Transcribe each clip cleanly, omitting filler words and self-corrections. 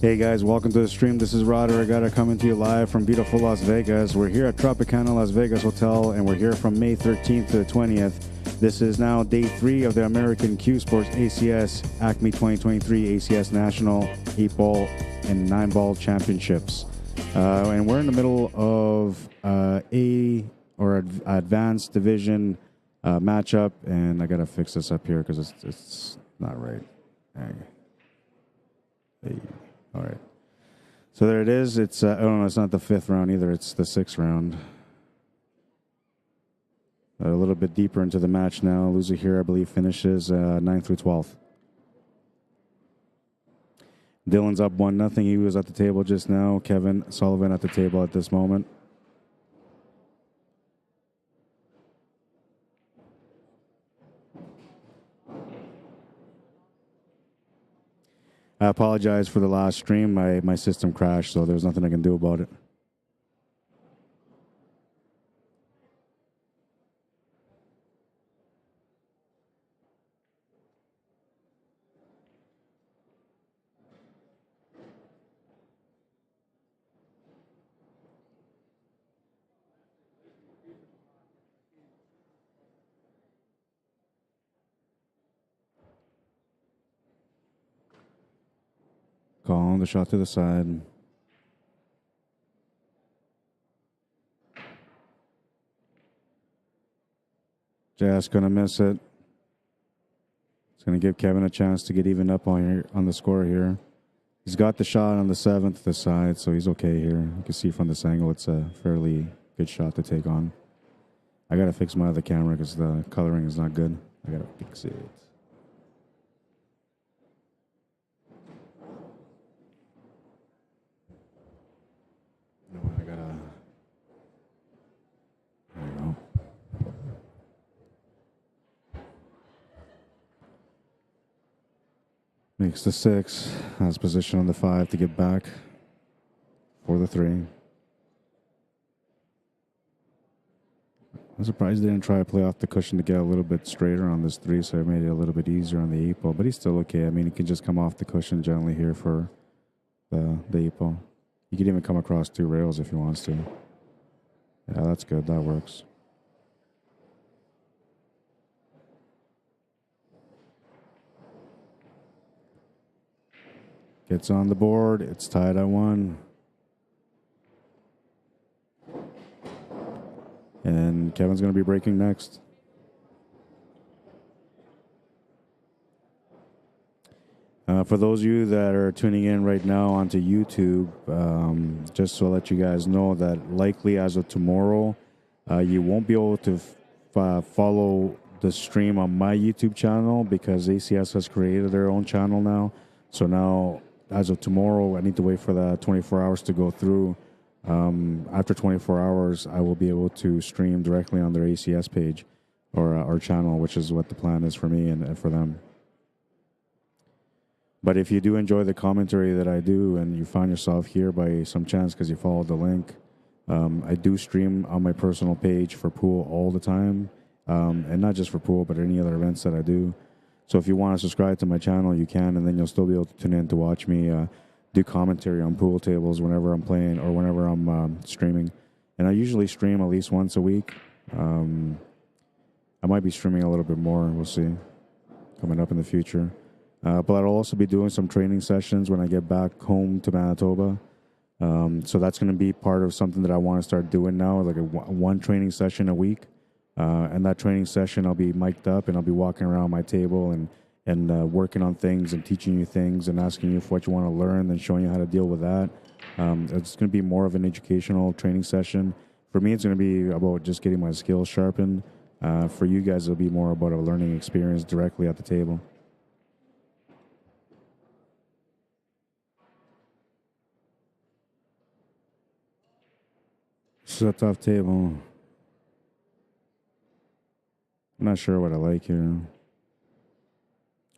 Hey guys, welcome to the stream. This is Rod Arriagada coming to you live from beautiful Las Vegas. We're here at Tropicana Las Vegas Hotel, and we're here from May 13th to the 20th. This is now day 3 of the American Cuesports ACS Acme 2023 ACS National 8-Ball and 9-Ball Championships. And we're in the middle of Advanced Division matchup, and I gotta fix this up here because it's not right. Hey. All right. So there it is. It's oh no, it's not the 5th round either. It's the 6th round. A little bit deeper into the match now. Loser here, I believe, finishes 9th through 12th. Dylan's up 1-0. He was at the table just now. Kevin Sullivan at the table at this moment. I apologize for the last stream. My system crashed, so there's nothing I can do about it. Calling the shot to the side. Just gonna miss it. It's gonna give Kevin a chance to get even up on the score here. He's got the shot on the 7th to the side, so he's okay here. You can see from this angle, it's a fairly good shot to take on. I gotta fix my other camera because the coloring is not good. I gotta fix it. There you go. Makes the 6. Has position on the 5 to get back for the 3. I'm surprised they didn't try to play off the cushion to get a little bit straighter on this 3, so it made it a little bit easier on the 8-ball, but he's still okay. I mean, he can just come off the cushion gently here for the 8-ball. He can even come across 2 rails if he wants to. Yeah, that's good. That works. Gets on the board. It's tied at 1. And Kevin's going to be breaking next. For those of you that are tuning in right now onto YouTube, just to let you guys know that likely as of tomorrow, you won't be able to follow the stream on my YouTube channel because ACS has created their own channel now. So now, as of tomorrow, I need to wait for the 24 hours to go through. After 24 hours, I will be able to stream directly on their ACS page or our channel, which is what the plan is for me and for them. But if you do enjoy the commentary that I do and you find yourself here by some chance because you followed the link, I do stream on my personal page for pool all the time. And not just for pool, but any other events that I do. So if you want to subscribe to my channel, you can, and then you'll still be able to tune in to watch me do commentary on pool tables whenever I'm playing or whenever I'm streaming. And I usually stream at least once a week. I might be streaming a little bit more. We'll see. Coming up in the future. But I'll also be doing some training sessions when I get back home to Manitoba. So that's going to be part of something that I want to start doing now, like one training session a week. And that training session, I'll be mic'd up and I'll be walking around my table and working on things and teaching you things and asking you for what you want to learn and showing you how to deal with that. It's going to be more of an educational training session. For me, it's going to be about just getting my skills sharpened. For you guys, it'll be more about a learning experience directly at the table. This is a tough table. I'm not sure what I like here.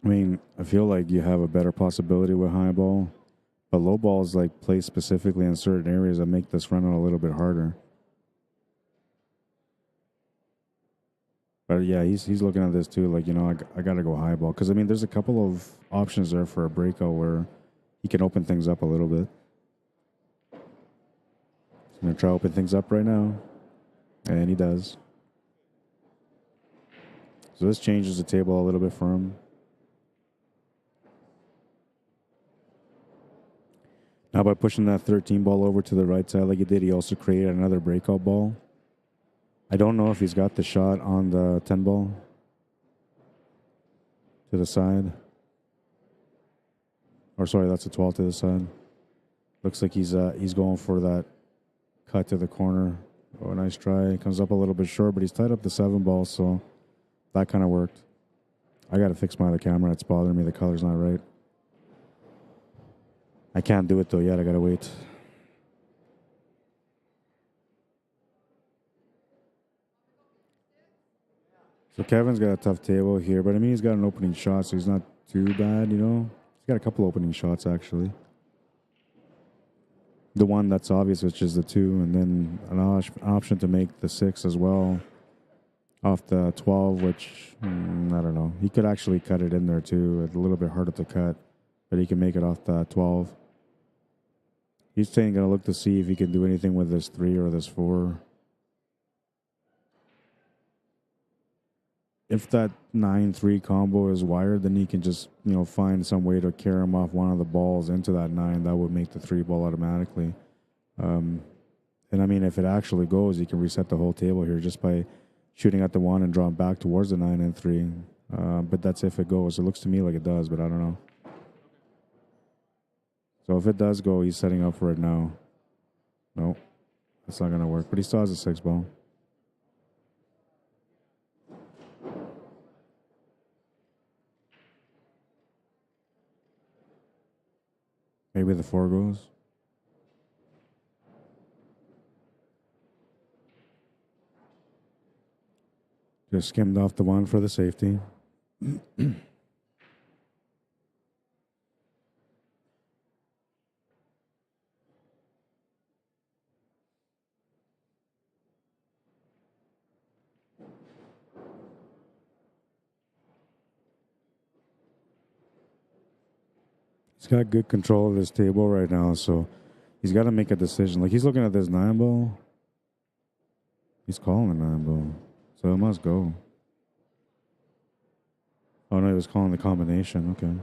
I mean, I feel like you have a better possibility with high ball, but low ball is like placed specifically in certain areas that make this run out a little bit harder. But yeah, he's looking at this too, like, you know, I got to go high ball. Because, I mean, there's a couple of options there for a breakout where he can open things up a little bit. He's going to try to open things up right now. And he does. So this changes the table a little bit for him. Now by pushing that 13 ball over to the right side like he did, he also created another breakout ball. I don't know if he's got the shot on the 10 ball to the side. Or sorry, that's a 12 to the side. Looks like he's going for that cut to the corner. Oh, nice try. Comes up a little bit short, but he's tied up the 7 ball, so that kind of worked. I got to fix my other camera. It's bothering me. The color's not right. I can't do it, though, yet. I got to wait. So Kevin's got a tough table here, but I mean, he's got an opening shot, so he's not too bad, you know? He's got a couple opening shots, actually. The one that's obvious, which is the 2, and then an option to make the 6 as well off the 12, which, I don't know. He could actually cut it in there, too. It's a little bit harder to cut, but he can make it off the 12. He's saying going to look to see if he can do anything with this 3 or this 4. If that 9-3 combo is wired, then he can just, you know, find some way to carry him off one of the balls into that 9. That would make the 3 ball automatically. And I mean, if it actually goes, he can reset the whole table here just by shooting at the 1 and drawing back towards the 9 and 3. But that's if it goes. It looks to me like it does, but I don't know. So if it does go, he's setting up for it now. No, that's not going to work. But he still has a 6 ball. Maybe the 4 goes. Just skimmed off the 1 for the safety. He's got good control of this table right now, so he's got to make a decision. Like, he's looking at this 9 ball. He's calling the 9 ball, so it must go. Oh, no, he was calling the combination. Okay.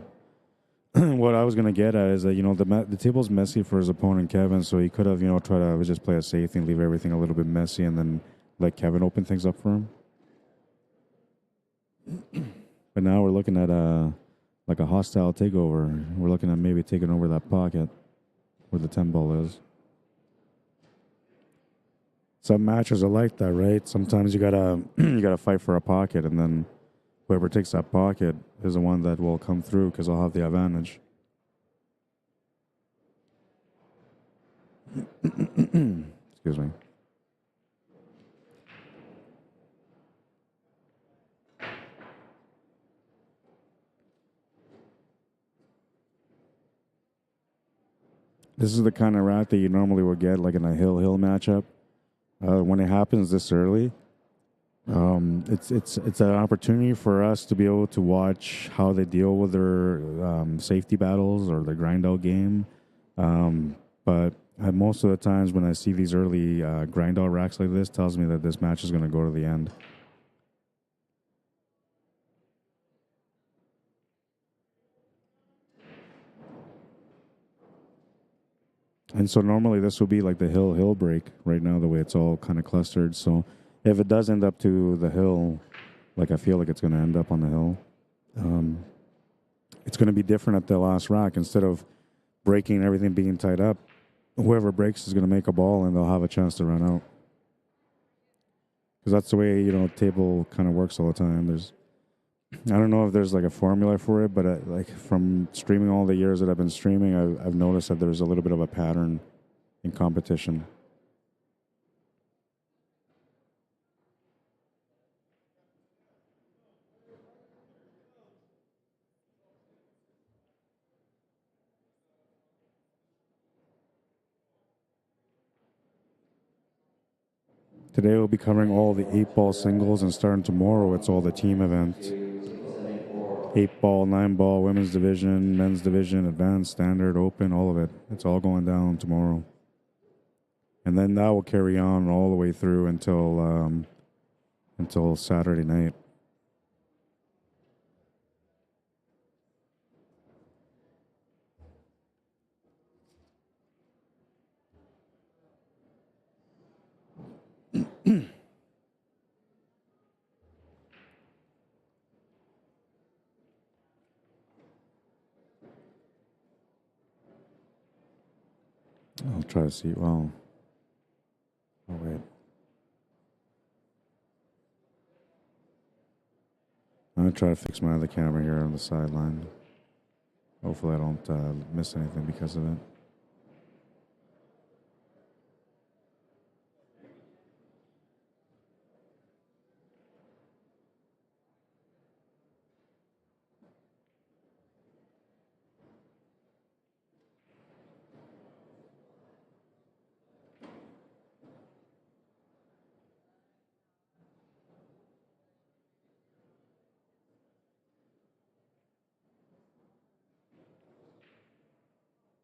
What I was going to get at is that, you know, the table's messy for his opponent, Kevin, so he could have, you know, tried to just play a safe thing, leave everything a little bit messy, and then let Kevin open things up for him. But now we're looking at like a hostile takeover. We're looking at maybe taking over that pocket where the 10 ball is. Some matches are like that, right? Sometimes you gotta fight for a pocket, and then whoever takes that pocket is the one that will come through because they'll have the advantage. Excuse me. This is the kind of rack that you normally would get like in a hill matchup. When it happens this early, it's an opportunity for us to be able to watch how they deal with their safety battles or their grind out game. But most of the times when I see these early grind out racks like this, tells me that this match is going to go to the end. And so normally this would be like the hill break right now, the way it's all kind of clustered. So if it does end up to the hill, like I feel like it's going to end up on the hill, it's going to be different at the last rack. Instead of breaking and everything being tied up, whoever breaks is going to make a ball and they'll have a chance to run out. Because that's the way, you know, table kind of works all the time. I don't know if there's like a formula for it, but like from streaming all the years that I've been streaming, I've noticed that there's a little bit of a pattern in competition. Today we'll be covering all the 8-ball singles, and starting tomorrow, it's all the team events. 8 ball, 9 ball, women's division, men's division, advanced, standard, open, all of it. It's all going down tomorrow. And then that will carry on all the way through until Saturday night. I'll try to see. Well, oh wait. I'm gonna try to fix my other camera here on the sideline. Hopefully, I don't miss anything because of it.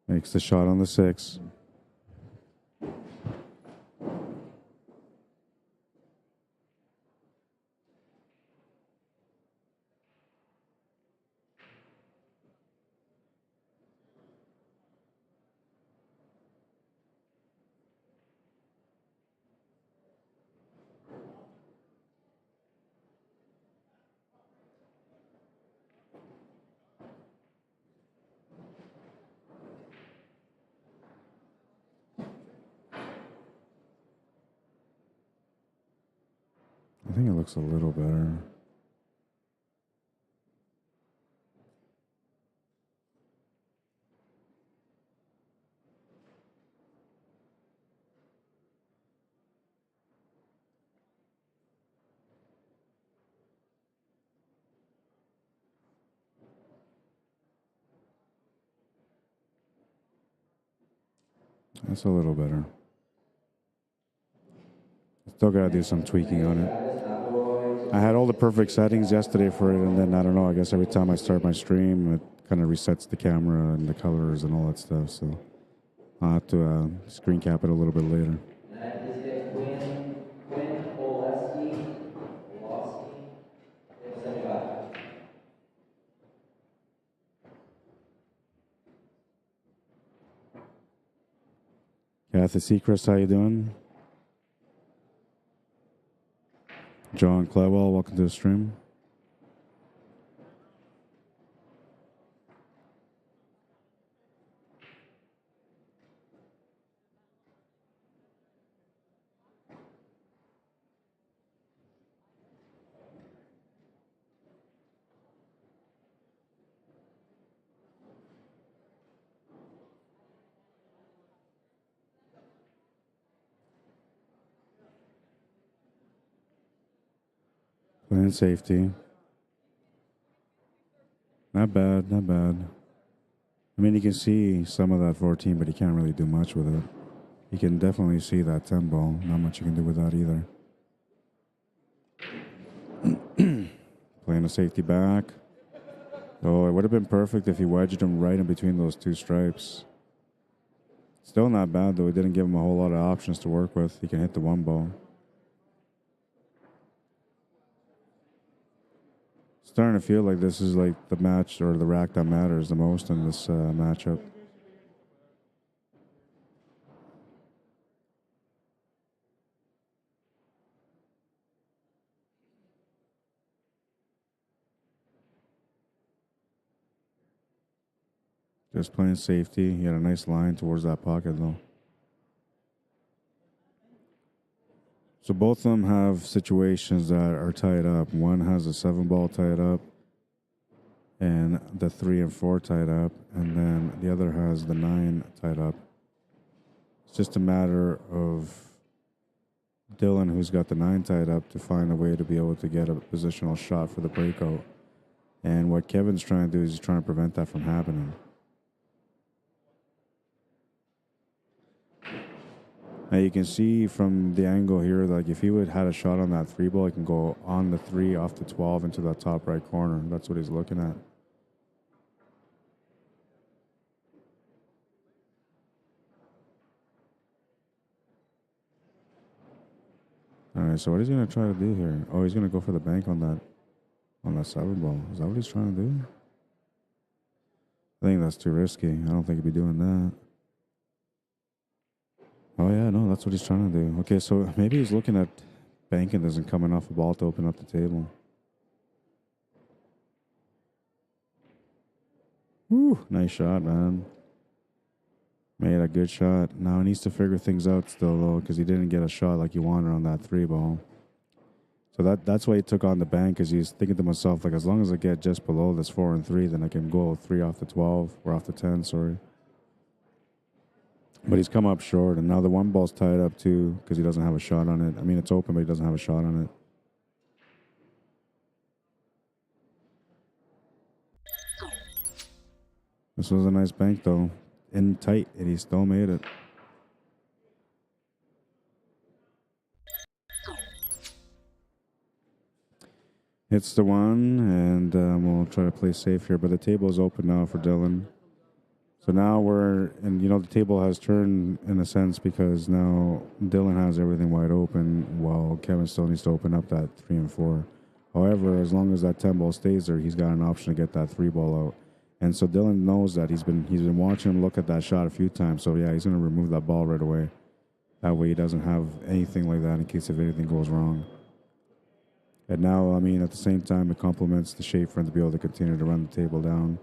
Makes the shot on the 6. I think it looks a little better. That's a little better. Still gotta do some tweaking on it. I had all the perfect settings yesterday for it, and then I don't know. I guess every time I start my stream, it kind of resets the camera and the colors and all that stuff. So I'll have to screen cap it a little bit later. Kathy Seacrest, how you doing? John Clewell, welcome to the stream. Playing safety. Not bad, not bad. I mean, you can see some of that 14, but you can't really do much with it. You can definitely see that 10 ball. Not much you can do with that either. Playing a safety back. Oh, it would have been perfect if he wedged him right in between those two stripes. Still not bad, though. He didn't give him a whole lot of options to work with. He can hit the 1 ball. Starting to feel like this is like the match or the rack that matters the most in this matchup. Just playing safety. He had a nice line towards that pocket, though. So both of them have situations that are tied up. One has a 7 ball tied up and the 3 and 4 tied up, and then the other has the 9 tied up. It's just a matter of Dylan, who's got the 9 tied up, to find a way to be able to get a positional shot for the breakout. And what Kevin's trying to do is he's trying to prevent that from happening. Now you can see from the angle here, like if he would had a shot on that 3 ball, he can go on the 3 off the 12 into the top right corner. That's what he's looking at. All right, so what he's gonna try to do here? Oh, he's gonna go for the bank on that 7 ball. Is that what he's trying to do? I think that's too risky. I don't think he'd be doing that. Oh yeah, no, that's what he's trying to do. Okay, so maybe he's looking at banking doesn't coming off a ball to open up the table. Woo, nice shot, man. Made a good shot. Now he needs to figure things out still, though, because he didn't get a shot like he wanted on that 3 ball. So that's why he took on the bank, because he's thinking to himself, like, as long as I get just below this 4 and 3, then I can go 3 off the 12, or off the 10, sorry. But he's come up short, and now the 1 ball's tied up, too, because he doesn't have a shot on it. I mean, it's open, but he doesn't have a shot on it. This was a nice bank, though. In tight, and he still made it. Hits the 1, and we'll try to play safe here. But the table is open now for Dylan. So now and the table has turned in a sense, because now Dylan has everything wide open while Kevin still needs to open up that 3 and 4. However, as long as that 10 ball stays there, he's got an option to get that 3 ball out. And so Dylan knows that he's been watching him look at that shot a few times. So yeah, he's going to remove that ball right away. That way he doesn't have anything like that in case if anything goes wrong. And now, I mean, at the same time, it complements the shape for him to be able to continue to run the table down.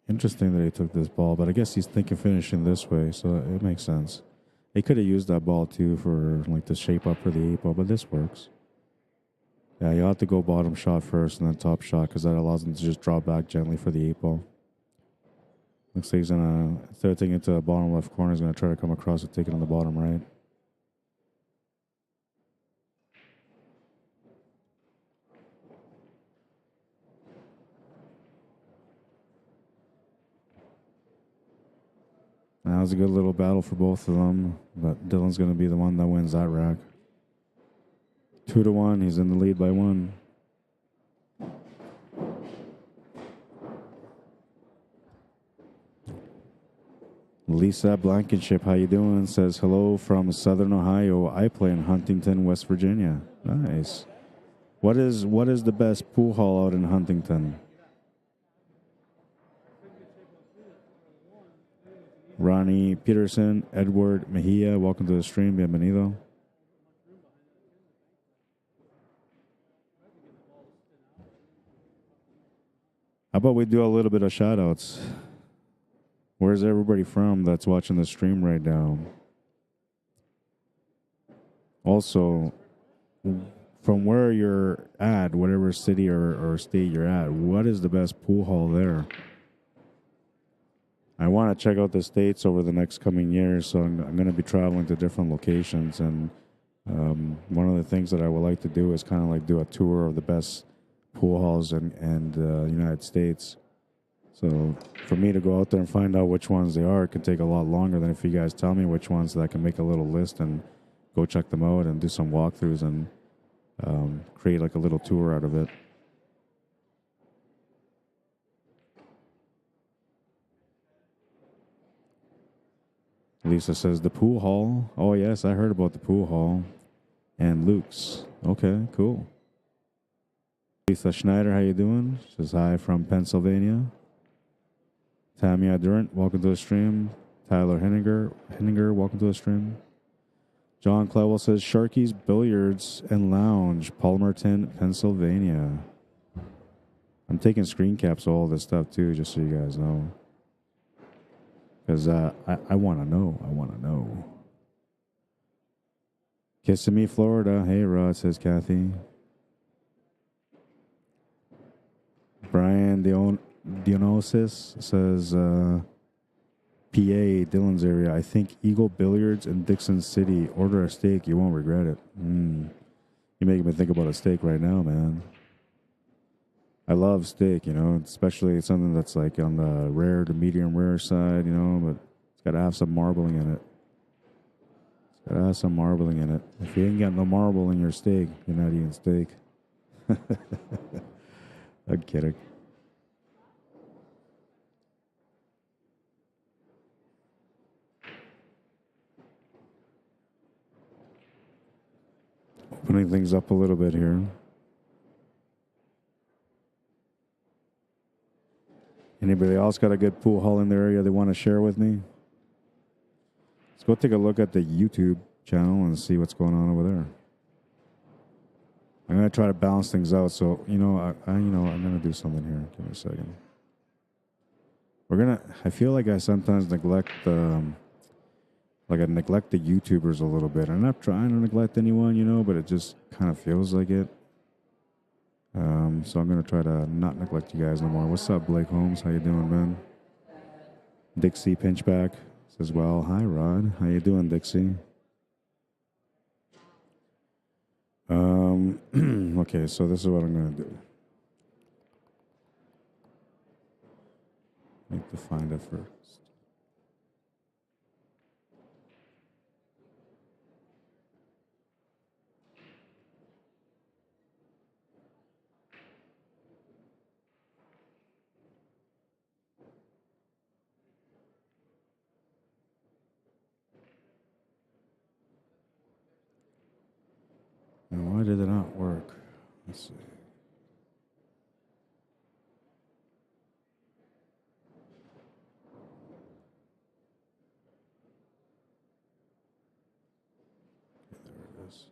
Interesting that he took this ball, but I guess he's thinking finishing this way, so it makes sense. He could have used that ball too for like the shape up for the 8 ball, but this works. Yeah, you have to go bottom shot first and then top shot, because that allows him to just drop back gently for the 8 ball. Looks like he's gonna, instead of taking it to the bottom left corner, he's gonna try to come across and take it on the bottom right. That was a good little battle for both of them, but Dylan's going to be the one that wins that rack. 2-1, he's in the lead by 1. Lisa Blankenship, how you doing? Says hello from Southern Ohio. I play in Huntington, West Virginia. Nice. What is the best pool hall out in Huntington? Ronnie Peterson, Edward Mejia, welcome to the stream. Bienvenido. How about we do a little bit of shout outs? Where's everybody from that's watching the stream right now? Also, from where you're at, whatever city or state you're at, what is the best pool hall there? I want to check out the States over the next coming years, so I'm going to be traveling to different locations. And one of the things that I would like to do is kind of like do a tour of the best pool halls in the United States. So for me to go out there and find out which ones they are, it can take a lot longer than if you guys tell me which ones, so that I can make a little list and go check them out and do some walkthroughs and create like a little tour out of it. Lisa says the pool hall. Oh yes, I heard about the pool hall. And Luke's. Okay, cool. Lisa Schneider, how you doing? Says hi from Pennsylvania. Tamia Durant, welcome to the stream. Tyler Henninger, welcome to the stream. John Clewell says Sharky's Billiards and Lounge, Palmerton, Pennsylvania. I'm taking screen caps of all this stuff too, just so you guys know. Because I want to know. I want to know. Kissimmee, Florida. Hey, Rod, says Kathy. Brian Dionysus says, PA, Dillon's area. I think Eagle Billiards in Dixon City. Order a steak. You won't regret it. You're making me think about a steak right now, man. I love steak, you know, especially something that's like on the rare to medium rare side, you know, but it's got to have some marbling in it. It's got to have some marbling in it. If you ain't got no marble in your steak, you're not eating steak. I'm kidding. Opening things up a little bit here. Anybody else got a good pool hall in their area they want to share with me? Let's go take a look at the YouTube channel and see what's going on over there. I'm gonna try to balance things out. So I'm gonna do something here. Give me a second. I feel like I sometimes neglect the YouTubers a little bit. I'm not trying to neglect anyone, you know, but it just kind of feels like it. So I'm gonna try to not neglect you guys no more. What's up, Blake Holmes? How you doing, man? Dixie Pinchback says, well, hi, Rod. How you doing, Dixie? Okay, so this is what I'm gonna do. I need to find it first. Now, why did it not work? Let's see. There it is.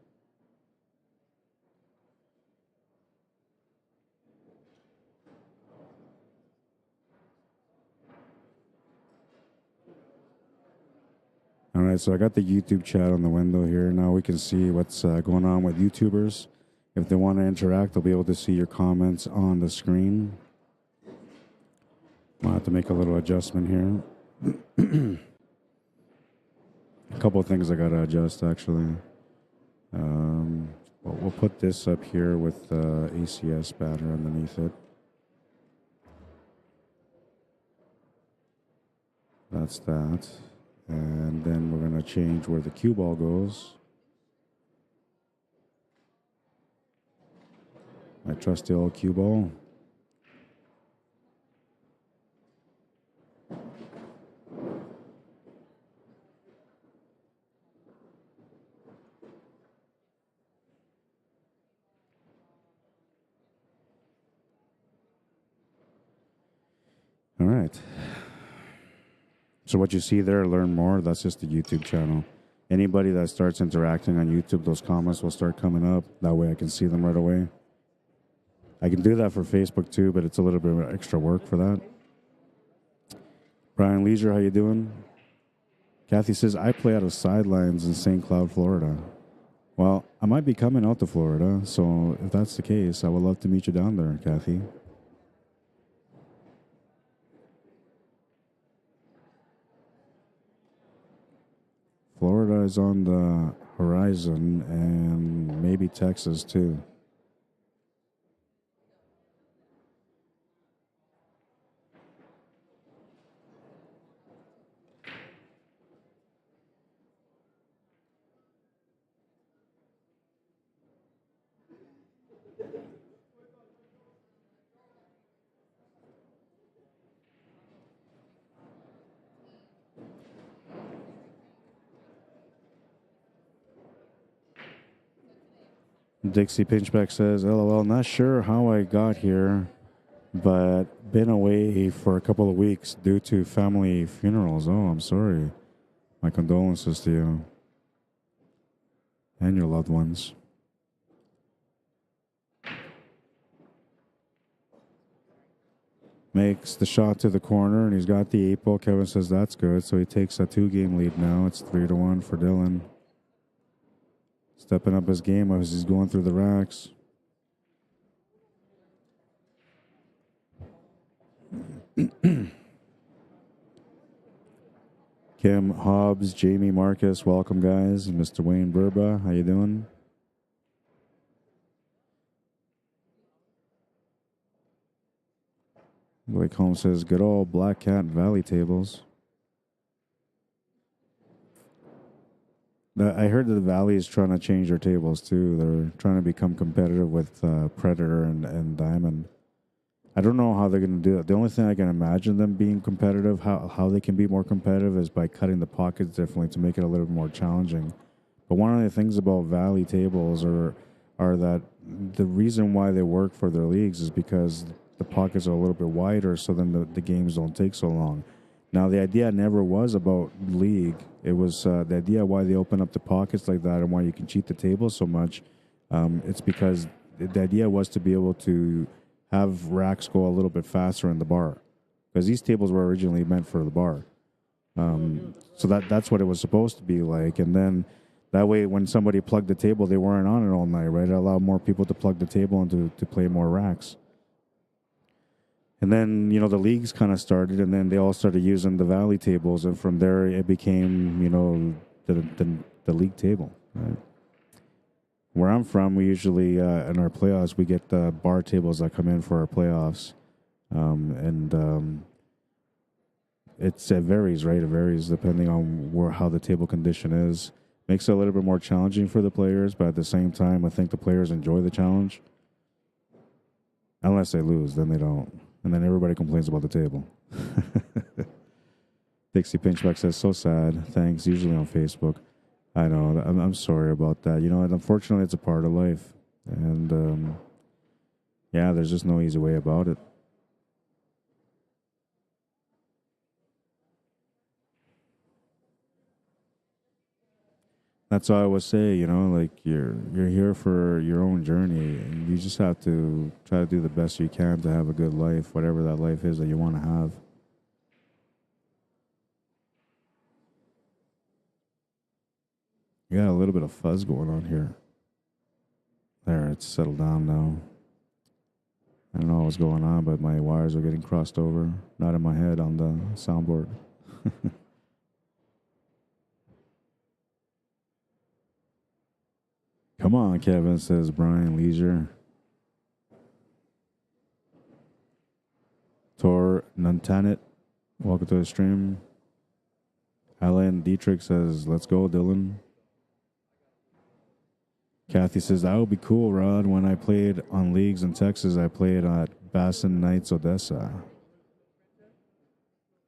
All right, so I got the YouTube chat on the window here. Now we can see what's going on with YouTubers. If they want to interact, they'll be able to see your comments on the screen. I'll have to make a little adjustment here. A couple of things I got to adjust, actually. We'll put this up here with ACS banner underneath it. That's that. And then we're going to change where the cue ball goes. My trusty old cue ball. All right. So what you see there, learn more, that's just the YouTube channel. Anybody that starts interacting on YouTube, those comments will start coming up. That way I can see them right away. I can do that for Facebook too, but it's a little bit of extra work for that. Brian Leisure, how you doing? Kathy says, I play out of sidelines in St. Cloud, Florida. Well, I might be coming out to Florida, so if that's the case, I would love to meet you down there, Kathy. Florida is on the horizon, and maybe Texas too. Dixie Pinchback says, LOL, not sure how I got here, but been away for a couple of weeks due to family funerals. Oh, I'm sorry. My condolences to you and your loved ones. Makes the shot to the corner, and he's got the 8-ball. Kevin says that's good, so he takes a 2-game lead now. It's 3-1 for Dylan. Stepping up his game as he's going through the racks. Kim Hobbs, Jamie Marcus, welcome guys. Mr. Wayne Burba, how you doing? Blake Holmes says, good old Black Cat Valley tables. I heard that the Valley is trying to change their tables too. They're trying to become competitive with Predator and Diamond. I don't know how they're going to do it. The only thing I can imagine them being competitive, how they can be more competitive, is by cutting the pockets differently to make it a little bit more challenging. But one of the things about Valley tables are that the reason why they work for their leagues is because the pockets are a little bit wider, so then the games don't take so long. Now, the idea never was about league. It was the idea why they open up the pockets like that and why you can cheat the table so much. It's because the idea was to be able to have racks go a little bit faster in the bar, because these tables were originally meant for the bar. So that's what it was supposed to be like. And then that way, when somebody plugged the table, they weren't on it all night, right? It allowed more people to plug the table and to play more racks. And then, you know, the leagues kind of started, and then they all started using the Valley tables, and from there it became, you know, the league table. Right? Where I'm from, we usually, in our playoffs, we get the bar tables that come in for our playoffs. It varies, right? It varies depending on how the table condition is. Makes it a little bit more challenging for the players, but at the same time, I think the players enjoy the challenge. Unless they lose, then they don't. And then everybody complains about the table. Dixie Pinchback says, so sad. Thanks, usually on Facebook. I know. I'm sorry about that. You know, unfortunately, it's a part of life. And, yeah, there's just no easy way about it. That's all I would say, you know, like you're here for your own journey, and you just have to try to do the best you can to have a good life, whatever that life is that you want to have. You got a little bit of fuzz going on here. There, it's settled down now. I don't know what's going on, but my wires are getting crossed over. Not in my head, on the soundboard. Come on, Kevin, says Brian Leisure. Tor Nuntanit, welcome to the stream. Alan Dietrich says, let's go, Dylan. Kathy says, that would be cool, Rod. When I played on leagues in Texas, I played at Bassin Knights Odessa.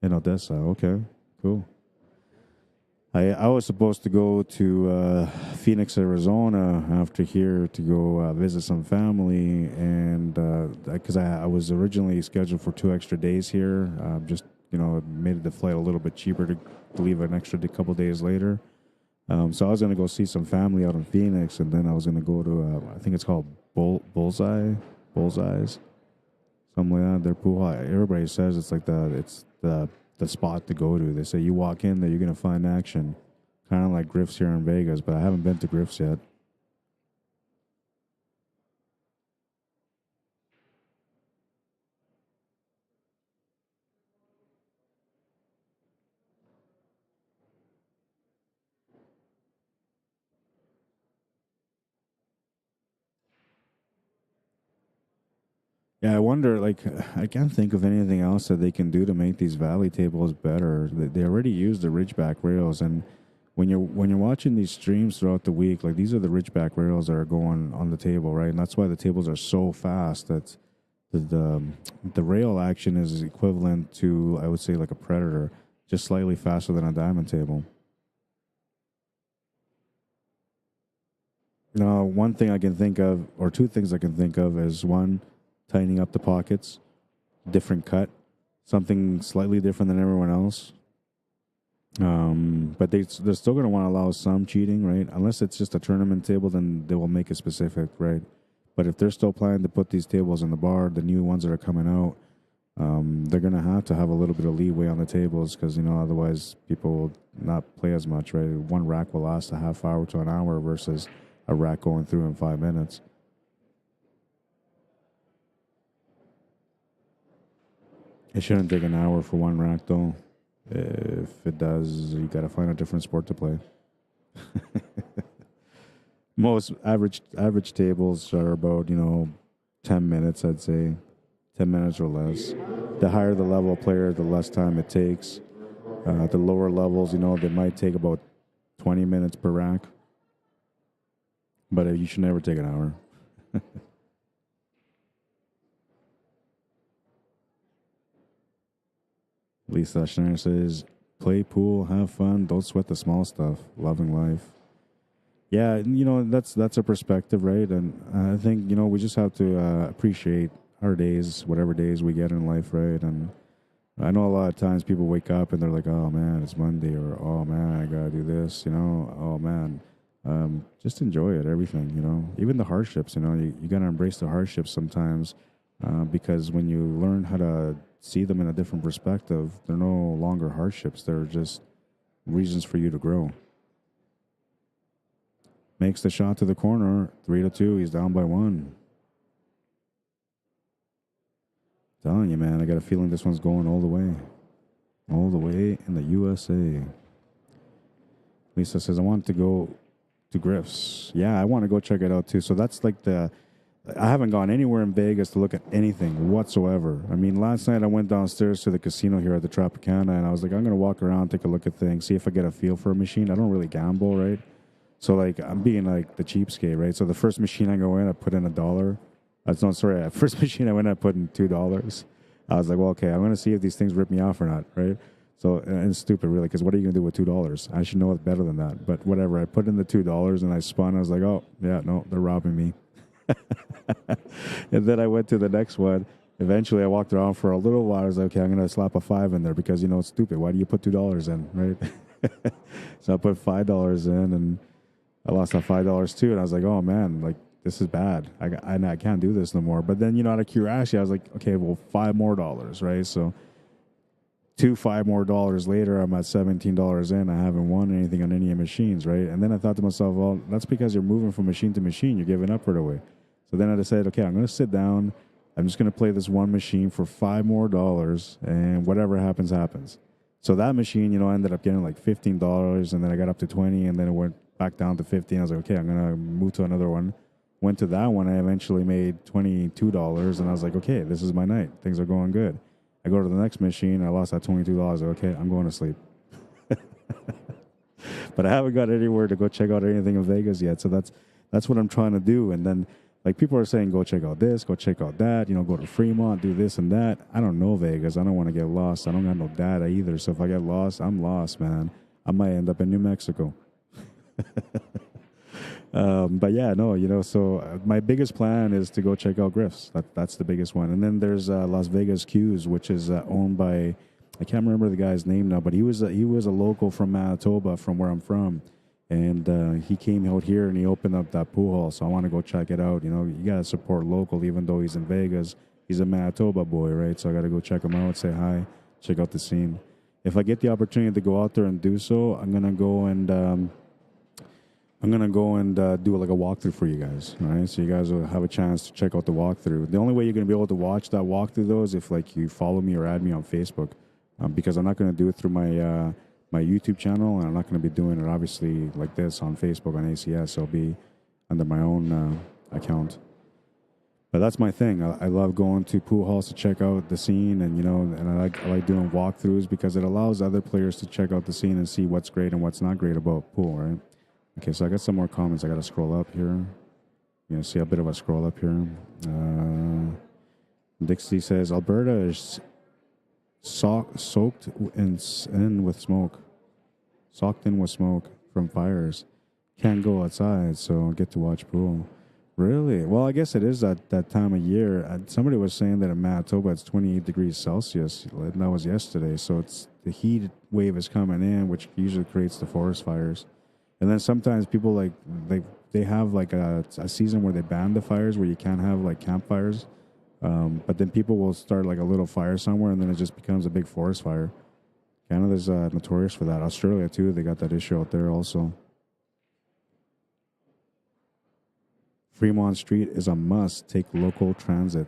In Odessa, okay, cool. I was supposed to go to Phoenix, Arizona after here to go visit some family, and because I was originally scheduled for 2 extra days here, just, you know, made the flight a little bit cheaper to leave an extra couple days later. So I was going to go see some family out in Phoenix, and then I was going to go to, I think it's called Bullseyes, something like that. They're Puha. Everybody says it's like the spot to go to. They say you walk in there, you're going to find action. Kind of like Griff's here in Vegas, but I haven't been to Griff's yet. Yeah, I wonder, like, I can't think of anything else that they can do to make these Valley tables better. They already use the Ridgeback rails, and when you're watching these streams throughout the week, like, these are the Ridgeback rails that are going on the table, right? And that's why the tables are so fast. That the rail action is equivalent to, I would say, like a Predator, just slightly faster than a Diamond table. Now, one thing I can think of, or two things I can think of, is one, tightening up the pockets, different cut, something slightly different than everyone else. But they're still going to want to allow some cheating, right? Unless it's just a tournament table, then they will make it specific, right? But if they're still planning to put these tables in the bar, the new ones that are coming out, they're going to have a little bit of leeway on the tables, because, you know, otherwise people will not play as much, right? One rack will last a half hour to an hour versus a rack going through in 5 minutes. It shouldn't take an hour for one rack, though. If it does, you got to find a different sport to play. Most average tables are about 10 minutes, I'd say, 10 minutes or less. The higher the level player, the less time it takes. The lower levels, they might take about 20 minutes per rack, but you should never take an hour. Lisa Schneider says, play pool, have fun, don't sweat the small stuff, loving life. Yeah, that's a perspective, right? And I think, we just have to appreciate our days, whatever days we get in life, right? And I know a lot of times people wake up and they're like, oh man, it's Monday, or oh man, I gotta do this, oh man. Just enjoy it, everything, even the hardships, you gotta embrace the hardships sometimes, because when you learn how to see them in a different perspective, they're no longer hardships, they're just reasons for you to grow. Makes the shot to the corner, 3-2, he's down by 1. Telling you, man, I got a feeling this one's going all the way in the USA. Lisa says, I want to go to Griff's. Yeah, I want to go check it out too. So that's like I haven't gone anywhere in Vegas to look at anything whatsoever. I mean, last night I went downstairs to the casino here at the Tropicana, and I was like, I'm going to walk around, take a look at things, see if I get a feel for a machine. I don't really gamble, right? So, like, I'm being like the cheapskate, right? So the first machine I go in, I put in $1. First machine I went in, I put in $2. I was like, well, okay, I'm going to see if these things rip me off or not, right? So, and it's stupid, really, because what are you going to do with $2? I should know it better than that. But whatever, I put in the $2 and I spun. I was like, oh, yeah, no, they're robbing me. And then I went to the next one. Eventually, I walked around for a little while. I was like, okay, I'm going to slap a 5 in there because, it's stupid. Why do you put $2 in, right? So I put $5 in, and I lost that $5 too. And I was like, oh, man, like, this is bad. I can't do this no more. But then, out of curiosity, I was like, okay, well, $5 more, right? So 5 more dollars later, I'm at $17 in. I haven't won anything on any machines, right? And then I thought to myself, well, that's because you're moving from machine to machine. You're giving up right away. So then I decided, okay, I'm going to sit down. I'm just going to play this one machine for $5 more, and whatever happens, happens. So that machine, I ended up getting like $15, and then I got up to 20, and then it went back down to 15. I was like, okay, I'm going to move to another one. Went to that one. I eventually made $22, and I was like, okay, this is my night. Things are going good. I go to the next machine. I lost that $22. Okay, I'm going to sleep. But I haven't got anywhere to go check out anything in Vegas yet. So that's what I'm trying to do. And then, like, people are saying, go check out this, go check out that, go to Fremont, do this and that. I don't know Vegas. I don't want to get lost. I don't got no data either. So if I get lost, I'm lost, man. I might end up in New Mexico. But yeah, no, so my biggest plan is to go check out Griff's. That's the biggest one. And then there's Las Vegas Q's, which is owned by, I can't remember the guy's name now, but he was a local from Manitoba, from where I'm from. And he came out here and he opened up that pool hall. So I want to go check it out. You got to support local, even though he's in Vegas. He's a Manitoba boy, right? So I got to go check him out, say hi, check out the scene. If I get the opportunity to go out there and do so, I'm going to go and do like a walkthrough for you guys, all right? So you guys will have a chance to check out the walkthrough. The only way you're going to be able to watch that walkthrough, though, is if like you follow me or add me on Facebook, because I'm not going to do it through my YouTube channel, and I'm not going to be doing it obviously like this on Facebook on ACS. It'll be under my own account. But that's my thing. I love going to pool halls to check out the scene, and and I like doing walkthroughs because it allows other players to check out the scene and see what's great and what's not great about pool, right? Okay, so I got some more comments. I got to scroll up here. See a bit of a scroll up here. Dixie says, Alberta is soaked in with smoke. Socked in with smoke from fires. Can't go outside, so get to watch pool. Really? Well, I guess it is that time of year. Somebody was saying that in Manitoba it's 28 degrees Celsius. And that was yesterday. So it's the heat wave is coming in, which usually creates the forest fires. And then sometimes people they have like a season where they ban the fires, where you can't have like campfires. But then people will start like a little fire somewhere, and then it just becomes a big forest fire. Canada's notorious for that. Australia too, they got that issue out there also. Fremont Street is a must. Take local transit.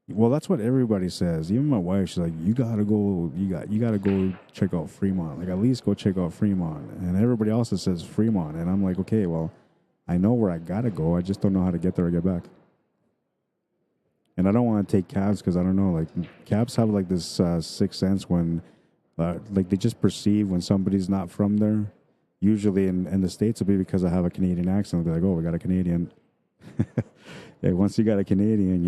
Well, that's what everybody says. Even my wife, she's like, "You gotta go. You gotta go check out Fremont. Like, at least go check out Fremont." And everybody else says Fremont, and I'm like, "Okay, well, I know where I gotta go. I just don't know how to get there or get back." And I don't want to take cabs because I don't know. Like, cabs have like this sixth sense when, like, they just perceive when somebody's not from there. Usually in the States, it'll be because I have a Canadian accent. They'll be like, "Oh, we got a Canadian." Yeah, once you got a Canadian,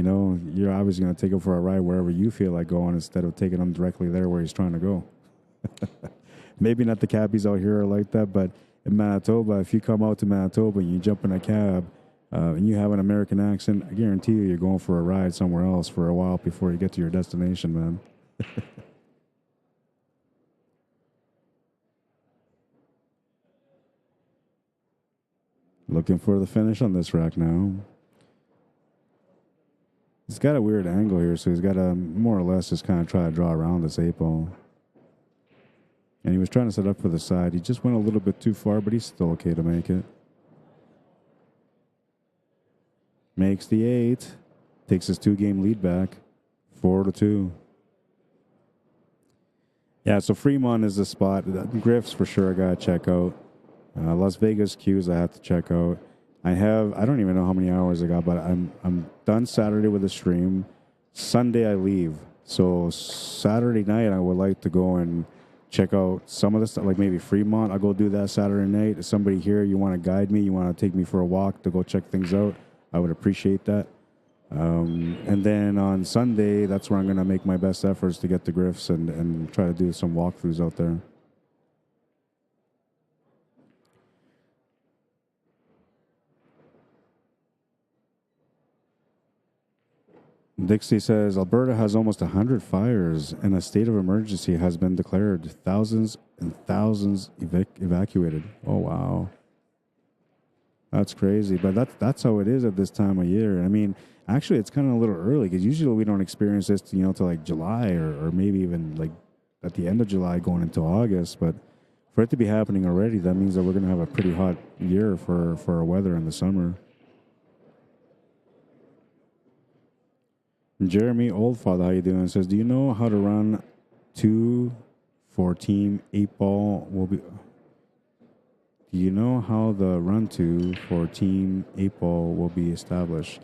you're obviously going to take him for a ride wherever you feel like going instead of taking him directly there where he's trying to go. Maybe not the cabbies out here are like that, but in Manitoba, if you come out to Manitoba and you jump in a cab and you have an American accent, I guarantee you're going for a ride somewhere else for a while before you get to your destination, man. Looking for the finish on this rack now. He's got a weird angle here, so he's got to more or less just kind of try to draw around this 8-ball. And he was trying to set up for the side. He just went a little bit too far, but he's still okay to make it. Makes the 8. Takes his 2-game lead back. 4-2. Yeah, so Fremont is the spot. Griff's for sure I got to check out. Las Vegas Q's I have to check out. I don't even know how many hours I got, but I'm done Saturday with the stream. Sunday I leave. So Saturday night I would like to go and check out some of the stuff, like maybe Fremont. I'll go do that Saturday night. If somebody here, you want to guide me, you want to take me for a walk to go check things out, I would appreciate that. And then on Sunday, that's where I'm going to make my best efforts to get the Griffs and try to do some walkthroughs out there. Dixie says, Alberta has almost 100 fires and a state of emergency has been declared. Thousands and thousands evacuated. Oh, wow. That's crazy. But that's how it is at this time of year. I mean, actually, it's kind of a little early because usually we don't experience this, till like July or maybe even like at the end of July going into August. But for it to be happening already, that means that we're going to have a pretty hot year for our weather in the summer. Jeremy Oldfather, how you doing? Says, do you know how to run 2 for team 8-ball will be? Do you know how the run 2 for team 8-ball will be established?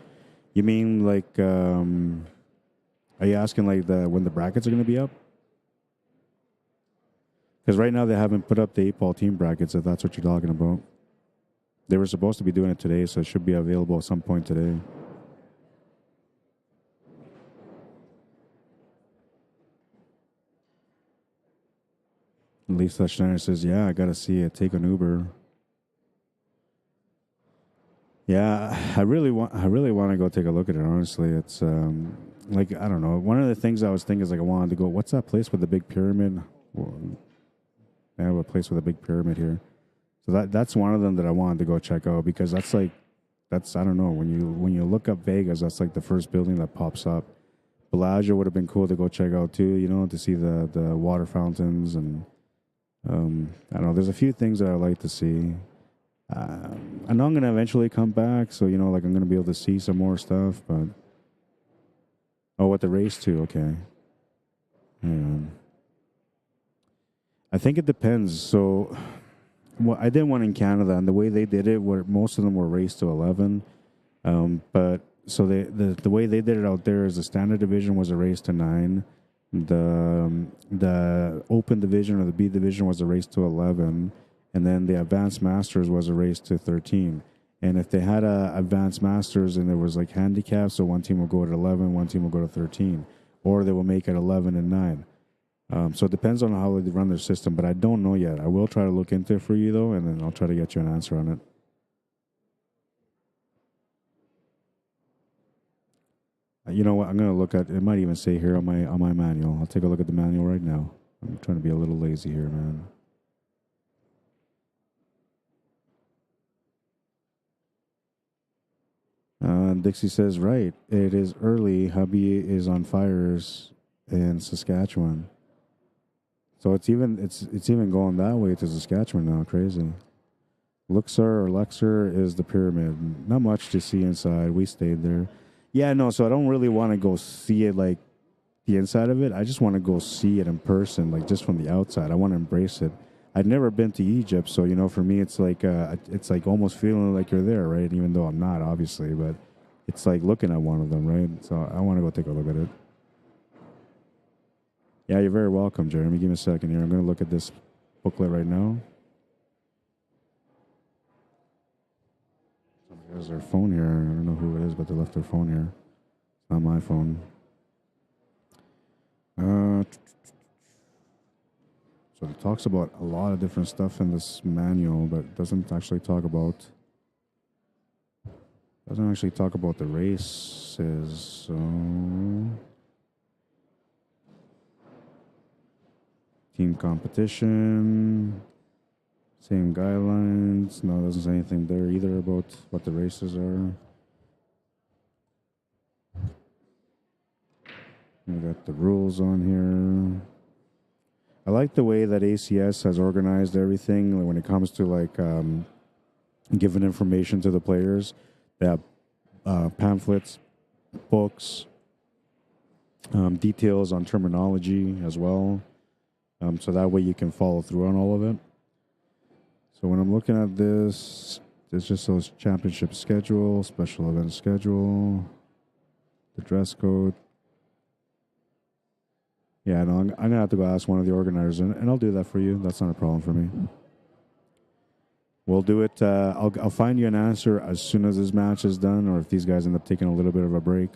You mean like, are you asking like when the brackets are going to be up? Because right now they haven't put up the 8-ball team brackets, if that's what you're talking about. They were supposed to be doing it today, so it should be available at some point today. Lisa Schneider says, yeah, I got to see it. Take an Uber. Yeah, I really want to go take a look at it, honestly. It's like, I don't know. One of the things I was thinking is like I wanted to go, what's that place with the big pyramid? Well, they have a place with a big pyramid here. So that's one of them that I wanted to go check out because that's I don't know, when you look up Vegas, that's like the first building that pops up. Bellagio would have been cool to go check out too, to see the water fountains and I don't know. There's a few things that I like to see. I know I'm going to eventually come back, so, like I'm going to be able to see some more stuff, but... Oh, at the race too, okay. Yeah. I think it depends. So, well, I did one in Canada, and the way they did it, where most of them were raced to 11, but... So the way they did it out there is the standard division was a race to 9. The open division or the B division was a race to 11, and then the advanced masters was a race to 13. And if they had a advanced masters and there was like handicaps, so one team will go at 11, one team will go to 13, or they will make it 11 and 9. So it depends on how they run their system, but I don't know yet. I will try to look into it for you though, and then I'll try to get you an answer on it. You know what? I'm going to look at it. Might even say here on my manual. I'll take a look at the manual right now. I'm trying to be a little lazy here, man. Dixie says, right. It is early. Hubby is on fires in Saskatchewan. So it's even going that way to Saskatchewan now. Crazy. Luxor or Luxor is the pyramid. Not much to see inside. We stayed there. Yeah, no, so I don't really want to go see it like the inside of it. I just want to go see it in person, like just from the outside. I want to embrace it. I'd never been to Egypt, so you know, for me, it's like almost feeling like you're there, right? Even though I'm not, obviously, but it's like looking at one of them, right? So I want to go take a look at it. Yeah, you're very welcome, Jeremy. Give me a second here. I'm going to look at this booklet right now. There's their phone here. I don't know who it is, but they left their phone here. It's not my phone. So it talks about a lot of different stuff in this manual, but doesn't actually talk about the races. So team competition, same guidelines. No, it doesn't say anything there either about what the races are. We got the rules on here. I like the way that ACS has organized everything when it comes to like giving information to the players. They have pamphlets, books, details on terminology as well. So that way you can follow through on all of it. So when I'm looking at this, there's just those championship schedule, special event schedule, the dress code. Yeah, no, I'm going to have to go ask one of the organizers, and I'll do that for you. That's not a problem for me. We'll do it. I'll find you an answer as soon as this match is done, or if these guys end up taking a little bit of a break.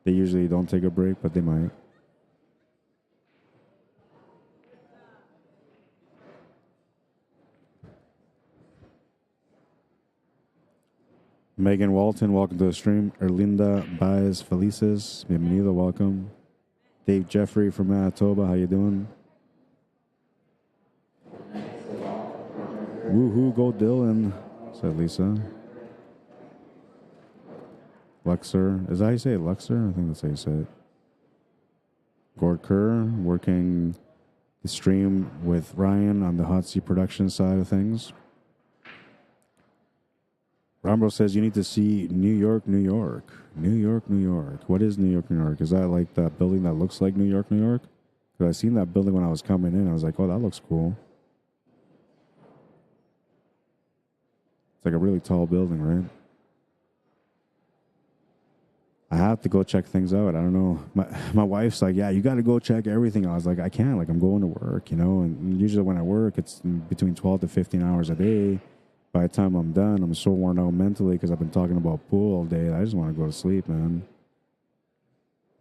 They usually don't take a break, but they might. Megan Walton, welcome to the stream. Erlinda Baez Felices, bienvenido, welcome. Dave Jeffrey from Manitoba, how you doing? Woohoo, go Dylan, said Lisa. Luxor, is that how you say it, Luxor? I think that's how you say it. Gord Kerr, working the stream with Ryan on the Hot Seat production side of things. Rambo says you need to see New York, New York. New York, New York. What is New York, New York? Is that like that building that looks like New York, New York? Because I seen that building when I was coming in. I was like, oh, that looks cool. It's like a really tall building, right? I have to go check things out. I don't know. My wife's like, yeah, you got to go check everything. I was like, I can't. Like, I'm going to work, you know? And usually when I work, it's between 12 to 15 hours a day. By the time I'm done, I'm so worn out mentally because I've been talking about pool all day. I just want to go to sleep, man.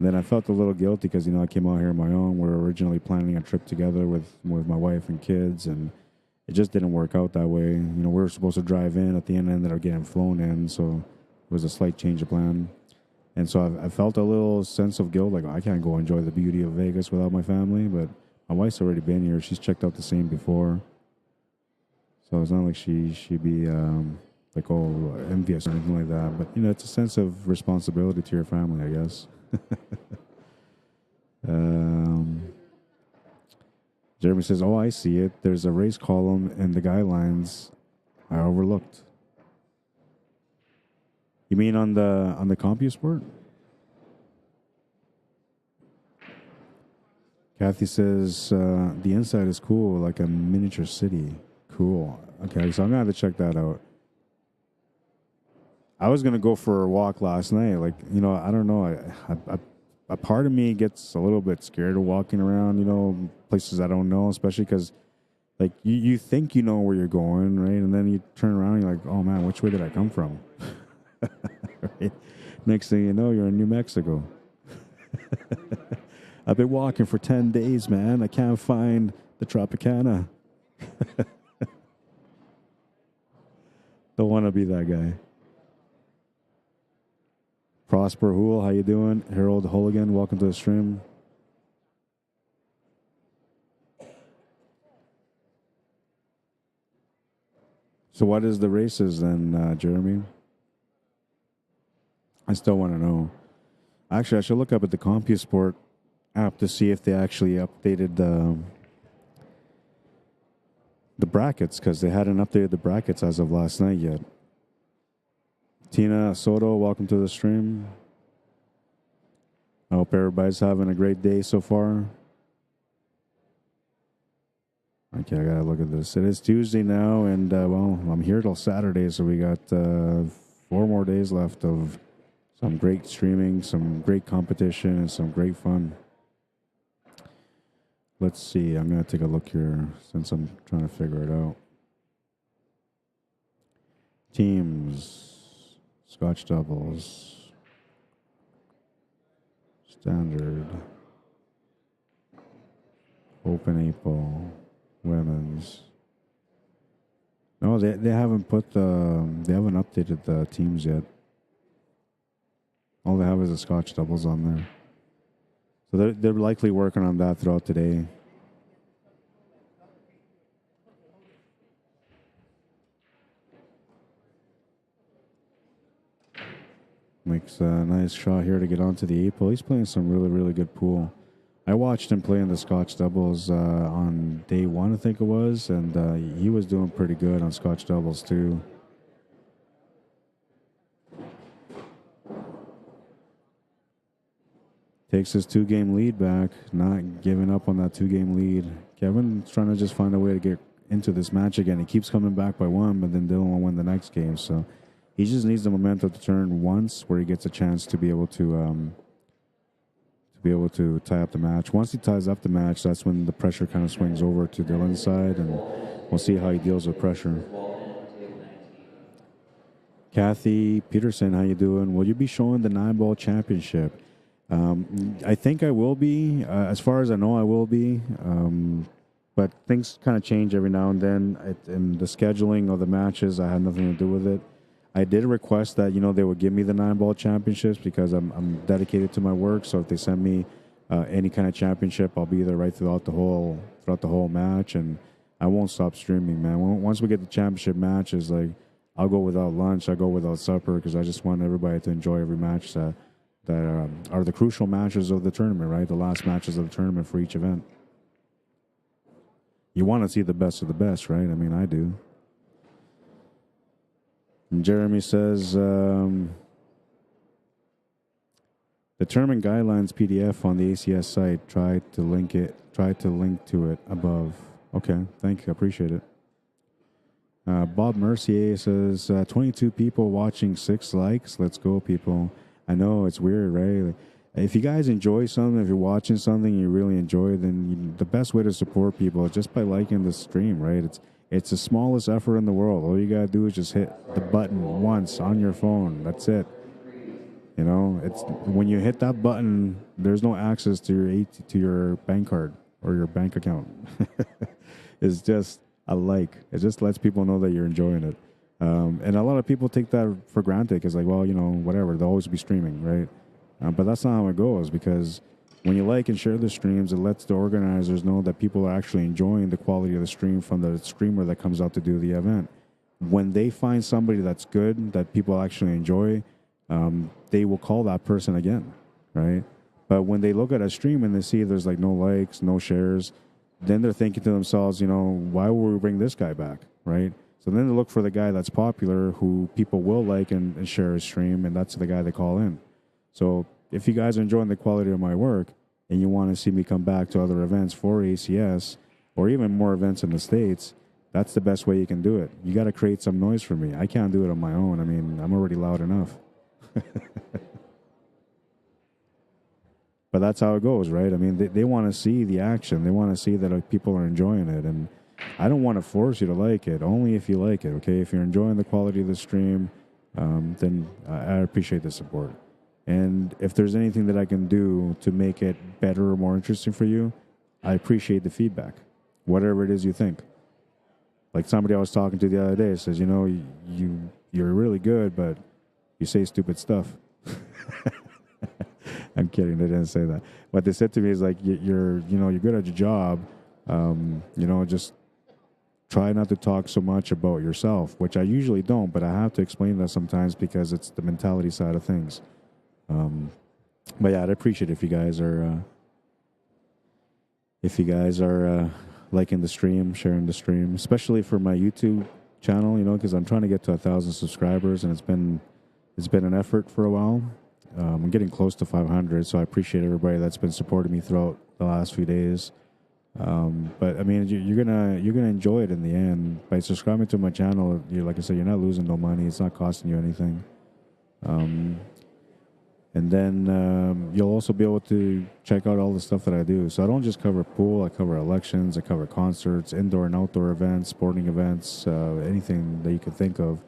And then I felt a little guilty because, you know, I came out here on my own. We were originally planning a trip together with my wife and kids, and it just didn't work out that way. You know, we were supposed to drive in. At the end, ended up getting flown in, so it was a slight change of plan. And so I felt a little sense of guilt, like, oh, I can't go enjoy the beauty of Vegas without my family. But my wife's already been here. She's checked out the same before. So it's not like she'd be like, oh, envious or anything like that. But, you know, it's a sense of responsibility to your family, I guess. Jeremy says, oh, I see it. There's a race column in the guidelines I overlooked. You mean on the CompuSport? Kathy says the inside is cool, like a miniature city. Cool. Okay, so I'm gonna have to check that out. I was gonna go for a walk last night. Like, you know, I don't know. A part of me gets a little bit scared of walking around, you know, places I don't know, especially because, like, you think you know where you're going, right? And then you turn around and you're like, oh man, which way did I come from? Right? Next thing you know, you're in New Mexico. I've been walking for 10 days, man. I can't find the Tropicana. Don't want to be that guy. Prosper Hool, how you doing? Harold Hooligan, welcome to the stream. So what is the races then, Jeremy? I still want to know. Actually, I should look up at the CompuSport app to see if they actually updated the brackets, because they hadn't updated the brackets as of last night yet. Tina Soto, welcome to the stream. I hope everybody's having a great day so far. Okay, I gotta look at this. It is Tuesday now, and well, I'm here till Saturday, so we got 4 more days left of some great streaming, some great competition, and some great fun. Let's see. I'm gonna take a look here since I'm trying to figure it out. Teams, Scotch doubles, standard, open 8-ball. Women's. No, they haven't put they haven't updated the teams yet. All they have is the Scotch doubles on there. So they're likely working on that throughout today. Makes a nice shot here to get onto the 8-ball. He's playing some really, really good pool. I watched him play in the Scotch doubles on day 1, I think it was, and he was doing pretty good on Scotch doubles too. Takes his 2-game lead back, not giving up on that 2-game lead. Kevin's trying to just find a way to get into this match again. He keeps coming back by 1, but then Dylan will win the next game. So he just needs the momentum to turn once, where he gets a chance to be able to tie up the match. Once he ties up the match, that's when the pressure kind of swings over to Dylan's side, and we'll see how he deals with pressure. Kathy Peterson, how you doing? Will you be showing the 9-ball championship? I think I will be. As far as I know, I will be. But things kind of change every now and then. In the scheduling of the matches, I had nothing to do with it. I did request that, they would give me the 9-ball championships because I'm dedicated to my work. So if they send me any kind of championship, I'll be there right throughout the whole match, and I won't stop streaming, man. Once we get the championship matches, like, I'll go without lunch, I'll go without supper, because I just want everybody to enjoy every match that are the crucial matches of the tournament, right? The last matches of the tournament for each event. You want to see the best of the best, right? I mean, I do. And Jeremy says, the tournament guidelines PDF on the ACS site, try to link to it above. Okay, thank you, I appreciate it. Bob Mercier says, 22 people watching, 6 likes. Let's go, people. I know, it's weird, right? Like, if you guys enjoy something, if you're watching something you really enjoy, then the best way to support people is just by liking the stream, right? It's the smallest effort in the world. All you gotta do is just hit the button once on your phone. That's it. It's when you hit that button, there's no access to your bank card or your bank account. It's just a like. It just lets people know that you're enjoying it. And a lot of people take that for granted because, like, well, whatever, they'll always be streaming, right? But that's not how it goes, because when you like and share the streams, it lets the organizers know that people are actually enjoying the quality of the stream from the streamer that comes out to do the event. When they find somebody that's good, that people actually enjoy, they will call that person again, right? But when they look at a stream and they see there's like no likes, no shares, then they're thinking to themselves, why would we bring this guy back, right? So then they look for the guy that's popular, who people will like and share his stream, and that's the guy they call in. So if you guys are enjoying the quality of my work and you want to see me come back to other events for ACS or even more events in the States, that's the best way you can do it. You got to create some noise for me. I can't do it on my own. I mean, I'm already loud enough. But that's how it goes, right? I mean, they want to see the action. They want to see that people are enjoying it. And I don't want to force you to like it, only if you like it, okay? If you're enjoying the quality of the stream, then I appreciate the support. And if there's anything that I can do to make it better or more interesting for you, I appreciate the feedback, whatever it is you think. Like somebody I was talking to the other day says, you're really good, but you say stupid stuff. I'm kidding. They didn't say that. What they said to me is like, you're good at your job. Just try not to talk so much about yourself, which I usually don't, but I have to explain that sometimes because it's the mentality side of things. But yeah, I'd appreciate if you guys are liking the stream, sharing the stream, especially for my YouTube channel, you know, because I'm trying to get to 1,000 subscribers, and it's been an effort for a while. I'm getting close to 500, so I appreciate everybody that's been supporting me throughout the last few days. But I mean, you're gonna enjoy it in the end by subscribing to my channel. Like I said, you're not losing no money. It's not costing you anything. And then you'll also be able to check out all the stuff that I do. So I don't just cover pool. I cover elections. I cover concerts, indoor and outdoor events, sporting events, anything that you can think of.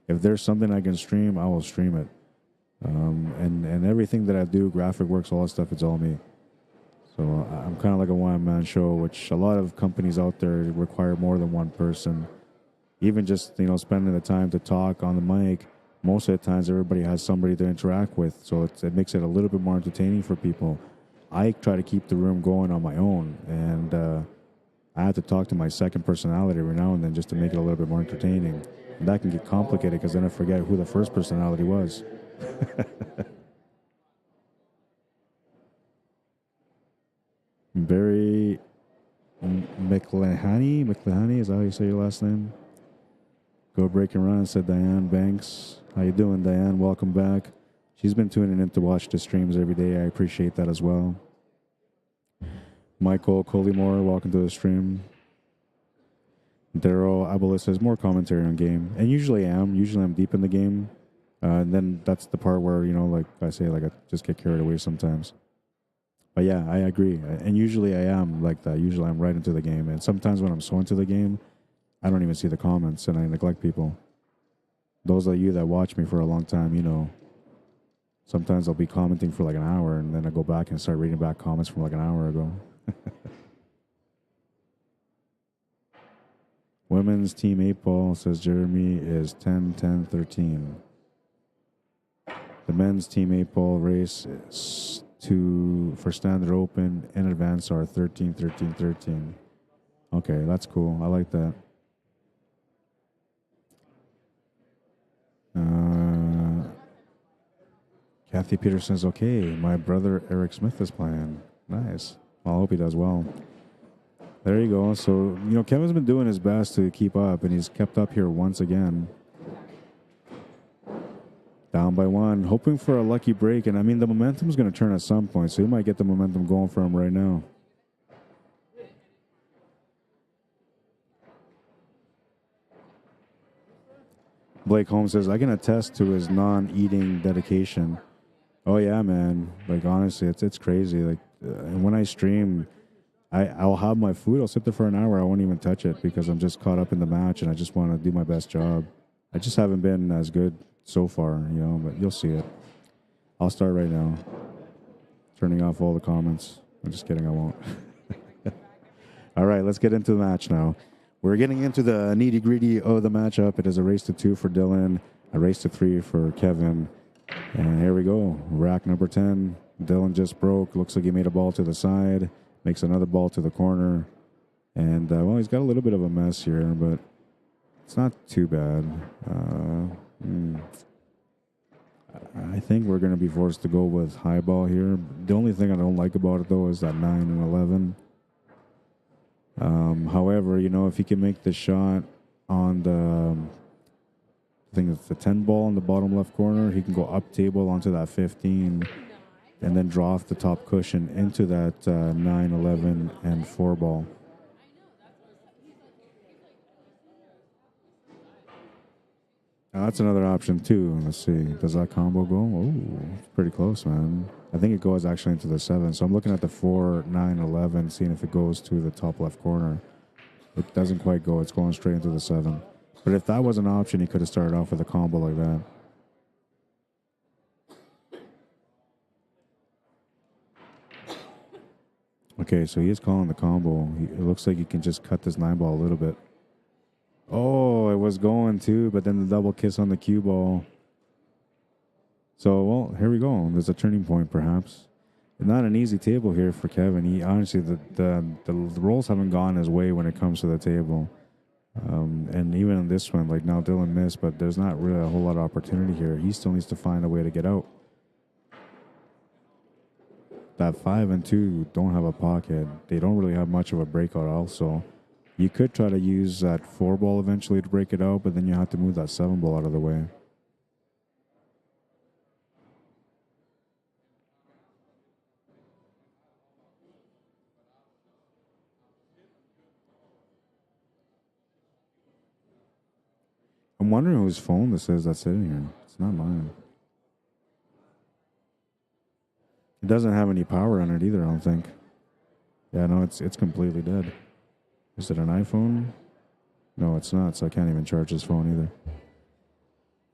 If there's something I can stream, I will stream it. And everything that I do, graphic works, all that stuff, it's all me. So I'm kind of like a one-man show, which a lot of companies out there require more than one person. Even just, you know, spending the time to talk on the mic, most of the times everybody has somebody to interact with. So it makes it a little bit more entertaining for people. I try to keep the room going on my own. And I have to talk to my second personality every now and then just to make it a little bit more entertaining. And that can get complicated because then I forget who the first personality was. Barry McLehany, is that how you say your last name? Go break and run, said Diane Banks. How you doing, Diane? Welcome back. She's been tuning in to watch the streams every day. I appreciate that as well. Michael Collymore, welcome to the stream. Daryl Abelis says more commentary on game. And usually I am. Usually I'm deep in the game. And then that's the part where, you know, like I say, like I just get carried away sometimes. But yeah, I agree. And usually I am like that. Usually I'm right into the game. And sometimes when I'm so into the game, I don't even see the comments and I neglect people. Those of you that watch me for a long time, you know, sometimes I'll be commenting for like an hour and then I go back and start reading back comments from like an hour ago. Women's Team 8 Ball, says Jeremy, is 10-10-13. The men's Team 8 Ball race is for Standard Open in advance are 13-13-13. Okay, that's cool. I like that. Kathy Peterson says, okay, my brother Eric Smith is playing. Nice. Well, I hope he does well. There you go. So, you know, Kevin's been doing his best to keep up, and he's kept up here once again. Down by one, hoping for a lucky break. And, I mean, the momentum's going to turn at some point, so he might get the momentum going for him right now. Blake Holmes says, I can attest to his non-eating dedication. Oh, yeah, man. Like, honestly, it's crazy. Like, and when I stream, I'll have my food. I'll sit there for an hour. I won't even touch it because I'm just caught up in the match and I just want to do my best job. I just haven't been as good so far, you know, but you'll see it. I'll start right now. Turning off all the comments. I'm just kidding. I won't. All right, let's get into the match now. We're getting into the nitty-gritty of the matchup. It is a race to 2 for Dylan, a race to 3 for Kevin. And here we go. Rack number 10. Dylan just broke. Looks like he made a ball to the side. Makes another ball to the corner. And, well, he's got a little bit of a mess here, but it's not too bad. I think we're going to be forced to go with high ball here. The only thing I don't like about it, though, is that 9 and 11. However, you know, if he can make the shot on the, I think it's the 10 ball in the bottom left corner, he can go up table onto that 15 and then draw off the top cushion into that 9, 11, and 4 ball. That's another option, too. Let's see. Does that combo go? Oh, it's pretty close, man. I think it goes actually into the 7. So I'm looking at the 4, 9, 11, seeing if it goes to the top left corner. It doesn't quite go. It's going straight into the 7. But if that was an option, he could have started off with a combo like that. Okay, so he is calling the combo. It looks like he can just cut this 9 ball a little bit. Oh, it was going too, but then the double kiss on the cue ball. So, well, here we go. There's a turning point, perhaps. Not an easy table here for Kevin. He honestly, the rolls haven't gone his way when it comes to the table. And even in this one, like now Dylan missed, but there's not really a whole lot of opportunity here. He still needs to find a way to get out. that 5 and 2 don't have a pocket. They don't really have much of a breakout also. You could try to use that 4 ball eventually to break it out, but then you have to move that 7 ball out of the way. I'm wondering whose phone this is that's sitting here. It's not mine. It doesn't have any power on it either, I don't think. Yeah, no, it's completely dead. Is it an iPhone? No, it's not, so I can't even charge his phone either.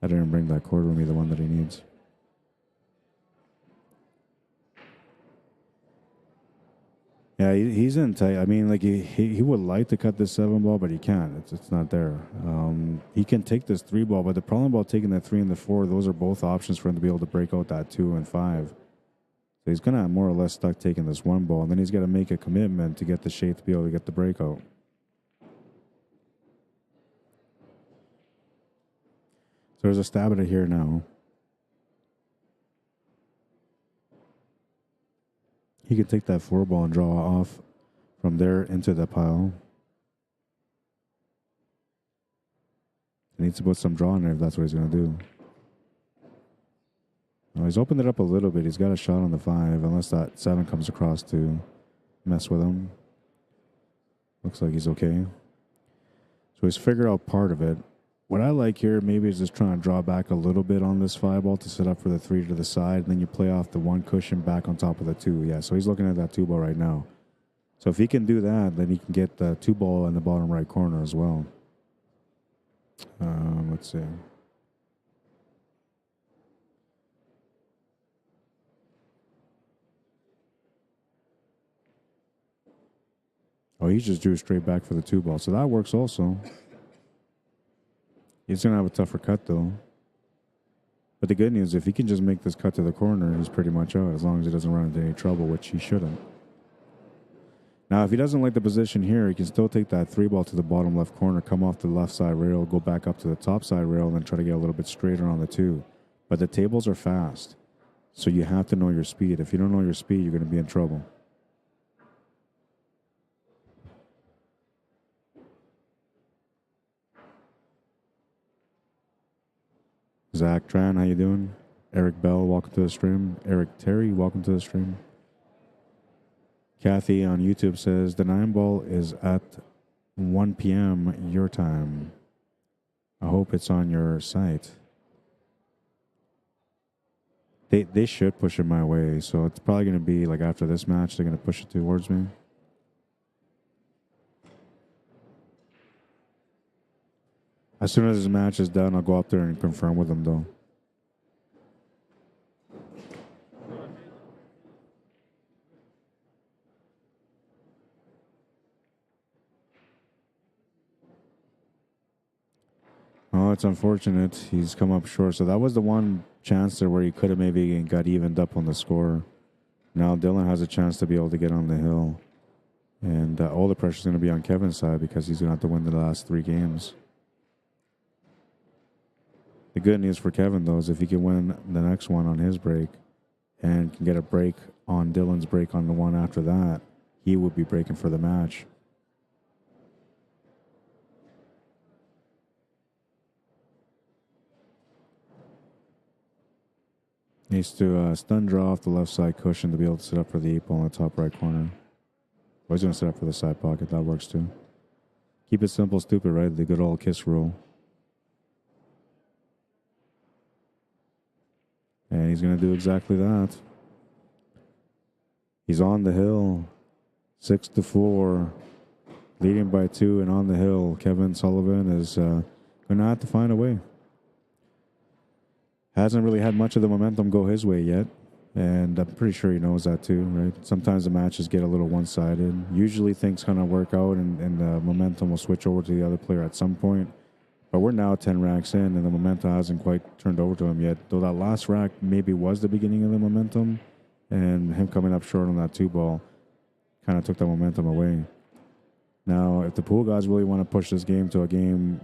I didn't bring that cord with me, the one that he needs. Yeah, he's in tight. I mean, like he would like to cut this 7 ball, but he can't. It's not there. He can take this 3 ball, but the problem about taking that 3 and the 4, those are both options for him to be able to break out that 2 and 5. So he's gonna more or less stuck taking this 1 ball, and then he's got to make a commitment to get the shape to be able to get the breakout. So there's a stab at it here now. He can take that 4 ball and draw off from there into the pile. He needs to put some draw in there if that's what he's going to do. Well, he's opened it up a little bit. He's got a shot on the 5, unless that 7 comes across to mess with him. Looks like he's okay. So he's figured out part of it. What I like here maybe is just trying to draw back a little bit on this 5 ball to set up for the 3 to the side, and then you play off the 1 cushion back on top of the 2. Yeah, so he's looking at that 2 ball right now. So if he can do that, then he can get the 2 ball in the bottom right corner as well. Let's see. Oh, he just drew straight back for the 2 ball, so that works also. He's going to have a tougher cut, though. But the good news, if he can just make this cut to the corner, he's pretty much out, as long as he doesn't run into any trouble, which he shouldn't. Now, if he doesn't like the position here, he can still take that 3 ball to the bottom left corner, come off the left side rail, go back up to the top side rail, and then try to get a little bit straighter on the 2. But the tables are fast, so you have to know your speed. If you don't know your speed, you're going to be in trouble. Zach Tran, how you doing? Eric Bell, welcome to the stream. Eric Terry, welcome to the stream. Kathy on YouTube says the 9 ball is at 1 p.m. your time. I hope it's on your site. They should push it my way, so it's probably going to be like after this match, they're going to push it towards me. As soon as this match is done, I'll go up there and confirm with them, though. Oh, it's unfortunate. He's come up short. So that was the one chance there where he could have maybe got evened up on the score. Now Dylan has a chance to be able to get on the hill. And all the pressure is going to be on Kevin's side because he's going to have to win the last 3 games. The good news for Kevin, though, is if he can win the next one on his break and can get a break on Dylan's break on the one after that, he would be breaking for the match. Needs to stun draw off the left side cushion to be able to set up for the 8 ball in the top right corner. Or he's going to set up for the side pocket. That works too. Keep it simple, stupid, right? The good old KISS rule. And he's going to do exactly that. He's on the hill. 6-4. Leading by 2 and on the hill. Kevin Sullivan is going to have to find a way. Hasn't really had much of the momentum go his way yet. And I'm pretty sure he knows that too, right? Sometimes the matches get a little one-sided. Usually things kind of work out and the momentum will switch over to the other player at some point. But we're now 10 racks in and the momentum hasn't quite turned over to him yet. Though that last rack maybe was the beginning of the momentum. And him coming up short on that 2 ball kind of took the momentum away. Now, if the pool guys really want to push this game to a game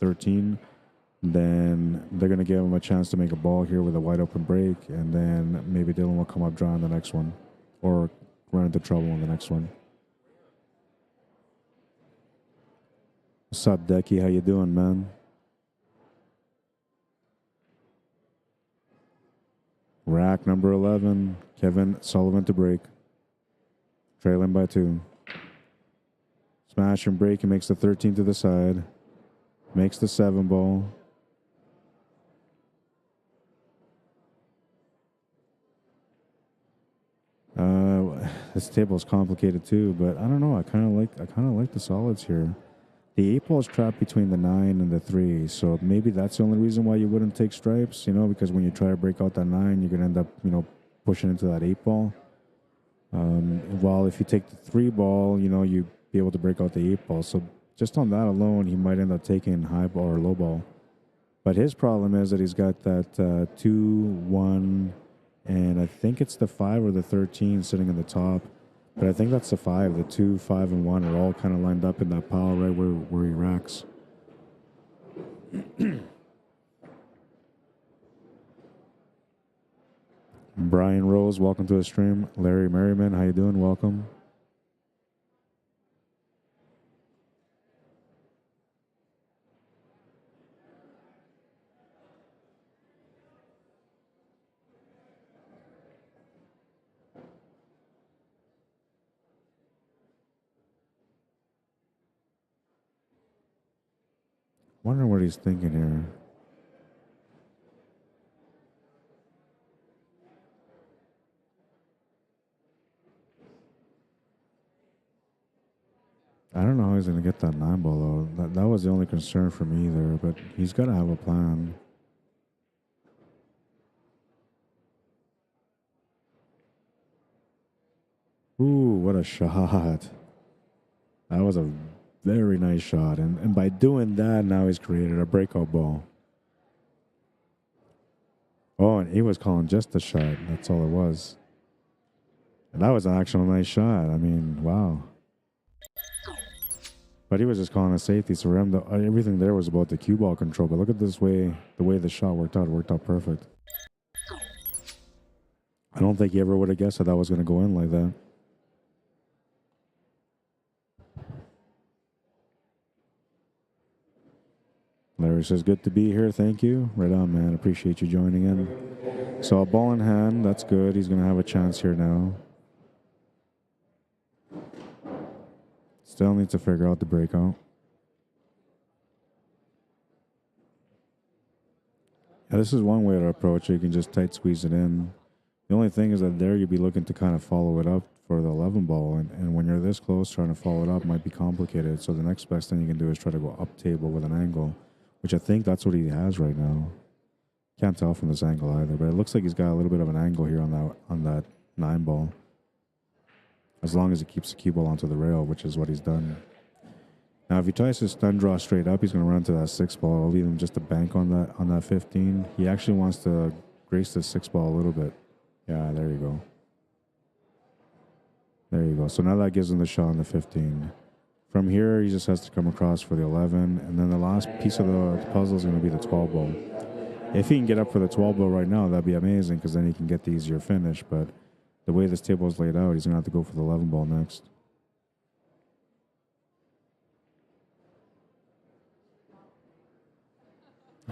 13, Then they're going to give him a chance to make a ball here with a wide open break, and then maybe Dylan will come up dry on the next one or run into trouble on the next one. What's up, Decky? How you doing, man? Rack number 11, Kevin Sullivan to break. Trailing by 2. Smash and break. He makes the 13 to the side. Makes the 7 ball. This table is complicated too, but I don't know. I kind of like the solids here. The 8 ball is trapped between the 9 and the 3, so maybe that's the only reason why you wouldn't take stripes, because when you try to break out that 9, you're gonna end up, pushing into that 8 ball. While if you take the 3 ball, you'd be able to break out the 8 ball. So just on that alone, he might end up taking high ball or low ball. But his problem is that he's got that 2, 1, and I think it's the 5 or the 13 sitting in the top. But I think that's the 5. The 2, 5, and 1 are all kind of lined up in that pile right where he racks. Brian Rose, welcome to the stream. Larry Merriman, how you doing? Welcome. Wonder what he's thinking here. I don't know how he's going to get that 9 ball out. That was the only concern for me there, but he's got to have a plan. Ooh, what a shot. That was a very nice shot. And by doing that, now he's created a breakout ball. Oh, and he was calling just a shot. That's all it was. And that was an actual nice shot. I mean, wow. But he was just calling a safety. So for him, everything there was about the cue ball control. But look at this way, the way the shot worked out. It worked out perfect. I don't think he ever would have guessed that was going to go in like that. Larry says, good to be here. Thank you. Right on, man. Appreciate you joining in. So a ball in hand. That's good. He's going to have a chance here now. Still needs to figure out the breakout. Yeah, this is one way to approach it. You can just tight squeeze it in. The only thing is that there you'd be looking to kind of follow it up for the 11 ball. And when you're this close, trying to follow it up might be complicated. So the next best thing you can do is try to go up table with an angle, which I think that's what he has right now. Can't tell from this angle either, but it looks like he's got a little bit of an angle here on that 9 ball. As long as he keeps the cue ball onto the rail, which is what he's done. Now, if he tries to stun draw straight up, he's going to run to that 6 ball. I'll leave him just a bank on that 15. He actually wants to grace the 6 ball a little bit. Yeah, there you go. There you go. So now that gives him the shot on the 15. From here, he just has to come across for the 11. And then the last piece of the puzzle is going to be the 12 ball. If he can get up for the 12 ball right now, that'd be amazing because then he can get the easier finish. But the way this table is laid out, he's going to have to go for the 11 ball next.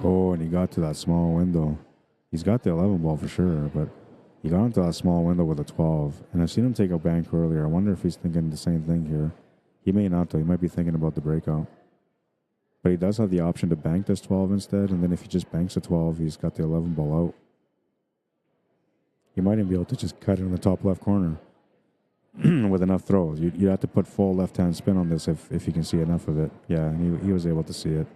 Oh, and he got to that small window. He's got the 11 ball for sure, but he got into that small window with a 12. And I've seen him take a bank earlier. I wonder if he's thinking the same thing here. He may not, though. He might be thinking about the breakout. But he does have the option to bank this 12 instead, and then if he just banks a 12, he's got the 11 ball out. You might even be able to just cut it in the top left corner with enough throws. You have to put full left-hand spin on this if you can see enough of it. Yeah, and he was able to see it.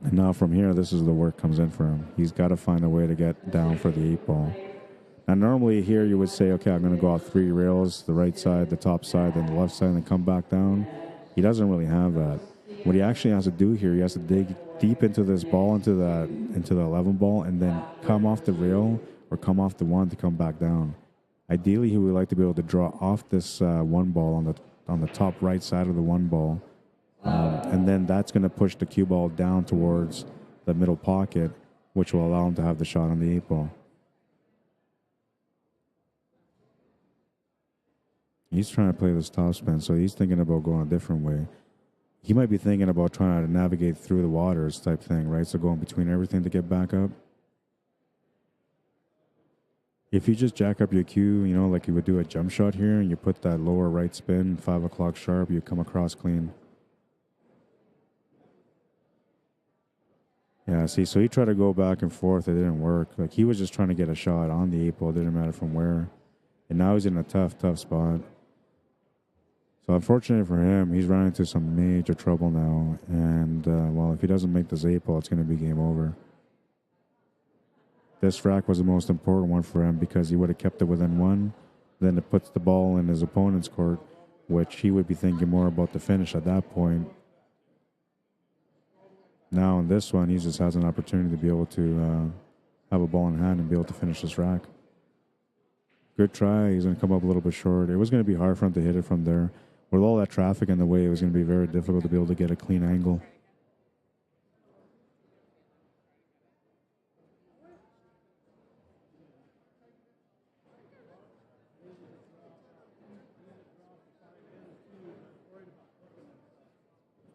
And now from here, this is the work comes in for him. He's got to find a way to get down for the 8 ball. Now, normally here you would say, okay, I'm going to go out 3 rails, the right side, the top side, then the left side, and then come back down. He doesn't really have that. What he actually has to do here, he has to dig deep into this ball, into the 11 ball, and then come off the rail or come off the 1 to come back down. Ideally, he would like to be able to draw off this 1 ball on the top right side of the 1 ball And then that's going to push the cue ball down towards the middle pocket, which will allow him to have the shot on the 8 ball. He's trying to play this topspin, so he's thinking about going a different way. He might be thinking about trying to navigate through the waters type thing, right? So going between everything to get back up. If you just jack up your cue, you know, like you would do a jump shot here, and you put that lower right spin, 5 o'clock sharp, you come across clean. Yeah, see, so he tried to go back and forth. It didn't work. Like, he was just trying to get a shot on the 8 ball. It didn't matter from where. And now he's in a tough spot. So unfortunately for him, he's running into some major trouble now. And, well, if he doesn't make this 8 ball, it's going to be game over. This rack was the most important one for him because he would have kept it within 1. Then it puts the ball in his opponent's court, which he would be thinking more about the finish at that point. Now in this one, he just has an opportunity to be able to have a ball in hand and be able to finish this rack. Good try. He's going to come up a little bit short. It was going to be hard for him to hit it from there. With all that traffic in the way, it was going to be very difficult to be able to get a clean angle.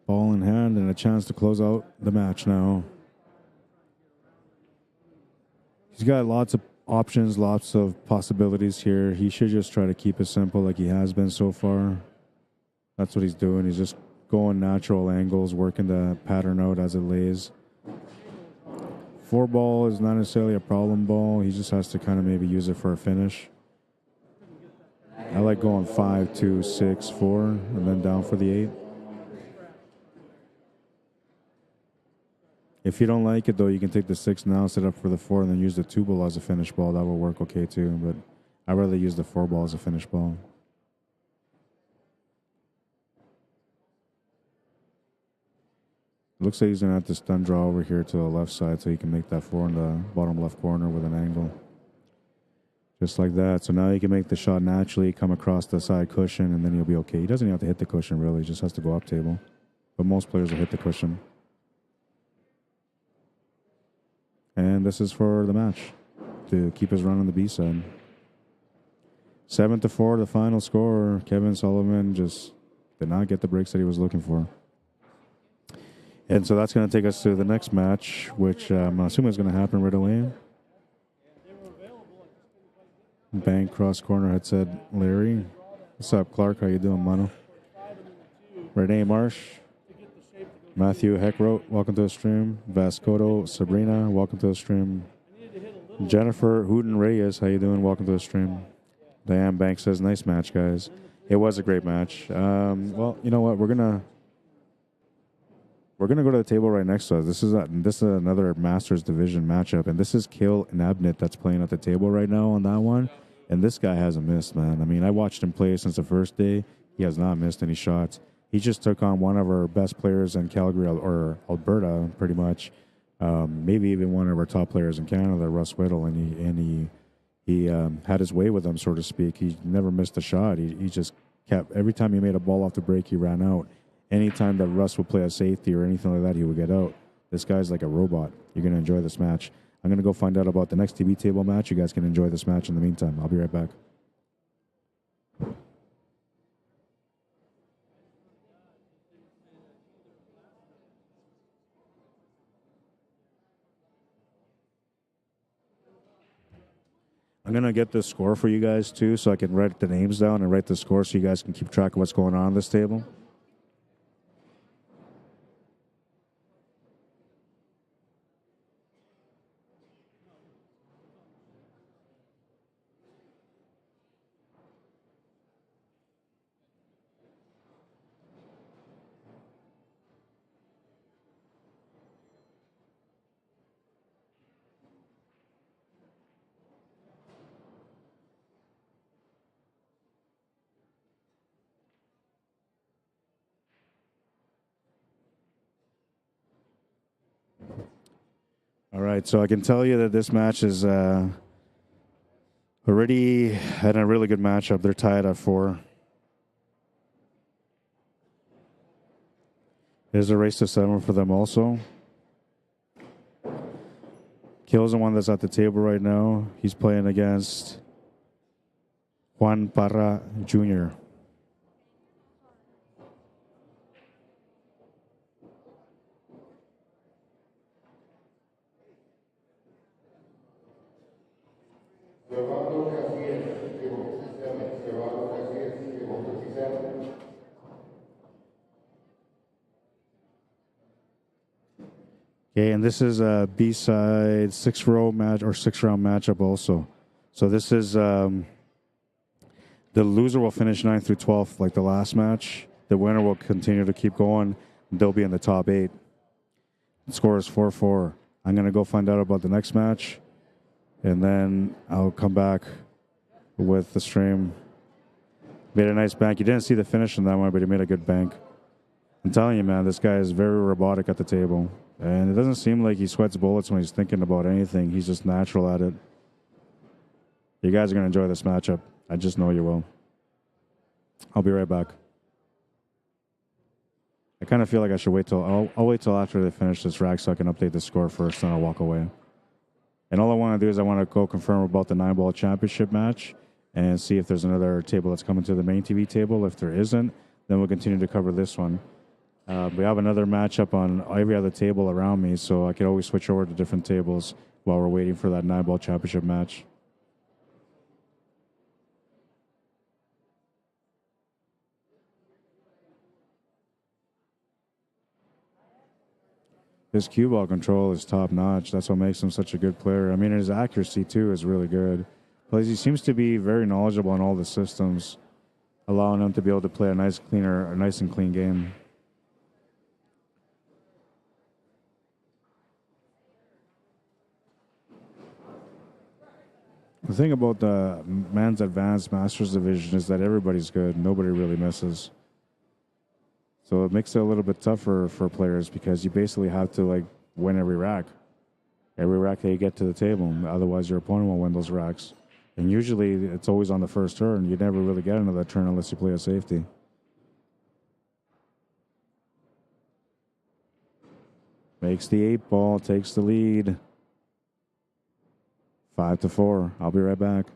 Ball in hand and a chance to close out the match now. He's got lots of options, lots of possibilities here. He should just try to keep it simple like he has been so far. That's what he's doing. He's just going natural angles, working the pattern out as it lays. 4 ball is not necessarily a problem ball. He just has to kind of maybe use it for a finish. I like going 5, 2, 6, 4, and then down for the 8. If you don't like it, though, you can take the 6 now, set up for the 4, and then use the 2 ball as a finish ball. That will work okay, too. But I'd rather use the 4 ball as a finish ball. It looks like he's going to have to stun draw over here to the left side so he can make that 4 in the bottom left corner with an angle. Just like that. So now he can make the shot naturally, come across the side cushion, and then he'll be okay. He doesn't even have to hit the cushion, really. He just has to go up table. But most players will hit the cushion. And this is for the match to keep his run on the B side. 7-4, the final score. Kevin Sullivan just did not get the breaks that he was looking for. And so that's going to take us to the next match, which I'm assuming is going to happen right away. Bank cross corner headset Larry. What's up, Clark? How you doing, Mano? Renee Marsh. Matthew Heckroat, welcome to the stream. Vascoto Sabrina, welcome to the stream. Jennifer Hooten Reyes, how you doing? Welcome to the stream. Diane Banks says, nice match, guys. It was a great match. Well, you know what? We're gonna go to the table right next to us. This is another Masters Division matchup, and this is Kill and Abnett that's playing at the table right now on that one. And this guy hasn't missed, man. I mean, I watched him play since the first day. He has not missed any shots. He just took on one of our best players in Calgary or Alberta, pretty much. Maybe even one of our top players in Canada, Russ Whittle, and he had his way with him, so to speak. He never missed a shot. He just kept, every time he made a ball off the break, he ran out. Anytime that Russ would play a safety or anything like that, he would get out. This guy's like a robot. You're going to enjoy this match. I'm going to go find out about the next TV table match. You guys can enjoy this match in the meantime. I'll be right back. I'm going to get the score for you guys, too, so I can write the names down and write the score so you guys can keep track of what's going on this table. All right, so I can tell you that this match is already had a really good matchup. They're tied at 4. There's a race to 7 for them also. Kill's the one that's at the table right now. He's playing against Juan Parra Jr. Okay, and this is a B-side 6-row match or 6-round matchup also. So this is the loser will finish 9th through 12th like the last match. The winner will continue to keep going. They'll be in the top 8. The score is 4-4. I'm going to go find out about the next match, and then I'll come back with the stream. Made a nice bank. You didn't see the finish in that one, but he made a good bank. I'm telling you, man, this guy is very robotic at the table. And it doesn't seem like he sweats bullets when he's thinking about anything. He's just natural at it. You guys are going to enjoy this matchup. I just know you will. I'll be right back. I kind of feel like I should wait till... I'll wait till after they finish this rack so I can update the score first, then I'll walk away. And all I want to do is I want to go confirm about the 9-ball championship match and see if there's another table that's coming to the main TV table. If there isn't, then we'll continue to cover this one. We have another matchup on every other table around me, so I could always switch over to different tables while we're waiting for that 9-ball championship match. His cue ball control is top notch. That's what makes him such a good player. I mean, his accuracy too is really good. Plus, he seems to be very knowledgeable on all the systems, allowing him to be able to play a nice and clean game. The thing about the men's advanced masters division is that everybody's good. Nobody really misses. So it makes it a little bit tougher for players because you basically have to like win every rack. Every rack that you get to the table. Otherwise, your opponent will win those racks. And usually, it's always on the first turn. You never really get another turn unless you play a safety. Makes the 8-ball, takes the lead. 5-4. I'll be right back.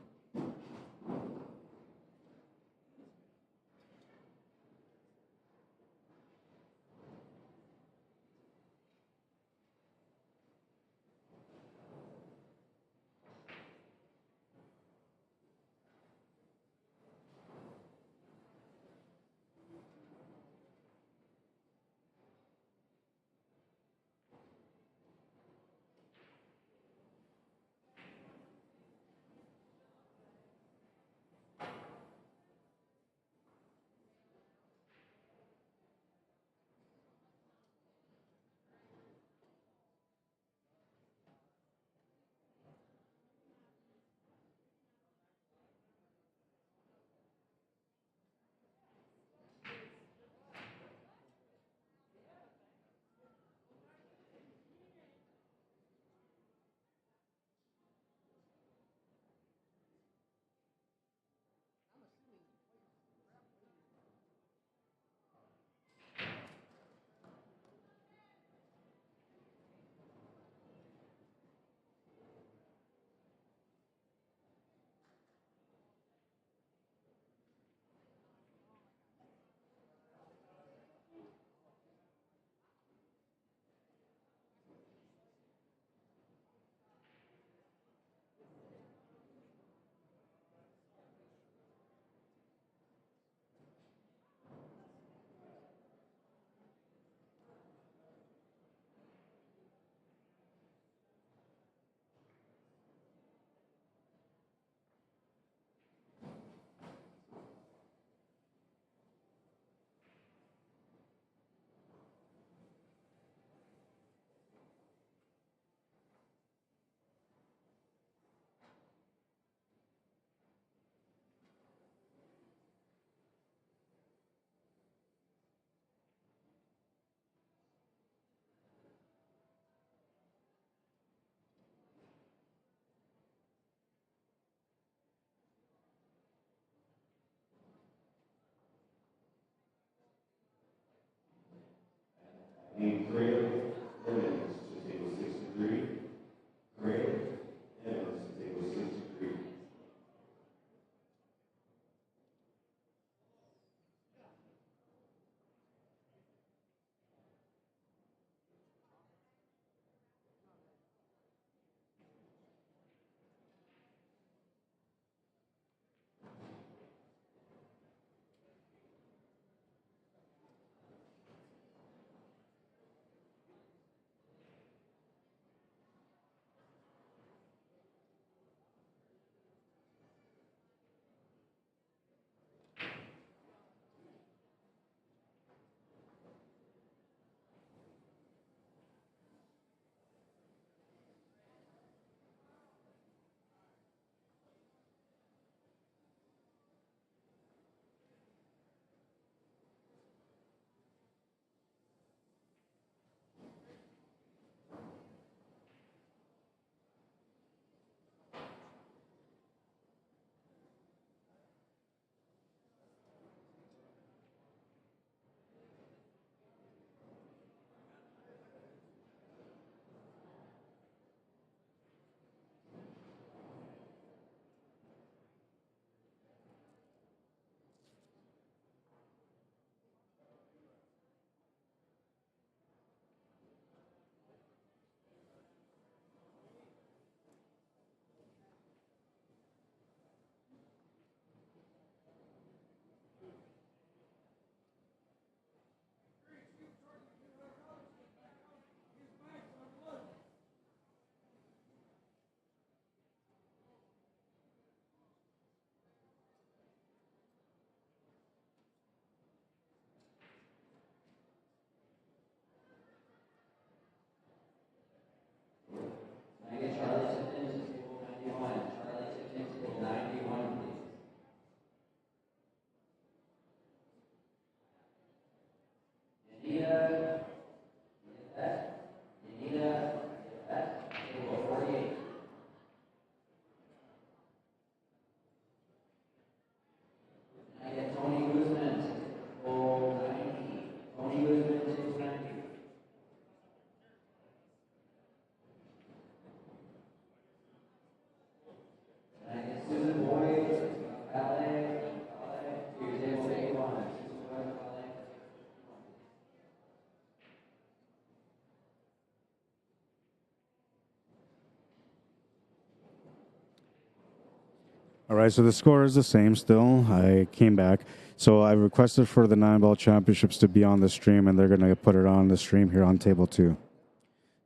All right, so the score is the same still. I came back. So I requested for the 9-ball championships to be on the stream, and they're going to put it on the stream here on table 2.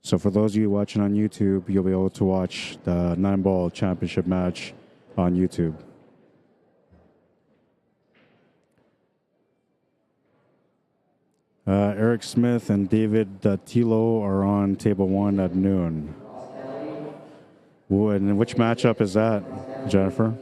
So for those of you watching on YouTube, you'll be able to watch the 9-ball championship match on YouTube. Eric Smith and David Tilo are on table 1 at noon. And which matchup is that, Jennifer?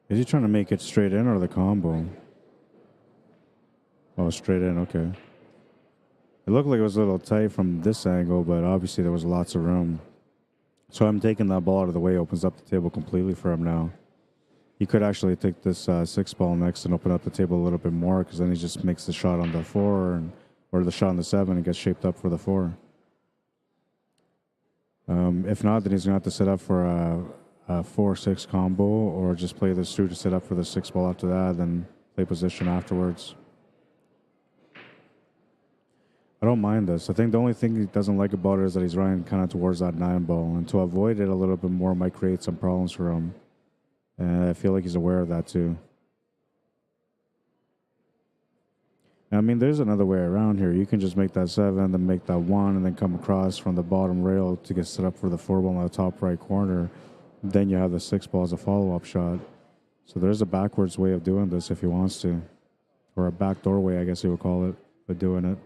Is he trying to make it straight in or the combo? Oh, straight in, okay. It looked like it was a little tight from this angle, but obviously there was lots of room. So I'm taking that ball out of the way, opens up the table completely for him now. He could actually take this 6-ball next and open up the table a little bit more, because then he just makes the shot on the 4 or the shot on the 7 and gets shaped up for the 4. If not, then he's going to have to set up for a 4-6 combo, or just play the suit to set up for the 6 ball after that, then play position afterwards. I don't mind this. I think the only thing he doesn't like about it is that he's running kind of towards that 9 ball, and to avoid it a little bit more might create some problems for him. And I feel like he's aware of that too. I mean, there's another way around here. You can just make that 7, then make that 1, and then come across from the bottom rail to get set up for the 4 ball in the top right corner. Then you have the 6 ball as a follow-up shot. So there's a backwards way of doing this if he wants to. Or a backdoor way, I guess you would call it, but doing it.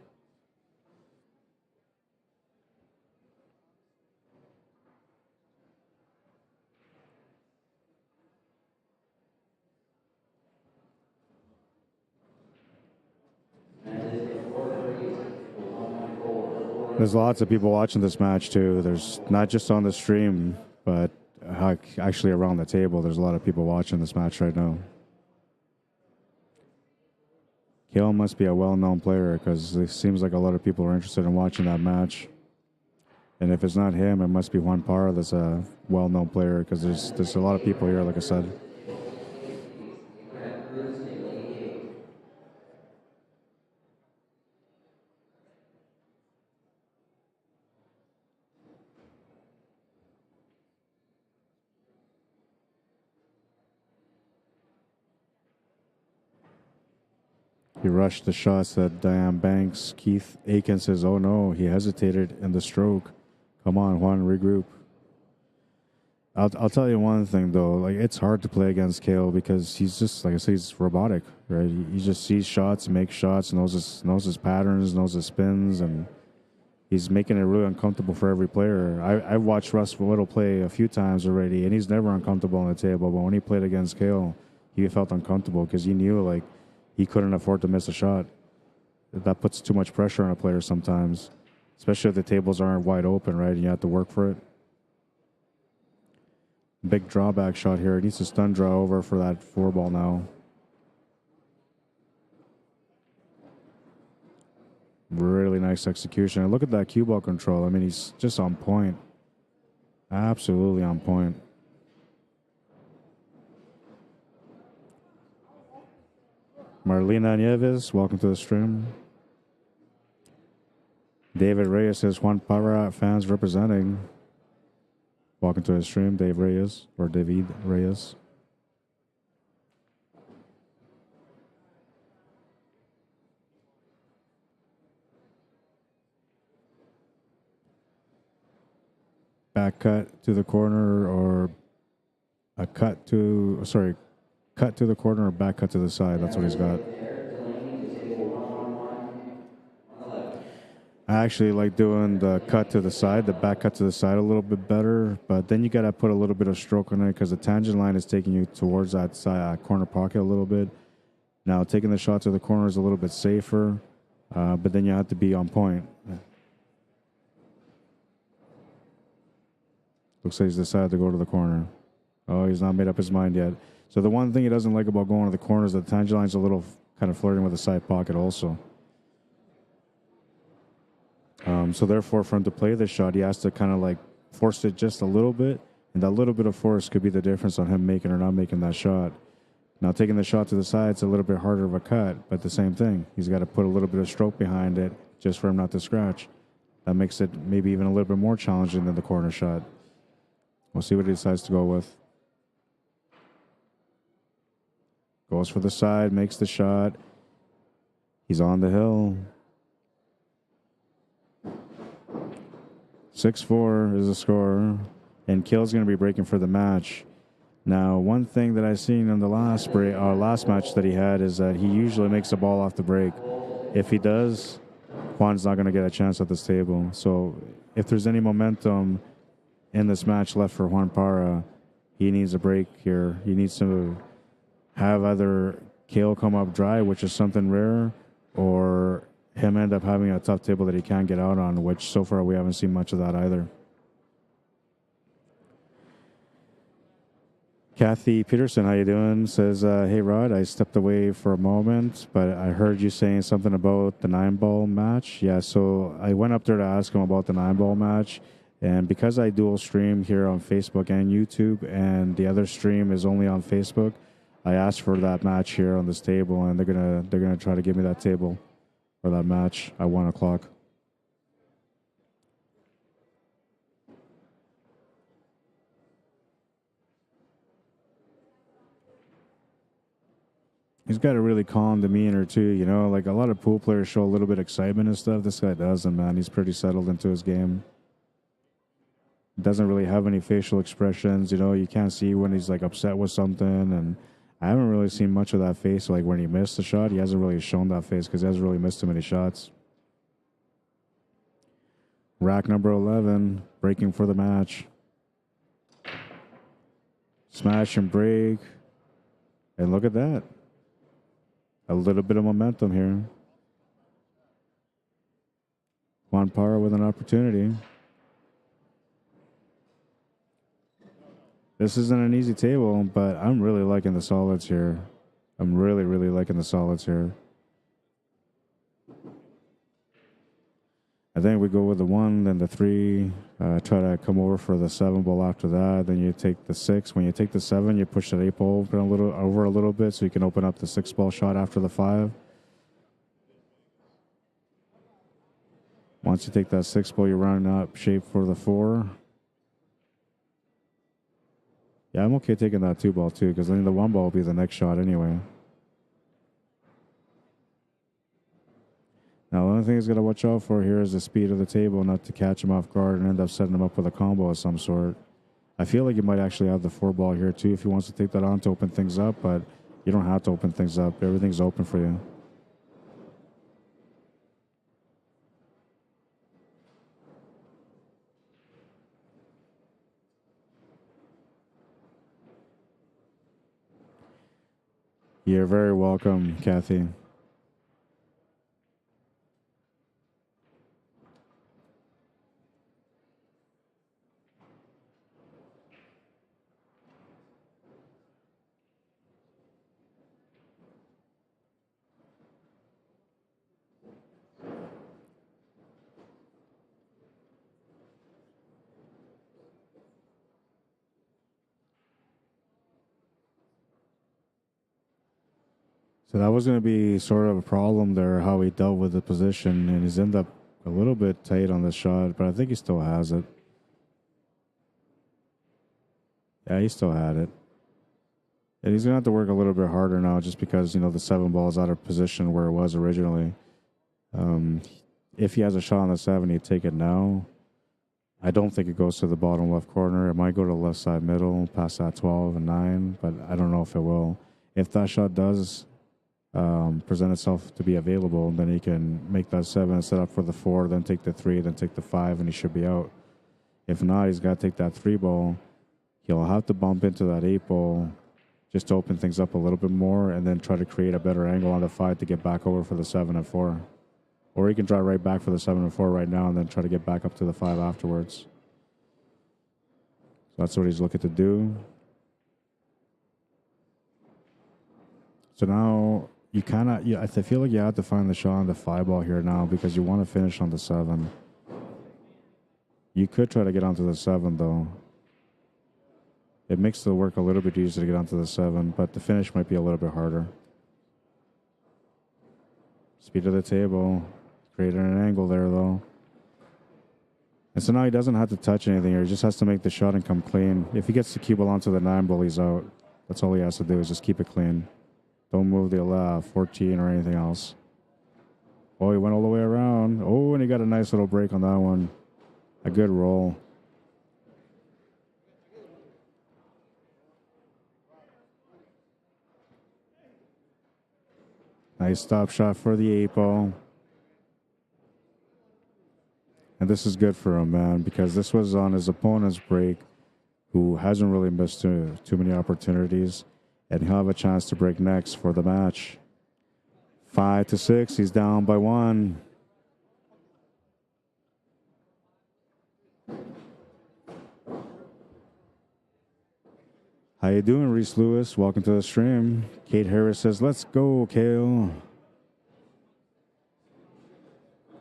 There's lots of people watching this match too. There's not just on the stream, but actually around the table. There's a lot of people watching this match right now. Kale must be a well-known player because it seems like a lot of people are interested in watching that match. And if it's not him, it must be Juan Parra that's a well-known player because there's a lot of people here, like I said. He rushed the shots at Diane Banks. Keith Aiken says, oh no, he hesitated in the stroke. Come on, Juan, regroup. I'll tell you one thing, though. Like, it's hard to play against Kale because he's just, like I say, he's robotic, right? He just sees shots, makes shots, knows his patterns, knows his spins, and he's making it really uncomfortable for every player. I've watched Russ Little play a few times already, and he's never uncomfortable on the table. But when he played against Kale, he felt uncomfortable because he knew, like, he couldn't afford to miss a shot. That puts too much pressure on a player sometimes, especially if the tables aren't wide open, right? And you have to work for it. Big drawback shot here. He needs to stun draw over for that 4 ball now. Really nice execution. And look at that cue ball control. I mean, he's just on point. Absolutely on point. Marlena Nieves, welcome to the stream. David Reyes says Juan Parra fans representing. Welcome to the stream, Dave Reyes, or David Reyes. Back cut to the corner, or a cut to, sorry, cut to the corner or back cut to the side. That's what he's got. I actually like doing the cut to the side, the back cut to the side a little bit better, but then you got to put a little bit of stroke on it because the tangent line is taking you towards that side, corner pocket a little bit. Now, taking the shot to the corner is a little bit safer, but then you have to be on point. Looks like he's decided to go to the corner. Oh, he's not made up his mind yet. So the one thing he doesn't like about going to the corner is that the tangent line's a little kind of flirting with the side pocket also. So therefore, for him to play this shot, he has to kind of like force it just a little bit, and that little bit of force could be the difference on him making or not making that shot. Now, taking the shot to the side, it's a little bit harder of a cut, but the same thing. He's got to put a little bit of stroke behind it just for him not to scratch. That makes it maybe even a little bit more challenging than the corner shot. We'll see what he decides to go with. Goes for the side, makes the shot. He's on the hill. 6-4 is the score, and Kale's going to be breaking for the match. Now, one thing that I've seen in the last match that he had is that he usually makes the ball off the break. If he does, Juan's not going to get a chance at this table. So if there's any momentum in this match left for Juan Parra, he needs a break here. He needs to have either Kale come up dry, which is something rare, or him end up having a tough table that he can't get out on, which so far we haven't seen much of that either. Kathy Peterson, how you doing? Says, hey, Rod, I stepped away for a moment, but I heard you saying something about the 9-ball match. Yeah, so I went up there to ask him about the 9-ball match, And because I dual stream here on Facebook and YouTube, and the other stream is only on Facebook, I asked for that match here on this table, and they're gonna try to give me that table for that match at 1 o'clock. He's got a really calm demeanor too, you know. Like a lot of pool players show a little bit of excitement and stuff. This guy doesn't, man. He's pretty settled into his game. Doesn't really have any facial expressions, you know. You can't see when he's like upset with something, and I haven't really seen much of that face. Like when he missed the shot, he hasn't really shown that face because he hasn't really missed too many shots. Rack number 11, breaking for the match. Smash and break, and look at that. A little bit of momentum here. Juan Parra with an opportunity. This isn't an easy table, but I'm really liking the solids here. I'm really, really liking the solids here. I think we go with the 1, then the 3, try to come over for the 7 ball after that. Then you take the 6. When you take the 7, you push that 8 ball over a little bit so you can open up the 6 ball shot after the 5. Once you take that 6 ball, you're running up shape for the 4. Yeah, I'm okay taking that 2 ball too, because then the 1 ball will be the next shot anyway. Now, the only thing he's got to watch out for here is the speed of the table, not to catch him off guard and end up setting him up with a combo of some sort. I feel like he might actually have the 4 ball here too if he wants to take that on to open things up, but you don't have to open things up. Everything's open for you. You're very welcome, Kathy. So that was going to be sort of a problem there, how he dealt with the position, and he's ended up a little bit tight on the shot, but I think he still has it. Yeah, he still had it. And he's going to have to work a little bit harder now just because, you know, the 7 ball is out of position where it was originally. If he has a shot on the 7, he'd take it now. I don't think it goes to the bottom left corner. It might go to the left side middle, past that 12 and 9, but I don't know if it will. If that shot does present itself to be available, then he can make that 7, set up for the 4, then take the 3, then take the 5, and he should be out. If not, he's got to take that 3 ball. He'll have to bump into that 8 ball just to open things up a little bit more and then try to create a better angle on the 5 to get back over for the 7 and 4. Or he can drive right back for the 7 and 4 right now and then try to get back up to the 5 afterwards. So that's what he's looking to do. So now you kind of, I feel like you have to find the shot on the 5 ball here now because you want to finish on the 7. You could try to get onto the 7 though. It makes the work a little bit easier to get onto the 7, but the finish might be a little bit harder. Speed of the table, creating an angle there though. And so now he doesn't have to touch anything here. He just has to make the shot and come clean. If he gets the cue ball onto the 9 ball, he's out. That's all he has to do is just keep it clean. Don't move the 14 or anything else. Oh, he went all the way around. Oh, and he got a nice little break on that one. A good roll. Nice stop shot for the 8 ball. And this is good for him, man, because this was on his opponent's break, who hasn't really missed too many opportunities. And he'll have a chance to break next for the match. 5-6, he's down by 1. How you doing, Reese Lewis? Welcome to the stream. Kate Harris says, let's go, Kale.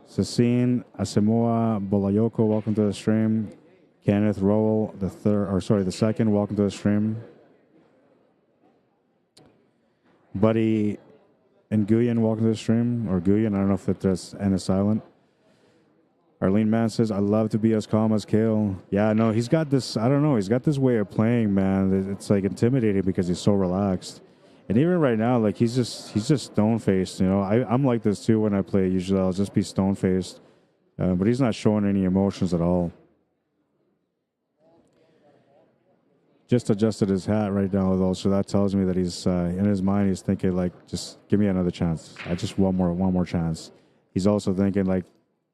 Cecine Asamoah Bolayoko, welcome to the stream. Kenneth Rowell, the second, welcome to the stream. Buddy and Nguyen, welcome to the stream. Or Nguyen, I don't know if there's N is silent. Arlene Mann says, I love to be as calm as Kale. Yeah, no, he's got this, I don't know, he's got this way of playing, man. It's like intimidating because he's so relaxed. And even right now, like he's just stone-faced, you know. I'm like this too when I play. Usually I'll just be stone-faced. But he's not showing any emotions at all. Just adjusted his hat right now, though, so that tells me that he's in his mind. He's thinking like, just give me another chance. I just one more chance. He's also thinking like,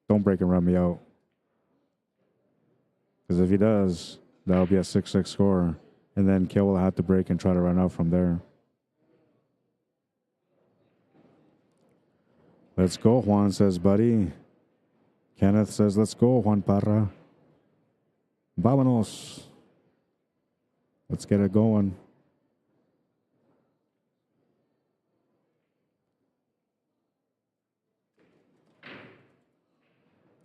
don't break and run me out, because if he does, that'll be a 6-6 score, and then Kill will have to break and try to run out from there. Let's go, Juan says, buddy. Kenneth says, let's go, Juan Parra. Vámonos. Let's get it going.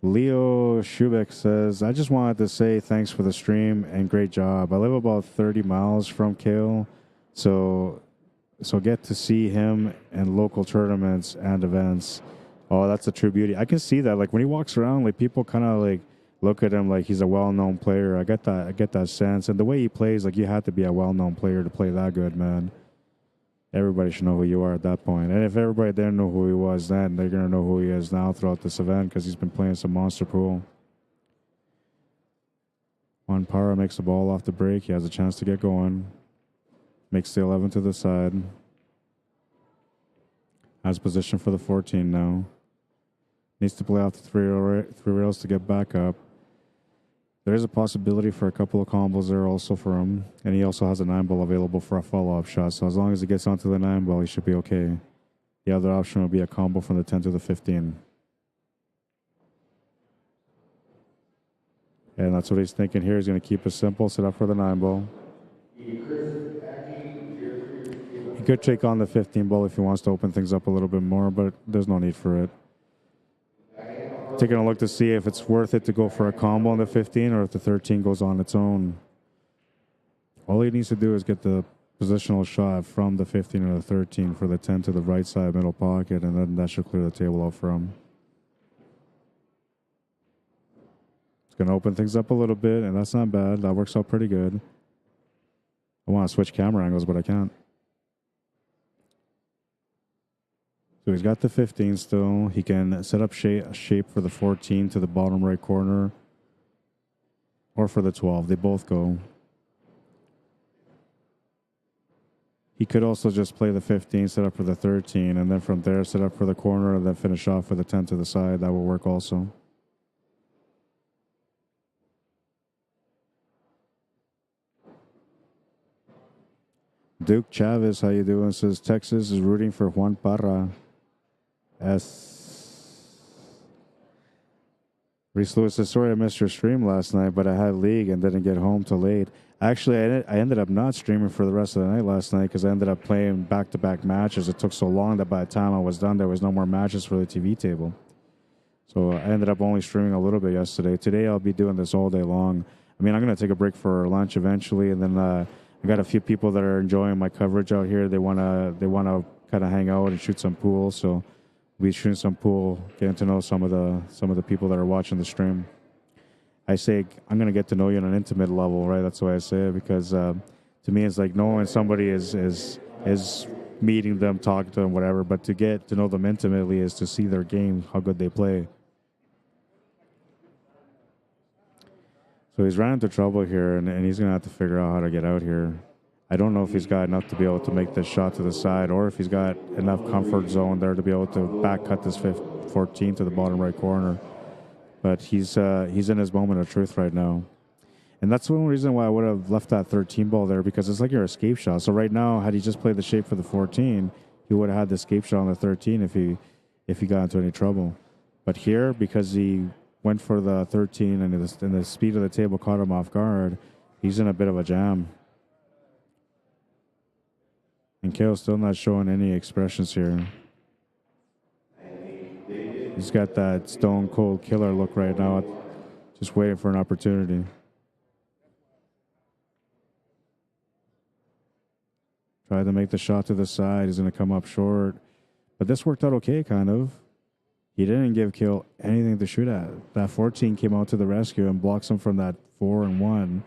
Leo Schubeck says, I just wanted to say thanks for the stream and great job. I live about 30 miles from Kale, so get to see him in local tournaments and events. Oh, that's a true beauty. I can see that. Like when he walks around, like people kind of like look at him like he's a well-known player. I get that sense. And the way he plays, like you have to be a well-known player to play that good, man. Everybody should know who you are at that point. And if everybody didn't know who he was then, they're going to know who he is now throughout this event because he's been playing some monster pool. Juan Parra makes the ball off the break. He has a chance to get going. Makes the 11 to the side. Has position for the 14 now. Needs to play off the three rails to get back up. There is a possibility for a couple of combos there also for him. And he also has a 9-ball available for a follow-up shot. So as long as he gets onto the 9-ball, he should be okay. The other option will be a combo from the 10 to the 15. And that's what he's thinking here. He's going to keep it simple, set up for the 9-ball. He could take on the 15-ball if he wants to open things up a little bit more, but there's no need for it. Taking a look to see if it's worth it to go for a combo on the 15 or if the 13 goes on its own. All he needs to do is get the positional shot from the 15 or the 13 for the 10 to the right side middle pocket, and then that should clear the table out for him. It's going to open things up a little bit, and that's not bad. That works out pretty good. I want to switch camera angles, but I can't. So he's got the 15 still. He can set up shape for the 14 to the bottom right corner or for the 12. They both go. He could also just play the 15, set up for the 13, and then from there set up for the corner and then finish off for the 10 to the side. That will work also. Duke Chavez, how you doing? Says Texas is rooting for Juan Parra. Reese Lewis says, sorry I missed your stream last night, but I had league and didn't get home till late. Actually, I ended up not streaming for the rest of the night last night because I ended up playing back-to-back matches. It took so long that by the time I was done, there was no more matches for the TV table. So I ended up only streaming a little bit yesterday. Today, I'll be doing this all day long. I mean, I'm going to take a break for lunch eventually, and then I got a few people that are enjoying my coverage out here. They want to kind of hang out and shoot some pool, so we shooting some pool, getting to know some of the people that are watching the stream. I say I'm gonna get to know you on an intimate level, right? That's why I say it, because to me it's like knowing somebody is meeting them, talking to them, whatever. But to get to know them intimately is to see their game, how good they play. So he's ran into trouble here, and he's gonna have to figure out how to get out here. I don't know if he's got enough to be able to make this shot to the side or if he's got enough comfort zone there to be able to back cut this 14 to the bottom right corner. But he's in his moment of truth right now. And that's one reason why I would have left that 13 ball there, because it's like your escape shot. So right now, had he just played the shape for the 14, he would have had the escape shot on the 13 if he got into any trouble. But here, because he went for the 13 and the speed of the table caught him off guard, he's in a bit of a jam. And Kale's still not showing any expressions here. He's got that stone cold killer look right now, just waiting for an opportunity. Tried to make the shot to the side. He's going to come up short. But this worked out okay, kind of. He didn't give Kale anything to shoot at. That 14 came out to the rescue and blocks him from that 4 and 1.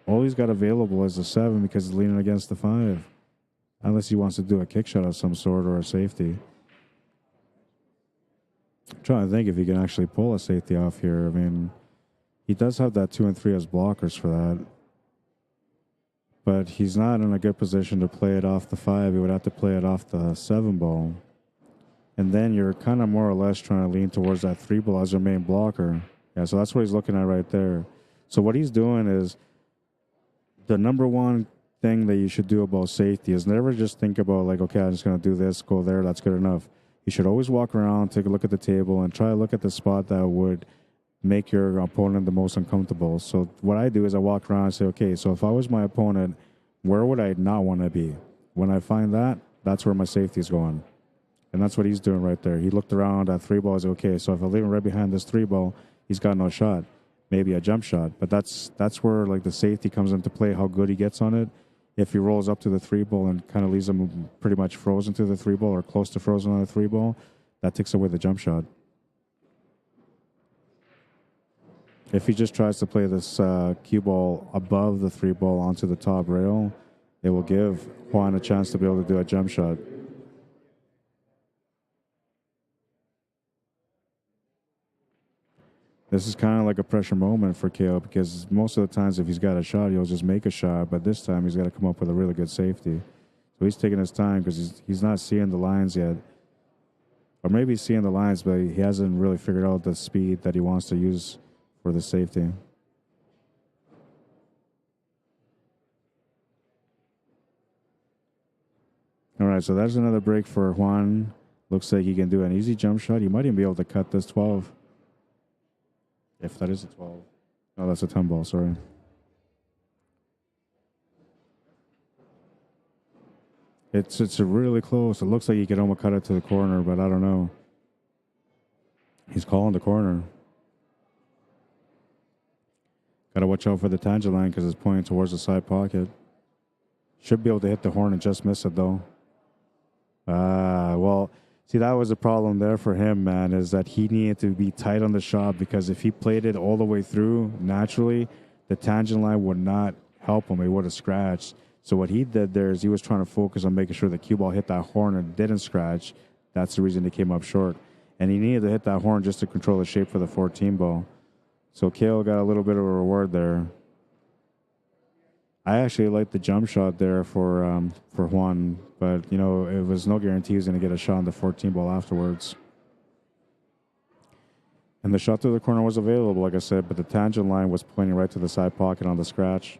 All he's got available is the 7 because he's leaning against the 5. Unless he wants to do a kick shot of some sort or a safety. I'm trying to think if he can actually pull a safety off here. I mean, he does have that 2 and 3 as blockers for that. But he's not in a good position to play it off the 5. He would have to play it off the 7 ball. And then you're kind of more or less trying to lean towards that 3 ball as your main blocker. Yeah, so that's what he's looking at right there. So what he's doing is the number one thing that you should do about safety is never just think about like, okay, I'm just going to do this, go there, that's good enough. You should always walk around, take a look at the table, and try to look at the spot that would make your opponent the most uncomfortable. So what I do is I walk around and say, okay, so if I was my opponent, where would I not want to be? When I find that, that's where my safety is going. And that's what he's doing right there. He looked around at 3 balls. Okay, so if I leave him right behind this 3 ball, he's got no shot. Maybe a jump shot. But that's where like the safety comes into play, how good he gets on it. If he rolls up to the 3 ball and kind of leaves him pretty much frozen to the 3 ball or close to frozen on the 3 ball, that takes away the jump shot. If he just tries to play this cue ball above the 3 ball onto the top rail, it will give Juan a chance to be able to do a jump shot. This is kind of like a pressure moment for Kale because most of the times if he's got a shot, he'll just make a shot. But this time he's got to come up with a really good safety. So he's taking his time because he's not seeing the lines yet. Or maybe he's seeing the lines, but he hasn't really figured out the speed that he wants to use for the safety. All right, so that's another break for Juan. Looks like he can do an easy jump shot. He might even be able to cut this 12. If that is a 12. Oh, that's a 10 ball, sorry. It's really close. It looks like he could almost cut it to the corner, but I don't know. He's calling the corner. Got to watch out for the tangent line because it's pointing towards the side pocket. Should be able to hit the horn and just miss it, though. Well, see, that was a problem there for him, man, is that he needed to be tight on the shot because if he played it all the way through, naturally, the tangent line would not help him. He would have scratched. So what he did there is he was trying to focus on making sure the cue ball hit that horn and didn't scratch. That's the reason he came up short. And he needed to hit that horn just to control the shape for the 14 ball. So Kale got a little bit of a reward there. I actually liked the jump shot there for Juan, but, you know, it was no guarantee he was going to get a shot on the 14 ball afterwards. And the shot through the corner was available, like I said, but the tangent line was pointing right to the side pocket on the scratch.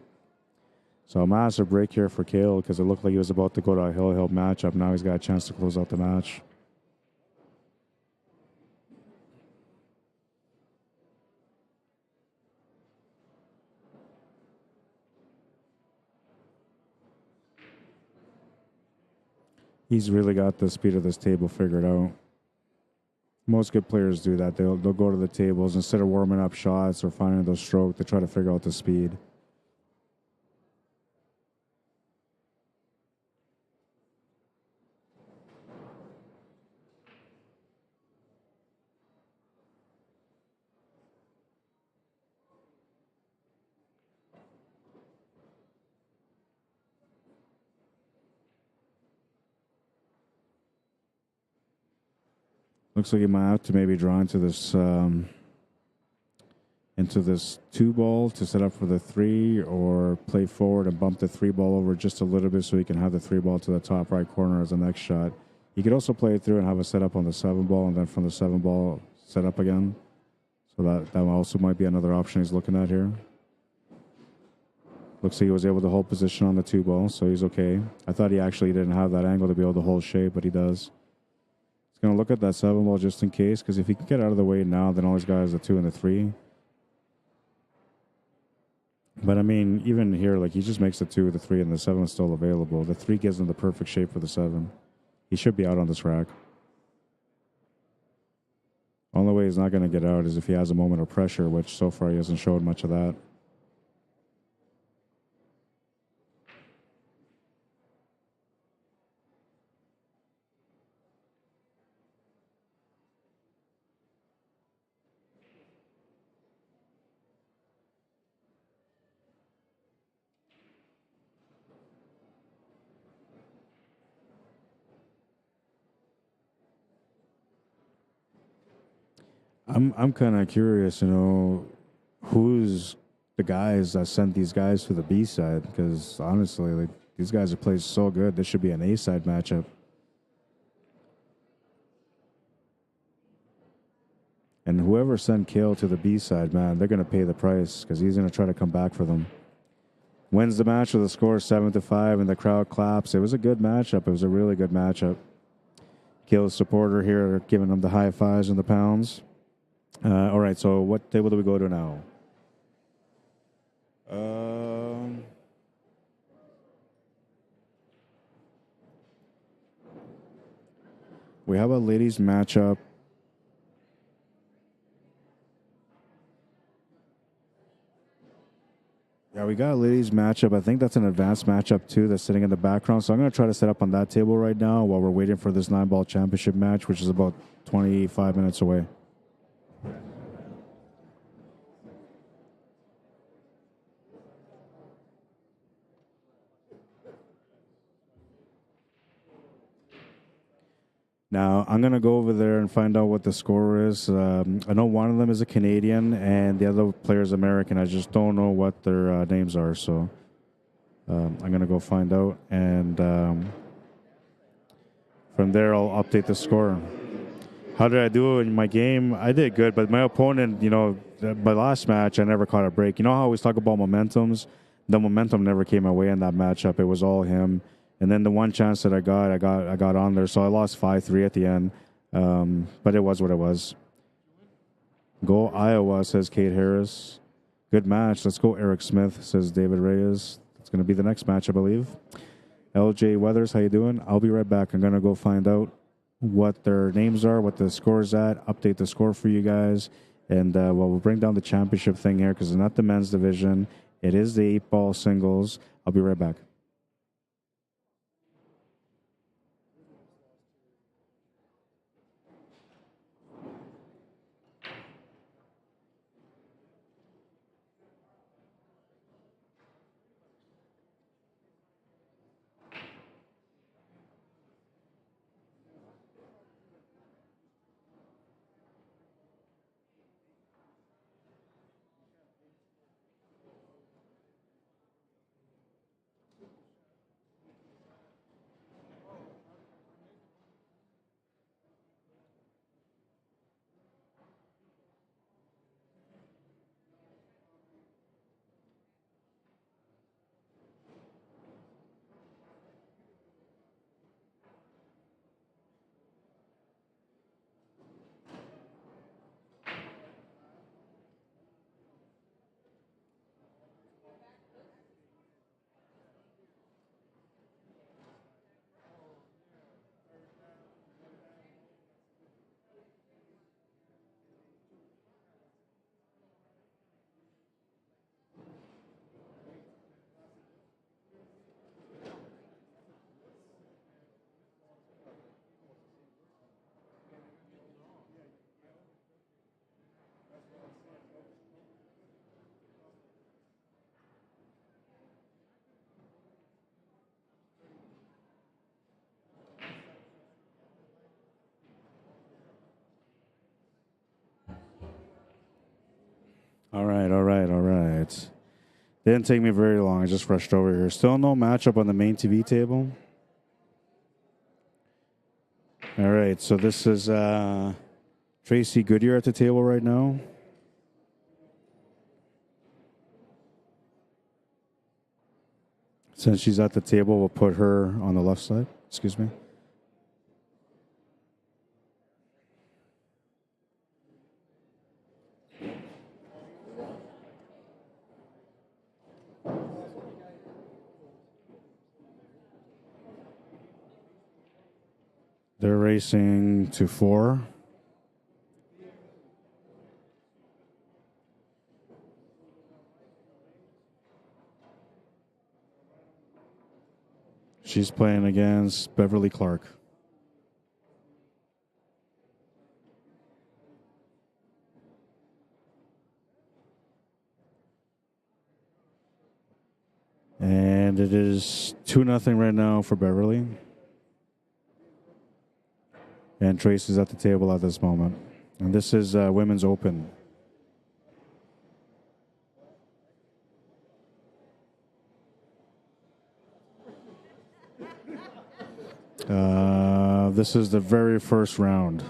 So a massive break here for Kale because it looked like he was about to go to a hill-hill matchup. Now he's got a chance to close out the match. He's really got the speed of this table figured out. Most good players do that. They'll go to the tables instead of warming up shots or finding those strokes. They try to figure out the speed. Looks like he might have to maybe draw into this 2 ball to set up for the 3 or play forward and bump the 3 ball over just a little bit so he can have the 3 ball to the top right corner as the next shot. He could also play it through and have a setup on the 7 ball and then from the 7 ball set up again. So that also might be another option he's looking at here. Looks like he was able to hold position on the 2 ball, so he's okay. I thought he actually didn't have that angle to be able to hold shape, but he does. Going to look at that 7 ball just in case, because if he can get out of the way now, then all he's got is the 2 and the 3. But I mean, even here, like he just makes the 2, the 3, and the 7 is still available. The 3 gives him the perfect shape for the 7. He should be out on this rack. Only way he's not going to get out is if he has a moment of pressure, which so far he hasn't showed much of that. I'm kind of curious, who's the guys that sent these guys to the B side? Because honestly, like these guys have played so good, this should be an A side matchup. And whoever sent Kale to the B side, man, they're gonna pay the price because he's gonna try to come back for them. Wins the match with a score 7-5, and the crowd claps. It was a good matchup. It was a really good matchup. Kale's supporter here giving him the high fives and the pounds. All right, so what table do we go to now? We have a ladies matchup. Yeah, we got a ladies matchup. I think that's an advanced matchup too that's sitting in the background. So I'm going to try to set up on that table right now while we're waiting for this 9-ball championship match, which is about 25 minutes away. Now, I'm going to go over there and find out what the score is. I know one of them is a Canadian and the other player is American. I just don't know what their names are. So I'm going to go find out. And from there, I'll update the score. How did I do in my game? I did good, but my opponent, my last match, I never caught a break. You know how I always talk about momentums? The momentum never came my way in that matchup. It was all him. And then the one chance that I got on there. So I lost 5-3 at the end. But it was what it was. Go Iowa, says Kate Harris. Good match. Let's go Eric Smith, says David Reyes. It's going to be the next match, I believe. LJ Weathers, how you doing? I'll be right back. I'm going to go find out what their names are, what the score is at, update the score for you guys. And we'll bring down the championship thing here because it's not the men's division. It is the 8-ball singles. I'll be right back. All right. Didn't take me very long. I just rushed over here. Still no matchup on the main TV table. All right, so this is Tracy Goodyear at the table right now. Since she's at the table, we'll put her on the left side. Excuse me. They're racing to 4. She's playing against Beverly Clark. And it is 2-0 right now for Beverly. And Trace is at the table at this moment. And this is Women's Open. This is the very first round.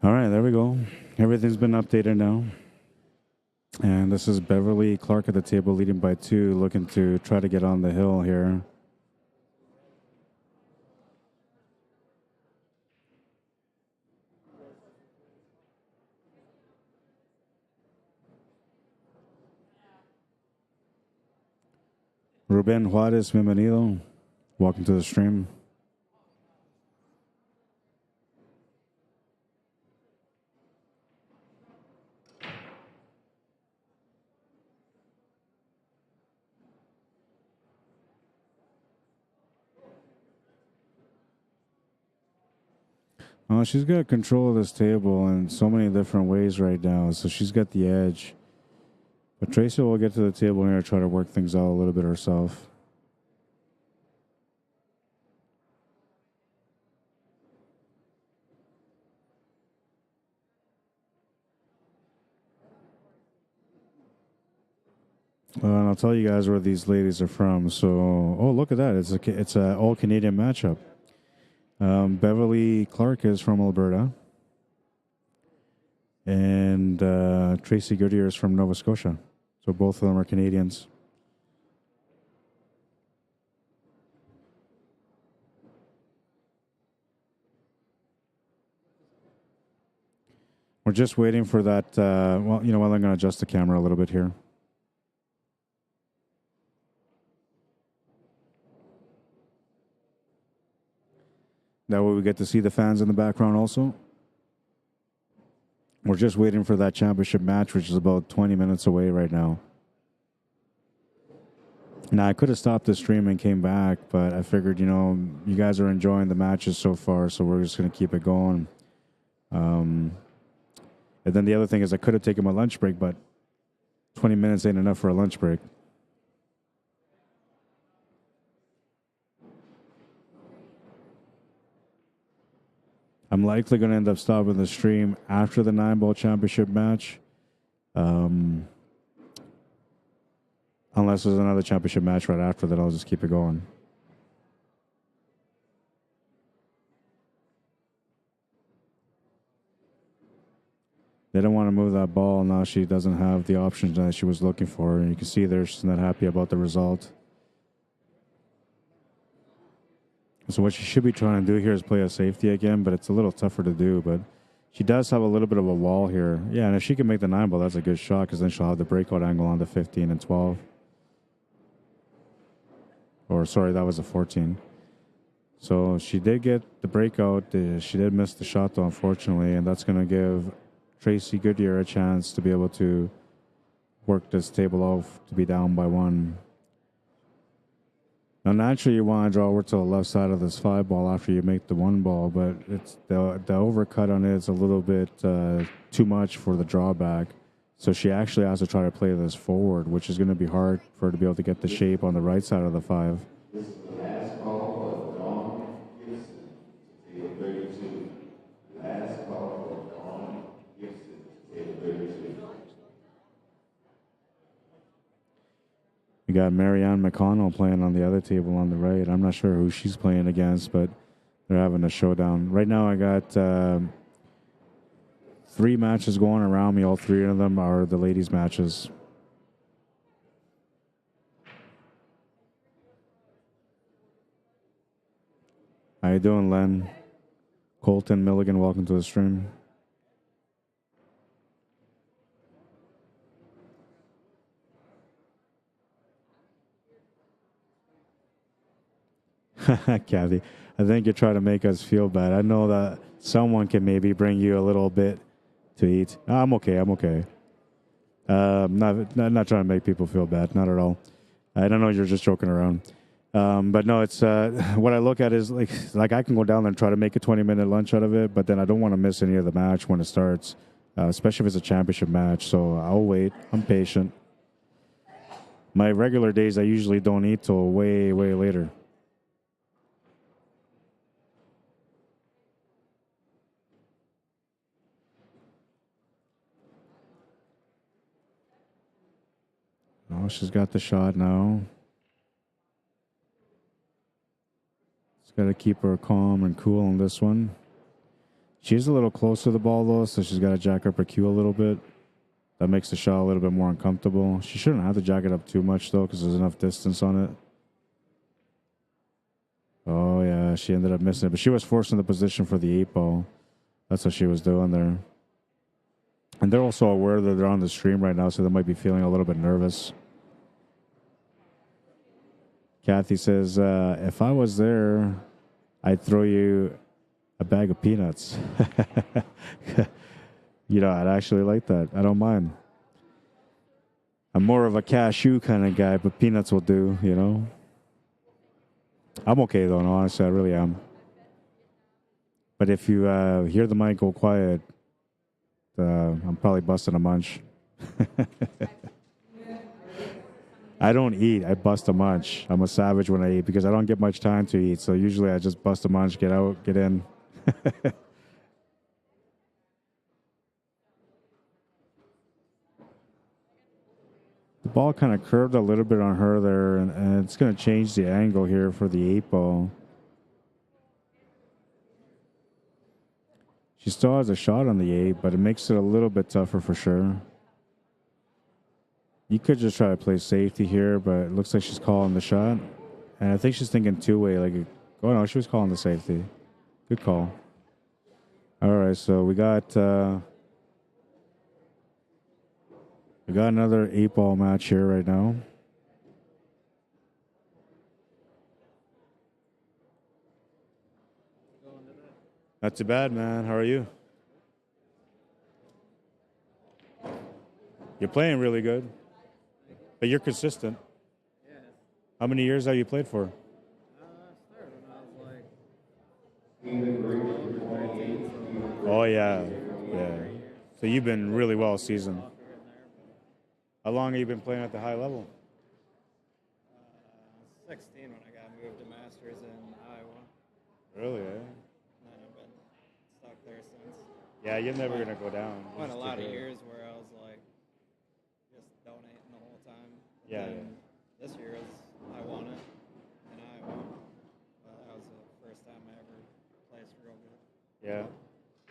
All right, there we go. Everything's been updated now. And this is Beverly Clark at the table, leading by 2, looking to try to get on the hill here. Ruben Juarez, bienvenido. Welcome to the stream. Oh, she's got control of this table in so many different ways right now, so she's got the edge. But Tracy will get to the table here and try to work things out a little bit herself. And I'll tell you guys where these ladies are from. So, oh, look at that. It's a all-Canadian matchup. Beverly Clark is from Alberta. And Tracy Goodyear is from Nova Scotia. So both of them are Canadians. We're just waiting for that. Well, you know what? I'm going to adjust the camera a little bit here. That way we get to see the fans in the background also. We're just waiting for that championship match, which is about 20 minutes away right now. Now, I could have stopped the stream and came back, but I figured, you know, you guys are enjoying the matches so far, so we're just going to keep it going. And then the other thing is I could have taken my lunch break, but 20 minutes ain't enough for a lunch break. I'm likely going to end up stopping the stream after the 9-ball championship match. Unless there's another championship match right after that, I'll just keep it going. They don't want to move that ball. Now she doesn't have the options that she was looking for. And you can see there she's not happy about the result. So what she should be trying to do here is play a safety again, but it's a little tougher to do. But she does have a little bit of a wall here. Yeah, and if she can make the 9-ball, that's a good shot because then she'll have the breakout angle on the 15 and 12. Or, sorry, that was a 14. So she did get the breakout. She did miss the shot, though, unfortunately, and that's going to give Tracy Goodyear a chance to be able to work this table off to be down by 1. Now, naturally, you want to draw over to the left side of this 5-ball after you make the 1-ball, but it's the overcut on it is a little bit too much for the drawback. So she actually has to try to play this forward, which is going to be hard for her to be able to get the shape on the right side of the 5. This is the last call for Dawn Gibson to take a 32. Last call for Dawn Gibson to take a 32. We got Marianne McConnell playing on the other table on the right. I'm not sure who she's playing against, but they're having a showdown. Right now I got 3 matches going around me. All 3 of them are the ladies' matches. How you doing, Len? Colton Milligan, welcome to the stream. Kathy, I think you're trying to make us feel bad. I know that someone can maybe bring you a little bit to eat. I'm okay. I'm okay. Not trying to make people feel bad. Not at all. I don't know. You're just joking around. But no, it's what I look at is like I can go down there and try to make a 20-minute lunch out of it, but then I don't want to miss any of the match when it starts, especially if it's a championship match. So I'll wait. I'm patient. My regular days, I usually don't eat till way, way later. Oh, she's got the shot now. Got to keep her calm and cool on this one. She's a little close to the ball, though, so she's got to jack up her cue a little bit. That makes the shot a little bit more uncomfortable. She shouldn't have to jack it up too much, though, because there's enough distance on it. Oh, yeah, she ended up missing it. But she was forcing the position for the 8-ball. That's what she was doing there. And they're also aware that they're on the stream right now, so they might be feeling a little bit nervous. Kathy says, if I was there, I'd throw you a bag of peanuts. You know, I'd actually like that. I don't mind. I'm more of a cashew kind of guy, but peanuts will do, you know. I'm okay, though, no, honestly, I really am. But if you hear the mic go quiet, I'm probably busting a munch. I don't eat. I bust a munch. I'm a savage when I eat because I don't get much time to eat. So usually I just bust a munch, get out, get in. The ball kind of curved a little bit on her there, and it's going to change the angle here for the 8-ball. She still has a shot on the 8, but it makes it a little bit tougher for sure. You could just try to play safety here, but it looks like she's calling the shot. And I think she's thinking two-way. Like, oh, no, she was calling the safety. Good call. All right, so we got another 8-ball match here right now. Not too bad, man. How are you? You're playing really good. But you're consistent. Yeah. How many years have you played for? I started when I was like 12 or 13. So Oh, yeah. Yeah. So you've been really well seasoned. How long have you been playing at the high level? 16 when I got moved to Masters in Iowa. Really, eh? And then I've been stuck there since. Yeah, you're never going to go down. Went a lot of years where I was like just donating the whole time. Yeah, And this year I won it in Iowa. That was the first time I ever placed real good. Yeah.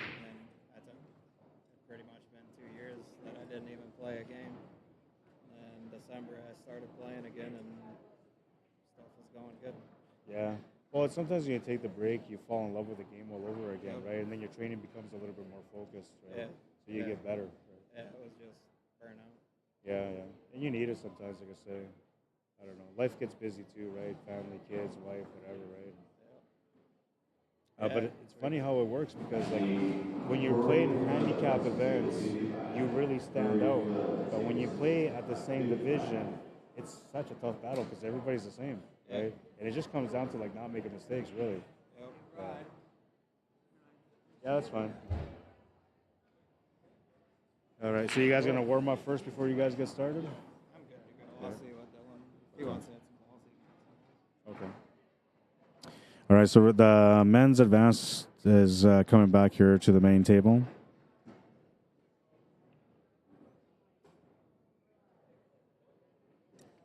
And it's pretty much been 2 years that I didn't even play a game. And December I started playing again and stuff was going good. Yeah. Well, sometimes when you take the break, you fall in love with the game all over again, right? And then your training becomes a little bit more focused, right? Yeah. So you get better. Right? Yeah, it was just burnout. Yeah, yeah. And you need it sometimes, like I say. I don't know. Life gets busy too, right? Family, kids, wife, whatever, right? But it's funny how it works because, like, when you play in handicap events, you really stand out. But when you play at the same division, it's such a tough battle because everybody's the same, right? And it just comes down to, like, not making mistakes, really. Yep. Yeah, that's fine. All right, so you guys going to warm up first before you guys get started? I'm good to go. I'll see what Dylan, if he wants to hit some balls, he can. Okay. All right, so the men's advance is coming back here to the main table.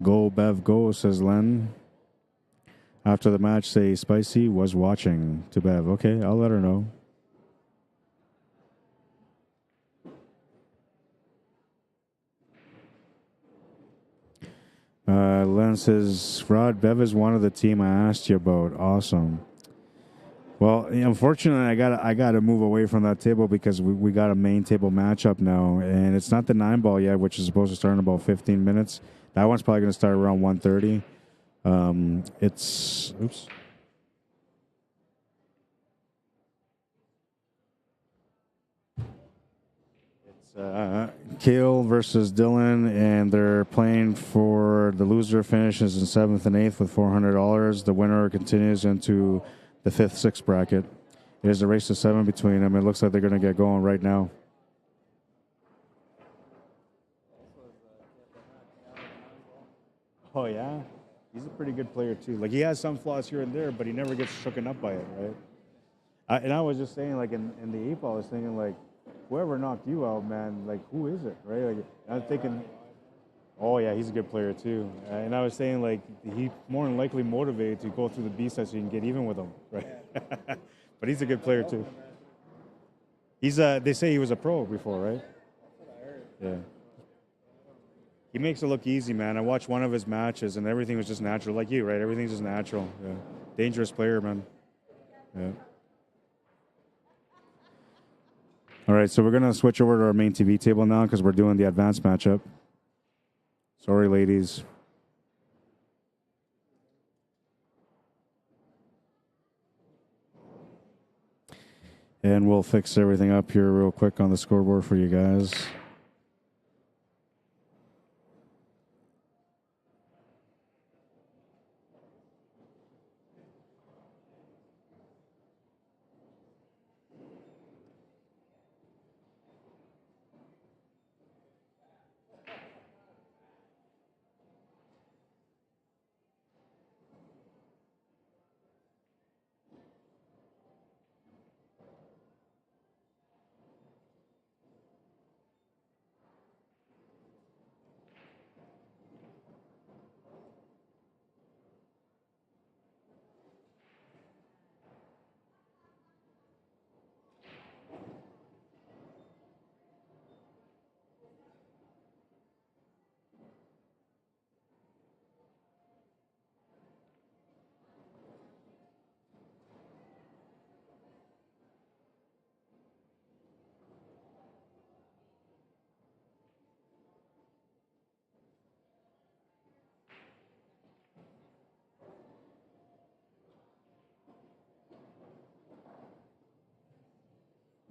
Go, Bev, go, says Len. After the match, say Spicy was watching to Bev. Okay, I'll let her know. Len says, Rod, Bev is one of the team I asked you about. Awesome. Well, unfortunately, I gotta move away from that table because we got a main table matchup now, and it's not the 9-ball yet, which is supposed to start in about 15 minutes. That one's probably going to start around 1:30. It's oops. Kale versus Dylan, and they're playing for the loser finishes in 7th and 8th with $400. The winner continues into the 5th, 6th bracket. It is a race to 7 between them. It looks like they're going to get going right now. Oh, yeah? He's a pretty good player, too. Like, he has some flaws here and there, but he never gets shooken up by it, right? And I was just saying, like, in the 8-ball, I was thinking, like, whoever knocked you out, man, like, who is it, right? Like, I was thinking, oh, yeah, he's a good player, too. And I was saying, like, he's more than likely motivated to go through the B-side so you can get even with him, right? But he's a good player, too. He's they say he was a pro before, right? Yeah. He makes it look easy, man. I watched one of his matches, and everything was just natural, like you, right? Everything's just natural. Yeah. Dangerous player, man. Yeah. All right, so we're going to switch over to our main TV table now because we're doing the advanced matchup. Sorry, ladies. And we'll fix everything up here real quick on the scoreboard for you guys.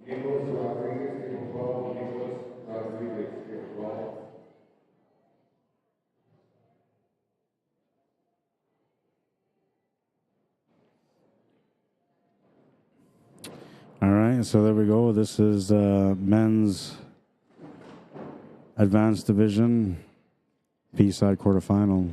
Nicholas Rodriguez, table 12. Nicholas Rodriguez, table 12. All right, so there we go. This is men's advanced division B-side quarterfinal.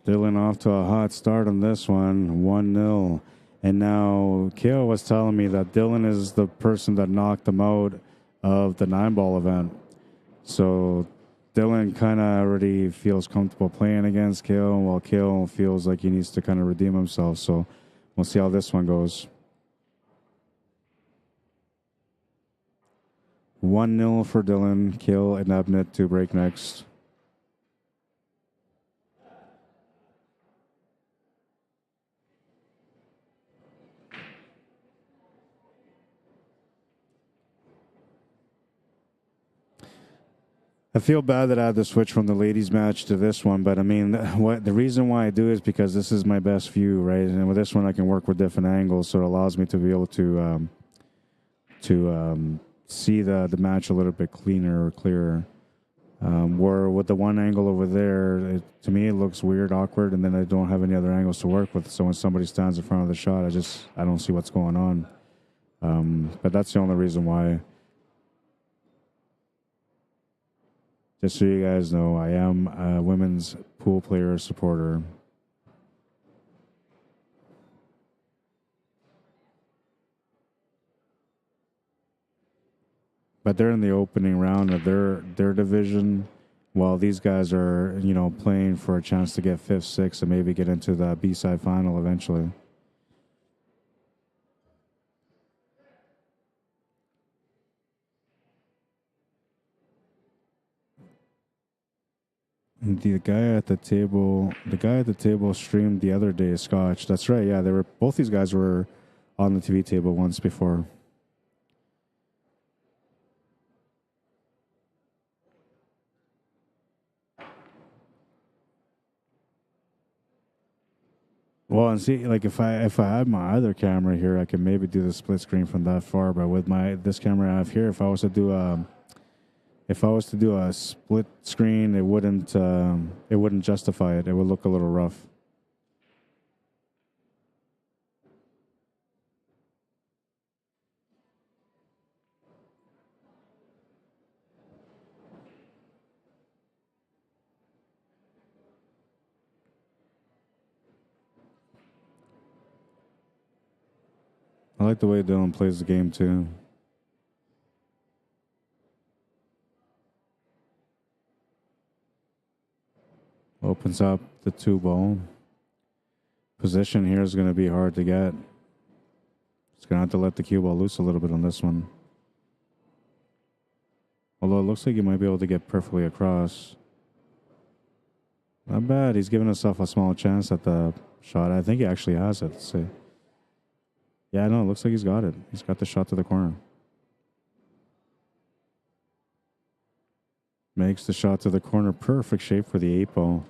Dylan off to a hot start on this one, 1-0. And now Kale was telling me that Dylan is the person that knocked him out of the 9-ball event. So Dylan kind of already feels comfortable playing against Kale, while Kale feels like he needs to kind of redeem himself. So we'll see how this one goes. 1-0 for Dylan. Kale and Abnett to break next. I feel bad that I had to switch from the ladies' match to this one, but I mean, the reason why I do is because this is my best view, right? And with this one, I can work with different angles, so it allows me to be able to see the match a little bit cleaner or clearer. Where with the one angle over there, to me it looks weird, awkward, and then I don't have any other angles to work with. So when somebody stands in front of the shot, I don't see what's going on. But that's the only reason why. Just so you guys know, I am a women's pool player supporter. But they're in the opening round of their division, while these guys are, playing for a chance to get 5th, 6th, and maybe get into the B-side final eventually. The guy at the table streamed the other day, Scotch. That's right. Yeah, they were both these guys were on the TV table once before. Well, and see, like if I had my other camera here, I could maybe do the split screen from that far. But with this camera I have here, if I was to do a split screen, it wouldn't justify it. It would look a little rough. I like the way Dylan plays the game too. Opens up the 2 ball. Position here is going to be hard to get. It's going to have to let the cue ball loose a little bit on this one. Although it looks like he might be able to get perfectly across. Not bad. He's giving himself a small chance at the shot. I think he actually has it. Let's see. Yeah, no, it looks like he's got it. He's got the shot to the corner. Makes the shot to the corner. Perfect shape for the 8-ball.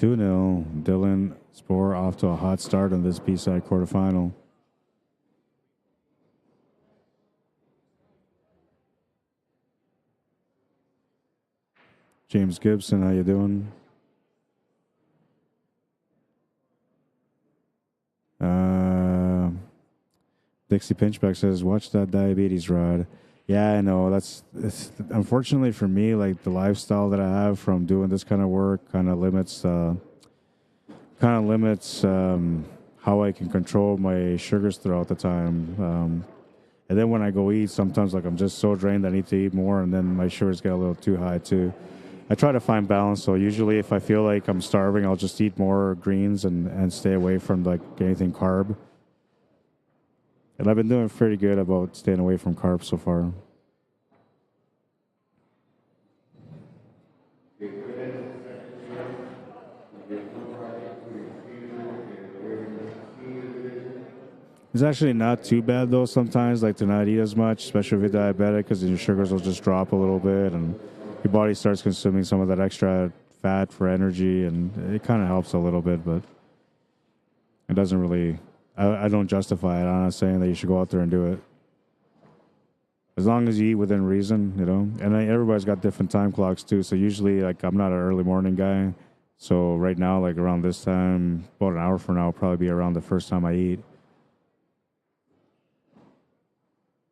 2-0. Dylan SPOHR off to a hot start in this B-side quarterfinal. James Gibson, how you doing? Dixie Pinchback says, watch that diabetes, Rod. Yeah, I know. It's unfortunately for me, like the lifestyle that I have from doing this kind of work kind of limits how I can control my sugars throughout the time. And then when I go eat, sometimes like I'm just so drained I need to eat more, and then my sugars get a little too high too. I try to find balance. So usually if I feel like I'm starving, I'll just eat more greens and stay away from like anything carb. And I've been doing pretty good about staying away from carbs so far. It's actually not too bad though sometimes, like to not eat as much, especially if you're diabetic, because your sugars will just drop a little bit and your body starts consuming some of that extra fat for energy, and it kind of helps a little bit, but it doesn't really... I don't justify it. I'm not saying that you should go out there and do it. As long as you eat within reason, you know. And everybody's got different time clocks too. So usually, like, I'm not an early morning guy. So right now, like around this time, about an hour from now, will probably be around the first time I eat.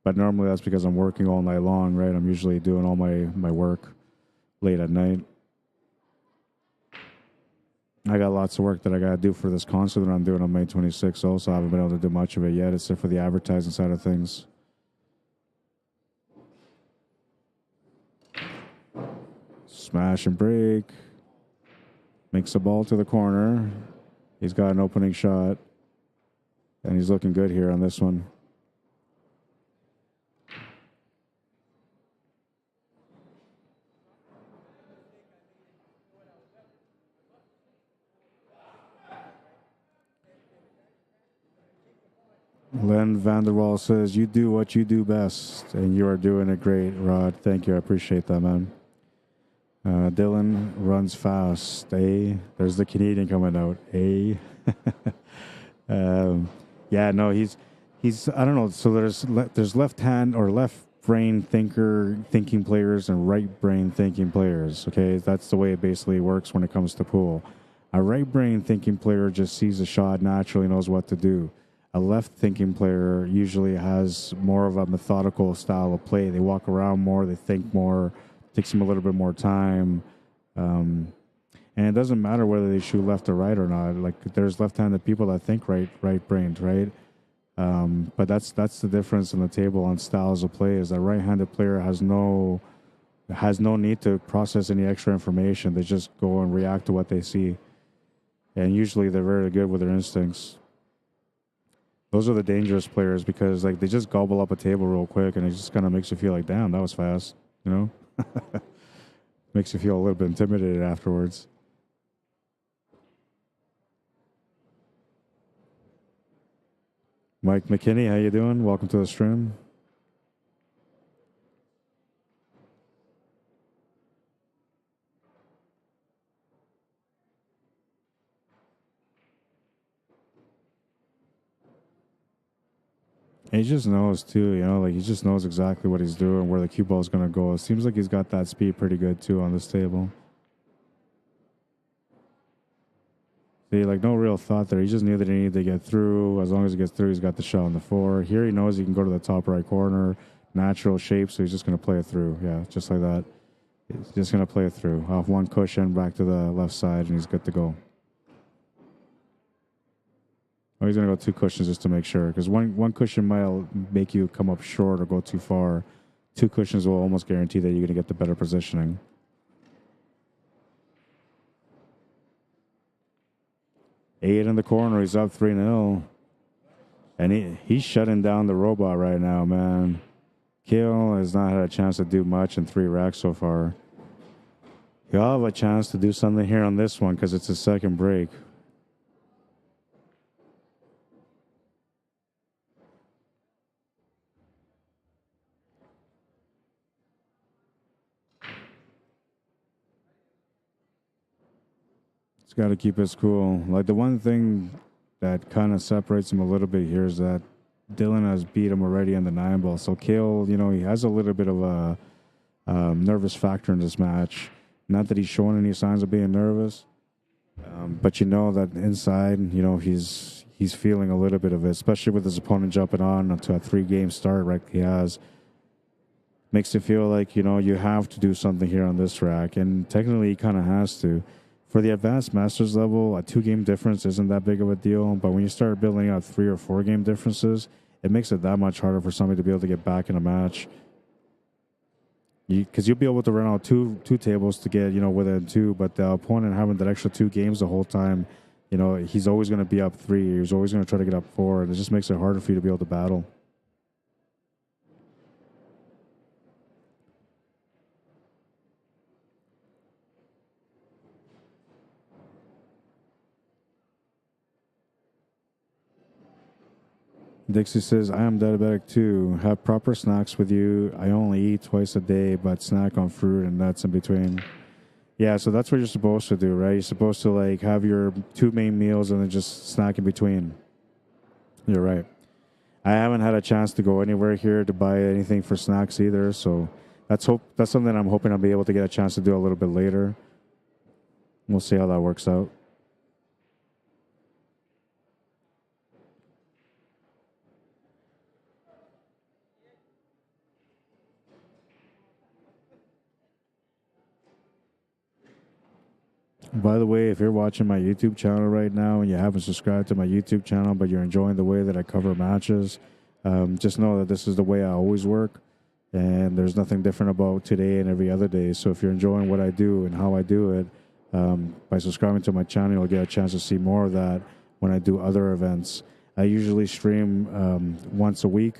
But normally that's because I'm working all night long, right? I'm usually doing all my work late at night. I got lots of work that I got to do for this concert that I'm doing on May 26th. Also, I haven't been able to do much of it yet, except for the advertising side of things. Smash and break. Makes the ball to the corner. He's got an opening shot. And he's looking good here on this one. Len Vanderwall says, you do what you do best, and you are doing it great, Rod. Thank you. I appreciate that, man. Dylan runs fast. There's the Canadian coming out. Yeah, no, he's I don't know. So there's left hand or left brain thinking players and right brain thinking players. Okay, that's the way it basically works when it comes to pool. A right brain thinking player just sees a shot, naturally knows what to do. A left-thinking player usually has more of a methodical style of play. They walk around more, they think more, takes them a little bit more time. And it doesn't matter whether they shoot left or right or not. Like, there's left-handed people that think right-brained, right? But that's the difference in the table on styles of play, is that right-handed player has no need to process any extra information. They just go and react to what they see. And usually they're very good with their instincts. Those are the dangerous players, because like they just gobble up a table real quick, and it just kind of makes you feel like, damn, that was fast, you know. Makes you feel a little bit intimidated afterwards. Mike McKinney, how you doing? Welcome to the stream. He just knows too, you know, like he just knows exactly what he's doing, where the cue ball is going to go. It seems like he's got that speed pretty good too on this table. See, like no real thought there. He just knew that he needed to get through. As long as he gets through, he's got the shot on the floor. Here he knows he can go to the top right corner, natural shape, so he's just going to play it through. Yeah, just like that. He's just going to play it through. Off one cushion, back to the left side, and he's good to go. Oh, he's going to go 2 cushions just to make sure, because one cushion might make you come up short or go too far. 2 cushions will almost guarantee that you're going to get the better positioning. Eight in the corner. He's up 3-0. And he's shutting down the robot right now, man. Kale has not had a chance to do much in 3 racks so far. He'll have a chance to do something here on this one because it's his second break. He's got to keep his cool. Like the one thing that kind of separates him a little bit here is that Dylan has beat him already on the 9 ball. So Kale, you know, he has a little bit of a nervous factor in this match. Not that he's showing any signs of being nervous, but you know that inside, you know, he's feeling a little bit of it, especially with his opponent jumping on to a 3-game start like he has. Makes you feel like, you know, you have to do something here on this rack, and technically he kind of has to. For the advanced masters level, a 2-game difference isn't that big of a deal, but when you start building out 3 or 4-game differences, it makes it that much harder for somebody to be able to get back in a match. Because you'll be able to run out two tables to get, you know, within 2, but the opponent having that extra 2 games the whole time, you know, he's always going to be up 3. He's always going to try to get up 4, and it just makes it harder for you to be able to battle. Dixie says, I am diabetic too. Have proper snacks with you. I only eat twice a day, but snack on fruit and nuts in between. Yeah, so that's what you're supposed to do, right? You're supposed to like have your 2 main meals and then just snack in between. You're right. I haven't had a chance to go anywhere here to buy anything for snacks either, so that's something I'm hoping I'll be able to get a chance to do a little bit later. We'll see how that works out. By the way, if you're watching my YouTube channel right now and you haven't subscribed to my YouTube channel, but you're enjoying the way that I cover matches, just know that this is the way I always work, and there's nothing different about today and every other day. So if you're enjoying what I do and how I do it, by subscribing to my channel, you'll get a chance to see more of that when I do other events. I usually stream once a week,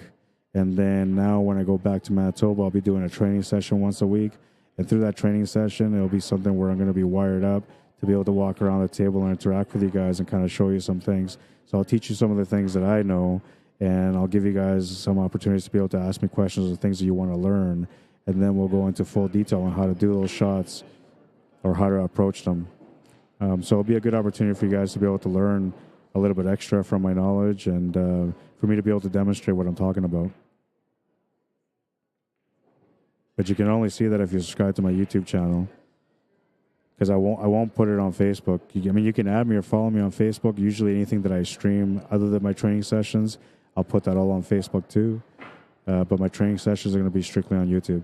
and then now when I go back to Manitoba, I'll be doing a training session once a week. And through that training session, it'll be something where I'm going to be wired up to be able to walk around the table and interact with you guys and kind of show you some things. So I'll teach you some of the things that I know, and I'll give you guys some opportunities to be able to ask me questions or things that you want to learn. And then we'll go into full detail on how to do those shots or how to approach them. So it'll be a good opportunity for you guys to be able to learn a little bit extra from my knowledge and for me to be able to demonstrate what I'm talking about. But you can only see that if you subscribe to my YouTube channel, because I won't put it on Facebook. I mean, you can add me or follow me on Facebook. Usually anything that I stream other than my training sessions, I'll put that all on Facebook too. But my training sessions are going to be strictly on YouTube.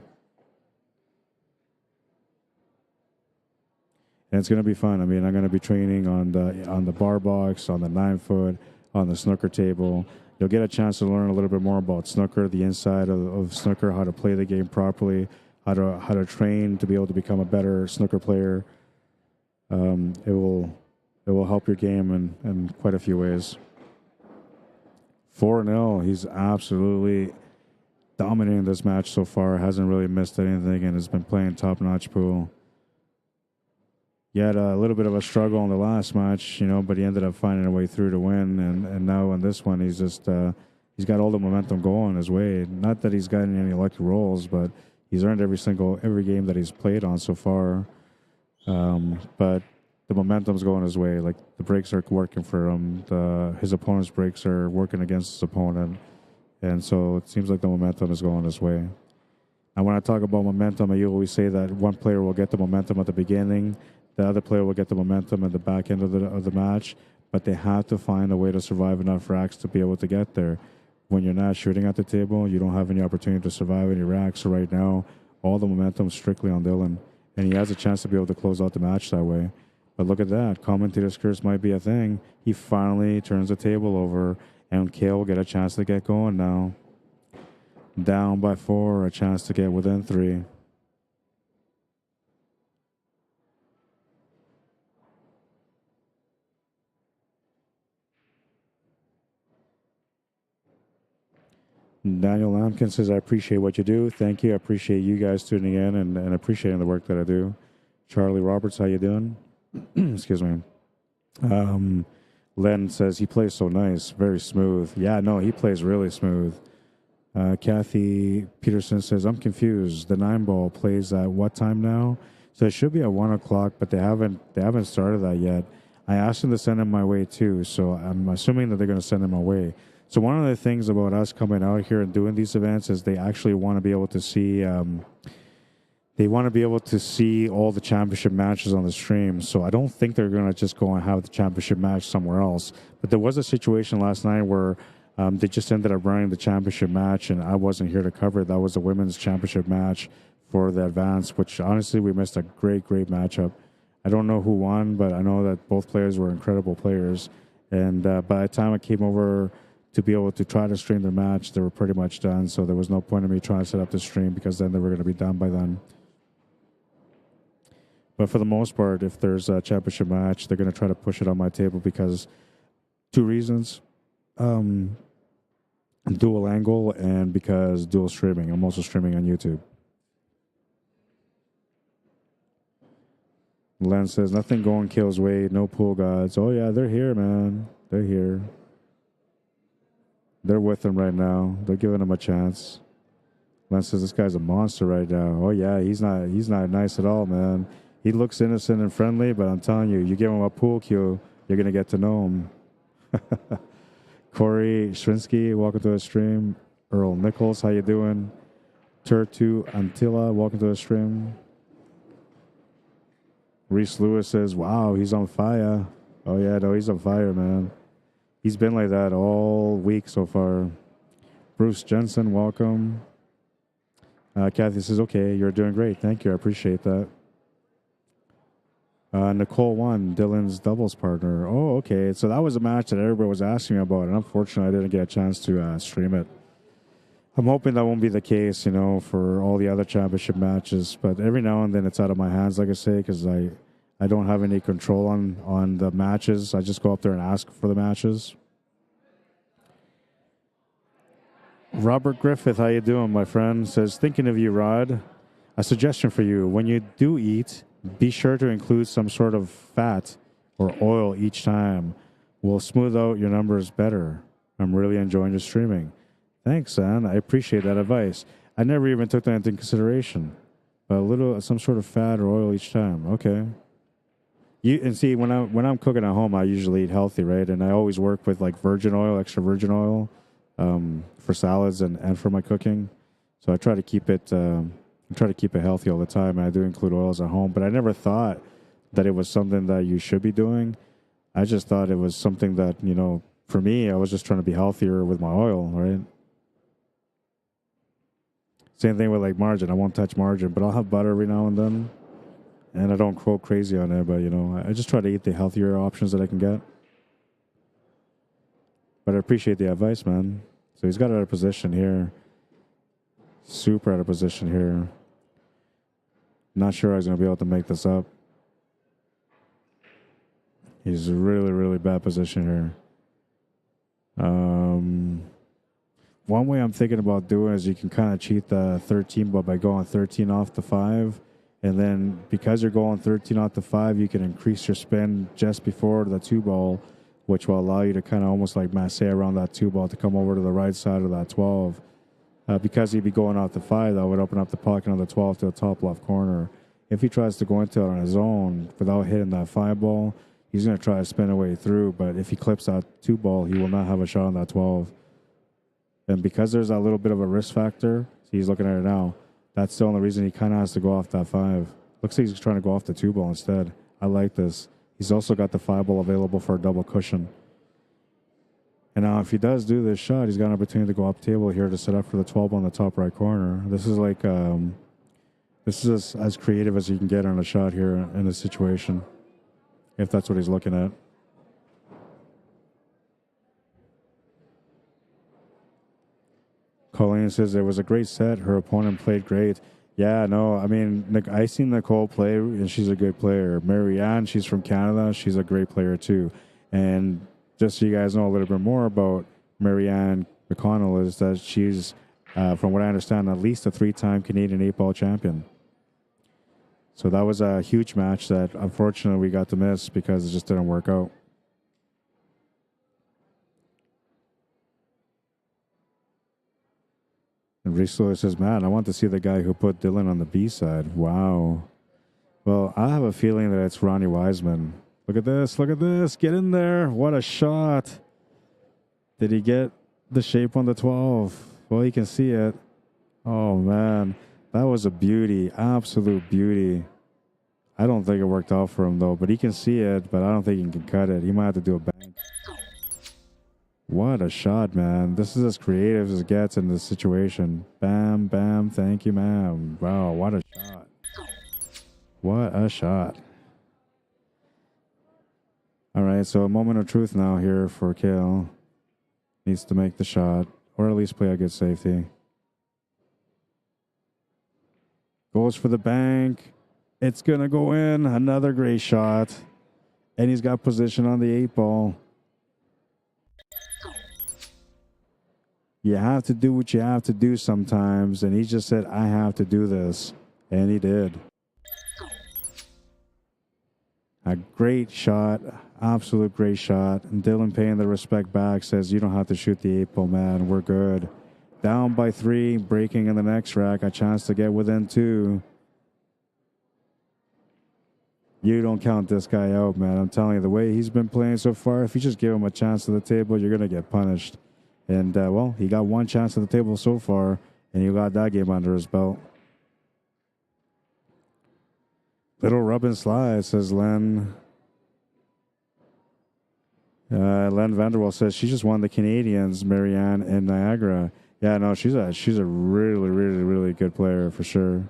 And it's going to be fun. I mean, I'm going to be training on the bar box, on the 9-foot, on the snooker table. You'll get a chance to learn a little bit more about snooker, the inside of snooker, how to play the game properly, how to train to be able to become a better snooker player. It will help your game in quite a few ways. 4-0. He's absolutely dominating this match so far. Hasn't really missed anything and has been playing top-notch pool. he had a little bit of a struggle in the last match, but he ended up finding a way through to win. And now in this one, he's just he's got all the momentum going his way. Not that he's gotten any lucky rolls, but he's earned every game that he's played on so far. But the momentum's going his way. Like, the breaks are working for him. His opponent's breaks are working against his opponent. And so it seems like the momentum is going his way. And when I talk about momentum, I always say that one player will get the momentum at the beginning, the other player will get the momentum at the back end of the match, but they have to find a way to survive enough racks to be able to get there. When you're not shooting at the table, you don't have any opportunity to survive any racks. So right now, all the momentum is strictly on Dylan, and he has a chance to be able to close out the match that way. But look at that. Commentator's curse might be a thing. He finally turns the table over, and Kale will get a chance to get going now. Down by 4, a chance to get within 3. Daniel Lampkin says, I appreciate what you do. Thank you. I appreciate you guys tuning in and appreciating the work that I do. Charlie Roberts, how you doing? Excuse me. Len says, he plays so nice, very smooth. Yeah, no, he plays really smooth. Kathy Peterson says, I'm confused. The 9-ball plays at what time now? So it should be at 1 o'clock, but they haven't started that yet. I asked them to send him my way too, so I'm assuming that they're going to send him my way. So one of the things about us coming out here and doing these events is they actually want to be able to see all the championship matches on the stream. So I don't think they're going to just go and have the championship match somewhere else. But there was a situation last night where they just ended up running the championship match, and I wasn't here to cover it. That was the women's championship match for the advance, which honestly we missed a great matchup. I don't know who won, but I know that both players were incredible players. And by the time I came over to be able to try to stream the match, they were pretty much done. So there was no point in me trying to set up the stream because then they were going to be done by then. But for the most part, if there's a championship match, they're going to try to push it on my table because 2 reasons. Dual angle and because dual streaming. I'm also streaming on YouTube. Len says, nothing going Kale's way, no pool gods. Oh, yeah, they're here, man. They're here. They're with him right now. They're giving him a chance. Len says, this guy's a monster right now. Oh, yeah, he's not nice at all, man. He looks innocent and friendly, but I'm telling you, you give him a pool cue, you're going to get to know him. Corey Shrinsky, welcome to the stream. Earl Nichols, how you doing? Turtu Antilla, welcome to the stream. Reese Lewis says, wow, he's on fire. Oh, yeah, no, he's on fire, man. He's been like that all week so far. Bruce Jensen, welcome. Kathy says, okay, you're doing great. Thank you. I appreciate that. Nicole won, Dylan's doubles partner. Oh, okay. So that was a match that everybody was asking me about, and unfortunately, I didn't get a chance to stream it. I'm hoping that won't be the case, for all the other championship matches. But every now and then it's out of my hands, like I say, because I don't have any control on the matches. I just go up there and ask for the matches. Robert Griffith, how you doing, my friend? Says, thinking of you, Rod. A suggestion for you. When you do eat, be sure to include some sort of fat or oil each time. Will smooth out your numbers better. I'm really enjoying your streaming. Thanks, San. I appreciate that advice. I never even took that into consideration. But some sort of fat or oil each time. Okay. And see, when I'm cooking at home, I usually eat healthy, right? And I always work with like virgin oil, extra virgin oil, for salads and for my cooking. So I try to keep it healthy all the time. And I do include oils at home, but I never thought that it was something that you should be doing. I just thought it was something that, for me, I was just trying to be healthier with my oil, right? Same thing with like margarine. I won't touch margarine, but I'll have butter every now and then. And I don't quote crazy on it, but, I just try to eat the healthier options that I can get. But I appreciate the advice, man. So he's got out of position here. Super out of position here. Not sure I was going to be able to make this up. He's really, really bad position here. One way I'm thinking about doing is you can kind of cheat the 13 ball by going 13 off the 5 And then because you're going 13 off the 5, you can increase your spin just before the 2 ball, which will allow you to kind of almost like masse around that 2 ball to come over to the right side of that 12. Because he'd be going off the 5, that would open up the pocket on the 12 to the top left corner. If he tries to go into it on his own without hitting that 5 ball, he's going to try to spin a way through. But if he clips that 2 ball, he will not have a shot on that 12. And because there's a little bit of a risk factor, he's looking at it now, that's the only reason he kind of has to go off that 5. Looks like he's trying to go off the 2 ball instead. I like this. He's also got the 5 ball available for a double cushion. And now if he does do this shot, he's got an opportunity to go up table here to set up for the 12 on the top right corner. This is like, this is as creative as you can get on a shot here in this situation, if that's what he's looking at. Colleen says it was a great set. Her opponent played great. Yeah, no, I mean, I seen Nicole play, and she's a good player. Marianne, she's from Canada. She's a great player, too. And just so you guys know a little bit more about Marianne McConnell is that she's, from what I understand, at least a 3-time Canadian 8-ball champion. So that was a huge match that, unfortunately, we got to miss because it just didn't work out. And Reese Lewis says, man, I want to see the guy who put Dylan on the B side. Wow. Well, I have a feeling that it's Ronnie Wiseman. Look at this. Look at this. Get in there. What a shot. Did he get the shape on the 12? Well, you can see it. Oh, man. That was a beauty. Absolute beauty. I don't think it worked out for him, though. But he can see it, but I don't think he can cut it. He might have to do a bank. What a shot, man. This is as creative as it gets in this situation. Bam, bam, thank you, ma'am. Wow, what a shot. What a shot. All right, so a moment of truth now here for Kale. Needs to make the shot, or at least play a good safety. Goes for the bank. It's going to go in. Another great shot. And he's got position on the 8-ball. You have to do what you have to do sometimes. And he just said, I have to do this. And he did. A great shot. Absolute great shot. And Dylan paying the respect back says, you don't have to shoot the 8-ball, man. We're good. Down by 3. Breaking in the next rack. A chance to get within 2. You don't count this guy out, man. I'm telling you, the way he's been playing so far, if you just give him a chance at the table, you're going to get punished. And, well, he got one chance at the table so far, and he got that game under his belt. Little rub and slide, says Len. Len Vanderwall says she just won the Canadians, Marianne, in Niagara. Yeah, no, she's a really, really, really good player for sure.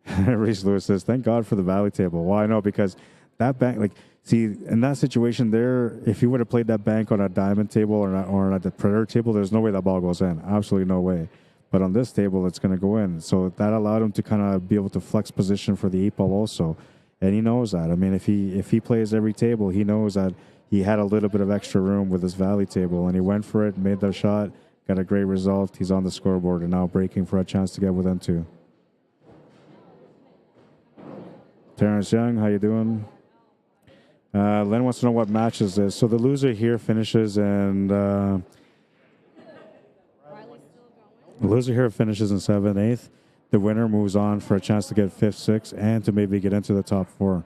Reese Lewis says, thank God for the Valley table. Well, I know, because that bank, like, see, in that situation there, if you would have played that bank on a diamond table or at the Predator table, there's no way that ball goes in. Absolutely no way. But on this table, it's going to go in. So that allowed him to kind of be able to flex position for the 8-ball also. And he knows that. I mean, if he plays every table, he knows that he had a little bit of extra room with his Valley table. And he went for it, made the shot, got a great result. He's on the scoreboard and now breaking for a chance to get within 2. Terrence Young, how you doing? Len wants to know what matches this. So the loser here finishes in... the loser here finishes in 7th, 8th. The winner moves on for a chance to get 5th, 6th, and to maybe get into the top 4.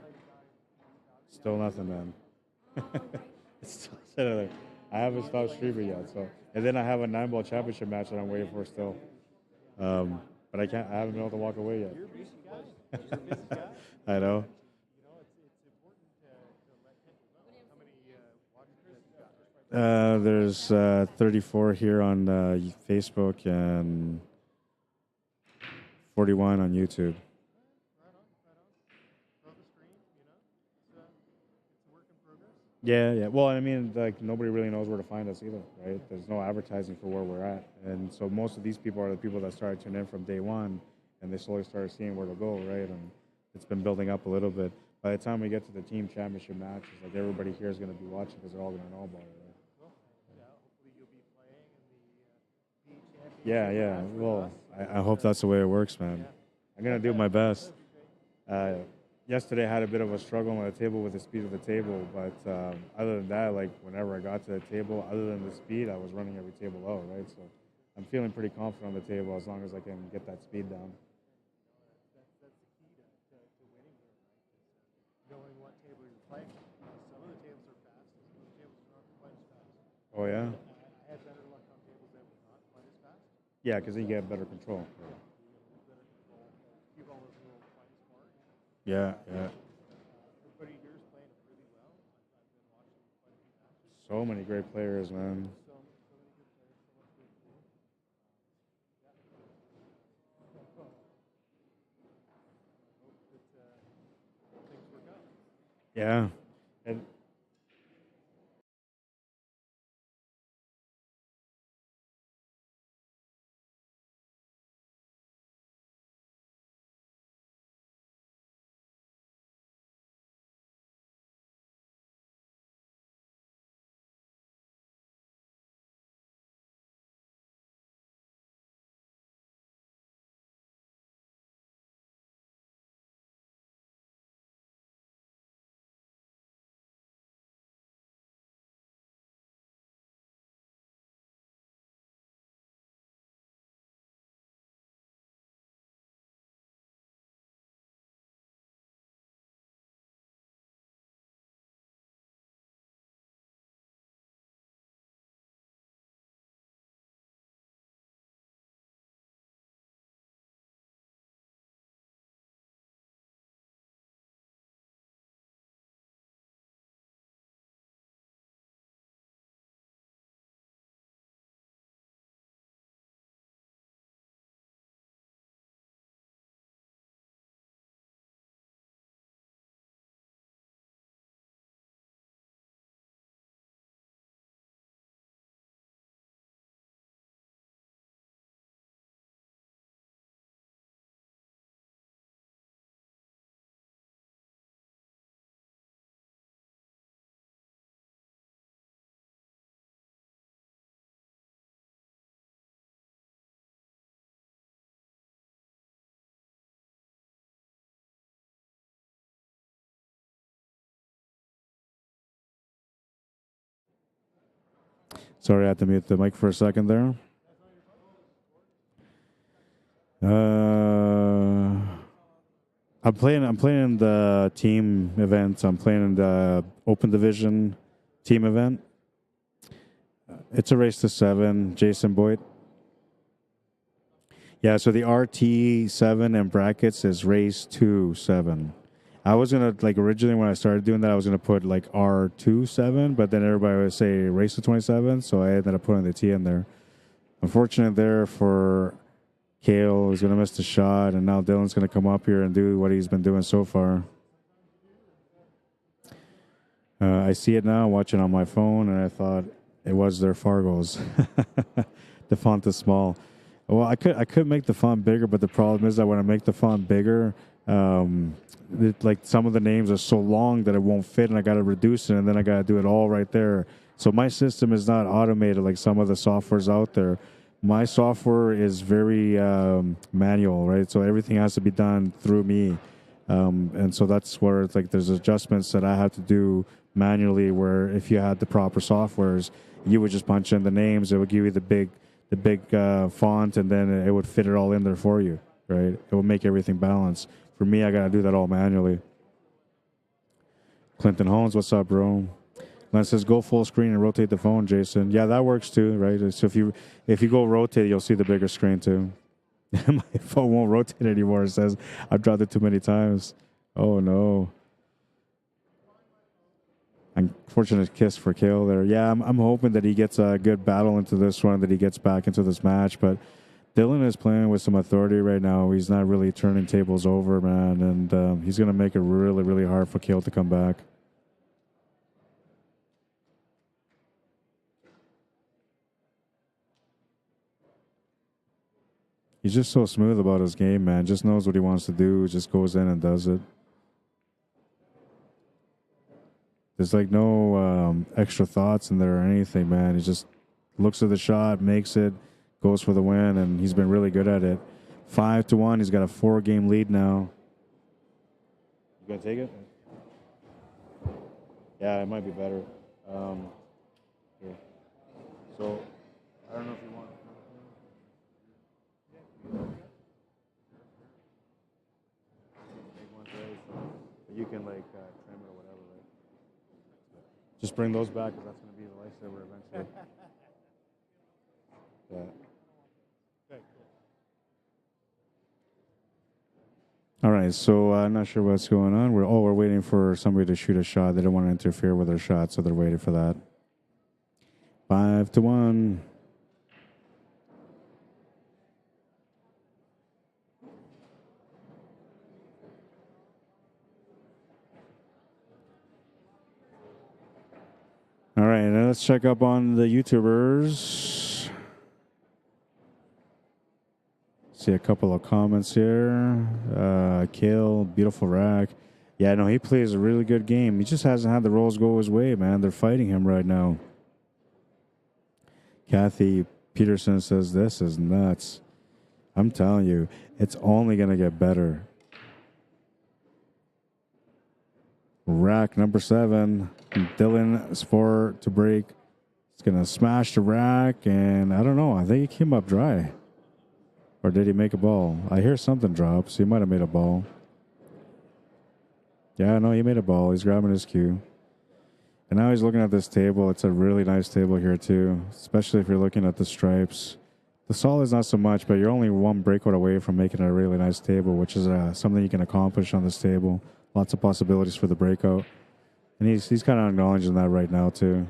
Still nothing, man. It's still, I haven't stopped streaming yet. So, and then I have a 9-ball championship match that I'm waiting for still. But I haven't been able to walk away yet. You're a busy guy. You're a busy guy. I know. You know, it's important to let people know how many watchers you got. There's 34 here on Facebook and 41 on YouTube. Right on. Throw the stream, you know. It's a work in progress. Yeah. Well, I mean, like, nobody really knows where to find us either, right? There's no advertising for where we're at. And so most of these people are the people that started tuning in from day one, and they slowly started seeing where to go, right? And it's been building up a little bit. By the time we get to the team championship matches, like, everybody here is going to be watching because they're all going to know about it, right? Cool. Yeah, hopefully you'll be playing in the championship. Yeah. Well, I hope that's the way it works, man. I'm going to do my best. Yesterday I had a bit of a struggle on the table with the speed of the table, but other than that, like whenever I got to the table, other than the speed, I was running every table out, right? So I'm feeling pretty confident on the table as long as I can get that speed down. That's the key to winning here, right? Knowing what table you're playing. Some of the tables are fast, and some of the tables are not quite as fast. Oh yeah? I had better luck on tables that were not quite as fast. Yeah, because then you get better control. You get a little better control. Cue ball was a little quite smart. Yeah, yeah. Everybody here is playing it really well. I've been watching quite a few matches. So many great players, man. So many good players, so much good pool. I hope that things work out. Yeah. And sorry, I had to mute the mic for a second there. I'm playing in the team event. I'm playing in the open division team event. It's a race to 7, Jason Boyd. Yeah, so the RT7 in brackets is race to 7. I was gonna, like, originally when I started doing that, I was gonna put like R27, but then everybody would say race to 27, so I ended up putting the T in there. Unfortunate there for Kale. He's gonna miss the shot, and now Dylan's gonna come up here and do what he's been doing so far. I see it now, watching on my phone, and I thought it was their Fargos. The font is small. Well, I could make the font bigger, but the problem is that when I make the font bigger, like some of the names are so long that it won't fit, and I got to reduce it, and then I got to do it all right there. So my system is not automated like some of the softwares out there. My software is very manual, right? So everything has to be done through me, and so that's where it's like there's adjustments that I have to do manually. Where if you had the proper softwares, you would just punch in the names. It would give you the big font, and then it would fit it all in there for you, right? It will make everything balanced. For me, I got to do that all manually. Clinton Holmes, what's up, bro? Len says, go full screen and rotate the phone, Jason. Yeah, that works too, right? So if you go rotate, you'll see the bigger screen too. My phone won't rotate anymore. It says, I've dropped it too many times. Oh, no. Unfortunate kiss for Kale there. Yeah, I'm hoping that he gets a good battle into this one, that he gets back into this match. But Dylan is playing with some authority right now. He's not really turning tables over, man. And he's going to make it really, really hard for Kale to come back. He's just so smooth about his game, man. Just knows what he wants to do. Just goes in and does it. There's like no extra thoughts in there or anything, man. He just looks at the shot, makes it, goes for the win, and he's been really good at it. 5-1. He's got a 4-game lead now. You gonna take it? Yeah, it might be better. Here. So, I don't know if you want. Make one today, so you can like trim it or whatever, right? Just bring those back because that's gonna be the lifesaver eventually. Yeah. Okay, All right, so I'm not sure what's going on. We're waiting for somebody to shoot a shot. They don't want to interfere with their shot, so they're waiting for that. 5-1. All right, now let's check up on the YouTubers. See a couple of comments here. Kale, beautiful rack. Yeah, no, he plays a really good game. He just hasn't had the rolls go his way, man. They're fighting him right now. Kathy Peterson says, this is nuts. I'm telling you, it's only going to get better. Rack number 7. Dylan is 4 to break. It's going to smash the rack, and I don't know. I think he came up dry. Or did he make a ball? I hear something drop, so he might have made a ball. Yeah, no, he made a ball. He's grabbing his cue. And now he's looking at this table. It's a really nice table here, too, especially if you're looking at the stripes. The solid's not so much, but you're only one breakout away from making a really nice table, which is something you can accomplish on this table. Lots of possibilities for the breakout. And he's kind of acknowledging that right now, too.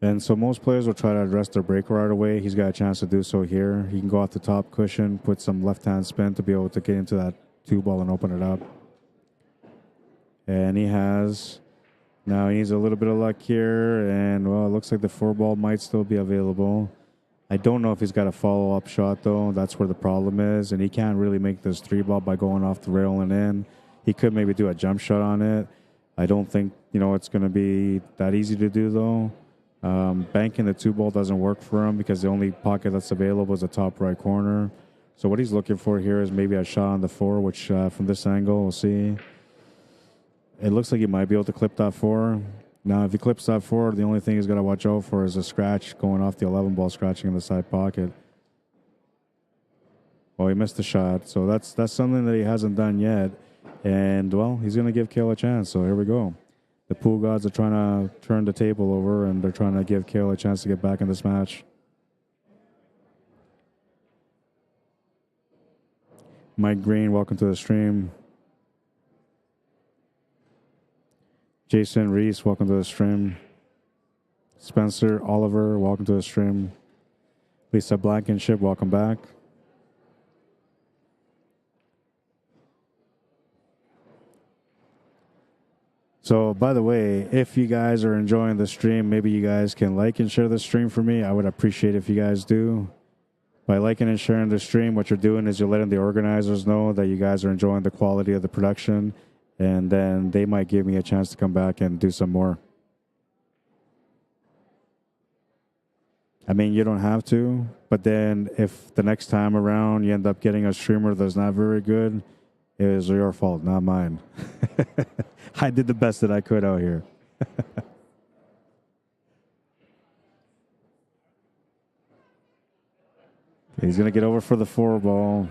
And so most players will try to address their breaker right away. He's got a chance to do so here. He can go off the top cushion, put some left-hand spin to be able to get into that 2-ball and open it up. And he has. Now he needs a little bit of luck here. And, well, it looks like the 4-ball might still be available. I don't know if he's got a follow-up shot, though. That's where the problem is. And he can't really make this 3-ball by going off the rail and in. He could maybe do a jump shot on it. I don't think, it's going to be that easy to do, though. Banking the 2-ball doesn't work for him because the only pocket that's available is the top right corner. So what he's looking for here is maybe a shot on the 4, which from this angle, we'll see. It looks like he might be able to clip that 4. Now, if he clips that 4, the only thing he's got to watch out for is a scratch going off the 11-ball, scratching in the side pocket. Well, he missed the shot, so that's something that he hasn't done yet. And, well, he's going to give Kale a chance, so here we go. The pool gods are trying to turn the table over, and they're trying to give Kale a chance to get back in this match. Mike Green, welcome to the stream. Jason Reese, welcome to the stream. Spencer Oliver, welcome to the stream. Lisa Blankenship, welcome back. So, by the way, if you guys are enjoying the stream, maybe you guys can like and share the stream for me. I would appreciate it if you guys do. By liking and sharing the stream, what you're doing is you're letting the organizers know that you guys are enjoying the quality of the production, and then they might give me a chance to come back and do some more. I mean, you don't have to, but then if the next time around you end up getting a streamer that's not very good, it is your fault, not mine. I did the best that I could out here. He's going to get over for the 4-ball.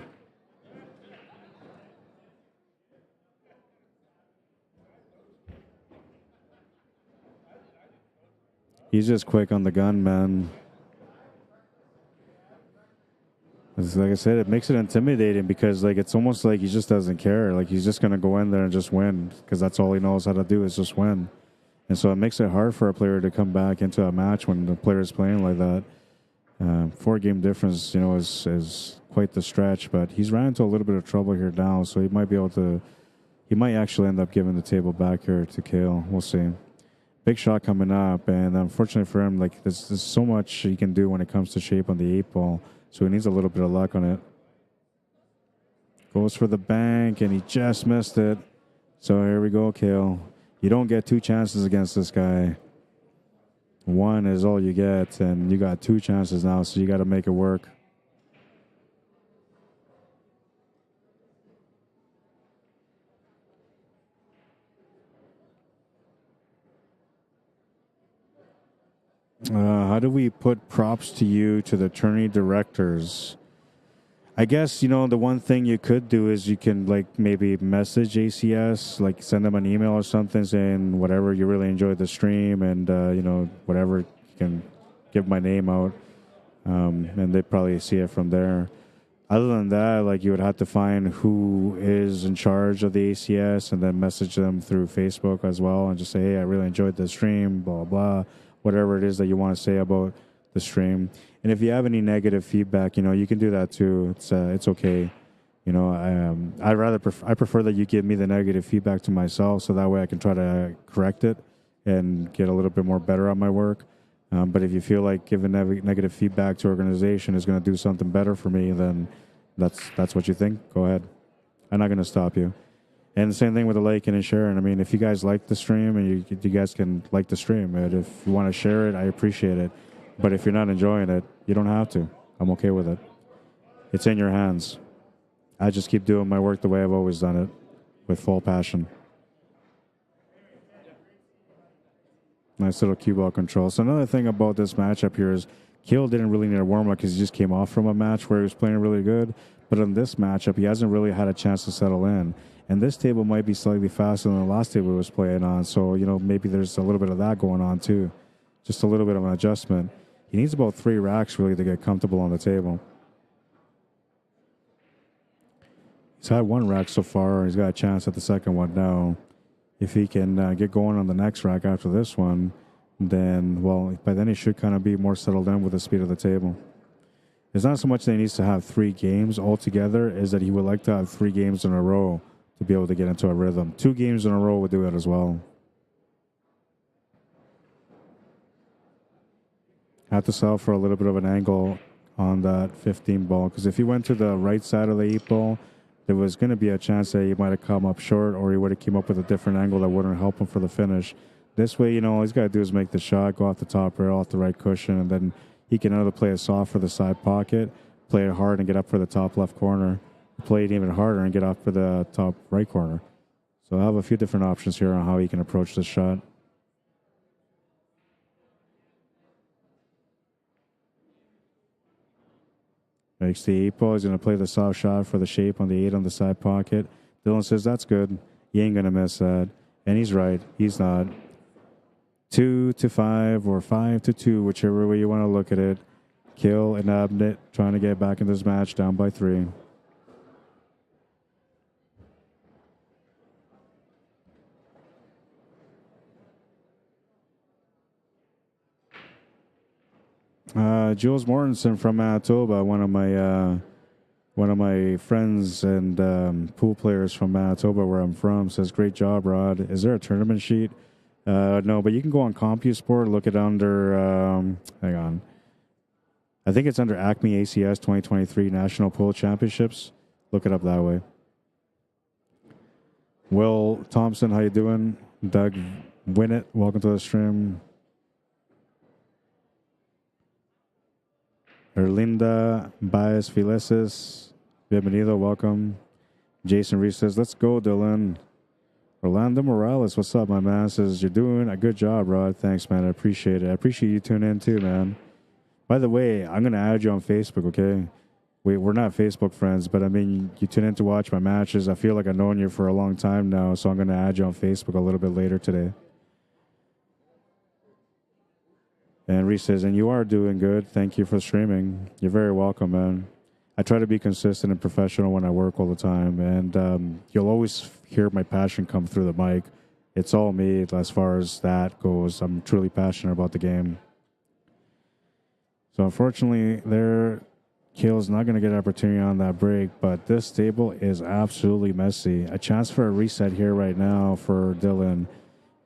He's just quick on the gun, man. Like I said, it makes it intimidating because it's almost like he just doesn't care. Like he's just going to go in there and just win because that's all he knows how to do is just win. And so it makes it hard for a player to come back into a match when the player is playing like that. 4-game difference, is quite the stretch, but he's ran into a little bit of trouble here now, so he might actually end up giving the table back here to Kale. We'll see. Big shot coming up, and unfortunately for him, there's so much he can do when it comes to shape on the 8-ball. So he needs a little bit of luck on it. Goes for the bank, and he just missed it. So here we go, Kale. You don't get 2 chances against this guy. 1 is all you get, and you got 2 chances now, so you got to make it work. How do we put props to you to the tourney directors? I guess, you know, the one thing you could do is you can, like, maybe message ACS, like send them an email or something saying whatever, you really enjoyed the stream, and, you know, whatever, you can give my name out, and they probably see it from there. Other than that, like, you would have to find who is in charge of the ACS and then message them through Facebook as well and just say, hey, I really enjoyed the stream, blah, blah, whatever it is that you want to say about the stream. And if you have any negative feedback, you know, you can do that too. It's okay. You know, I prefer that you give me the negative feedback to myself, so that way I can try to correct it and get a little bit more better at my work. But if you feel like giving negative feedback to organization is going to do something better for me, then that's what you think. Go ahead. I'm not going to stop you. And the same thing with the Lakin and Sharon. I mean, if you guys like the stream, and you guys can like the stream, and if you want to share it, I appreciate it. But if you're not enjoying it, you don't have to. I'm okay with it. It's in your hands. I just keep doing my work the way I've always done it, with full passion. Nice little cue ball control. So another thing about this matchup here is Keel didn't really need a warm-up because he just came off from a match where he was playing really good. But in this matchup, he hasn't really had a chance to settle in. And this table might be slightly faster than the last table he was playing on. So, you know, maybe there's a little bit of that going on too. Just a little bit of an adjustment. He needs about 3 racks really to get comfortable on the table. He's had 1 rack so far. He's got a chance at the second one now. If he can get going on the next rack after this one, then, well, by then he should kind of be more settled in with the speed of the table. It's not so much that he needs to have 3 games altogether, is that he would like to have 3 games in a row to be able to get into a rhythm. 2 games in a row would do it as well. Have to settle for a little bit of an angle on that 15 ball, because if he went to the right side of the 8 ball, there was going to be a chance that he might have come up short, or he would have came up with a different angle that wouldn't help him for the finish. This way, you know, all he's got to do is make the shot, go off the top rail, off the right cushion, and then he can either play it soft for the side pocket, play it hard and get up for the top left corner, play it even harder and get up for the top right corner. So I have a few different options here on how he can approach this shot. Makes the 8 ball. He's going to play the soft shot for the shape on the 8 on the side pocket. Dylan says, that's good. He ain't going to miss that. And he's right. He's not. 2-5 or 5-2, whichever way you want to look at it. Kill and Abnett trying to get back in this match, down by 3. Jules Mortensen from Manitoba, one of my friends and pool players from Manitoba, where I'm from, says, great job, Rod. Is there a tournament sheet? No, but you can go on CompuSport, look it under, hang on. I think it's under Acme ACS 2023 National Pool Championships. Look it up that way. Will Thompson, how you doing? Doug Winnett, welcome to the stream. Erlinda Baez Fileses, bienvenido, welcome. Jason Reese says, let's go, Dylan. Orlando Morales, what's up, my man? Says, you're doing a good job, Rod. Thanks, man. I appreciate it. I appreciate you tuning in, too, man. By the way, I'm going to add you on Facebook, okay? We're not Facebook friends, but, I mean, you tune in to watch my matches. I feel like I've known you for a long time now, so I'm going to add you on Facebook a little bit later today. And Reese says, and you are doing good. Thank you for streaming. You're very welcome, man. I try to be consistent and professional when I work all the time. And you'll always hear my passion come through the mic. It's all me as far as that goes. I'm truly passionate about the game. So unfortunately, Kale's not going to get an opportunity on that break. But this table is absolutely messy. A chance for a reset here right now for Dylan,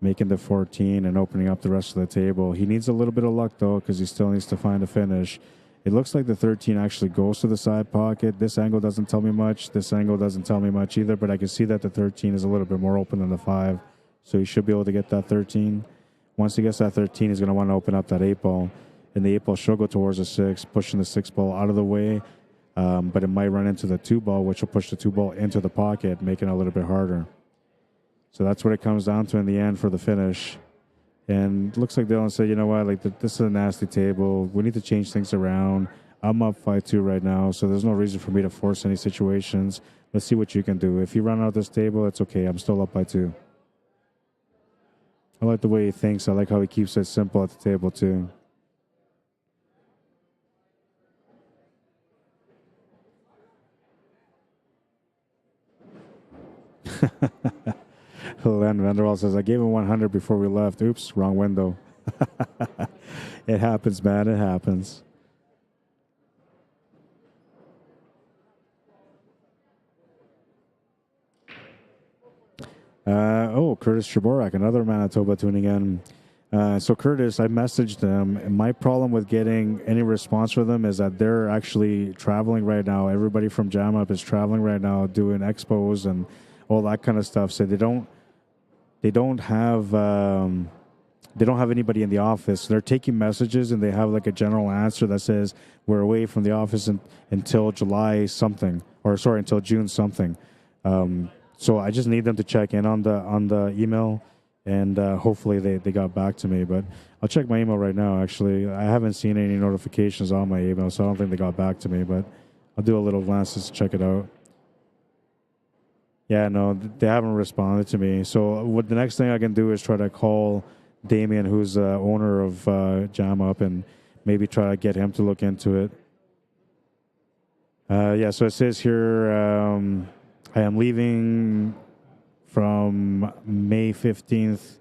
making the 14 and opening up the rest of the table. He needs a little bit of luck, though, because he still needs to find a finish. It looks like the 13 actually goes to the side pocket. This angle doesn't tell me much. This angle doesn't tell me much either, but I can see that the 13 is a little bit more open than the 5, so he should be able to get that 13. Once he gets that 13, he's going to want to open up that 8 ball, and the 8 ball should go towards the 6, pushing the 6 ball out of the way, but it might run into the 2 ball, which will push the 2 ball into the pocket, making it a little bit harder. So that's what it comes down to in the end for the finish. And looks like Dylan said, you know what, like this is a nasty table. We need to change things around. I'm up 5-2 right now, so there's no reason for me to force any situations. Let's see what you can do. If you run out this table, it's okay. I'm still up by 2. I like the way he thinks. I like how he keeps it simple at the table, too. Len Vanderwall says, I gave him 100 before we left. Oops, wrong window. It happens, man. It happens. Curtis Chaborak, another Manitoba tuning in. So Curtis, I messaged them. And my problem with getting any response from them is that they're actually traveling right now. Everybody from Jam Up is traveling right now, doing expos and all that kind of stuff. So they don't have anybody in the office. They're taking messages and they have like a general answer that says we're away from the office until July something, or sorry, until June something. So I just need them to check in on the email, and hopefully they got back to me. But I'll check my email right now. Actually, I haven't seen any notifications on my email, so I don't think they got back to me. But I'll do a little glance to check it out. Yeah, no, they haven't responded to me. So what the next thing I can do is try to call Damien, who's the owner of Jam Up, and maybe try to get him to look into it. Yeah, so it says here, I am leaving from May 15th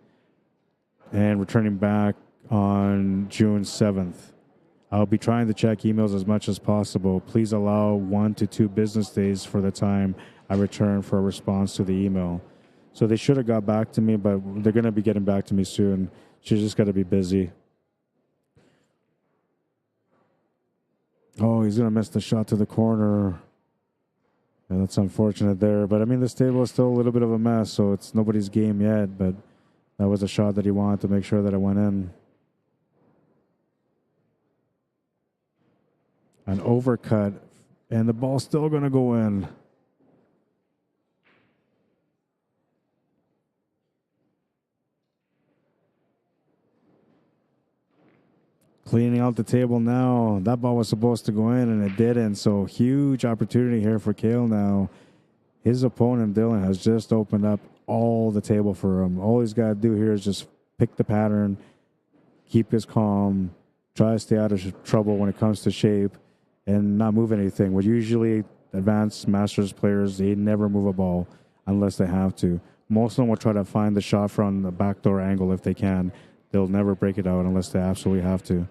and returning back on June 7th. I'll be trying to check emails as much as possible. Please allow 1 to 2 business days for the time I return for a response to the email. So they should have got back to me, but they're going to be getting back to me soon. She's just got to be busy. Oh, he's going to miss the shot to the corner. And that's unfortunate there. But, I mean, this table is still a little bit of a mess, so it's nobody's game yet. But that was a shot that he wanted to make sure that it went in. An overcut, and the ball's still going to go in. Cleaning out the table now. That ball was supposed to go in, and it didn't. So huge opportunity here for Kale now. His opponent, Dylan, has just opened up all the table for him. All he's got to do here is just pick the pattern, keep his calm, try to stay out of trouble when it comes to shape, and not move anything. What usually advanced Masters players, they never move a ball unless they have to. Most of them will try to find the shot from the backdoor angle if they can. They'll never break it out unless they absolutely have to.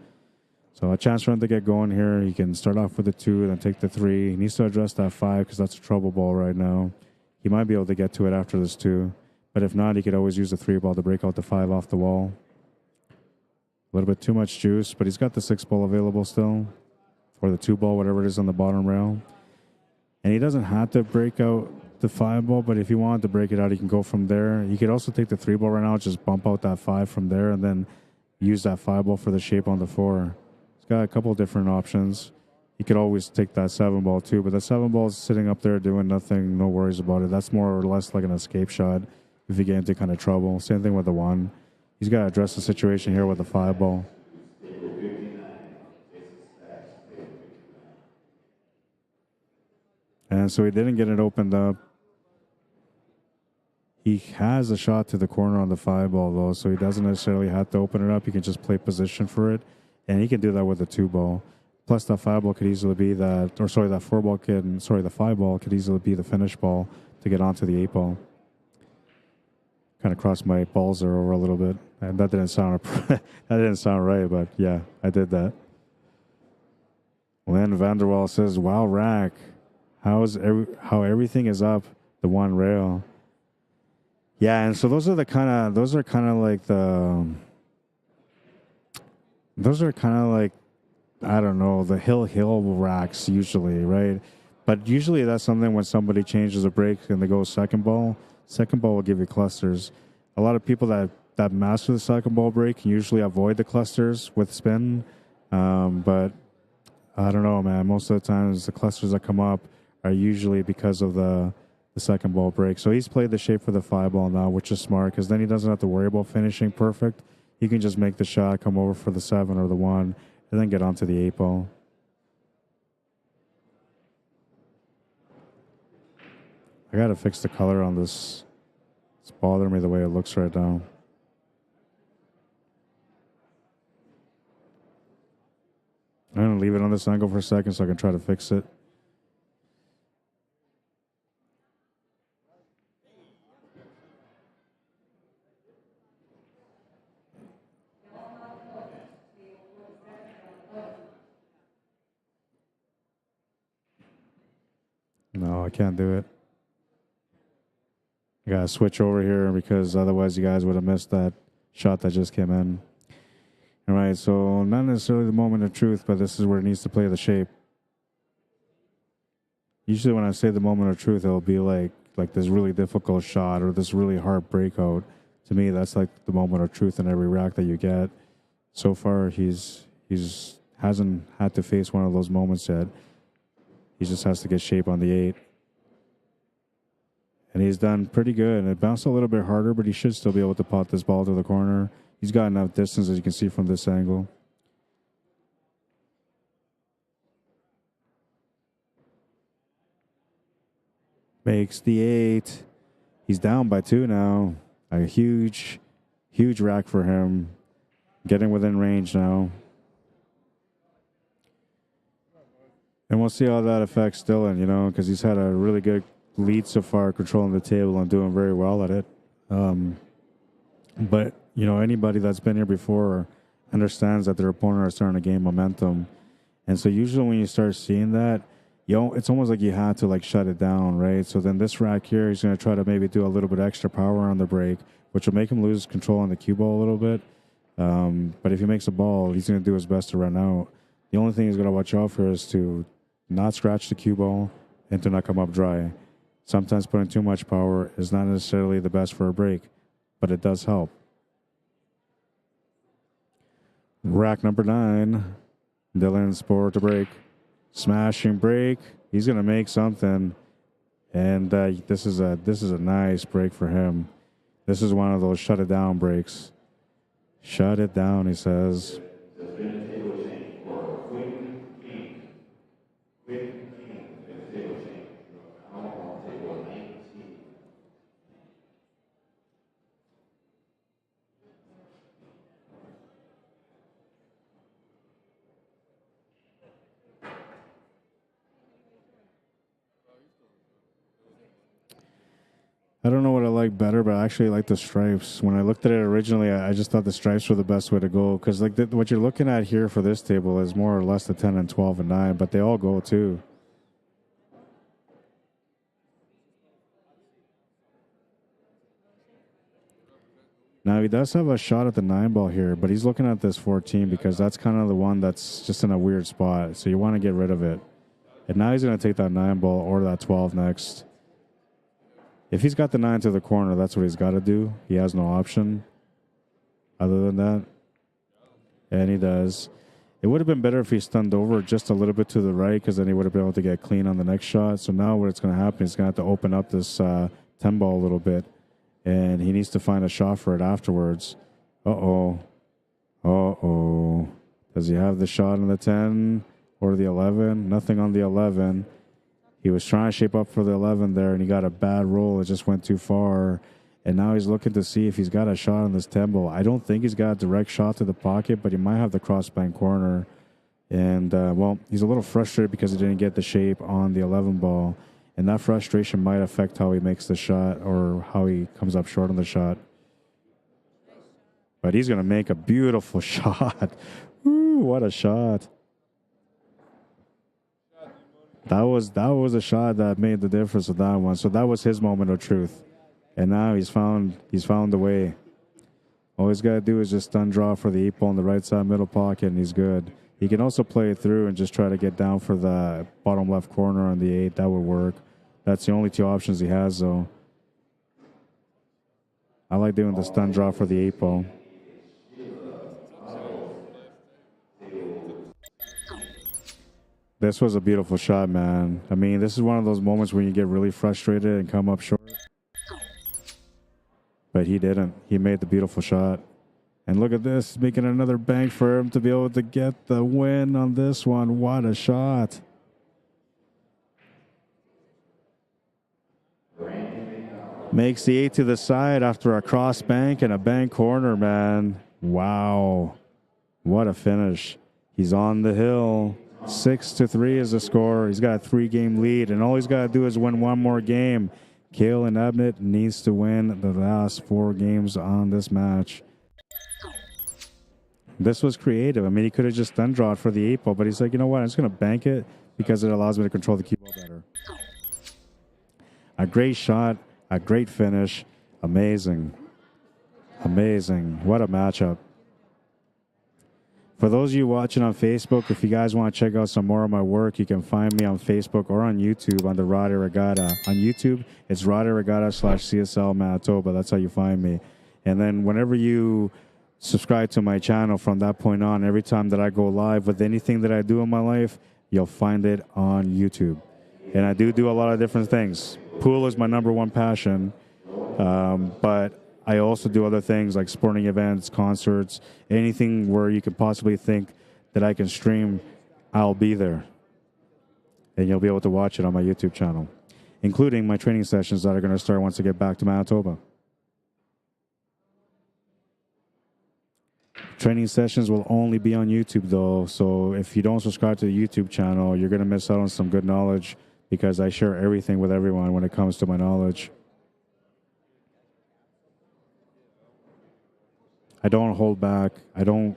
So a chance for him to get going here. He can start off with the 2, then take the 3. He needs to address that 5 because that's a trouble ball right now. He might be able to get to it after this 2. But if not, he could always use the 3 ball to break out the 5 off the wall. A little bit too much juice, but he's got the 6 ball available still. Or the 2 ball, whatever it is on the bottom rail. And he doesn't have to break out the 5 ball, but if he wanted to break it out, he can go from there. He could also take the 3 ball right now, just bump out that 5 from there, and then use that 5 ball for the shape on the 4. He's got a couple different options. He could always take that 7 ball too, but the 7 ball is sitting up there doing nothing, no worries about it. That's more or less like an escape shot if you get into kind of trouble. Same thing with the 1. He's got to address the situation here with the 5 ball. And so he didn't get it opened up. He has a shot to the corner on the 5 ball, though, so he doesn't necessarily have to open it up. He can just play position for it, and he can do that with the 2 ball. Plus, that 5 ball could easily be that, or sorry, that 4 ball could, sorry, the 5 ball could easily be the finish ball to get onto the 8 ball. Kind of crossed my balls there over a little bit, and that didn't sound that didn't sound right, but yeah, I did that. Len Vanderwall says, "Wow, Rack, how everything is up the 1 rail." Yeah, and so those are kind of like I don't know, the hill racks usually, right? But usually that's something when somebody changes a break and they go second ball will give you clusters. A lot of people that master the second ball break can usually avoid the clusters with spin, but I don't know, man. Most of the times the clusters that come up are usually because of the second ball break. So he's played the shape for the 5 ball now, which is smart because then he doesn't have to worry about finishing perfect. he can just make the shot, come over for the 7 or the 1, and then get onto the 8 ball. I got to fix the color on this. It's bothering me the way it looks right now. I'm going to leave it on this angle for a second so I can try to fix it. No, I can't do it. I got to switch over here because otherwise you guys would have missed that shot that just came in. All right, so not necessarily the moment of truth, but this is where it needs to play the shape. Usually when I say the moment of truth, it'll be like this really difficult shot or this really hard breakout. To me, that's like the moment of truth in every rack that you get. So far, he's hasn't had to face one of those moments yet. He just has to get shape on the 8. And he's done pretty good. And it bounced a little bit harder, but he should still be able to pot this ball to the corner. He's got enough distance, as you can see from this angle. Makes the 8. He's down by 2 now. A huge, huge rack for him. Getting within range now. And we'll see how that affects Dylan, you know, because he's had a really good lead so far, controlling the table and doing very well at it. But, you know, anybody that's been here before understands that their opponent is starting to gain momentum. And so usually when you start seeing that, it's almost like you had to like shut it down, right? So then this rack here, he's going to try to maybe do a little bit extra power on the break, which will make him lose control on the cue ball a little bit. But if he makes a ball, he's going to do his best to run out. The only thing he's going to watch out for is to not scratch the cue ball and to not come up dry. Sometimes putting too much power is not necessarily the best for a break, but it does help. Rack number 9, Dylan SPOHR to break. Smashing break. He's going to make something. And this is a nice break for him. This is one of those shut it down breaks. Shut it down, he says. I don't know what I like better, but I actually like the stripes. When I looked at it originally, I just thought the stripes were the best way to go because like what you're looking at here for this table is more or less the 10 and 12 and 9, but they all go too. Now he does have a shot at the 9 ball here, but he's looking at this 14 because that's kind of the one that's just in a weird spot. So you want to get rid of it. And now he's going to take that 9 ball or that 12 next. If he's got the 9 to the corner, that's what he's got to do. He has no option other than that. And he does. It would have been better if he stunned over just a little bit to the right because then he would have been able to get clean on the next shot. So now what's going to happen is he's going to have to open up this 10 ball a little bit. And he needs to find a shot for it afterwards. Uh-oh. Uh-oh. Does he have the shot on the 10 or the 11? Nothing on the 11. He was trying to shape up for the 11 there, and he got a bad roll. It just went too far. And now he's looking to see if he's got a shot on this 10 ball. I don't think he's got a direct shot to the pocket, but he might have the crossbank corner. And, well, he's a little frustrated because he didn't get the shape on the 11 ball. And that frustration might affect how he makes the shot or how he comes up short on the shot. But he's going to make a beautiful shot. Ooh, what a shot. That was a shot that made the difference with that one. So that was his moment of truth. And now he's found the way. All he's got to do is just stun draw for the 8 ball on the right side middle pocket, and he's good. He can also play it through and just try to get down for the bottom left corner on the 8. That would work. That's the only 2 options he has, though. I like doing the stun draw for the 8 ball. This was a beautiful shot, man. I mean, this is one of those moments when you get really frustrated and come up short. But he didn't. He made the beautiful shot. And look at this, making another bank for him to be able to get the win on this one. What a shot. Makes the 8 to the side after a cross bank and a bank corner, man. Wow. What a finish. He's on the hill. 6-3 is the score. He's got a 3-game lead, and all he's got to do is win one more game. Cale and Abnett needs to win the last 4 games on this match. This was creative. I mean, he could have just done draw it for the 8 ball, but he's like, you know what? I'm just going to bank it because it allows me to control the cue ball better. A great shot, a great finish. Amazing. Amazing. What a matchup. For those of you watching on Facebook, if you guys want to check out some more of my work, you can find me on Facebook or on YouTube on the Rod Arriagada. On YouTube, it's Rod Arriagada /CSL Manitoba. That's how you find me. And then whenever you subscribe to my channel from that point on, every time that I go live with anything that I do in my life, you'll find it on YouTube. And I do a lot of different things. Pool is my #1 passion, but I also do other things like sporting events, concerts, anything where you could possibly think that I can stream, I'll be there. And you'll be able to watch it on my YouTube channel, including my training sessions that are going to start once I get back to Manitoba. Training sessions will only be on YouTube, though, so if you don't subscribe to the YouTube channel, you're going to miss out on some good knowledge because I share everything with everyone when it comes to my knowledge. I don't hold back. I don't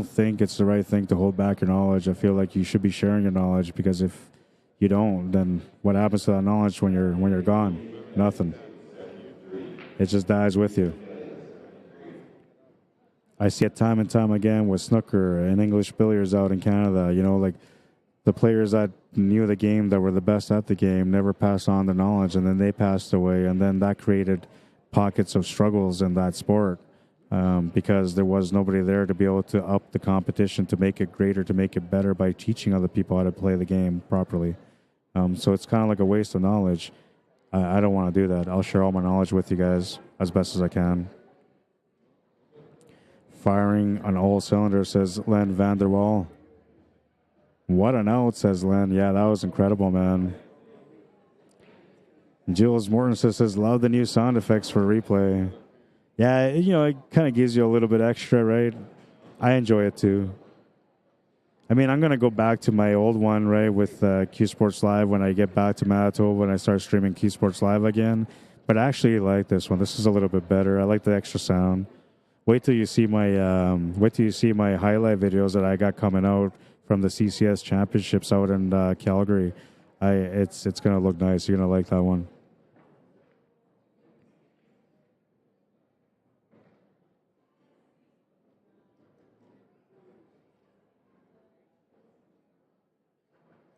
think it's the right thing to hold back your knowledge. I feel like you should be sharing your knowledge, because if you don't, then what happens to that knowledge when you're gone? Nothing. It just dies with you. I see it time and time again with snooker and English billiards out in Canada. You know, like the players that knew the game, that were the best at the game, never passed on the knowledge, and then they passed away, and then that created pockets of struggles in that sport. Because there was nobody there to be able to up the competition, to make it greater, to make it better by teaching other people how to play the game properly. So it's kind of like a waste of knowledge. I don't want to do that. I'll share all my knowledge with you guys as best as I can. Firing on all cylinders, says Len Vanderwall. What an out, says Len. Yeah, that was incredible, man. Jules Morton says, love the new sound effects for replay. Yeah, you know, it kind of gives you a little bit extra, right? I enjoy it too. I mean, I'm going to go back to my old one, right, with Cuesports Live when I get back to Manitoba, when I start streaming Cuesports Live again. But I actually like this one. This is a little bit better. I like the extra sound. Wait till you see my highlight videos that I got coming out from the CCS Championships out in Calgary. It's going to look nice. You're going to like that one.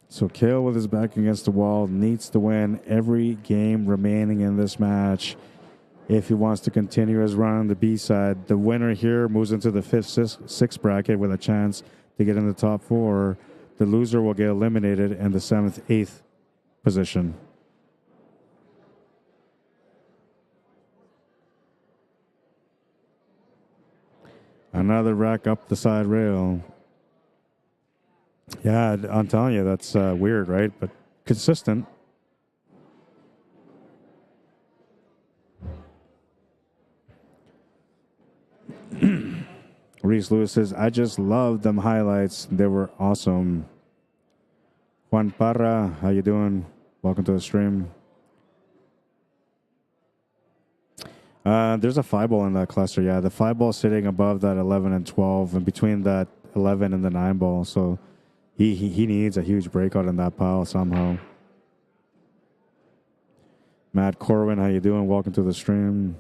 So Cale, with his back against the wall, needs to win every game remaining in this match if he wants to continue his run on the B side. The winner here moves into the 5th, 6th bracket with a chance to get in the top 4. The loser will get eliminated in the 7th, 8th position. Another rack up the side rail. Yeah, I'm telling you, that's weird, right? But consistent. Reese Lewis says, I just love them highlights. They were awesome. Juan Parra, how you doing? Welcome to the stream. There's a 5-ball in that cluster, yeah. The 5-ball sitting above that 11 and 12, and between that 11 and the 9-ball. So he needs a huge breakout in that pile somehow. Matt Corwin, how you doing? Welcome to the stream.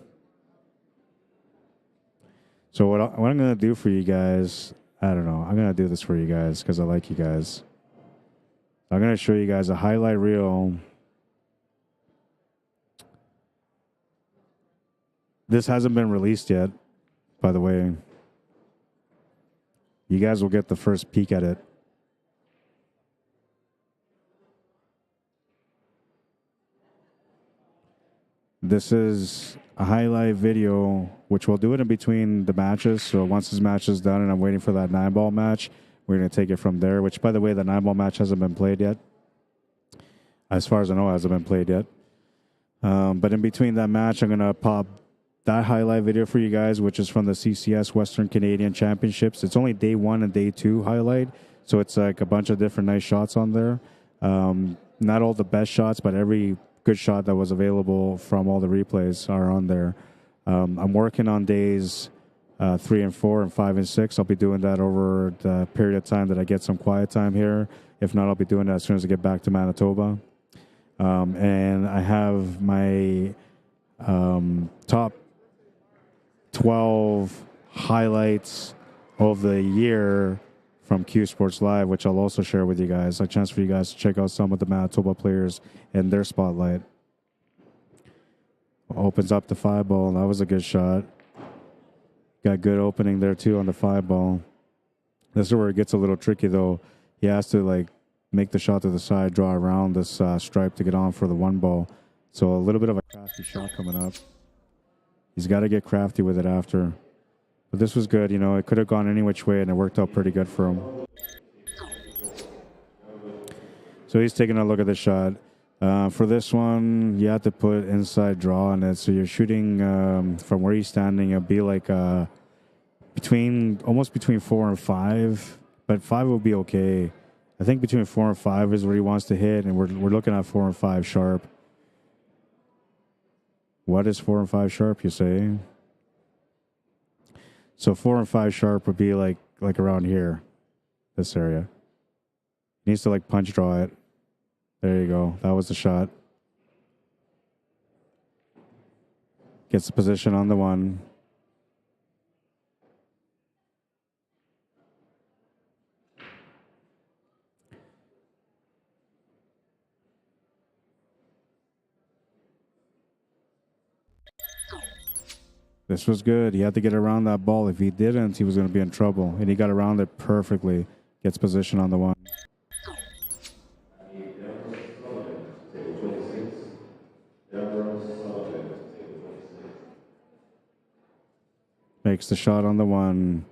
So what I'm going to do for you guys, I don't know. I'm going to do this for you guys because I like you guys. I'm going to show you guys a highlight reel. This hasn't been released yet, by the way. You guys will get the first peek at it. This is a highlight video, which we'll do it in between the matches. So once this match is done and I'm waiting for that 9-ball match, we're going to take it from there, which, by the way, the 9-ball match hasn't been played yet. As far as I know, it hasn't been played yet. But in between that match, I'm going to pop that highlight video for you guys, which is from the CCS Western Canadian Championships. It's only day 1 and day 2 highlight, so it's like a bunch of different nice shots on there. Not all the best shots, but every good shot that was available from all the replays are on there. I'm working on days 3 and 4 and 5 and 6. I'll be doing that over the period of time that I get some quiet time here. If not, I'll be doing that as soon as I get back to Manitoba. And I have my top 12 highlights of the year from Cuesports Live, which I'll also share with you guys. A chance for you guys to check out some of the Manitoba players and their spotlight. Opens up the 5-ball. That was a good shot. Got good opening there too on the 5-ball. This is where it gets a little tricky though. He has to like make the shot to the side, draw around this stripe to get on for the 1-ball. So a little bit of a crafty shot coming up. He's got to get crafty with it after. But this was good. You know, it could have gone any which way, and it worked out pretty good for him. So he's taking a look at the shot. For this one, you have to put inside draw on it. So you're shooting from where he's standing. It'll be like almost between 4 and 5. But 5 will be okay. I think between 4 and 5 is where he wants to hit, and we're looking at 4 and 5 sharp. What is 4 and 5 sharp, you say? So 4 and 5 sharp would be like around here, this area. He needs to like punch draw it. There you go. That was the shot. Gets the position on the 1. This was good. He had to get around that ball. If he didn't, he was going to be in trouble. And he got around it perfectly. Gets position on the 1. Makes the shot on the 1.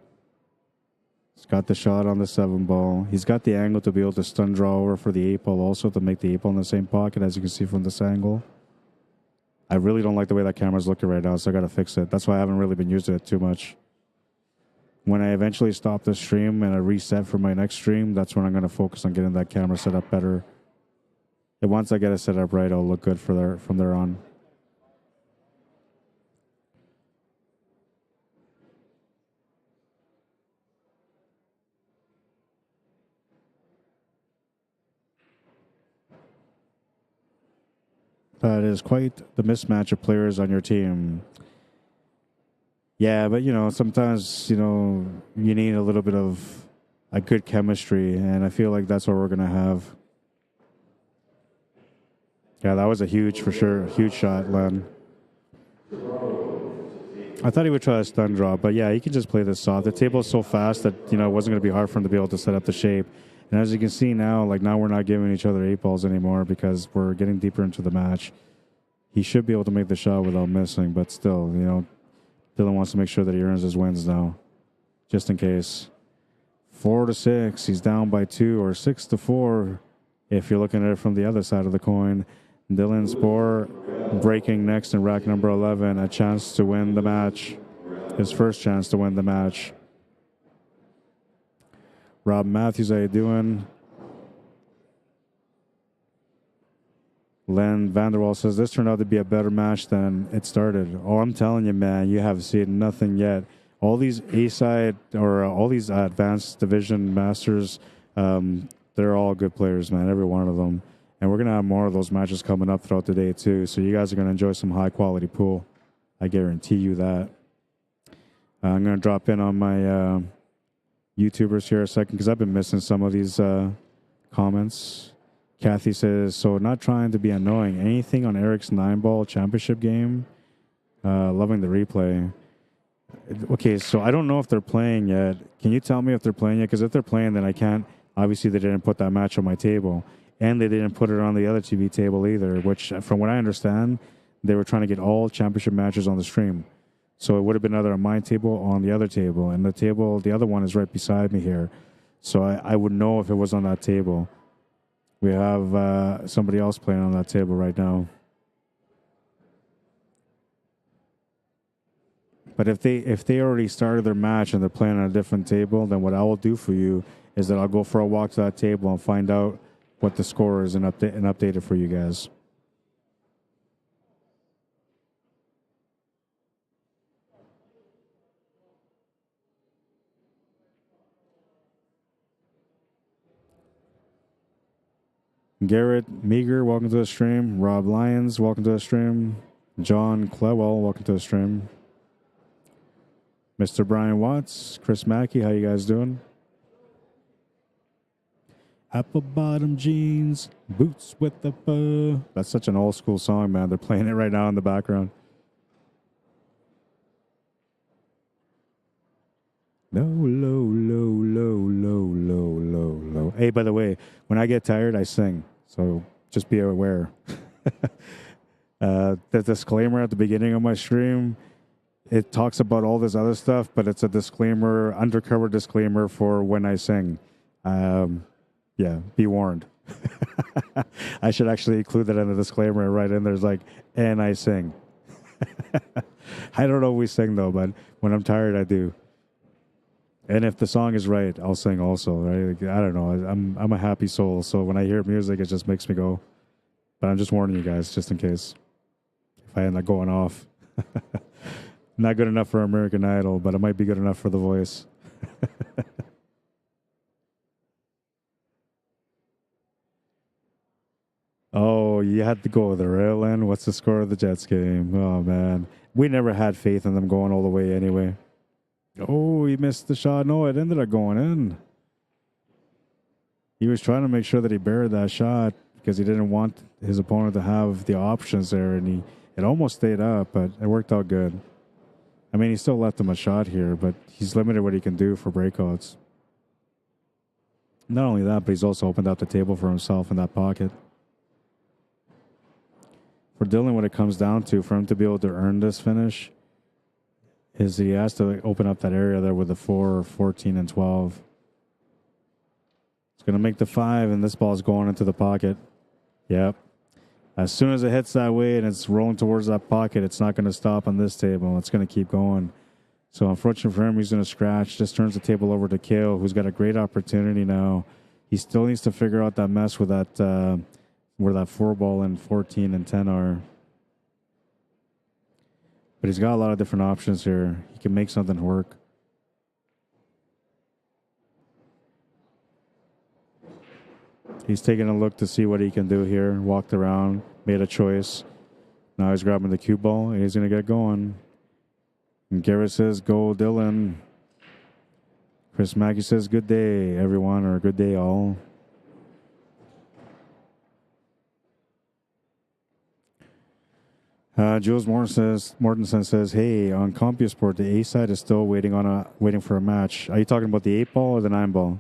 He's got the shot on the 7-ball. He's got the angle to be able to stun draw over for the 8-ball also, to make the 8-ball in the same pocket, as you can see from this angle. I really don't like the way that camera's looking right now, so I got to fix it. That's why I haven't really been using it too much. When I eventually stop the stream and I reset for my next stream, that's when I'm going to focus on getting that camera set up better. And once I get it set up right, it'll look good from there on. That is quite the mismatch of players on your team. Yeah, but, you know, sometimes, you know, you need a little bit of a good chemistry, and I feel like that's what we're going to have. Yeah, that was a huge, for sure, huge shot, Len. I thought he would try a stun draw, but yeah, he can just play this soft. The table is so fast that, you know, it wasn't going to be hard for him to be able to set up the shape. And as you can see now, like now we're not giving each other 8-balls anymore because we're getting deeper into the match. He should be able to make the shot without missing, but still, you know, Dylan wants to make sure that he earns his wins now, just in case. 4-6, he's down by 2, or 6-4 if you're looking at it from the other side of the coin. Dylan SPOHR breaking next in rack number 11, a chance to win the match, his first chance to win the match. Rob Matthews, how you doing? Len Vanderwall says, this turned out to be a better match than it started. Oh, I'm telling you, man, you have seen nothing yet. All these A-side or all these advanced division masters, they're all good players, man, every one of them. And we're going to have more of those matches coming up throughout the day, too. So you guys are going to enjoy some high-quality pool. I guarantee you that. I'm going to drop in on my YouTubers here a second because I've been missing some of these comments. Kathy says, so not trying to be annoying. Anything on Eric's 9-ball championship game? Loving the replay. Okay, so I don't know if they're playing yet. Can you tell me if they're playing yet? Because if they're playing, then I can't. Obviously, they didn't put that match on my table. And they didn't put it on the other TV table either, which, from what I understand, They were trying to get all championship matches on the stream. So it would have been either on my table or on the other table. And the other one is right beside me here. So I would know if it was on that table. We have somebody else playing on that table right now. But if they already started their match and they're playing on a different table, then what I will do for you is that I'll go for a walk to that table and find out what the score is and update it for you guys. Garrett Meager, welcome to the stream. Rob Lyons, welcome to the stream. John Clewell, welcome to the stream. Mr. Brian Watts, Chris Mackey, how you guys doing? Apple bottom jeans, boots with the fur. That's such an old school song, man. They're playing it right now in the background. Low, low, low, low, low, low, low, low. Hey, by the way, when I get tired, I sing. So just be aware. The disclaimer at the beginning of my stream, it talks about all this other stuff, but it's a disclaimer, undercover disclaimer for when I sing. Yeah, be warned. I should actually include that in the disclaimer right in there's like, and I sing. I don't always sing though, but when I'm tired, I do. And if the song is right, I'll sing also. Right? I don't know. I'm a happy soul, so when I hear music, it just makes me go. But I'm just warning you guys, just in case. If I end up going off. Not good enough for American Idol, but it might be good enough for The Voice. Oh, you had to go with the rail end. What's the score of the Jets game? Oh, man. We never had faith in them going all the way anyway. Oh, he missed the shot. No, it ended up going in. He was trying to make sure that he buried that shot because he didn't want his opponent to have the options there, and it almost stayed up, but it worked out good. I mean, he still left him a shot here, but he's limited what he can do for breakouts. Not only that, but he's also opened up the table for himself in that pocket. For Dylan, what it comes down to, for him to be able to earn this finish, is he has to open up that area there with the 4, 14, and 12. It's going to make the 5, and this ball is going into the pocket. Yep. As soon as it hits that way and it's rolling towards that pocket, it's not going to stop on this table. It's going to keep going. So unfortunately for him, he's going to scratch. Just turns the table over to Kale, who's got a great opportunity now. He still needs to figure out that mess with that where that 4 ball and 14 and 10 are. But he's got a lot of different options here. He can make something work. He's taking a look to see what he can do here. Walked around, made a choice. Now he's grabbing the cue ball, and he's going to get going. And Garrett says, go, Dylan. Chris Mackey says, good day, everyone, or good day, all. Jules Mortensen says, hey, on CompuSport, the A side is still waiting for a match. Are you talking about the 8 ball or the 9 ball?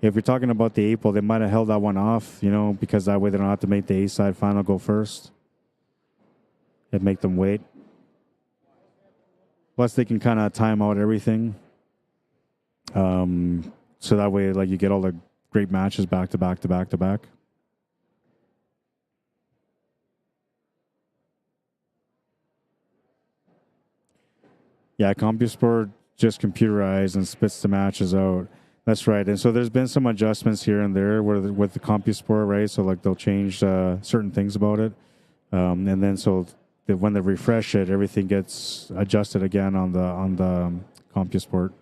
If you're talking about the 8 ball, they might have held that one off, because that way they don't have to make the A side final go first. It'd make them wait. Plus, they can kind of time out everything. So that way, you get all the great matches back to back to back to back. Yeah, CompuSport just computerized and spits the matches out. That's right. And so there's been some adjustments here and there with the CompuSport, right? So they'll change certain things about it. And then when they refresh it, everything gets adjusted again on the CompuSport.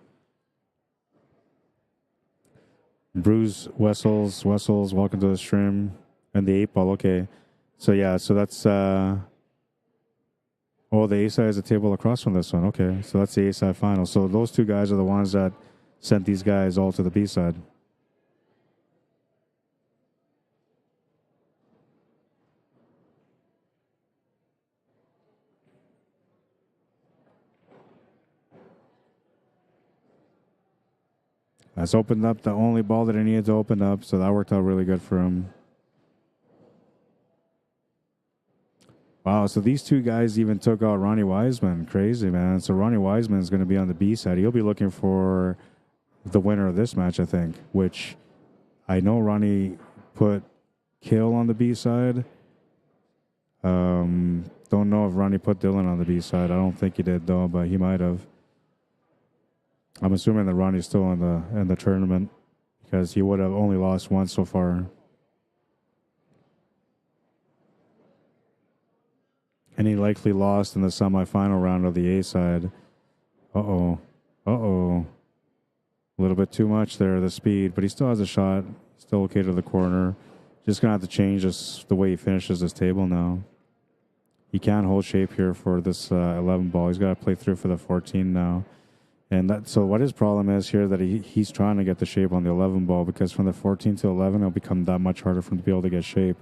Bruce Wessels, welcome to the stream. And the 8 ball, okay. So yeah, so that's the A side is a table across from this one. Okay, so that's the A side final. So those 2 guys are the ones that sent these guys all to the B side. That's opened up the only ball that he needed to open up, so that worked out really good for him. Wow, so these two guys even took out Ronnie Wiseman. Crazy, man. So Ronnie Wiseman is going to be on the B side. He'll be looking for the winner of this match, I think, which I know Ronnie put Kill on the B side. Don't know if Ronnie put Dylan on the B side. I don't think he did, though, but he might have. I'm assuming that Ronnie's still in the tournament because he would have only lost once so far. And he likely lost in the semifinal round of the A side. Uh-oh. Uh-oh. A little bit too much there, the speed, but he still has a shot. Still okay to the corner. Just going to have to change the way he finishes this table now. He can't hold shape here for this 11 ball. He's got to play through for the 14 now. And so what his problem is here that he's trying to get the shape on the 11 ball because from the 14 to 11, it'll become that much harder for him to be able to get shape.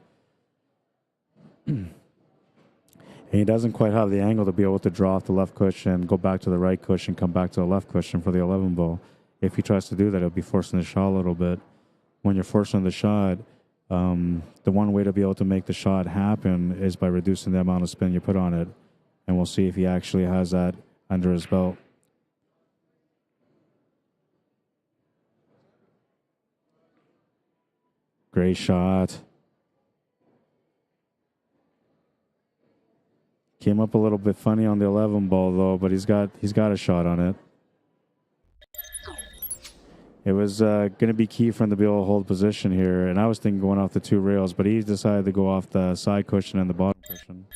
And he doesn't quite have the angle to be able to draw off the left cushion, go back to the right cushion, come back to the left cushion for the 11 ball. If he tries to do that, he'll be forcing the shot a little bit. When you're forcing the shot, the one way to be able to make the shot happen is by reducing the amount of spin you put on it. And we'll see if he actually has that under his belt. Great shot. Came up a little bit funny on the 11 ball, though, but he's got a shot on it. It was going to be key for him to be able to hold position here, and I was thinking going off the two rails, but he decided to go off the side cushion and the bottom cushion.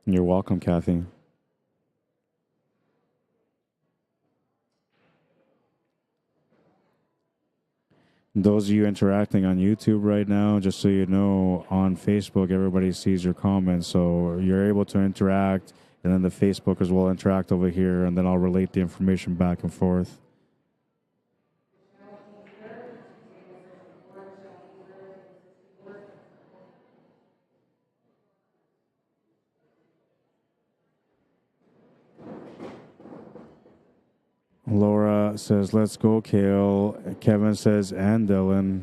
You're welcome, Kathy. Those of you interacting on YouTube right now, just so you know, on Facebook, everybody sees your comments. So you're able to interact, and then the Facebookers will interact over here, and then I'll relate the information back and forth. Laura says, let's go, Kale. Kevin says, and Dylan.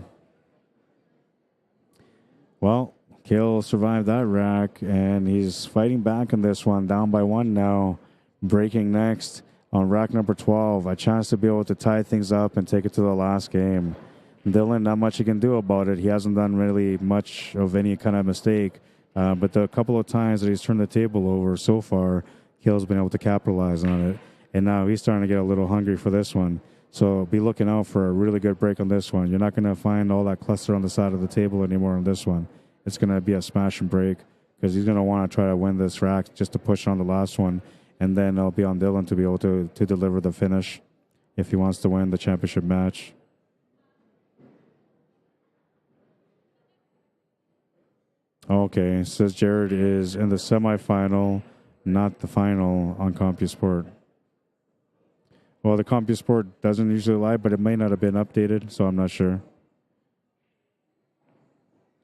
Well, Kale survived that rack, and he's fighting back in this one. Down by one now. Breaking next on rack number 12. A chance to be able to tie things up and take it to the last game. Dylan, not much he can do about it. He hasn't done really much of any kind of mistake. But the couple of times that he's turned the table over so far, Kale's been able to capitalize on it. And now he's starting to get a little hungry for this one. So be looking out for a really good break on this one. You're not going to find all that cluster on the side of the table anymore on this one. It's going to be a smash and break because he's going to want to try to win this rack just to push on the last one. And then it'll be on Dylan to be able to deliver the finish if he wants to win the championship match. Okay, says Jared is in the semifinal, not the final on CompuSport. Well, the CompuSport doesn't usually lie, but it may not have been updated, so I'm not sure.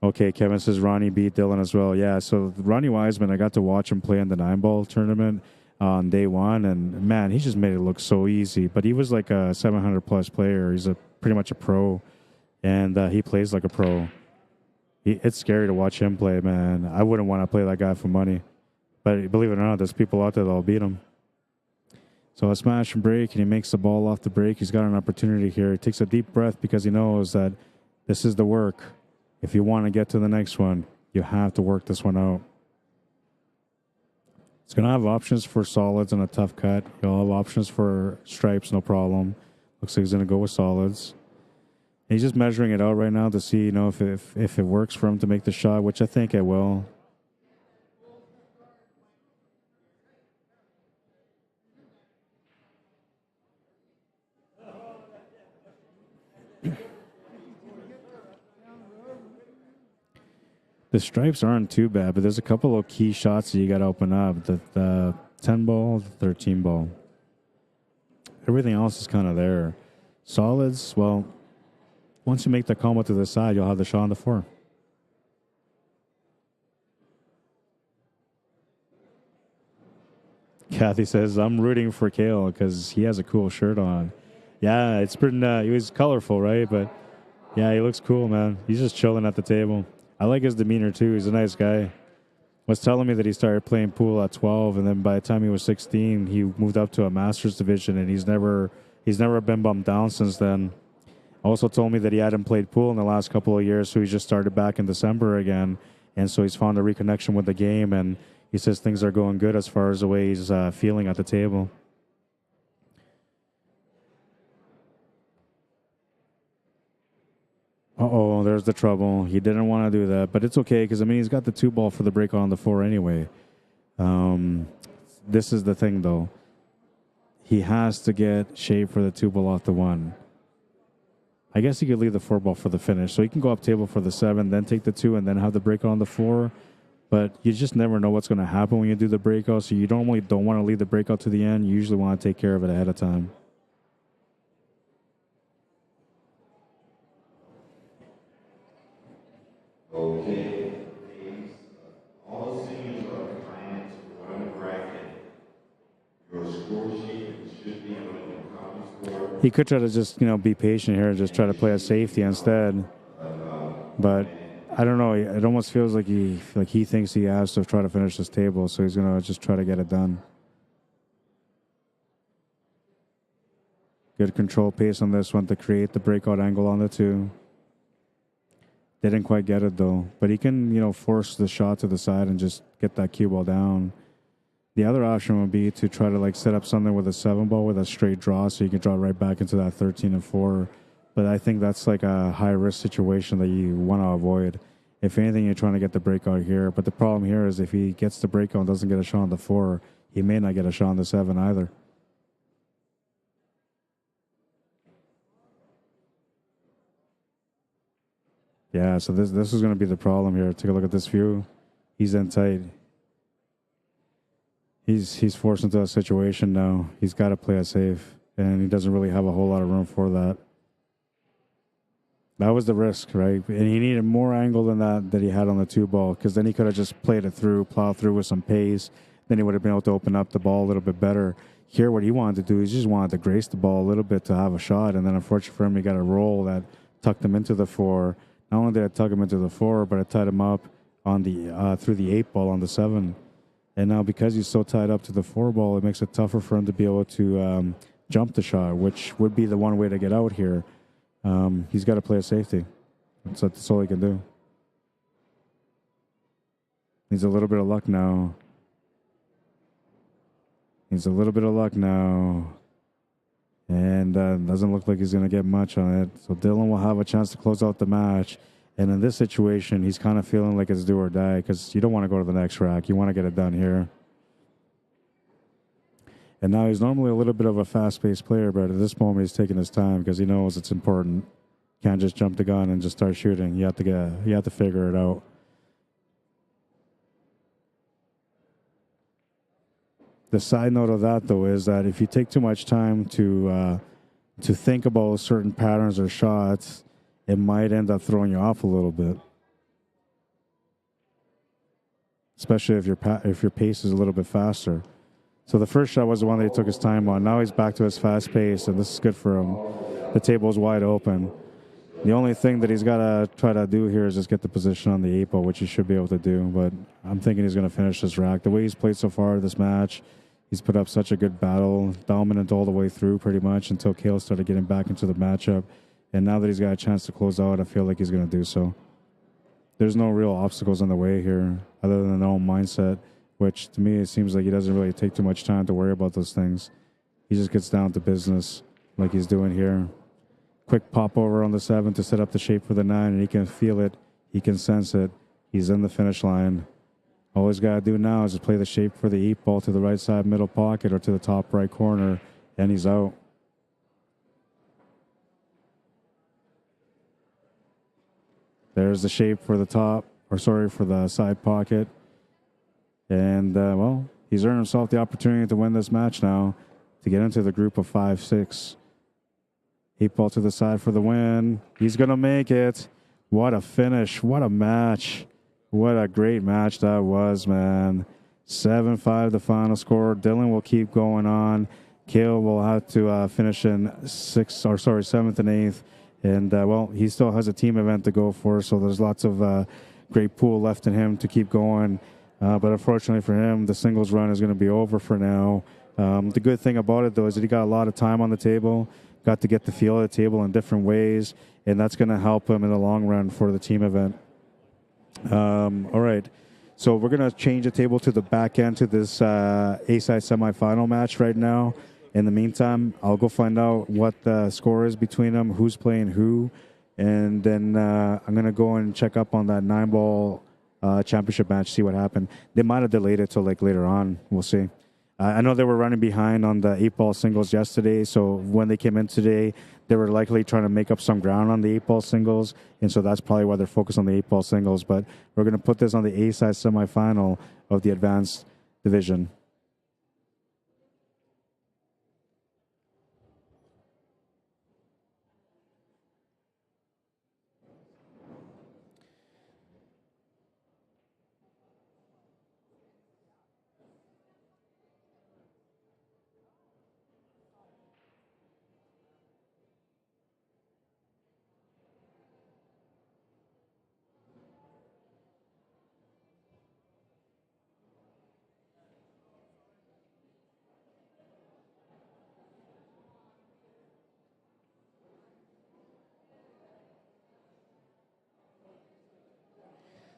Okay, Kevin says Ronnie beat Dylan as well. Yeah, so Ronnie Wiseman, I got to watch him play in the 9-ball tournament on day one, and man, he just made it look so easy. But he was like a 700-plus player. He's pretty much a pro, and he plays like a pro. It's scary to watch him play, man. I wouldn't want to play that guy for money. But believe it or not, there's people out there that'll beat him. So a smash and break, and he makes the ball off the break. He's got an opportunity here. He takes a deep breath because he knows that this is the work. If you want to get to the next one, you have to work this one out. It's going to have options for solids and a tough cut. You'll have options for stripes, no problem. Looks like he's going to go with solids. And he's just measuring it out right now to see, if it works for him to make the shot, which I think it will. The stripes aren't too bad, but there's a couple of key shots that you got to open up. The 10 ball, the 13 ball. Everything else is kind of there. Solids, well, once you make the combo to the side, you'll have the shot on the 4. Kathy says, I'm rooting for Kale because he has a cool shirt on. Yeah, it's pretty. He was colorful, right? But yeah, he looks cool, man. He's just chilling at the table. I like his demeanor too. He's a nice guy. Was telling me that he started playing pool at 12, and then by the time he was 16, he moved up to a master's division, and he's never been bumped down since then. Also told me that he hadn't played pool in the last couple of years, so he just started back in December again, and so he's found a reconnection with the game, and he says things are going good as far as the way he's feeling at the table. Uh-oh, there's the trouble. He didn't want to do that, but it's okay because, I mean, he's got the 2-ball for the break on the 4 anyway. This is the thing, though. He has to get shape for the 2-ball off the 1. I guess he could leave the 4-ball for the finish. So he can go up table for the 7, then take the 2, and then have the break on the 4. But you just never know what's going to happen when you do the breakout. So you normally don't want to leave the breakout to the end. You usually want to take care of it ahead of time. Okay, please. All seniors are trying to run a bracket. Your score sheet should be on the COMPUSPORT. He could try to just, be patient here and just try to play a safety instead. But I don't know. It almost feels like he thinks he has to try to finish this table, so he's going to just try to get it done. Good control pace on this one to create the breakout angle on the 2. Didn't quite get it, though. But he can, force the shot to the side and just get that cue ball down. The other option would be to try to, set up something with a 7-ball with a straight draw so you can draw right back into that 13 and 4. But I think that's a high-risk situation that you want to avoid. If anything, you're trying to get the breakout here. But the problem here is if he gets the breakout and doesn't get a shot on the 4, he may not get a shot on the 7 either. Yeah, so this is going to be the problem here. Take a look at this view. He's in tight. He's forced into a situation now. He's got to play it safe, and he doesn't really have a whole lot of room for that. That was the risk, right? And he needed more angle than that he had on the 2-ball, because then he could have just played it through, plowed through with some pace. Then he would have been able to open up the ball a little bit better. Here, what he wanted to do is he just wanted to grace the ball a little bit to have a shot, and then unfortunately for him, he got a roll that tucked him into the 4. Not only did I tuck him into the 4, but I tied him up on the through the 8-ball on the 7. And now because he's so tied up to the 4-ball, it makes it tougher for him to be able to jump the shot, which would be the one way to get out here. He's got to play a safety. That's all he can do. Needs a little bit of luck now. And doesn't look like he's going to get much on it. So Dylan will have a chance to close out the match. And in this situation, he's kind of feeling like it's do or die because you don't want to go to the next rack. You want to get it done here. And now he's normally a little bit of a fast-paced player, but at this moment he's taking his time because he knows it's important. Can't just jump the gun and just start shooting. You have to figure it out. The side note of that, though, is that if you take too much time to think about certain patterns or shots, it might end up throwing you off a little bit. Especially if your pace is a little bit faster. So the first shot was the one that he took his time on. Now he's back to his fast pace, and this is good for him. The table's wide open. The only thing that he's got to try to do here is just get the position on the 8-ball, which he should be able to do. But I'm thinking he's going to finish this rack. The way he's played so far this match, he's put up such a good battle, dominant all the way through pretty much until Kale started getting back into the matchup. And now that he's got a chance to close out, I feel like he's going to do so. There's no real obstacles on the way here other than their own mindset, which to me it seems like he doesn't really take too much time to worry about those things. He just gets down to business like he's doing here. Quick pop over on the 7 to set up the shape for the 9, and he can feel it. He can sense it. He's in the finish line. All he's got to do now is just play the shape for the 8-ball to the right side middle pocket or to the top right corner, and he's out. There's the shape for the for the side pocket. And, well, he's earned himself the opportunity to win this match now, to get into the group of 5-6. 8-ball to the side for the win. He's going to make it. What a finish. What a match. What a great match that was, man. 7-5 the final score. Dylan will keep going on. Kale will have to finish in seventh and eighth. And, well, he still has a team event to go for, so there's lots of great pool left in him to keep going. But unfortunately for him, the singles run is going to be over for now. The good thing about it, though, is that he got a lot of time on the table, got to get the feel of the table in different ways, and that's going to help him in the long run for the team event. All right. So we're going to change the table to the back end to this A-side semifinal match right now. In the meantime, I'll go find out what the score is between them, who's playing who, and then I'm going to go and check up on that 9-ball championship match, see what happened. They might have delayed it till like later on. We'll see. I know they were running behind on the 8-ball singles yesterday, so when they came in today, they were likely trying to make up some ground on the 8-ball singles, and so that's probably why they're focused on the 8-ball singles. But we're going to put this on the A-side semifinal of the advanced division.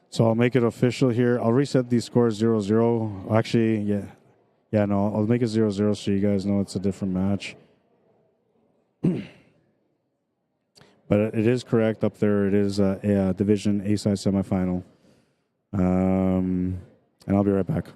So I'll make it official here. I'll reset these scores 0-0. Actually, yeah, no, I'll make it 0-0 so you guys know it's a different match. But it is correct up there. It is a Division A-side semifinal. And I'll be right back.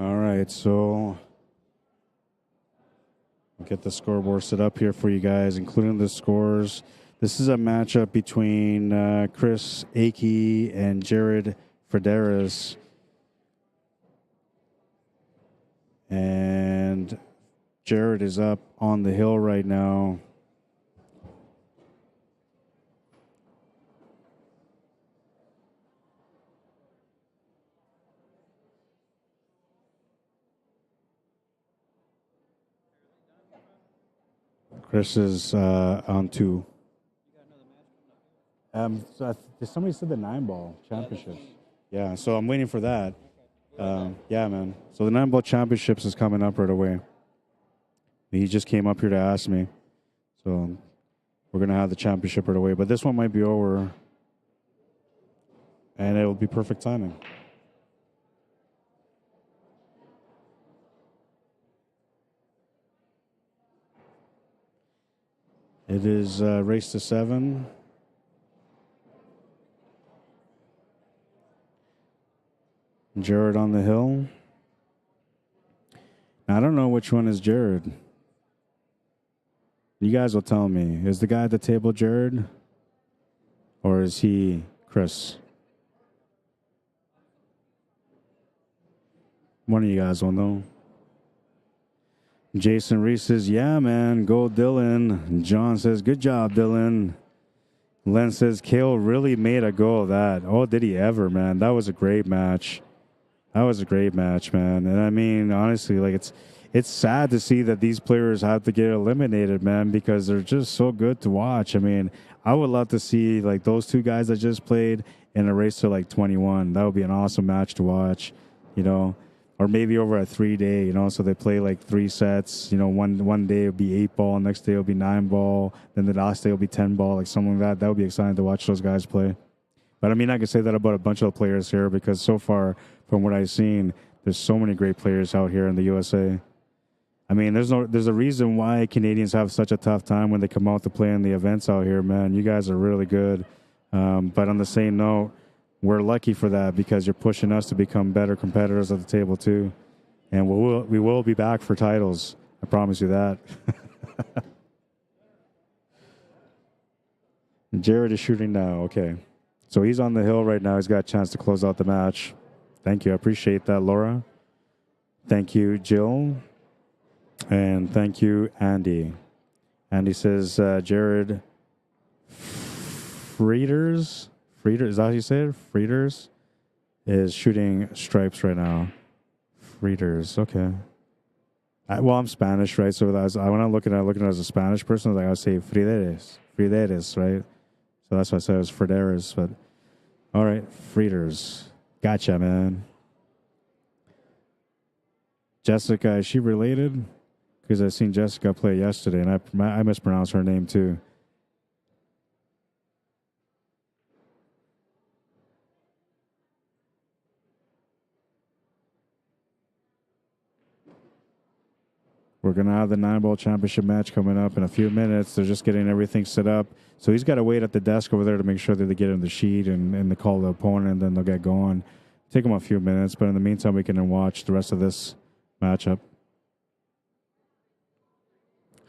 All right, so get the scoreboard set up here for you guys, including the scores. This is a matchup between Chris Akey and Jared Frederis. And Jared is up on the hill right now. Chris is on 2. Somebody said the 9-ball championships. Yeah, so I'm waiting for that. Yeah, man. So the 9-ball championships is coming up right away. He just came up here to ask me. So we're going to have the championship right away. But this one might be over. And it will be perfect timing. It is race to 7. Jared on the hill. Now, I don't know which one is Jared. You guys will tell me. Is the guy at the table Jared? Or is he Chris? One of you guys will know. Jason Reese says, yeah, man, go Dylan. John says, good job, Dylan. Len says, Kale really made a go of that. Oh, did he ever, man? That was a great match. That was a great match, man. And I mean, honestly, like it's sad to see that these players have to get eliminated, man, because they're just so good to watch. I mean, I would love to see like those two guys that just played in a race to like 21. That would be an awesome match to watch, you know. Or maybe over a 3-day, you know, so they play like 3 sets. You know, one day it'll be 8-ball, next day it'll be 9-ball, then the last day will be 10-ball, like something like that. That would be exciting to watch those guys play. But I mean, I can say that about a bunch of players here because so far, from what I've seen, there's so many great players out here in the USA. I mean, there's a reason why Canadians have such a tough time when they come out to play in the events out here, man. You guys are really good. But on the same note, we're lucky for that because you're pushing us to become better competitors at the table too. And we will be back for titles. I promise you that. Jared is shooting now. Okay. So he's on the hill right now. He's got a chance to close out the match. Thank you. I appreciate that, Laura. Thank you, Jill. And thank you, Andy. Andy says, Jared Frieders, is that how you say it? Frieders is shooting stripes right now. Frieders, okay. Well, I'm Spanish, right? So when I'm looking at it as a Spanish person, I would say Frideres, right? So that's why I said it was Frideres. But all right, Frieders. Gotcha, man. Jessica, is she related? Because I seen Jessica play yesterday, and I mispronounced her name too. We're going to have the 9-ball championship match coming up in a few minutes. They're just getting everything set up. So he's got to wait at the desk over there to make sure that they get in the sheet and they call the opponent, and then they'll get going. Take them a few minutes, but in the meantime, we can watch the rest of this matchup.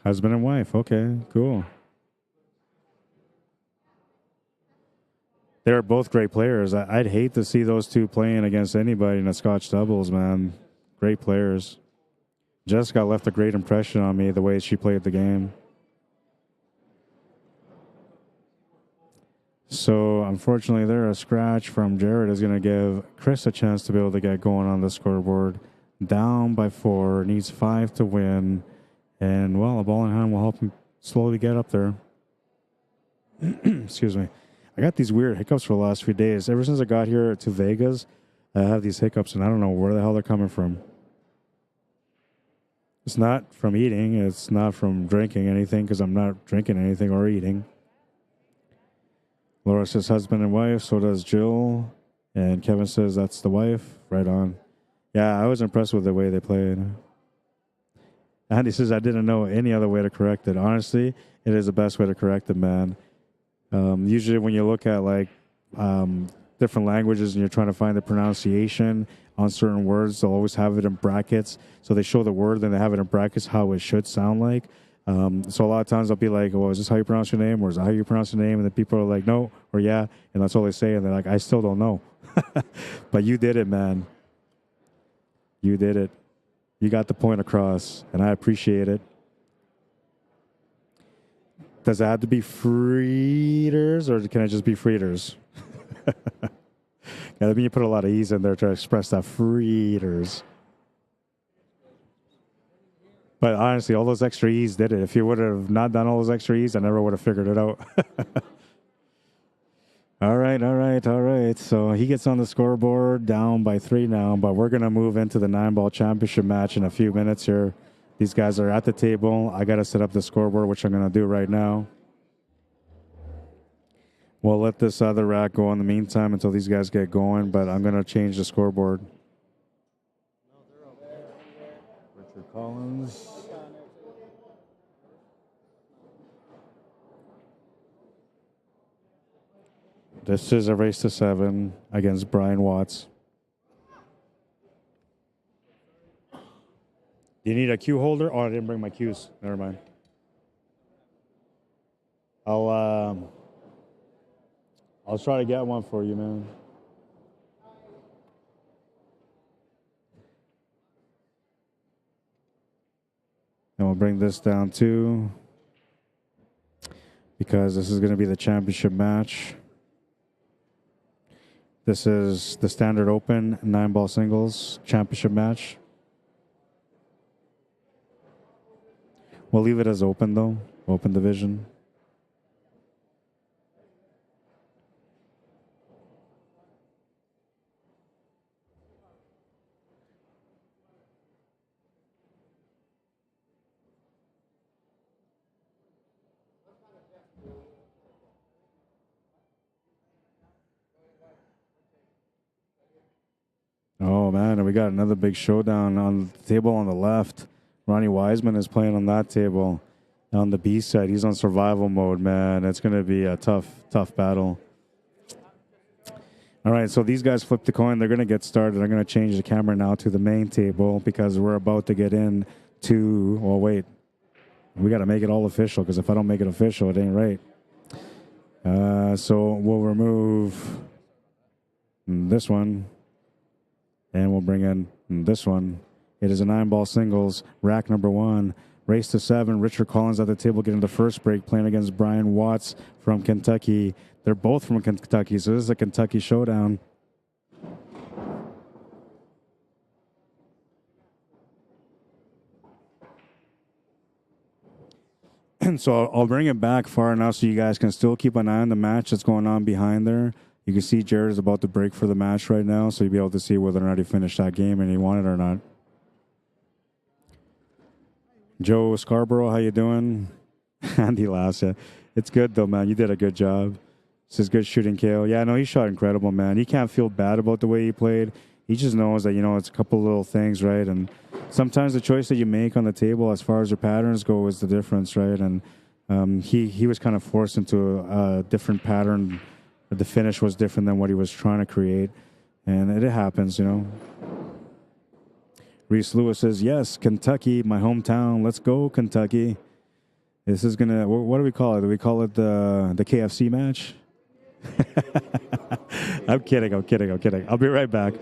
Husband and wife. Okay, cool. They're both great players. I'd hate to see those two playing against anybody in a Scotch doubles, man. Great players. Jessica left a great impression on me the way she played the game. So, unfortunately, there a scratch from Jared is going to give Chris a chance to be able to get going on the scoreboard. Down by 4, needs 5 to win. And, well, a ball in hand will help him slowly get up there. Excuse me. I got these weird hiccups for the last few days. Ever since I got here to Vegas, I have these hiccups, and I don't know where the hell they're coming from. It's not from eating. It's not from drinking anything because I'm not drinking anything or eating. Laura says husband and wife. So does Jill. And Kevin says that's the wife. Right on. Yeah, I was impressed with the way they played. Andy says I didn't know any other way to correct it. Honestly, it is the best way to correct it, man. Usually when you look at like different languages and you're trying to find the pronunciation on certain words, they'll always have it in brackets. So they show the word, then they have it in brackets how it should sound like. So a lot of times they'll be like, well, is this how you pronounce your name? Or is that how you pronounce your name? And then people are like, no, or yeah. And that's all they say. And they're like, I still don't know. But you did it, man. You did it. You got the point across, and I appreciate it. Does it have to be Frieders, or can it just be Frieders? Yeah, I mean, you put a lot of E's in there to express that Frieders. But honestly, all those extra E's did it. If you would have not done all those extra E's, I never would have figured it out. All right. So he gets on the scoreboard, down by 3 now, but we're going to move into the 9-ball championship match in a few minutes here. These guys are at the table. I got to set up the scoreboard, which I'm going to do right now. We'll let this other rack go in the meantime until these guys get going, but I'm going to change the scoreboard. Richard Collins. This is a race to 7 against Brian Watts. Do you need a cue holder? Oh, I didn't bring my cues. Never mind. I'll try to get one for you, man. And we'll bring this down too, because this is going to be the championship match. This is the Standard Open 9-ball singles championship match. We'll leave it as open, though. Open division. Oh, man, and we got another big showdown on the table on the left. Ronnie Wiseman is playing on that table. On the B side, he's on survival mode, man. It's going to be a tough battle. All right, so these guys flipped the coin. They're going to get started. I'm going to change the camera now to the main table because we're about to get in to... Oh, wait. We got to make it all official because if I don't make it official, it ain't right. So we'll remove this one, and we'll bring in this one. It is a 9-ball singles, rack number 1. Race to 7. Richard Collins at the table getting the first break, playing against Brian Watts from Kentucky. They're both from Kentucky, so this is a Kentucky showdown. And so I'll bring it back far enough so you guys can still keep an eye on the match that's going on behind there. You can see Jared is about to break for the match right now, so you'll be able to see whether or not he finished that game and he won it or not. Joe Scarborough, how you doing? Andy laughs. Yeah. It's good, though, man. You did a good job. This is good shooting, Kale. Yeah, no, he shot incredible, man. He can't feel bad about the way he played. He just knows that, it's a couple little things, right? And sometimes the choice that you make on the table as far as your patterns go is the difference, right? And he was kind of forced into a different pattern. The finish was different than what he was trying to create. And it happens, Reese Lewis says, yes, Kentucky, my hometown. Let's go, Kentucky. This is going to, what do we call it? Do we call it the KFC match? I'm kidding. I'll be right back.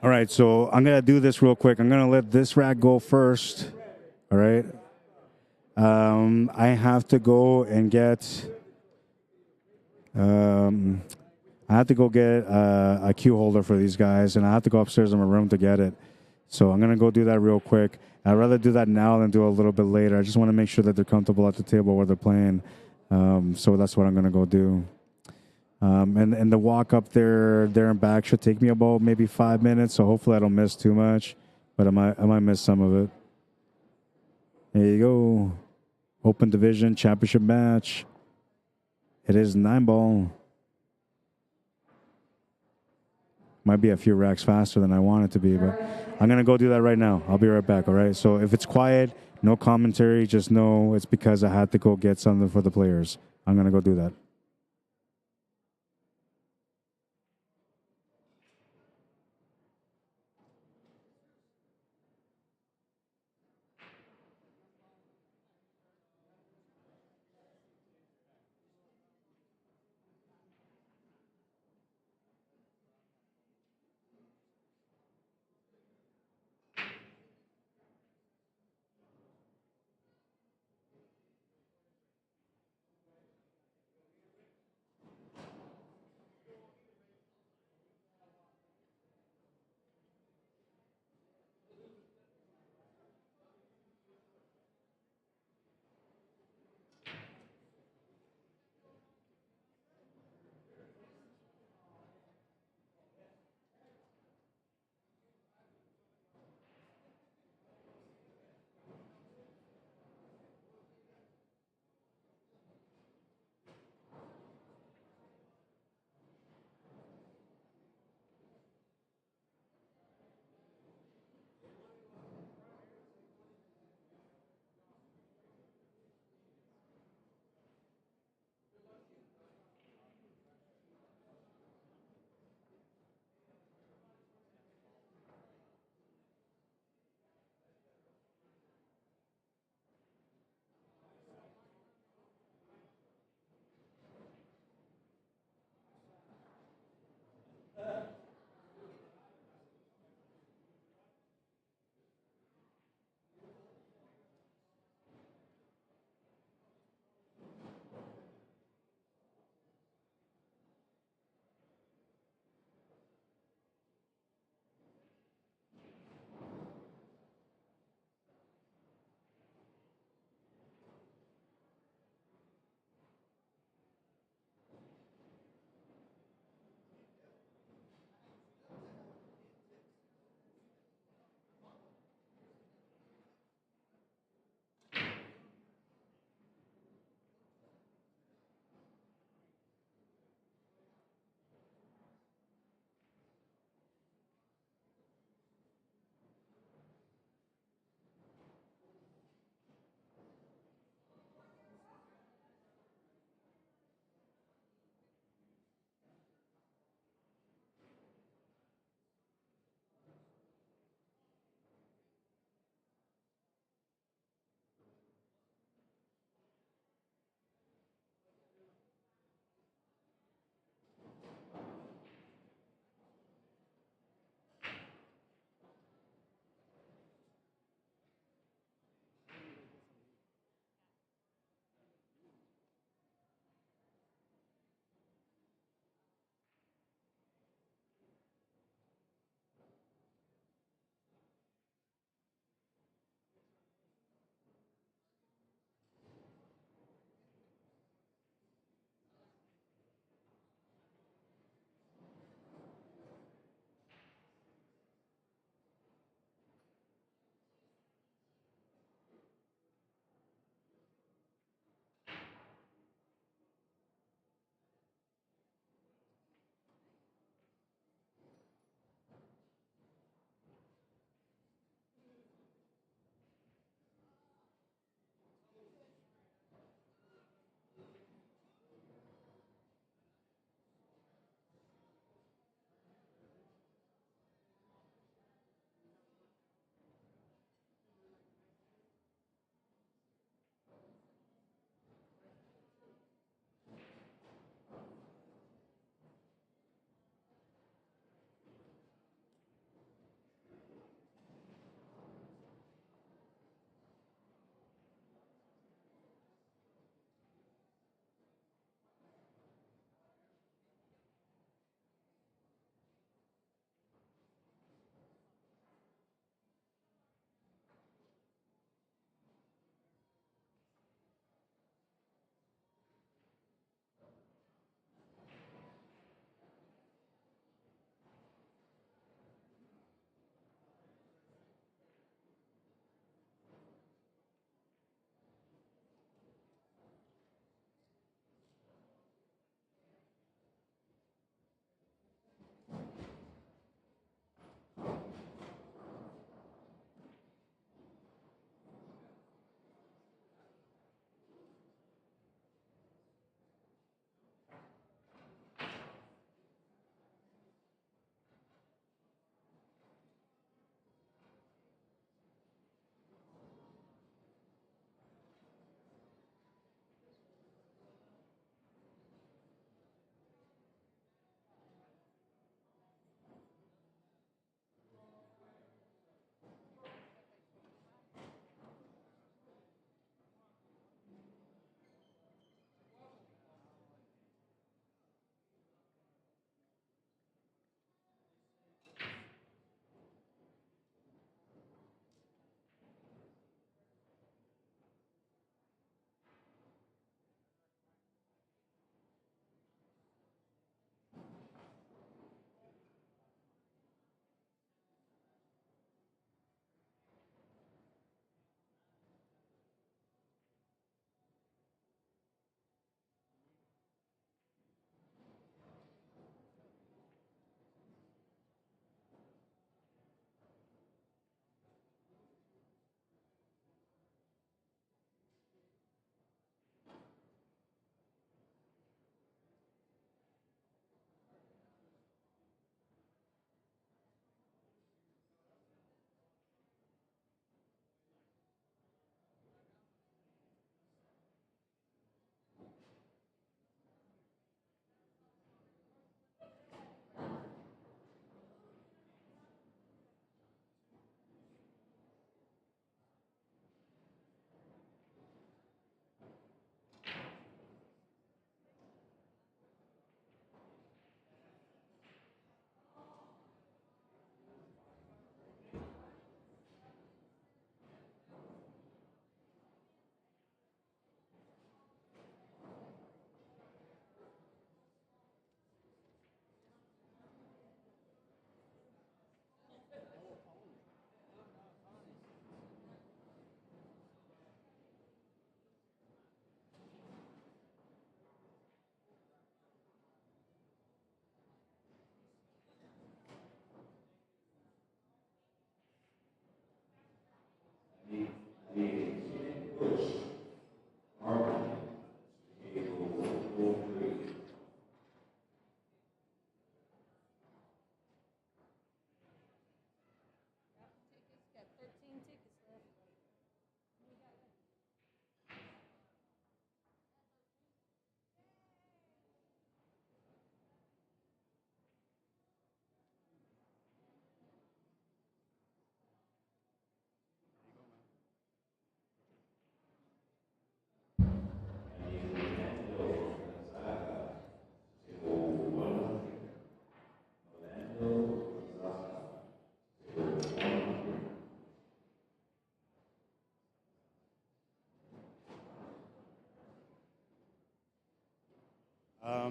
All right, so I'm going to do this real quick. I'm going to let this rack go first. All right. I have to go and get a cue holder for these guys, and I have to go upstairs in my room to get it. So I'm going to go do that real quick. I'd rather do that now than do it a little bit later. I just want to make sure that they're comfortable at the table where they're playing. So that's what I'm going to go do. And the walk up there and back should take me about maybe 5 minutes, so hopefully I don't miss too much, but I might miss some of it. There you go. Open Division Championship match. It is 9-ball. Might be a few racks faster than I want it to be, but I'm going to go do that right now. I'll be right back, all right? So if it's quiet, no commentary, just know it's because I had to go get something for the players. I'm going to go do that.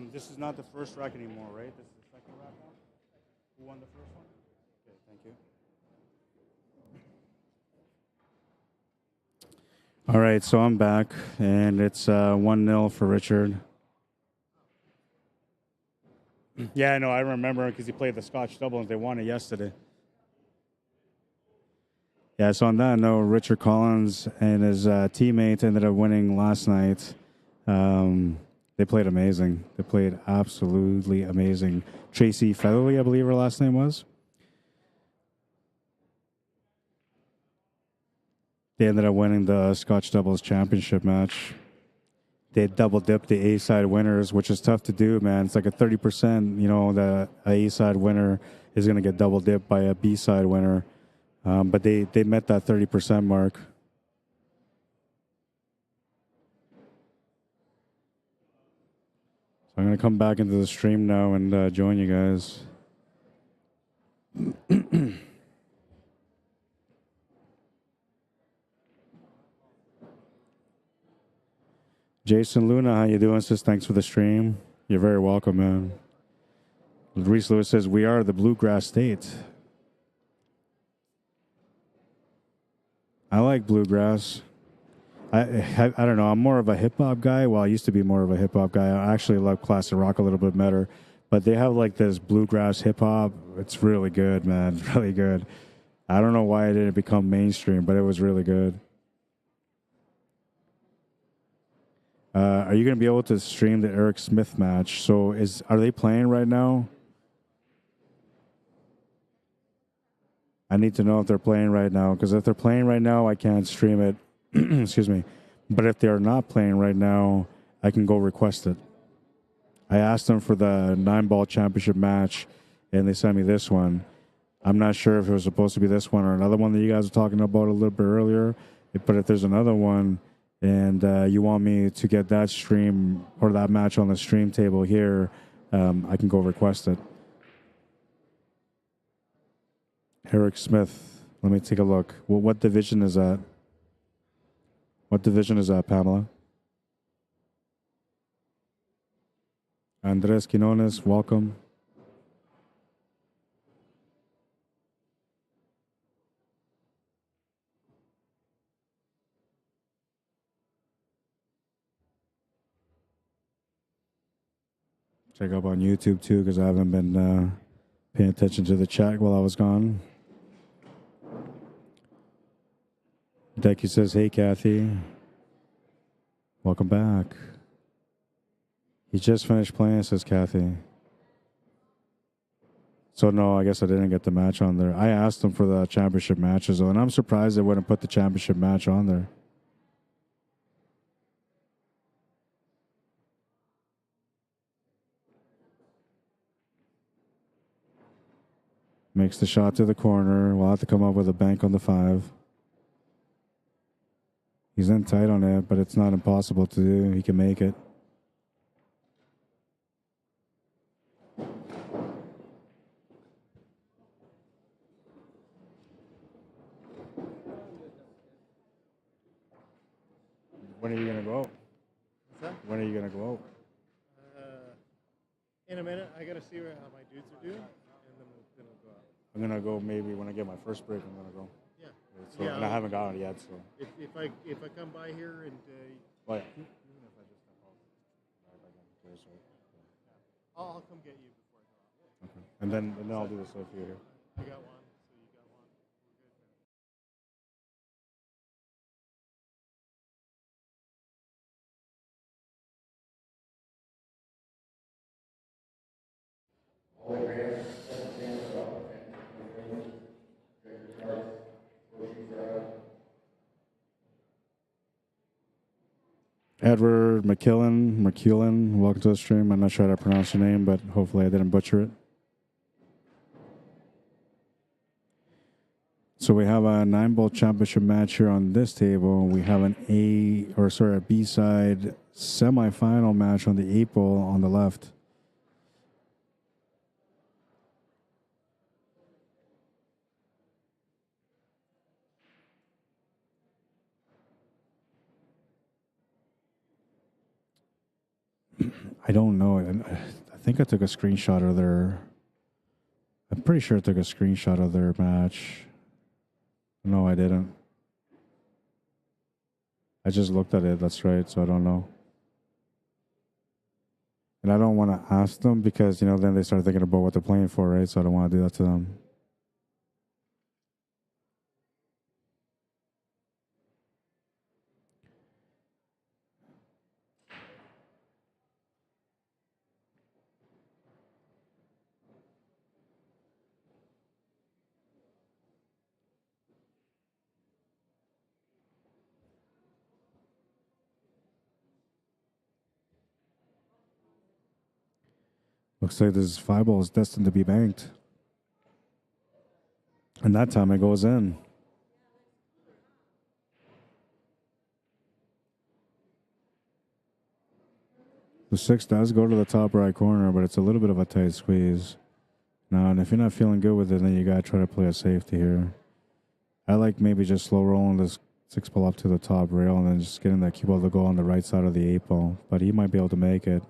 This is not the first rack anymore, right? This is the second rack now? Who won the first one? Okay, thank you. All right, so I'm back, and it's 1-0 for Richard. Yeah, I know. I remember because he played the Scotch double, and they won it yesterday. Yeah, so on that note, Richard Collins and his teammate ended up winning last night. They played amazing. They played absolutely amazing. Tracy Featherly, I believe her last name was. They ended up winning the Scotch Doubles Championship match. They double dipped the A-side winners, which is tough to do, man. It's like a 30%, you know, the A-side winner is going to get double dipped by a B-side winner. But they met that 30% mark. So I'm going to come back into the stream now and join you guys. Jason Luna, how you doing, sis? Thanks for the stream. You're very welcome, man. Reese Lewis says, we are the bluegrass state. I like bluegrass. I don't know. I'm more of a hip-hop guy. Well, I used to be more of a hip-hop guy. I actually love classic rock a little bit better. But they have like this bluegrass hip-hop. It's really good, man. Really good. I don't know why it didn't become mainstream, but it was really good. Are you going to be able to stream the Eric Smith match? So are they playing right now? I need to know if they're playing right now, because if they're playing right now, I can't stream it. Excuse me. But if they're not playing right now, I can go request it. I asked them for the 9-ball championship match, and they sent me this one. I'm not sure if it was supposed to be this one or another one that you guys were talking about a little bit earlier. But if there's another one, and you want me to get that stream or that match on the stream table here, I can go request it. Eric Smith. Let me take a look. Well, what division is that? What division is that, Pamela? Andres Quinones, welcome. Check up on YouTube too, because I haven't been paying attention to the chat while I was gone. Decky says, hey, Kathy. Welcome back. He just finished playing, says Kathy. So, no, I guess I didn't get the match on there. I asked him for the championship matches, though, and I'm surprised they wouldn't put the championship match on there. Makes the shot to the corner. We'll have to come up with a bank on the 5. He's in tight on it, but it's not impossible to do. He can make it. When are you going to go out? What's that? When are you going to go out? In a minute, I got to see how my dudes are doing, and then we'll go out. I'm going to go maybe when I get my first break, I'm going to go. Yeah. So, and I haven't got it yet, so. If I come by here and Oh, yeah. even if I just step out, I'll come get you before I go out. Okay. And then I'll do the stuff for you here. I got one, so you got one. We're good, man. Edward McQuillan, welcome to the stream. I'm not sure how to pronounce your name, but hopefully I didn't butcher it. So we have a 9-ball championship match here on this table. We have a B-side semifinal match on the 8-ball on the left. I don't know. I think I took a screenshot of their. I'm pretty sure I took a screenshot of their match. No, I didn't. I just looked at it. That's right. So I don't know. And I don't want to ask them because, then they start thinking about what they're playing for, right? So I don't want to do that to them. Looks like this 5-ball is destined to be banked. And that time it goes in. The 6 does go to the top right corner, but it's a little bit of a tight squeeze. Now, and if you're not feeling good with it, then you got to try to play a safety here. I like maybe just slow rolling this 6-ball up to the top rail and then just getting that cue ball to go on the right side of the 8-ball. But he might be able to make it.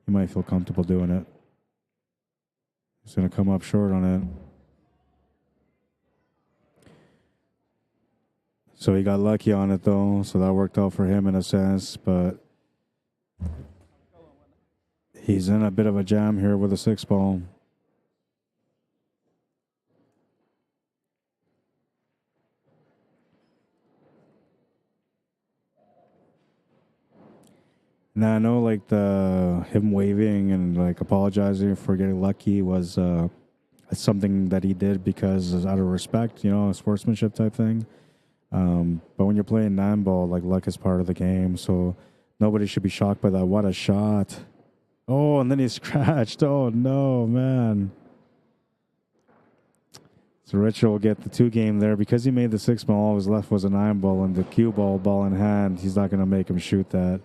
He might feel comfortable doing it. He's going to come up short on it. So he got lucky on it, though. So that worked out for him in a sense. But he's in a bit of a jam here with a 6-ball. Now I know, like him waving and like apologizing for getting lucky was something that he did because out of respect, a sportsmanship type thing. But when you're playing 9-ball, like luck is part of the game, so nobody should be shocked by that. What a shot! Oh, and then he scratched. Oh no, man! So Richard will get the 2 game there because he made the 6-ball. All was left was a 9-ball and the cue ball in hand. He's not going to make him shoot that.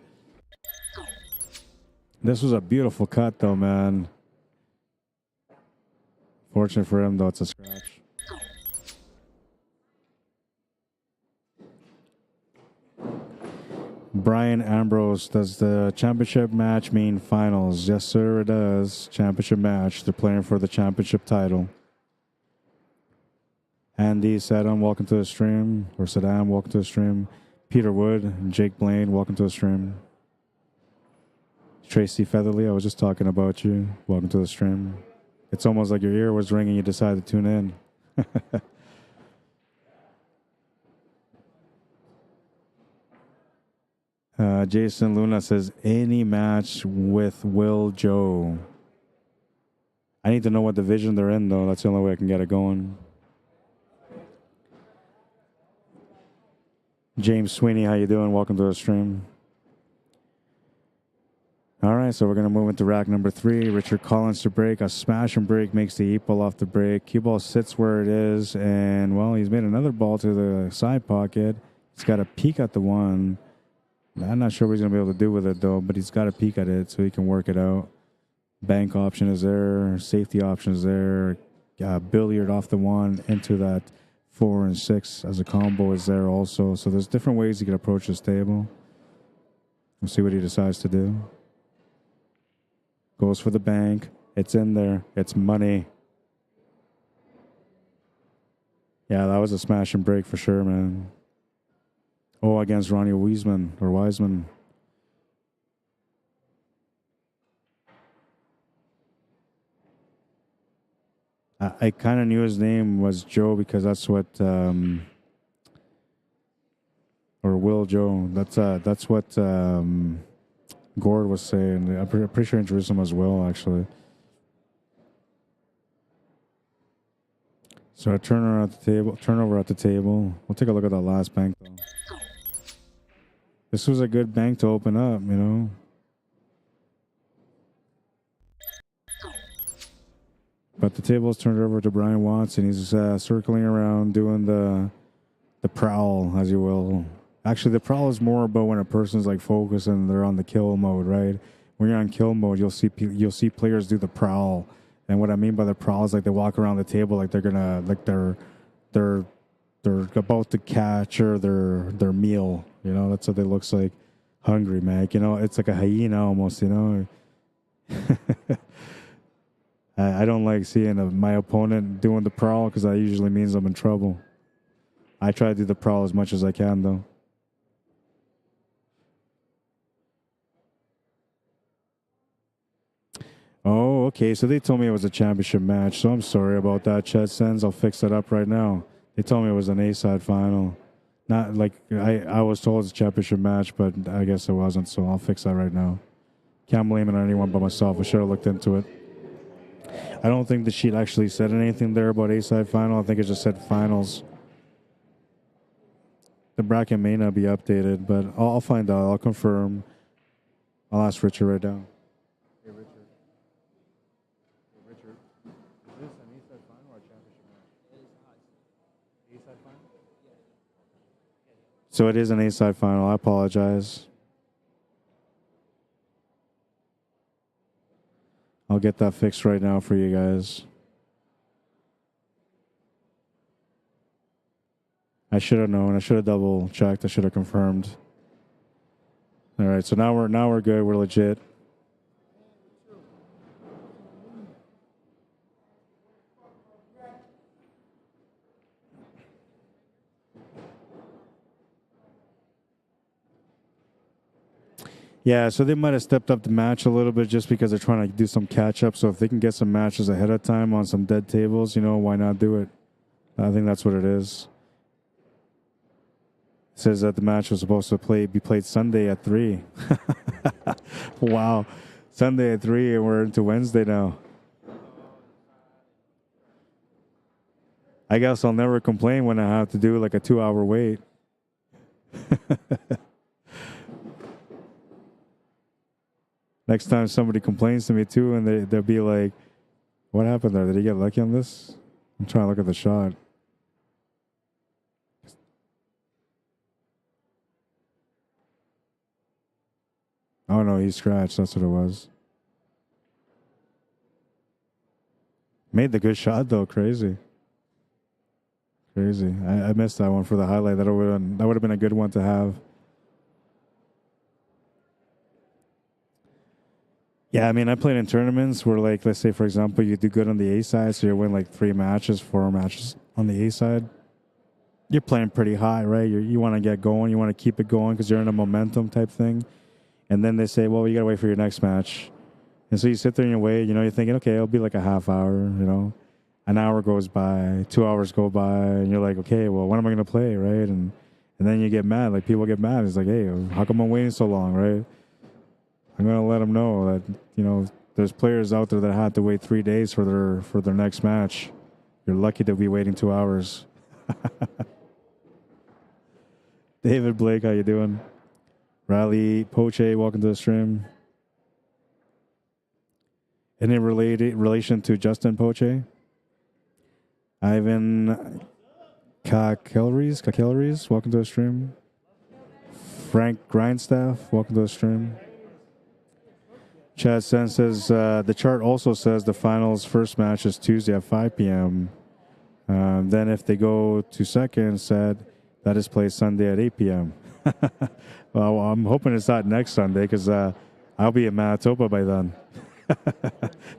This was a beautiful cut, though, man. Fortunate for him, though, it's a scratch. Brian Ambrose, does the championship match mean finals? Yes, sir, it does. Championship match. They're playing for the championship title. Andy Saddam, welcome to the stream. Or Saddam, welcome to the stream. Peter Wood and Jake Blaine, welcome to the stream. Tracy Featherly, I was just talking about you. Welcome to the stream. It's almost like your ear was ringing. You decided to tune in. Jason Luna says, any match with Will Joe. I need to know what division they're in, though. That's the only way I can get it going. James Sweeney, how you doing? Welcome to the stream. All right, so we're going to move into rack number 3. Richard Collins to break. A smash and break makes the 8-ball off the break. Cue ball sits where it is, and, well, he's made another ball to the side pocket. He's got a peek at the 1. I'm not sure what he's going to be able to do with it, though, but he's got a peek at it so he can work it out. Bank option is there. Safety option is there. Billiard off the 1 into that 4 and 6 as a combo is there also. So there's different ways you can approach this table. We'll see what he decides to do. Goes for the bank. It's in there. It's money. Yeah, that was a smash and break for sure, man. Oh, against Ronnie Wiseman. I kind of knew his name was Joe because that's what, or Will Joe. That's what Gord was saying. I'm pretty sure I introduced him as Will, actually. So a turnover at the table. We'll take a look at that last bank, though. This was a good bank to open up, you know. But the table is turned over to Brian Watson. He's circling around, doing the prowl, as you will. Actually, the prowl is more about when a person's like focused and they're on the kill mode, right? When you're on kill mode, you'll see players do the prowl. And what I mean by the prowl is like they walk around the table like they're gonna they're about to capture their meal. You know, that's what it looks like. Hungry, man. You know, it's like a hyena almost. You know, I don't like seeing my opponent doing the prowl because that usually means I'm in trouble. I try to do the prowl as much as I can, though. Oh, okay. So they told me it was a championship match. So I'm sorry about that, Chad Sens. I'll fix that up right now. They told me it was an A-side final. Not like I was told it's a championship match, but I guess it wasn't. So I'll fix that right now. Can't blame it on anyone but myself. I should have looked into it. I don't think the sheet actually said anything there about A-side final. I think it just said finals. The bracket may not be updated, but I'll find out. I'll confirm. I'll ask Richard right now. Hey, Richard. Hey, Richard. Is this an A-side final or a championship match? It is an A-side final? So it is an A-side final. I apologize. I'll get that fixed right now for you guys. I should have known. I should have double checked. I should have confirmed. All right, so now we're good. We're legit. Yeah, so they might have stepped up the match a little bit just because they're trying to do some catch up. So if they can get some matches ahead of time on some dead tables, why not do it? I think that's what it is. It says that the match was supposed to be played Sunday at 3. Wow. Sunday at 3 and we're into Wednesday now. I guess I'll never complain when I have to do like a 2-hour wait. Next time somebody complains to me too, and they'll be like, "What happened there? Did he get lucky on this?" I'm trying to look at the shot. Oh no, he scratched. That's what it was. Made the good shot though. Crazy. Crazy. I missed that one for the highlight. That would have been a good one to have. Yeah, I mean, I played in tournaments where, like, let's say, for example, you do good on the A side, so you win like 3 matches, 4 matches on the A side. You're playing pretty high, right? You want to get going, you want to keep it going because you're in a momentum type thing. And then they say, well, you got to wait for your next match. And so you sit there and you wait, you're thinking, okay, it'll be like a half hour, An hour goes by, 2 hours go by, and you're like, okay, well, when am I going to play, right? And then you get mad, like people get mad. It's like, hey, how come I'm waiting so long, right? I'm going to let them know that, there's players out there that had to wait 3 days for their next match. You're lucky to be waiting 2 hours. David Blake, how you doing? Riley Poche, welcome to the stream. Any relation to Justin Poche? Ivan Kakelries, welcome to the stream. Frank Grindstaff, welcome to the stream. Chad Sen says the chart also says the finals first match is Tuesday at 5 p.m. Then if they go to second set, that is played Sunday at 8 p.m. Well, I'm hoping it's not next Sunday because I'll be in Manitoba by then.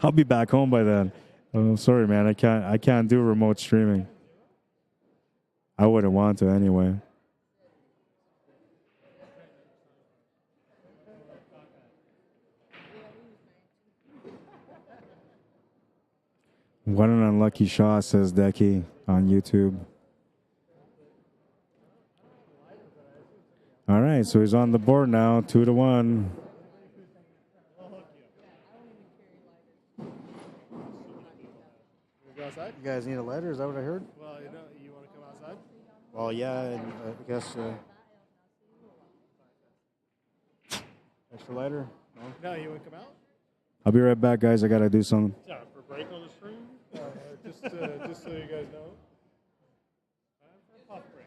I'll be back home by then. Oh, sorry, man. I can't do remote streaming. I wouldn't want to anyway. What an unlucky shot, says Decky on YouTube. All right, so he's on the board now, 2-1. Outside? You guys need a lighter? Is that what I heard? Well, you want to come outside? Well, yeah, and I guess extra lighter. No, you want to come out? I'll be right back, guys. I gotta do something. Yeah, for break on the stream. Just so you guys know. Time for a puff break.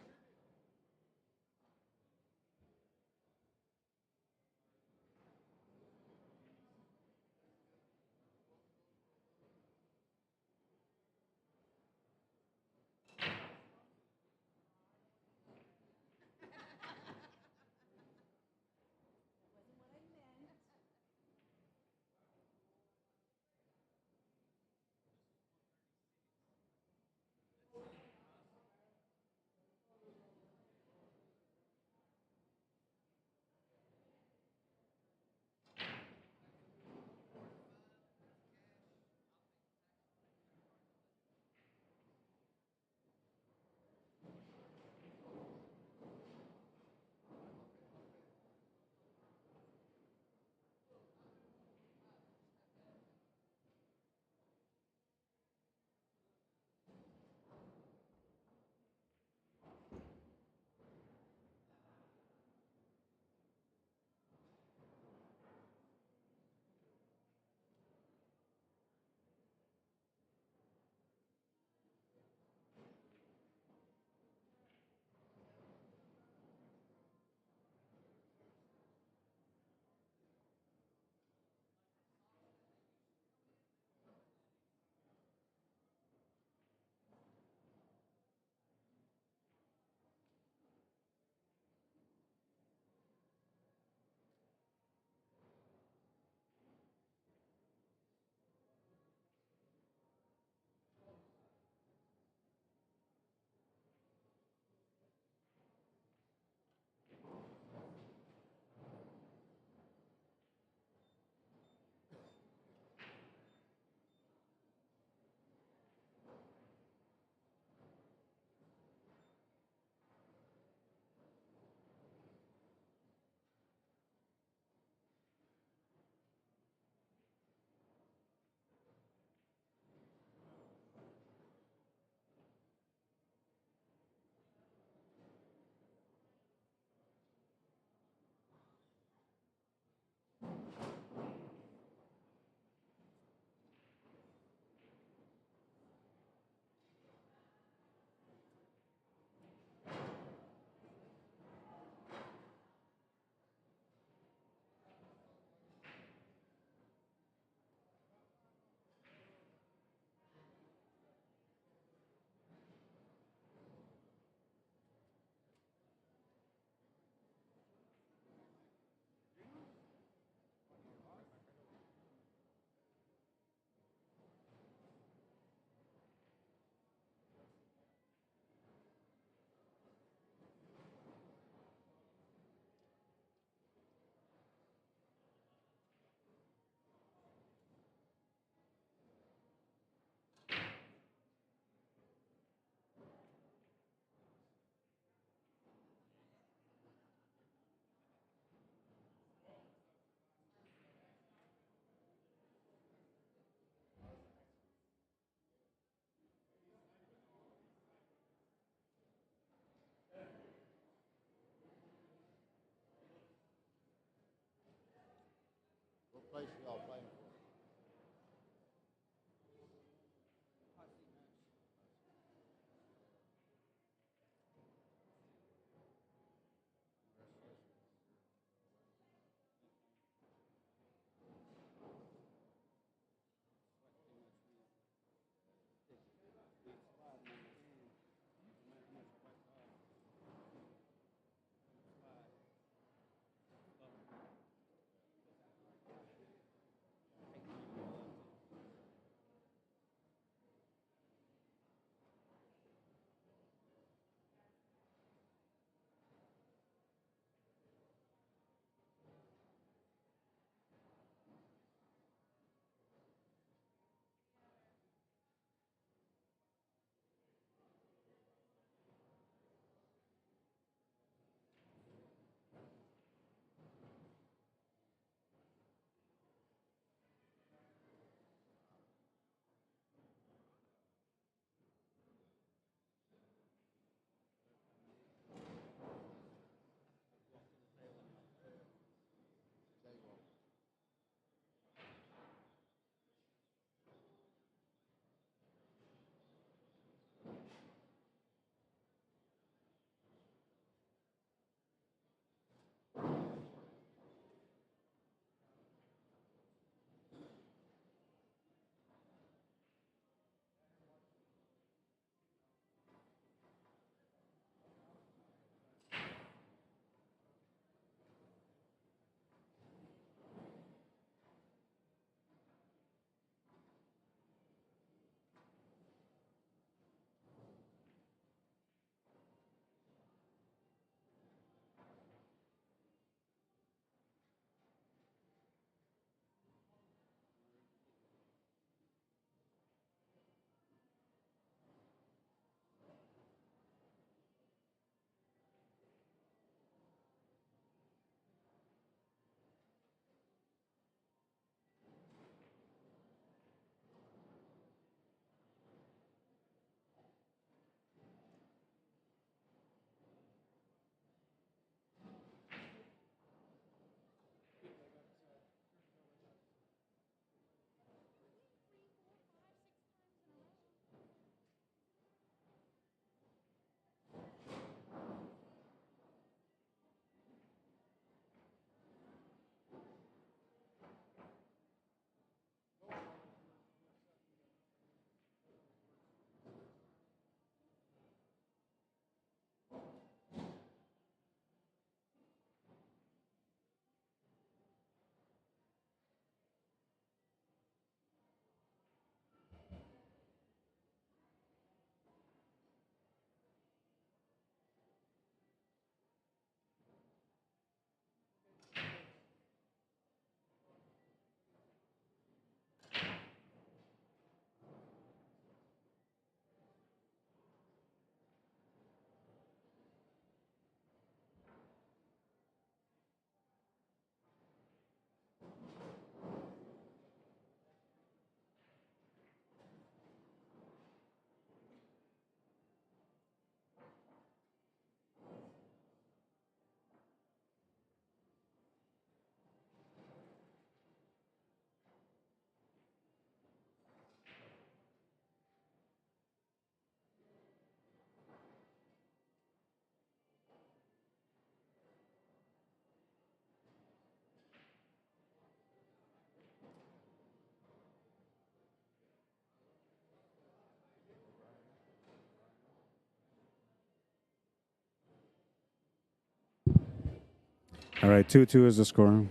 All right, 2-2 is the score.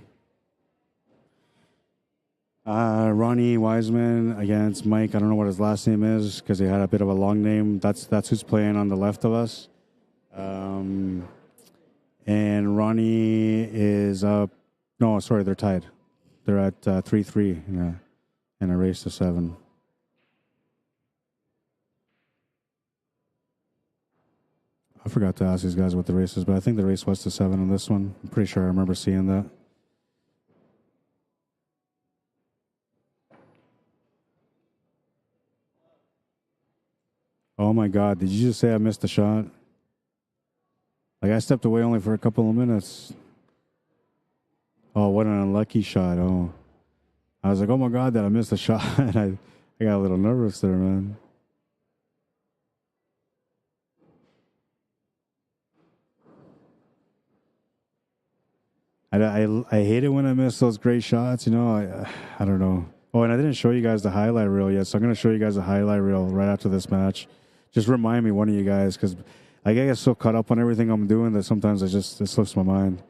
Ronnie Wiseman against Mike. I don't know what his last name is because he had a bit of a long name. That's who's playing on the left of us. And Ronnie is up. No, sorry, they're tied. They're at 3-3 in a race to 7. I forgot to ask these guys what the race is, but I think the race was to 7 on this one. I'm pretty sure I remember seeing that. Oh my God, did you just say I missed a shot? Like I stepped away only for a couple of minutes. Oh, what an unlucky shot. Oh. I was like, oh my God, that I missed a shot. I got a little nervous there, man. I hate it when I miss those great shots, you know. I don't know. Oh, and I didn't show you guys the highlight reel yet, so I'm going to show you guys the highlight reel right after this match. Just remind me, one of you guys, because I get so caught up on everything I'm doing that sometimes it slips my mind.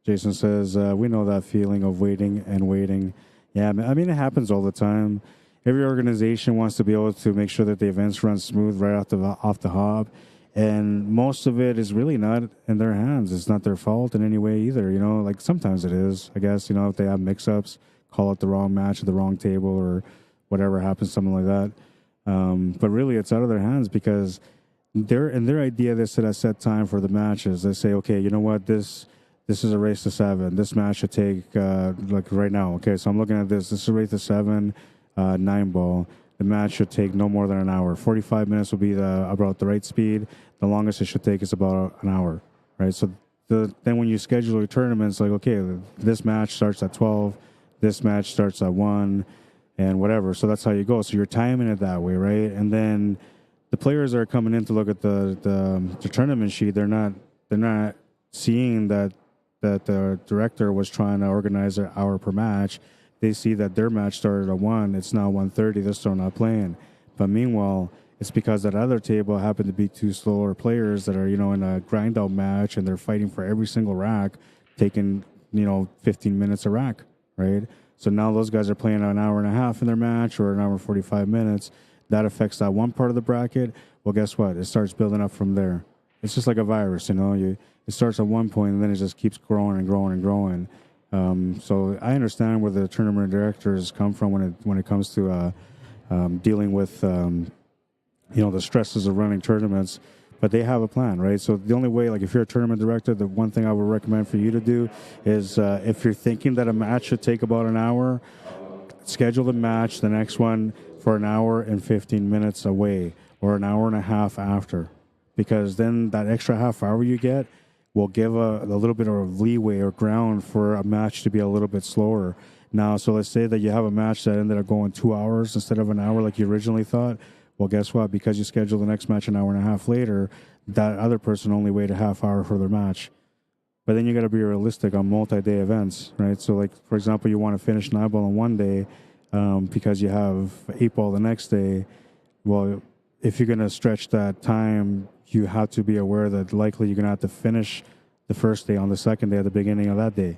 Jason says, we know that feeling of waiting and waiting. Yeah, I mean, it happens all the time. Every organization wants to be able to make sure that the events run smooth right off the hop. And most of it is really not in their hands. It's not their fault in any way either. You know, like sometimes it is, I guess, you know, if they have mix-ups, call it the wrong match at the wrong table or whatever happens, something like that. But really it's out of their hands because their idea, they set a set time for the matches. They say, okay, you know what, this is a race to 7. This match should take, like right now. Okay, so I'm looking at this. This is a race to 7, 9 ball. The match should take no more than an hour. 45 minutes will be about the right speed. The longest it should take is about an hour, right? So then when you schedule your tournaments, like, okay, this match starts at 12, this match starts at 1, and whatever. So that's how you go. So you're timing it that way, right? And then the players that are coming in to look at the tournament sheet, they're not seeing that the director was trying to organize an hour per match. They see that their match started at 1. It's now 1:30. They're still not playing. But meanwhile, it's because that other table happened to be 2 slower players that are, you know, in a grind out match and they're fighting for every single rack, taking, you know, 15 minutes a rack, right? So now those guys are playing an hour and a half in their match or an hour and 45 minutes. That affects that one part of the bracket. Well, guess what? It starts building up from there. It's just like a virus, you know. It starts at one point and then it just keeps growing and growing and growing. So I understand where the tournament directors come from when it comes to dealing with you know, the stresses of running tournaments, but they have a plan, right? So the only way, like if you're a tournament director, the one thing I would recommend for you to do is if you're thinking that a match should take about an hour, schedule the match, the next one, for an hour and 15 minutes away or an hour and a half after, because then that extra half hour you get will give a little bit of leeway or ground for a match to be a little bit slower. Now, so let's say that you have a match that ended up going 2 hours instead of an hour like you originally thought. Well, guess what? Because you schedule the next match an hour and a half later, that other person only waited a half hour for their match. But then you got to be realistic on multi-day events, right? So, like, for example, you want to finish 9 ball on one day because you have 8 ball the next day. Well, if you're going to stretch that time, you have to be aware that likely you're going to have to finish the first day on the second day at the beginning of that day,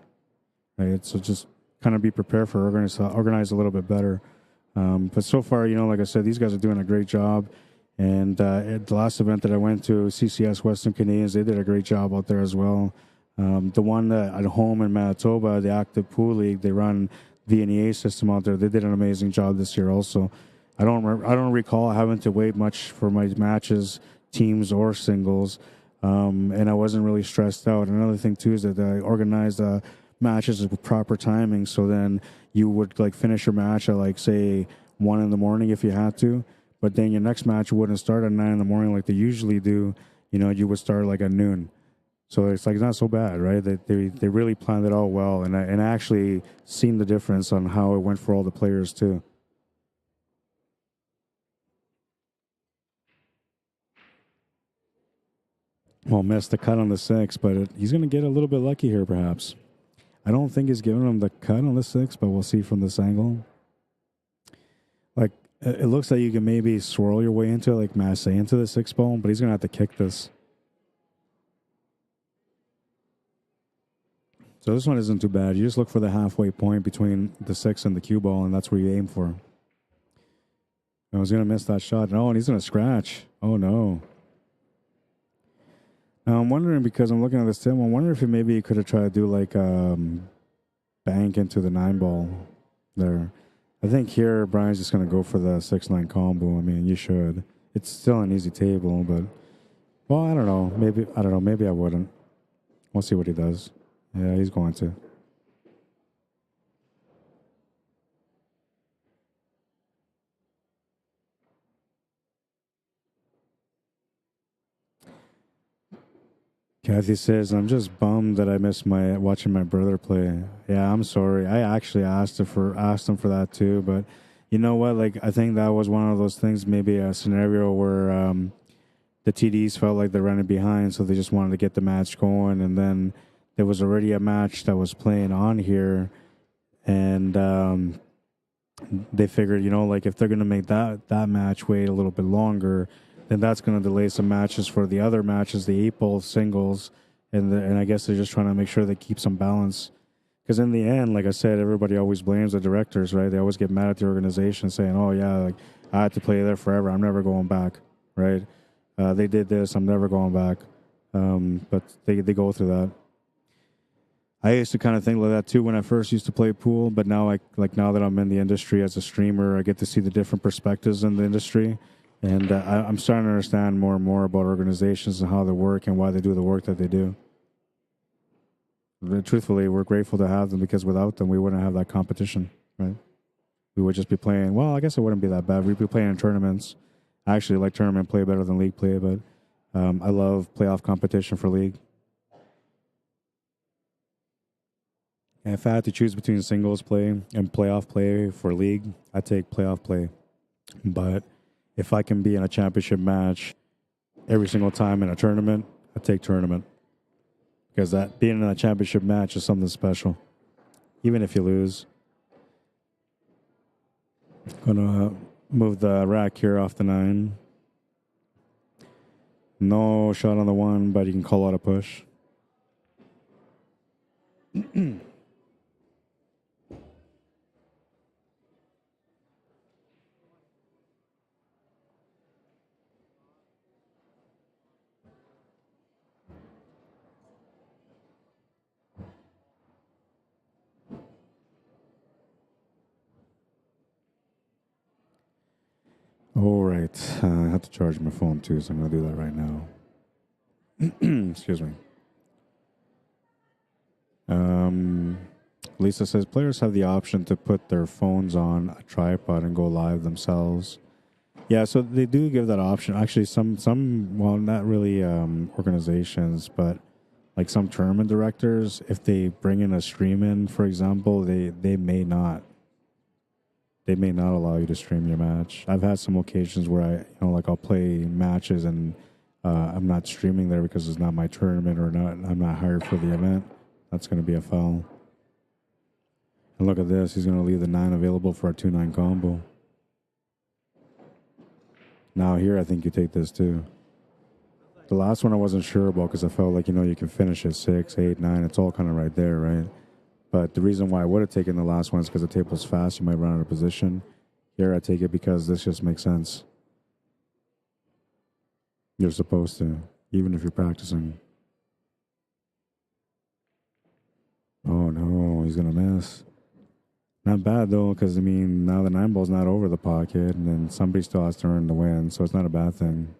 right? So just kind of be prepared for organize a little bit better. But so far, you know, like I said, these guys are doing a great job. And at the last event that I went to, CCS Western Canadians, they did a great job out there as well. The one at home in Manitoba, the Active Pool League, they run the NEA system out there. They did an amazing job this year also. I don't recall having to wait much for my matches, teams or singles, and I wasn't really stressed out. Another thing too is that I organized matches with proper timing, so then you would like finish your match at like say 1 in the morning if you had to, but then your next match wouldn't start at 9 in the morning like they usually do. You know, you would start like at noon. So it's like not so bad, right? They really planned it all well, and I actually seen the difference on how it went for all the players too. Well, missed the cut on the 6, but he's going to get a little bit lucky here, perhaps. I don't think he's giving him the cut on the 6, but we'll see from this angle. Like, it looks like you can maybe swirl your way into it, like Massey into the 6 ball, but he's going to have to kick this. So this one isn't too bad. You just look for the halfway point between the 6 and the cue ball, and that's where you aim for. I was going to miss that shot. No, and he's going to scratch. Oh, no. Now, I'm wondering, because I'm looking at this Tim, I'm wondering if maybe he could have tried to do like bank into the 9 ball there. I think here, Brian's just going to go for the 6-9 combo. I mean, you should. It's still an easy table, but, well, I don't know. Maybe I wouldn't. We'll see what he does. Yeah, he's going to. Kathy says, I'm just bummed that I missed watching my brother play. Yeah, I'm sorry. I actually asked him for that too, but you know what? Like, I think that was one of those things, maybe a scenario where the TDs felt like they're running behind, so they just wanted to get the match going, and then there was already a match that was playing on here, and they figured, you know, like if they're going to make that match wait a little bit longer, then that's going to delay some matches for the other matches, the 8-ball singles, and I guess they're just trying to make sure they keep some balance. Because in the end, like I said, everybody always blames the directors, right? They always get mad at the organization saying, oh, yeah, like I had to play there forever. I'm never going back, right? They did this. I'm never going back. But they go through that. I used to kind of think like that too when I first used to play pool, but now now that I'm in the industry as a streamer, I get to see the different perspectives in the industry. And I'm starting to understand more and more about organizations and how they work and why they do the work that they do. But truthfully, we're grateful to have them, because without them, we wouldn't have that competition, right? We would just be playing. Well, I guess it wouldn't be that bad. We'd be playing in tournaments. I actually like tournament play better than league play, but I love playoff competition for league. And if I had to choose between singles play and playoff play for league, I'd take playoff play. But if I can be in a championship match every single time in a tournament, I take tournament. Because that being in a championship match is something special, even if you lose. Gonna move the rack here off the 9. No shot on the 1, but you can call out a push. All right. I have to charge my phone too, so I'm going to do that right now. Excuse me. Lisa says players have the option to put their phones on a tripod and go live themselves. Yeah, so they do give that option. Actually, some well, not really organizations, but like some tournament directors, if they bring in a stream in, for example, they may not. They may not allow you to stream your match. I've had some occasions where I'll play matches and I'm not streaming there because it's not my tournament or not. I'm not hired for the event. That's going to be a foul. And look at this. He's going to leave the 9 available for a 2-9 combo. Now here, I think you take this too. The last one I wasn't sure about because I felt like, you can finish at 6, 8, 9. It's all kind of right there, right? But the reason why I would have taken the last one is because the table's fast. You might run out of position. Here, I take it because this just makes sense. You're supposed to, even if you're practicing. Oh, no, he's going to miss. Not bad, though, because, now the 9 ball's not over the pocket, and then somebody still has to earn the win, so it's not a bad thing.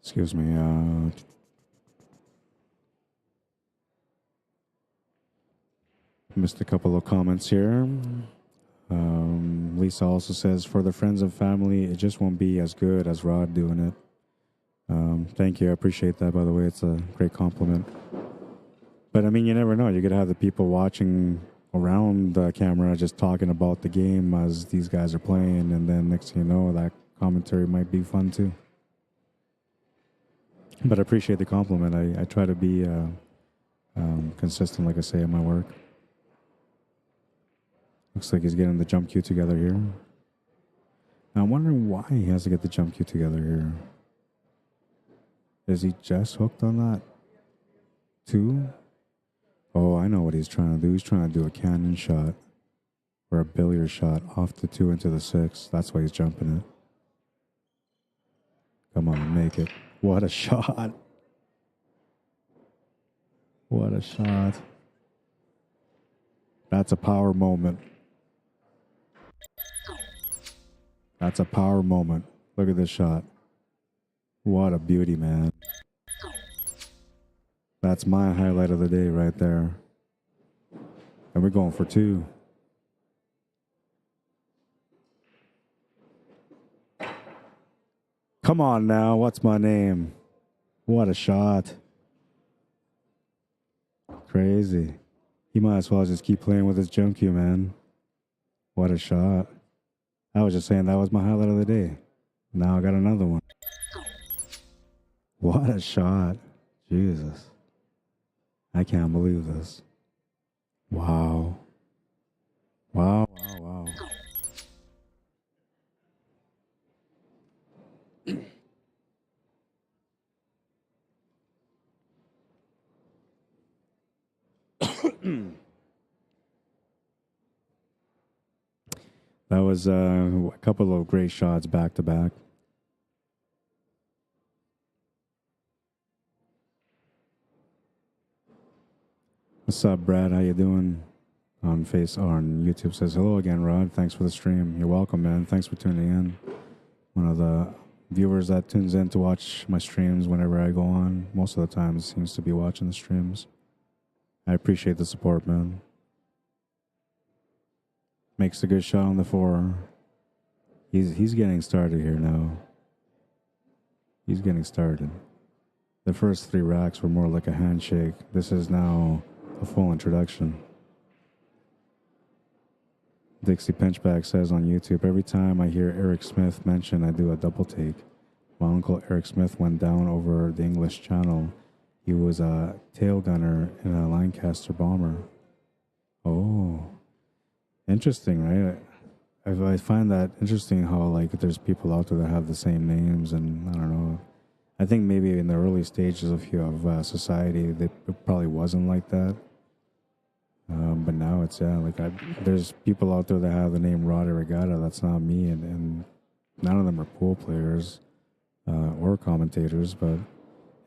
Excuse me. Missed a couple of comments here. Lisa also says, for the friends and family, it just won't be as good as Rod doing it. Thank you. I appreciate that, by the way. It's a great compliment. But, you never know. You could have the people watching around the camera just talking about the game as these guys are playing, and then next thing you know, that commentary might be fun, too. But I appreciate the compliment. I try to be consistent, like I say, in my work. Looks like he's getting the jump cue together here. Now, I'm wondering why he has to get the jump cue together here. Is he just hooked on that? 2? Oh, I know what he's trying to do. He's trying to do a cannon shot or a billiard shot off the 2 into the 6. That's why he's jumping it. Come on, make it. What a shot. What a shot. That's a power moment. That's a power moment. Look at this shot. What a beauty, man. That's my highlight of the day right there. And we're going for 2. Come on now. What's my name? What a shot. Crazy. He might as well just keep playing with his jump cue, man. What a shot. I was just saying that was my highlight of the day. Now I got another one. What a shot. Jesus. I can't believe this. Wow. Wow, wow, wow. That was a couple of great shots back to back. What's up, Brad? How you doing? On YouTube says hello again, Rod. Thanks for the stream. You're welcome, man. Thanks for tuning in. One of the viewers that tunes in to watch my streams whenever I go on. Most of the time, seems to be watching the streams. I appreciate the support, man. Makes a good shot on the 4. He's getting started here now. He's getting started. The first 3 racks were more like a handshake. This is now a full introduction. Dixie Pinchback says on YouTube, every time I hear Eric Smith mentioned, I do a double take. My uncle Eric Smith went down over the English Channel. He was a tail gunner in a Lancaster bomber. Oh, interesting, right? I find that interesting how like there's people out there that have the same names, and I don't know. I think maybe in the early stages of society, it probably wasn't like that. But now it's, there's people out there that have the name Rod Arriagada. That's not me, and none of them are pool players or commentators, but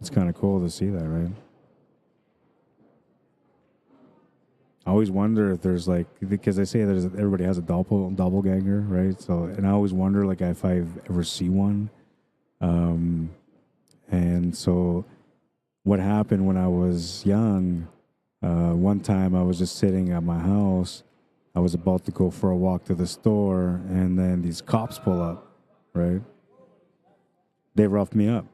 it's kind of cool to see that, right? I always wonder if there's like, because they say everybody has a doppelganger, right? So, and I always wonder like if I ever see one. And so what happened when I was young, one time I was just sitting at my house. I was about to go for a walk to the store, and then these cops pull up, right? They roughed me up.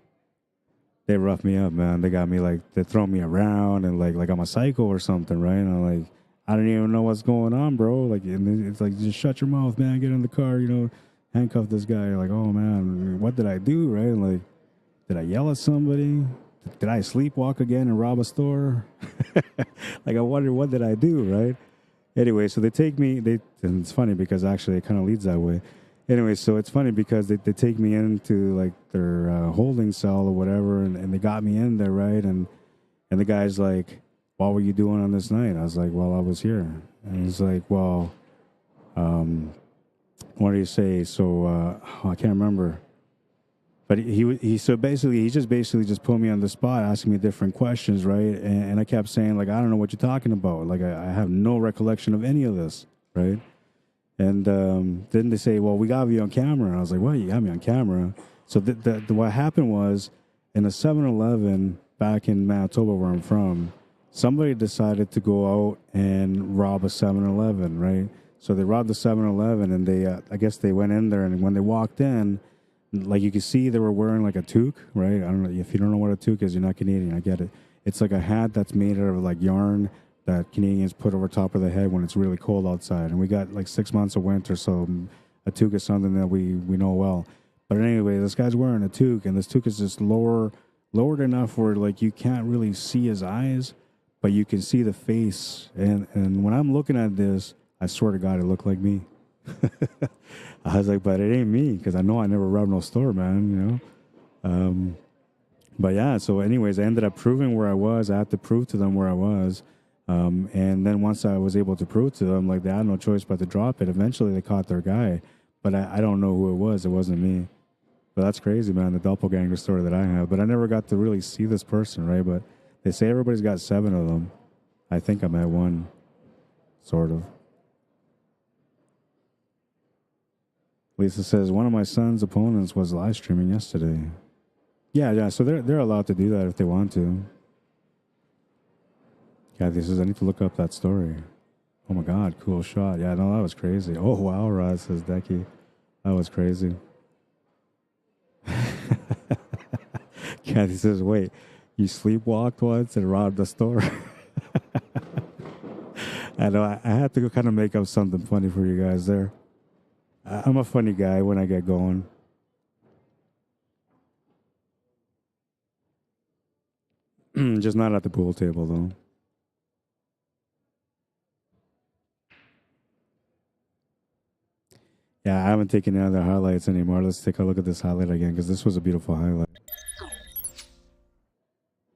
They roughed me up, man. They got me like, they throw me around and like I'm a psycho or something, right? And I'm like, I don't even know what's going on, bro. Like, and it's like, just shut your mouth, man. Get in the car, handcuff this guy. You're like, oh man, what did I do, right? Like, did I yell at somebody? Did I sleepwalk again and rob a store? Like, I wonder, what did I do, right? Anyway, so they take me, and it's funny because actually it kind of leads that way. Anyway, so it's funny because they take me into like their holding cell or whatever, and they got me in there, right? And the guy's like, what were you doing on this night? I was like, well, I was here. And he's like, well, what do you say? So I can't remember. But he so basically he just put me on the spot, asking me different questions, right? And I kept saying like, I don't know what you're talking about. Like I have no recollection of any of this, right? And then they say, well, we got you on camera. And I was like, what? You got me on camera? So what happened was in a 7-Eleven back in Manitoba, where I'm from, somebody decided to go out and rob a 7-Eleven, right? So they robbed the 7-Eleven, and they I guess they went in there, and when they walked in, like you could see they were wearing like a toque, right? I don't know if you don't know what a toque is, you're not Canadian. I get it. It's like a hat that's made out of like yarn that Canadians put over top of the head when it's really cold outside. And we got like 6 months of winter, so a toque is something that we know well. But anyway, this guy's wearing a toque, and this toque is just lowered enough where like you can't really see his eyes, but you can see the face. And when I'm looking at this, I swear to God, it looked like me. I was like, but it ain't me, because I know I never robbed no store, man, But yeah, so anyways, I ended up proving where I was. I had to prove to them where I was. And then once I was able to prove to them, like they had no choice but to drop it. Eventually they caught their guy, but I don't know who it was. It wasn't me. But that's crazy, man, the doppelganger story that I have. But I never got to really see this person, right? But they say everybody's got 7 of them. I think I met one, sort of. Lisa says, one of my son's opponents was live streaming yesterday. Yeah, so they're allowed to do that if they want to. Kathy says, I need to look up that story. Oh my God, cool shot. Yeah, no, that was crazy. Oh wow, Rod, says Decky. That was crazy. Kathy says, wait, you sleepwalked once and robbed the store? I know, I had to kind of make up something funny for you guys there. I'm a funny guy when I get going. Just not at the pool table, though. Yeah, I haven't taken any other highlights anymore. Let's take a look at this highlight again, because this was a beautiful highlight.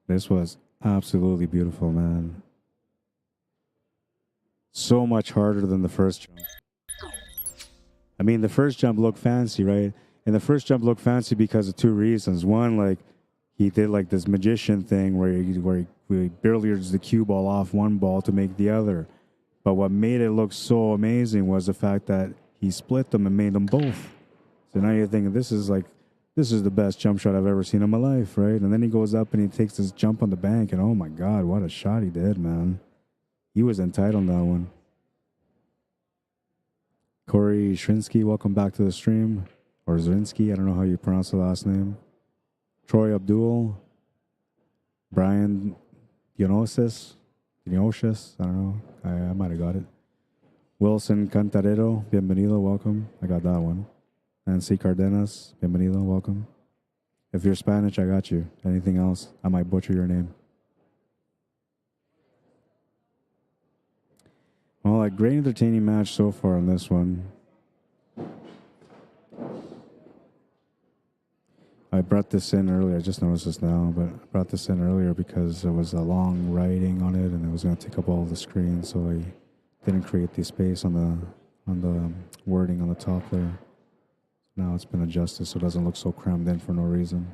This was absolutely beautiful, man. So much harder than the first jump. I mean, the first jump looked fancy, right? And the first jump looked fancy because of 2 reasons. One, like, he did like this magician thing where he billiards the cue ball off one ball to make the other. But what made it look so amazing was the fact that he split them and made them both. So now you're thinking, this is the best jump shot I've ever seen in my life, right? And then he goes up and he takes this jump on the bank, and oh my God, what a shot he did, man. He was entitled on that one. Corey Shrinsky, welcome back to the stream. Or Zrinsky, I don't know how you pronounce the last name. Troy Abdul. Brian Dionosis, I don't know. I might have got it. Wilson Cantarero, bienvenido, welcome. I got that one. Nancy Cardenas, bienvenido, welcome. If you're Spanish, I got you. Anything else, I might butcher your name. Well, a great entertaining match so far on this one. I brought this in earlier. I just noticed this now, but I brought this in earlier because there was a long writing on it, and it was going to take up all the screen, so I didn't create the space on the wording on the top there. Now it's been adjusted so it doesn't look so crammed in for no reason.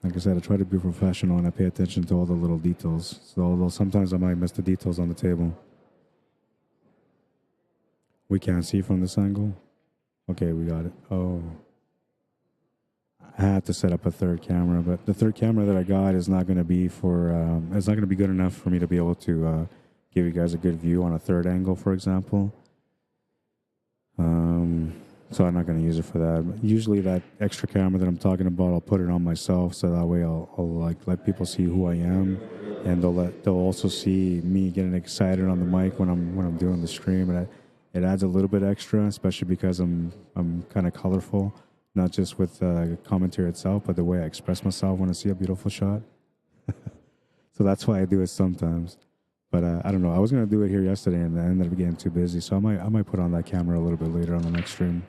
Like I said, I try to be professional and I pay attention to all the little details. So although sometimes I might miss the details on the table. We can't see from this angle. Okay, we got it. Oh. I had to set up a third camera, but the third camera that I got is not going to be for, it's not going to be good enough for me to be able to give you guys a good view on a third angle, for example. So I'm not going to use it for that. But usually that extra camera that I'm talking about, I'll put it on myself, so that way I'll like let people see who I am, and they'll also see me getting excited on the mic when I'm doing the stream, and it adds a little bit extra, especially because I'm kind of colorful, not just with commentary itself, but the way I express myself when I see a beautiful shot. So that's why I do it sometimes. But I don't know. I was going to do it here yesterday, and I ended up getting too busy. So I might put on that camera a little bit later on the next stream,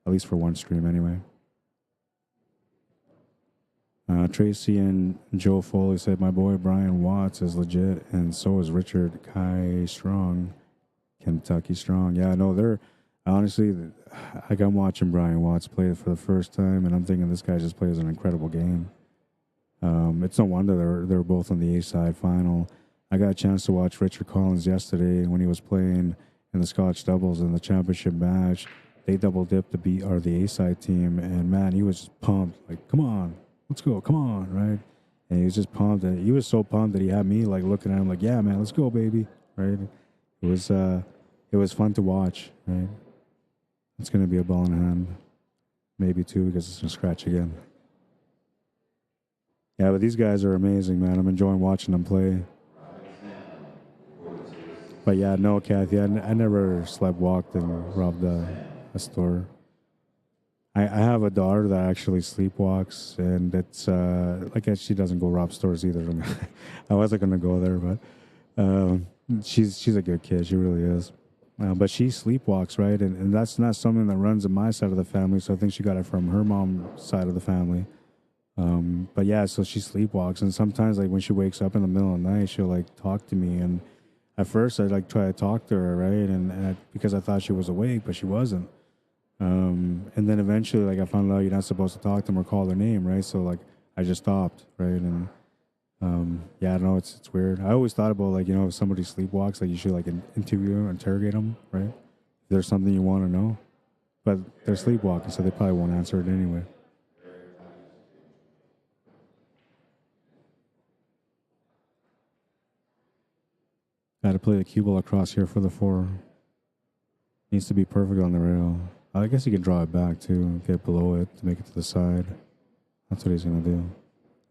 at least for one stream anyway. Tracy and Joe Foley said, my boy Brian Watts is legit, and so is Richard Kai Strong, Kentucky Strong. Yeah, no, they're honestly, like I'm watching Brian Watts play for the first time, and I'm thinking this guy just plays an incredible game. It's no wonder they're both on the A-side final. I got a chance to watch Richard Collins yesterday when he was playing in the Scotch doubles in the championship match. They double dipped to beat the A-side team, and man, he was just pumped. Like, come on, let's go, come on, right? And he was just pumped, and he was so pumped that he had me like looking at him like, yeah, man, let's go, baby, right? It was fun to watch, right? It's gonna be a ball in hand, maybe two because it's gonna scratch again. Yeah, but these guys are amazing, man. I'm enjoying watching them play. But yeah, no, Kathy, I never sleepwalked and robbed a store. I have a daughter that actually sleepwalks, and it's like she doesn't go rob stores either. I wasn't gonna go there, but she's a good kid. She really is. But she sleepwalks, right? And that's not something that runs in my side of the family. So I think she got it from her mom's side of the family. But yeah, so she sleepwalks, and sometimes like when she wakes up in the middle of the night, she'll like talk to me. And at first, I like try to talk to her, right? Because I thought she was awake, but she wasn't. And then eventually, like I found out you're not supposed to talk to them or call their name, right? So like I just stopped, right? And yeah, I don't know, it's weird. I always thought about like if somebody sleepwalks, like you should like interview or interrogate them, right? If there's something you want to know, but they're sleepwalking, so they probably won't answer it anyway. Got to play the cue ball across here for the 4. Needs to be perfect on the rail. I guess you can draw it back too, get below it to make it to the side. That's what he's gonna do.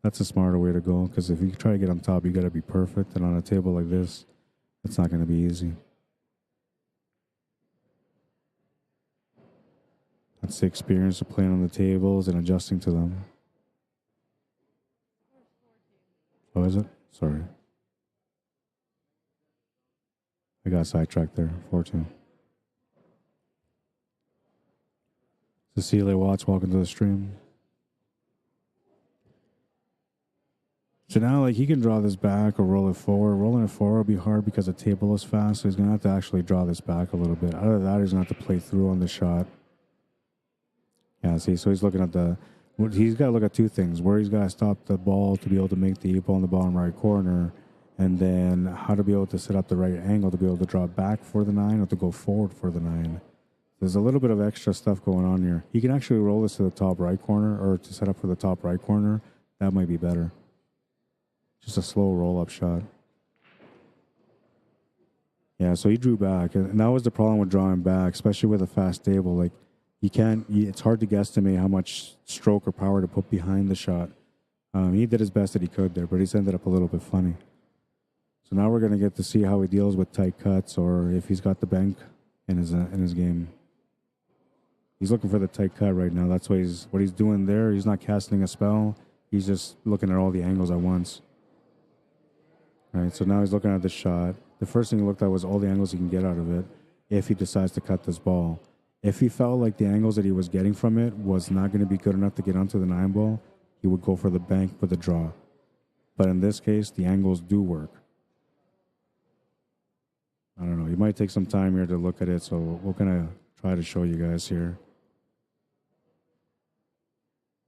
That's a smarter way to go, because if you try to get on top, you got to be perfect, and on a table like this, it's not going to be easy. That's the experience of playing on the tables and adjusting to them. Oh, is it? Sorry. I got sidetracked there. 4-2. Cecilia Watts, welcome to the stream. So now, like, he can draw this back or roll it forward. Rolling it forward will be hard because the table is fast, so he's going to have to actually draw this back a little bit. Out of that, he's going to have to play through on the shot. Yeah, see, so he's looking at he's got to look at 2 things. Where he's got to stop the ball to be able to make the 8 ball in the bottom right corner, and then how to be able to set up the right angle to be able to draw back for the 9 or to go forward for the 9. There's a little bit of extra stuff going on here. He can actually roll this to the top right corner or to set up for the top right corner. That might be better. Just a slow roll-up shot. Yeah, so he drew back. And that was the problem with drawing back, especially with a fast table. Like, it's hard to guesstimate how much stroke or power to put behind the shot. He did his best that he could there, but he's ended up a little bit funny. So now we're going to get to see how he deals with tight cuts or if he's got the bank in his game. He's looking for the tight cut right now. That's what he's doing there. He's not casting a spell. He's just looking at all the angles at once. Right, so now he's looking at the shot. The first thing he looked at was all the angles he can get out of it if he decides to cut this ball. If he felt like the angles that he was getting from it was not going to be good enough to get onto the 9 ball, he would go for the bank with the draw. But in this case, the angles do work. I don't know. You might take some time here to look at it, so we're going to try to show you guys here.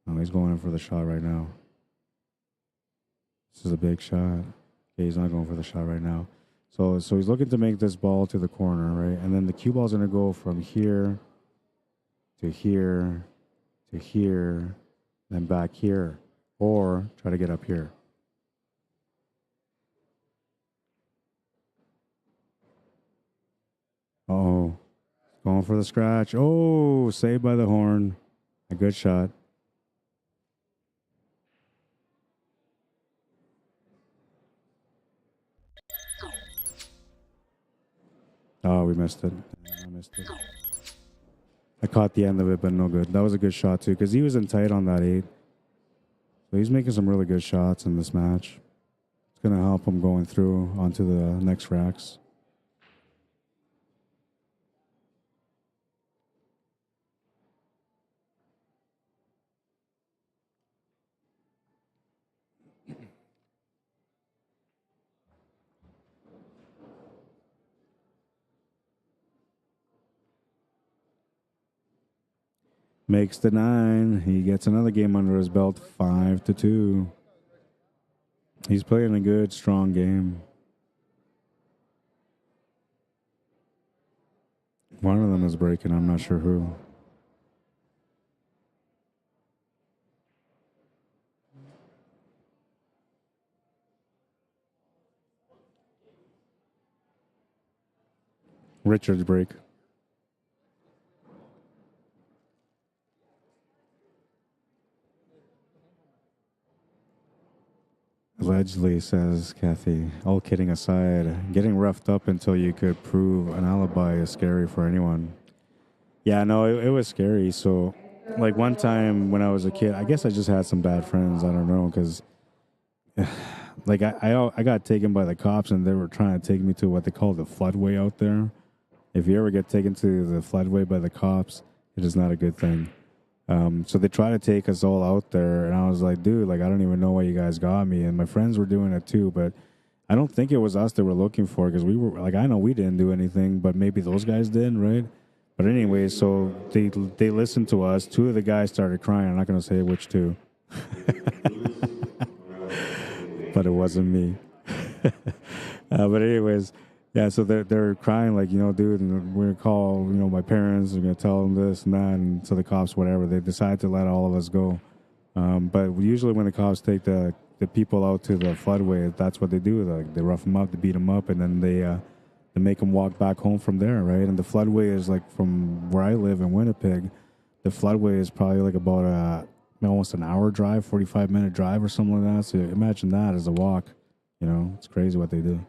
Oh, he's going in for the shot right now. This is a big shot. Okay, he's not going for the shot right now. So he's looking to make this ball to the corner, right? And then the cue ball's going to go from here to here to here, then back here, or try to get up here. Uh-oh. Going for the scratch. Oh, saved by the horn. A good shot. Oh, we missed it. I missed it. I caught the end of it, but no good. That was a good shot, too, because he was in tight on that 8. So he's making some really good shots in this match. It's going to help him going through onto the next racks. Makes the 9. He gets another game under his belt, 5-2. He's playing a good, strong game. One of them is breaking. I'm not sure who. Richard's break. Allegedly, says Kathy. All kidding aside, getting roughed up until you could prove an alibi is scary for anyone. Yeah, no, it was scary. So, like one time when I was a kid, I guess I just had some bad friends. I don't know, because like I got taken by the cops and they were trying to take me to what they call the floodway out there. If you ever get taken to the floodway by the cops, it is not a good thing. So they try to take us all out there, and I was like, dude, like I don't even know why you guys got me. And my friends were doing it too, but I don't think it was us they were looking for, because we were like, I know we didn't do anything, but maybe those guys did, right? But anyway, so they listened to us. Two of the guys started crying. I'm not going to say which two, but it wasn't me. But anyways, yeah. So they're crying like, dude, and we're gonna call, my parents. We're gonna tell them this and that, and so the cops, whatever. They decide to let all of us go. But usually when the cops take the people out to the floodway, that's what they do. Like they rough them up, they beat them up, and then they make them walk back home from there, right? And the floodway is like, from where I live in Winnipeg, the floodway is probably like about almost an hour drive, 45-minute drive or something like that. So imagine that as a walk. It's crazy what they do.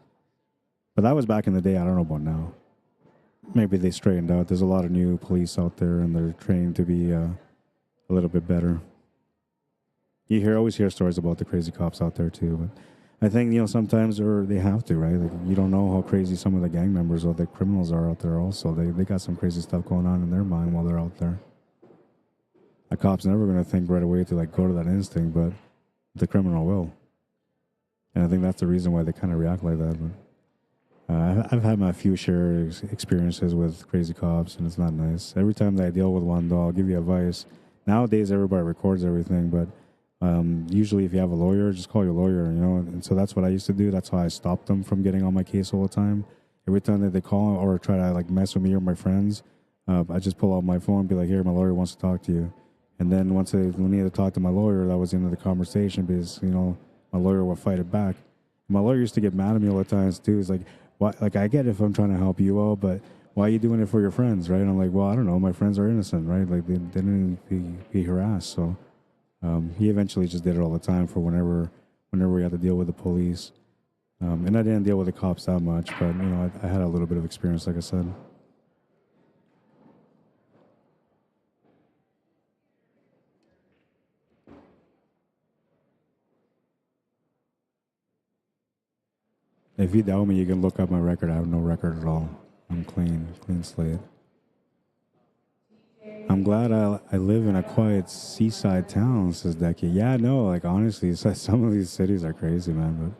But that was back in the day. I don't know about now. Maybe they straightened out. There's a lot of new police out there, and they're trained to be a little bit better. You always hear stories about the crazy cops out there too. But I think, sometimes they have to, right? Like, you don't know how crazy some of the gang members or the criminals are out there also. They got some crazy stuff going on in their mind while they're out there. A cop's never going to think right away to, like, go to that instinct, but the criminal will. And I think that's the reason why they kind of react like that. But I've had my few share experiences with crazy cops, and it's not nice. Every time that I deal with one, though, I'll give you advice. Nowadays, everybody records everything, but usually if you have a lawyer, just call your lawyer, And so that's what I used to do. That's how I stopped them from getting on my case all the time. Every time that they call or try to, like, mess with me or my friends, I just pull out my phone and be like, here, my lawyer wants to talk to you. And then once they needed to talk to my lawyer, that was the end of the conversation, because, my lawyer will fight it back. My lawyer used to get mad at me all the times too. He's like, "Why? Like, I get it if I'm trying to help you out, but why are you doing it for your friends, right?" And I'm like, "Well, I don't know. My friends are innocent, right? Like, they didn't be harassed." So he eventually just did it all the time for whenever we had to deal with the police. And I didn't deal with the cops that much, but I had a little bit of experience, like I said. If you doubt me, you can look up my record. I have no record at all. I'm clean slate. I'm glad I live in a quiet seaside town, says Decky. Yeah, no, like, honestly, some of these cities are crazy, man.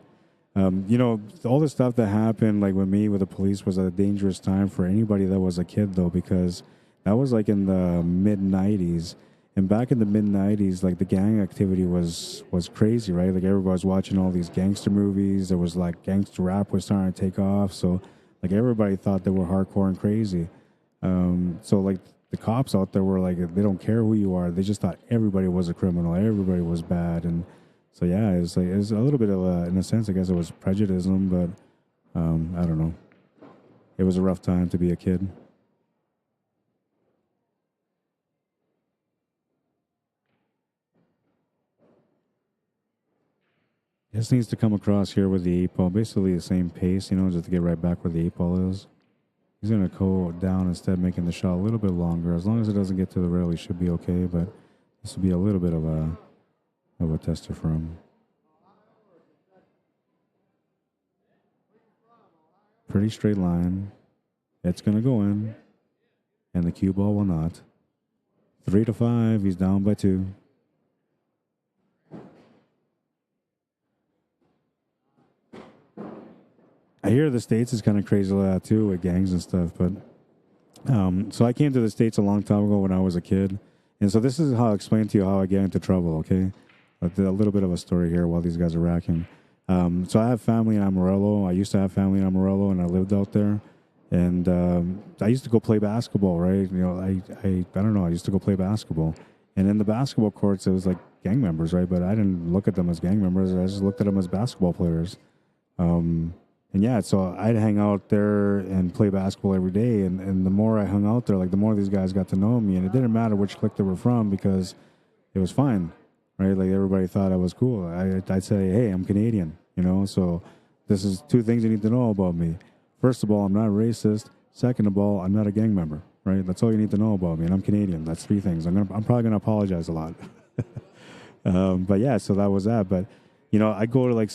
But, all the stuff that happened, like, with me, with the police, was a dangerous time for anybody that was a kid, though, because that was, like, in the mid-'90s. And back in the mid-'90s, like, the gang activity was crazy, right? Like, everybody was watching all these gangster movies. There was, like, gangster rap was starting to take off. So, like, everybody thought they were hardcore and crazy. So, like, the cops out there were like, they don't care who you are. They just thought everybody was a criminal. Everybody was bad. And so, yeah, it's a little bit of in a sense, I guess it was prejudice, but I don't know. It was a rough time to be a kid. Just needs to come across here with the 8-ball, basically the same pace, just to get right back where the 8-ball is. He's going to go down instead, making the shot a little bit longer. As long as it doesn't get to the rail, he should be okay, but this will be a little bit of a tester for him. Pretty straight line. It's going to go in, and the cue ball will not. 3-5, he's down by 2. I hear the States is kind of crazy like that too, with gangs and stuff. But so I came to the States a long time ago when I was a kid. And so this is how I'll explain to you how I get into trouble, okay? A little bit of a story here while these guys are racking. So I have family in Amarillo. I used to have family in Amarillo, and I lived out there. And I used to go play basketball, right? I don't know. I used to go play basketball. And in the basketball courts, it was like gang members, right? But I didn't look at them as gang members. I just looked at them as basketball players. And yeah, so I'd hang out there and play basketball every day. And the more I hung out there, like, the more these guys got to know me. And it didn't matter which clique they were from, because it was fine, right? Like, everybody thought I was cool. I'd say, hey, I'm Canadian, So this is 2 things you need to know about me. First of all, I'm not racist. Second of all, I'm not a gang member, right? That's all you need to know about me. And I'm Canadian. That's 3 things. I'm probably going to apologize a lot. But yeah, so that was that. But I go to, like,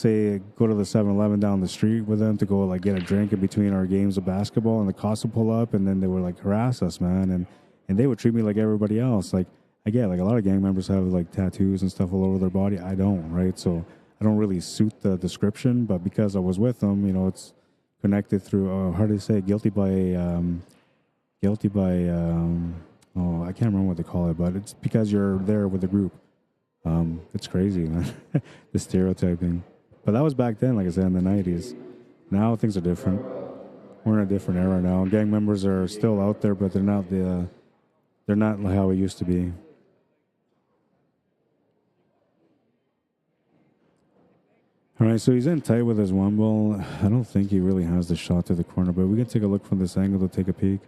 go to the 7-Eleven down the street with them to go, like, get a drink in between our games of basketball, and the cops would pull up, and then they would, like, harass us, man, and they would treat me like everybody else. Like, I get like a lot of gang members have like tattoos and stuff all over their body. I don't, right? So I don't really suit the description, but because I was with them, you know, it's connected through. How do they say it? Guilty by. Oh, I can't remember what they call it, but it's because you're there with the group. It's crazy, man. The stereotyping. But that was back then, like I said, in the '90s. Now things are different. We're in a different era now. Gang members are still out there, but they're not like how it used to be. All right, so he's in tight with his one ball. I don't think he really has the shot to the corner, but we can take a look from this angle to take a peek.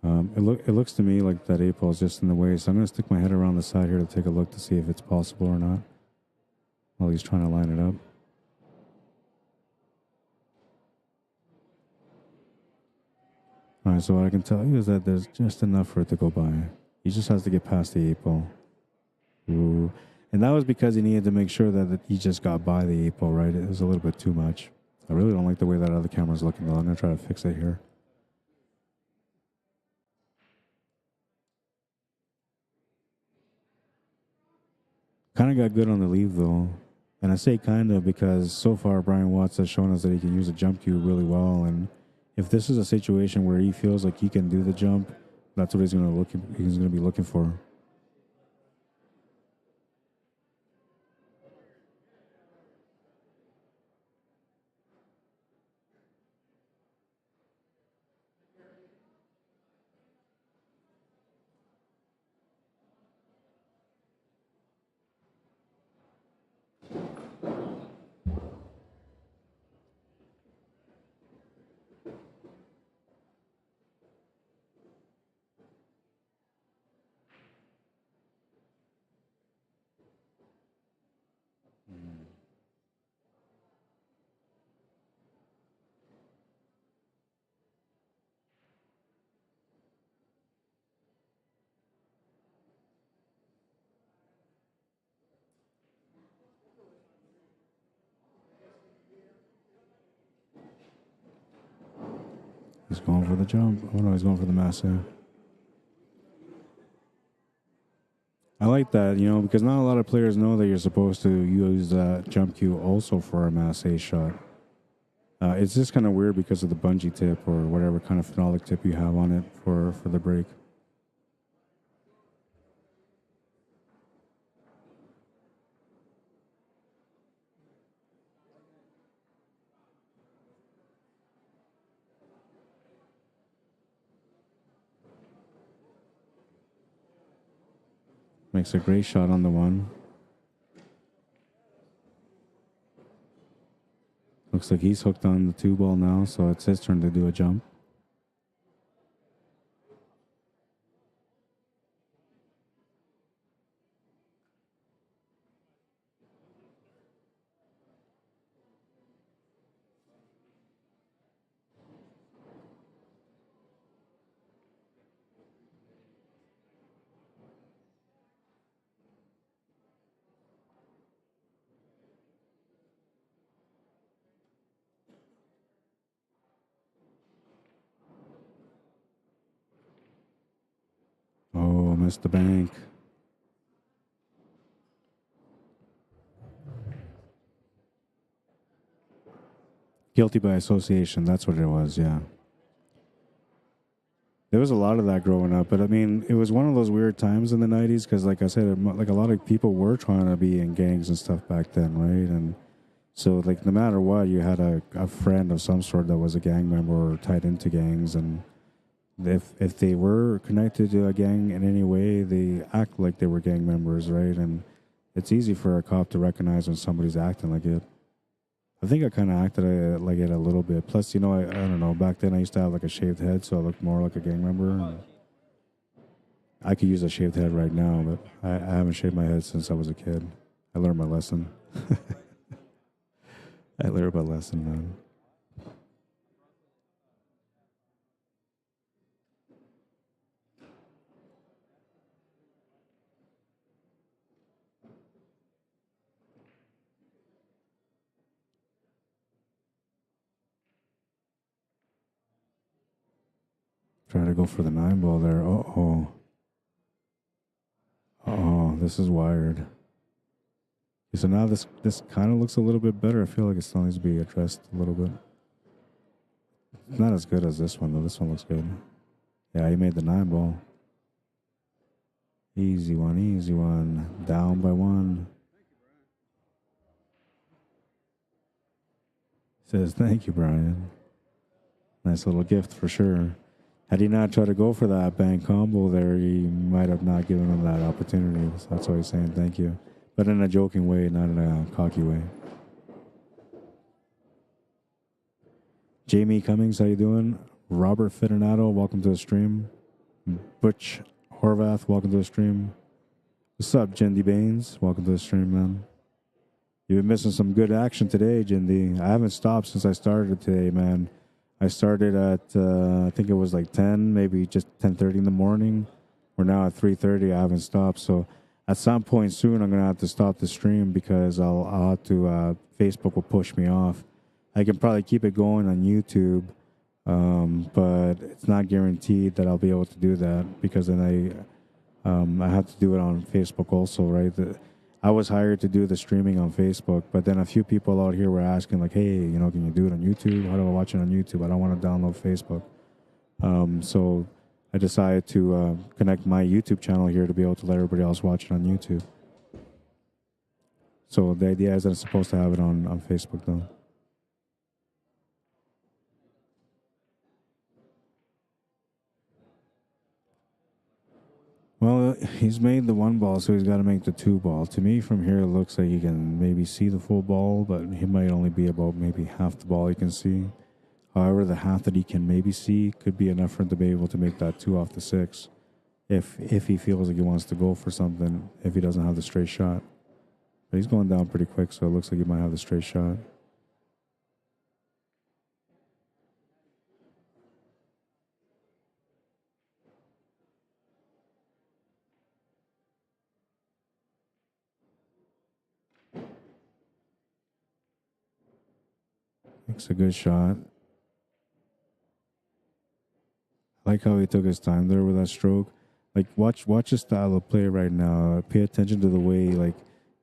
It looks to me like that 8 ball is just in the way, so I'm going to stick my head around the side here to take a look to see if it's possible or not while he's trying to line it up. All right, so what I can tell you is that there's just enough for it to go by. He just has to get past the 8 ball. Ooh. And that was because he needed to make sure that he just got by the 8 ball, right? It was a little bit too much. I really don't like the way that other camera's looking, though. I'm going to try to fix it here. Kind of got good on the leave, though. And I say kind of because so far Brian Watts has shown us that he can use a jump cue really well. And if this is a situation where he feels like he can do the jump, that's what he's going to be looking for. He's going for the jump. Oh no, he's going for the massive. I like that, you know, because not a lot of players know that you're supposed to use that jump cue also for a mass A shot. It's just kind of weird because of the bungee tip or whatever kind of phenolic tip you have on it for the break. Makes a great shot on the one. Looks like he's hooked on the 2 ball now, so it's his turn to do a jump. Oh, missed the bank. Guilty by association, that's what it was, yeah. There was a lot of that growing up, but I mean, it was one of those weird times in the 90s because, like I said, like a lot of people were trying to be in gangs and stuff back then, right? And so, like, no matter what, you had a friend of some sort that was a gang member or tied into gangs, and if they were connected to a gang in any way, they act like they were gang members, right? And it's easy for a cop to recognize when somebody's acting like it. I think I kind of acted like it a little bit. Plus, you know, I don't know. Back then, I used to have like a shaved head, so I looked more like a gang member. And I could use a shaved head right now, but I haven't shaved my head since I was a kid. I learned my lesson. I learned my lesson, man. Trying to go for the 9 ball there. Uh-oh. Oh, this is wired. Okay, so now this kind of looks a little bit better. I feel like it still needs to be addressed a little bit. It's not as good as this one, though. This one looks good. Yeah, he made the 9 ball. Easy one, easy one. Down by 1. Says, thank you, Brian. Nice little gift for sure. Had he not tried to go for that bank combo there, he might have not given him that opportunity. So that's why he's saying thank you. But in a joking way, not in a cocky way. Jamie Cummings, how you doing? Robert Fitinato, welcome to the stream. Butch Horvath, welcome to the stream. What's up, Jindy Baines? Welcome to the stream, man. You've been missing some good action today, Jindy. I haven't stopped since I started today, man. I started at, I think it was like 10, maybe just 10:30 in the morning. We're now at 3:30. I haven't stopped. So at some point soon, I'm going to have to stop the stream because I'll have to, Facebook will push me off. I can probably keep it going on YouTube, but it's not guaranteed that I'll be able to do that because then I have to do it on Facebook also, right? I was hired to do the streaming on Facebook, but then a few people out here were asking, like, hey, can you do it on YouTube? How do I watch it on YouTube? I don't want to download Facebook. So I decided to connect my YouTube channel here to be able to let everybody else watch it on YouTube. So the idea is that I'm supposed to have it on Facebook, though. Well, he's made the 1 ball, so he's got to make the 2 ball. To me, from here, it looks like he can maybe see the full ball, but he might only be about maybe half the ball he can see. However, the half that he can maybe see could be enough for him to be able to make that 2 off the 6 if he feels like he wants to go for something, if he doesn't have the straight shot. But he's going down pretty quick, so it looks like he might have the straight shot. Makes a good shot. I like how he took his time there with that stroke. Like, watch his style of play right now. Pay attention to the way, like,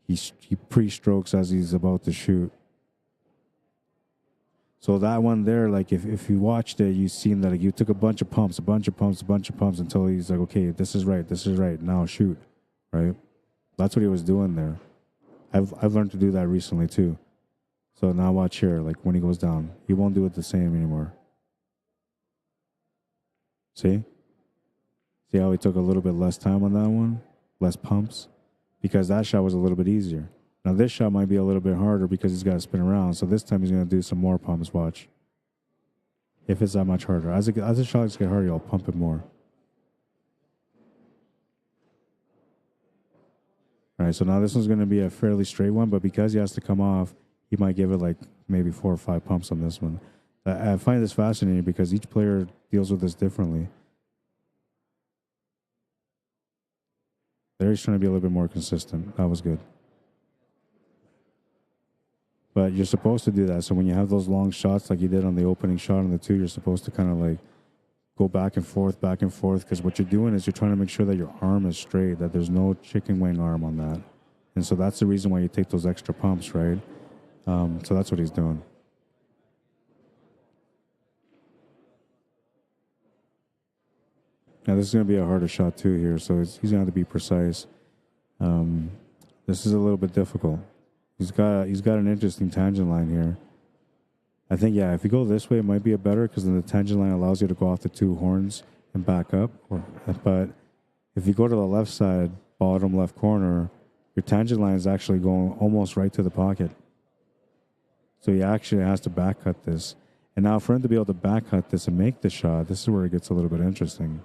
he pre-strokes as he's about to shoot. So that one there, like, if you watched it, you seen that, like, you took a bunch of pumps until he's like, okay, this is right, now shoot, right? That's what he was doing there. I've learned to do that recently too. So now watch here, like when he goes down, he won't do it the same anymore. See? See how he took a little bit less time on that one? Less pumps? Because that shot was a little bit easier. Now this shot might be a little bit harder because he's got to spin around. So this time he's going to do some more pumps, watch. If it's that much harder. As the shots get harder, I'll pump it more. All right, so now this one's going to be a fairly straight one, but because he has to come off, he might give it like maybe 4 or 5 pumps on this one. I find this fascinating because each player deals with this differently. There he's trying to be a little bit more consistent. That was good. But you're supposed to do that. So when you have those long shots like you did on the opening shot on the 2, you're supposed to kind of like go back and forth, because what you're doing is you're trying to make sure that your arm is straight, that there's no chicken wing arm on that. And so that's the reason why you take those extra pumps, right? So that's what he's doing. Now this is going to be a harder shot too here, so he's going to have to be precise. This is a little bit difficult. He's got an interesting tangent line here. I think, yeah, if you go this way, it might be a better because then the tangent line allows you to go off the 2 horns and back up. But if you go to the left side, bottom left corner, your tangent line is actually going almost right to the pocket. So he actually has to back cut this. And now for him to be able to back cut this and make the shot, this is where it gets a little bit interesting.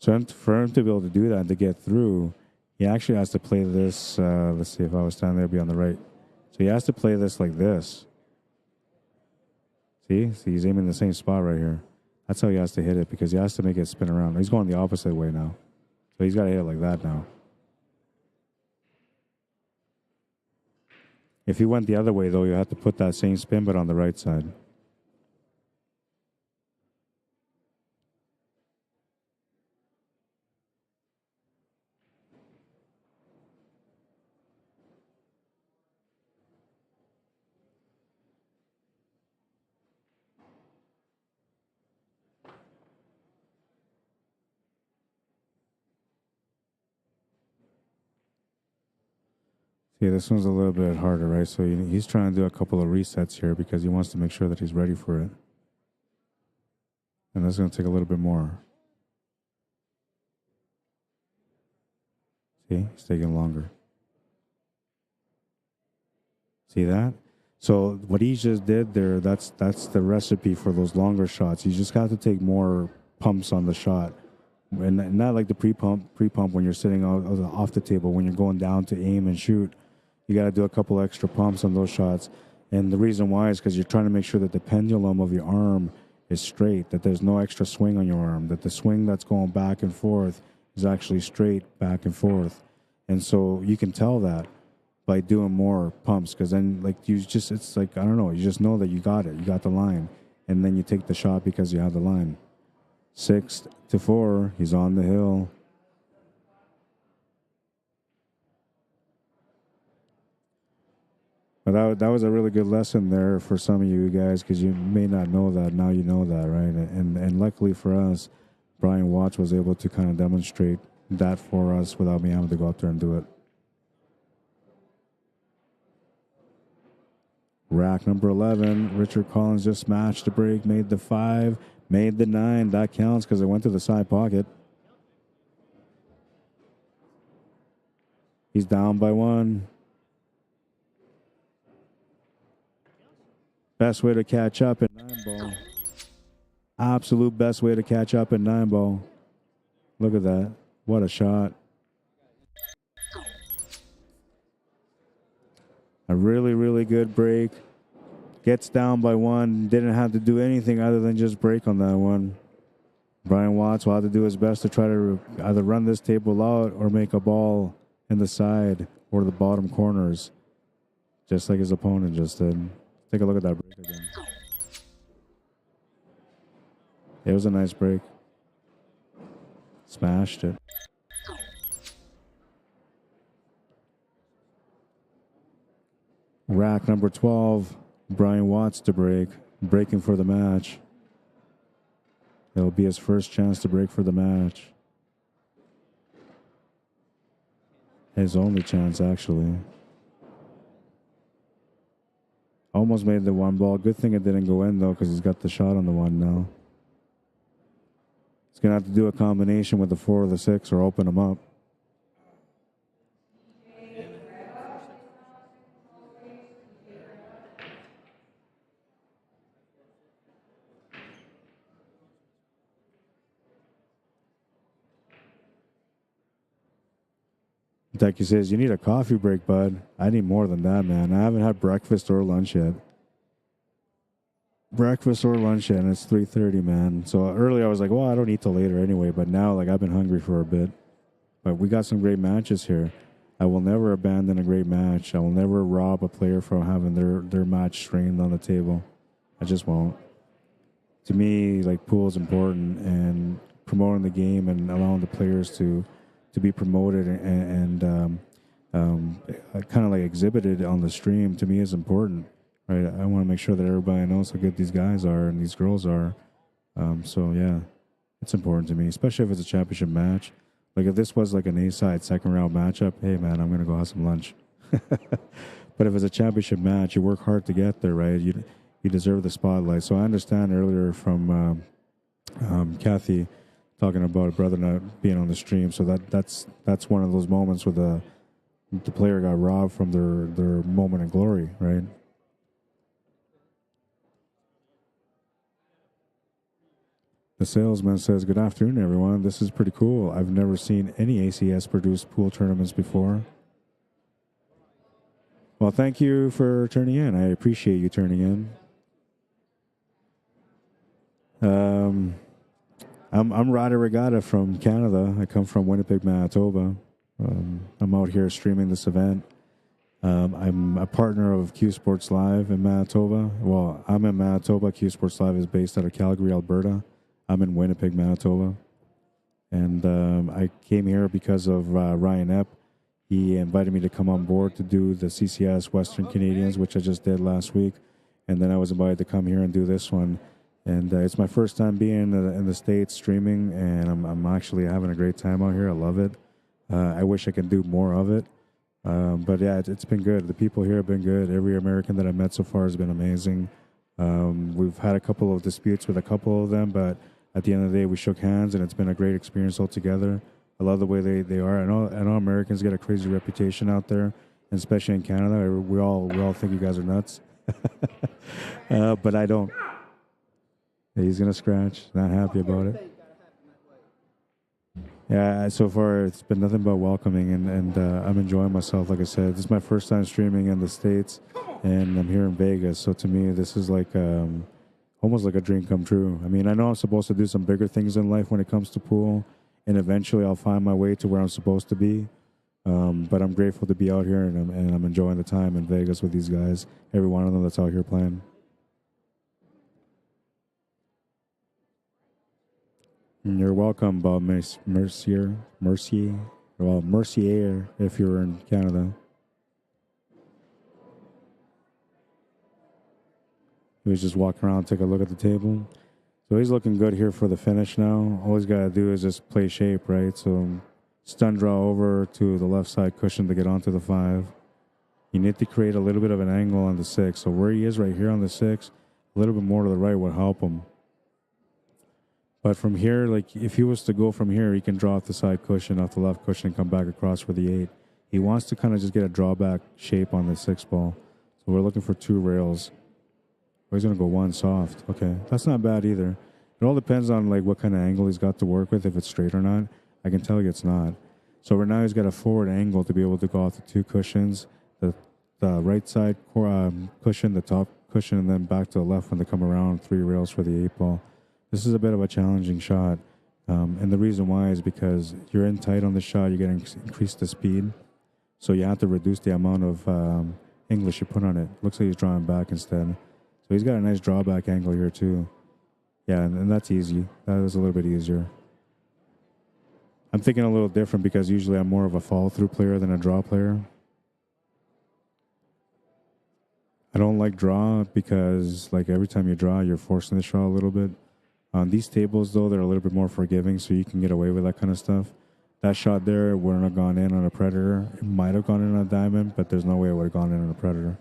So for him to be able to do that and to get through, he actually has to play this. Let's see, if I was standing there, it'd be on the right. So he has to play this like this. See, he's aiming the same spot right here. That's how he has to hit it because he has to make it spin around. He's going the opposite way now. So he's got to hit it like that now. If he went the other way, though, you have to put that same spin, but on the right side. See, this one's a little bit harder, right? So he's trying to do a couple of resets here because he wants to make sure that he's ready for it. And that's going to take a little bit more. See, it's taking longer. See that? So what he just did there, that's the recipe for those longer shots. You just got to take more pumps on the shot. And not like the pre-pump when you're sitting off the table. When you're going down to aim and shoot, you got to do a couple extra pumps on those shots. And the reason why is because you're trying to make sure that the pendulum of your arm is straight, that there's no extra swing on your arm, that the swing that's going back and forth is actually straight back and forth. And so you can tell that by doing more pumps, because then it's like, I don't know, you just know that you got it, you got the line, and then you take the shot because you have the line. 6-4, he's on the hill. But that was a really good lesson there for some of you guys, because you may not know that. Now you know that, right? And luckily for us, Brian Watts was able to kind of demonstrate that for us without me having to go up there and do it. Rack number 11, Richard Collins just smashed the break, made the 5, made the 9. That counts because it went to the side pocket. He's down by 1. Best way to catch up in 9-ball. Absolute best way to catch up in 9-ball. Look at that. What a shot. A really, really good break. Gets down by 1. Didn't have to do anything other than just break on that one. Brian Watts will have to do his best to try to either run this table out or make a ball in the side or the bottom corners, just like his opponent just did. Take a look at that break again. It was a nice break. Smashed it. Rack number 12, Brian Watts to break, breaking for the match. It'll be his first chance to break for the match. His only chance, actually. Almost made the 1 ball. Good thing it didn't go in, though, because he's got the shot on the 1 now. He's going to have to do a combination with the 4 or the 6 or open him up. Decky says, you need a coffee break, bud. I need more than that, man. I haven't had breakfast or lunch yet. Breakfast or lunch yet, and it's 3:30, man. So earlier I was like, well, I don't eat till later anyway. But now, like, I've been hungry for a bit. But we got some great matches here. I will never abandon a great match. I will never rob a player from having their match streamed on the table. I just won't. To me, like, pool is important, and promoting the game and allowing the players to be promoted and kind of like exhibited on the stream, to me, is important, right? I want to make sure that everybody knows how good these guys are and these girls are. So yeah, it's important to me, especially if it's a championship match. Like if this was like an A-side second round matchup, hey man, I'm gonna go have some lunch. But if it's a championship match, you work hard to get there, right? You deserve the spotlight. So I understand earlier from Kathy talking about a brother not being on the stream. So that's one of those moments where the player got robbed from their moment of glory, right? The salesman says, good afternoon, everyone. This is pretty cool. I've never seen any ACS-produced pool tournaments before. Well, thank you for turning in. I appreciate you turning in. I'm Rod Arriagada from Canada. I come from Winnipeg, Manitoba. I'm out here streaming this event. I'm a partner of Cuesports Live in Manitoba. Well, I'm in Manitoba. Cuesports Live is based out of Calgary, Alberta. I'm in Winnipeg, Manitoba. And I came here because of Ryan Epp. He invited me to come on board to do the CCS Western Canadians, which I just did last week. And then I was invited to come here and do this one. And it's my first time being in the States streaming, and I'm actually having a great time out here. I love it. I wish I could do more of it. But yeah, it's been good. The people here have been good. Every American that I've met so far has been amazing. We've had a couple of disputes with a couple of them, but at the end of the day, we shook hands, and it's been a great experience altogether. I love the way they are. I know Americans get a crazy reputation out there, and especially in Canada. We all think you guys are nuts, but I don't. He's gonna scratch. Not happy about it. Yeah, so far it's been nothing but welcoming, and I'm enjoying myself. Like I said, this is my first time streaming in the States, and I'm here in Vegas. So to me, this is like almost like a dream come true. I mean, I know I'm supposed to do some bigger things in life when it comes to pool, and eventually I'll find my way to where I'm supposed to be. But I'm grateful to be out here, and I'm enjoying the time in Vegas with these guys. Every one of them that's out here playing. You're welcome, Bob Mercier, well, Mercier, if you're in Canada. He was just walking around, take a look at the table. So he's looking good here for the finish now. All he's got to do is just play shape, right? So stun draw over to the left side cushion to get onto the 5. You need to create a little bit of an angle on the 6. So where he is right here on the 6, a little bit more to the right would help him. But from here, like if he was to go from here, he can draw off the side cushion, off the left cushion, and come back across for the 8. He wants to kind of just get a drawback shape on the 6 ball. So we're looking for 2 rails. Oh, he's going to go 1 soft. Okay, that's not bad either. It all depends on like what kind of angle he's got to work with, if it's straight or not. I can tell you it's not. So right now he's got a forward angle to be able to go off the 2 cushions, the right side cushion, the top cushion, and then back to the left when they come around, 3 rails for the 8 ball. This is a bit of a challenging shot, and the reason why is because you're in tight on the shot, you're getting increase the speed, so you have to reduce the amount of English you put on it. Looks like he's drawing back instead. So he's got a nice drawback angle here too. Yeah, and that's easy. That is a little bit easier. I'm thinking a little different because usually I'm more of a follow-through player than a draw player. I don't like draw because like every time you draw, you're forcing the shot a little bit. On these tables, though, they're a little bit more forgiving, so you can get away with that kind of stuff. That shot there wouldn't have gone in on a Predator. It might have gone in on a Diamond, but there's no way it would have gone in on a Predator.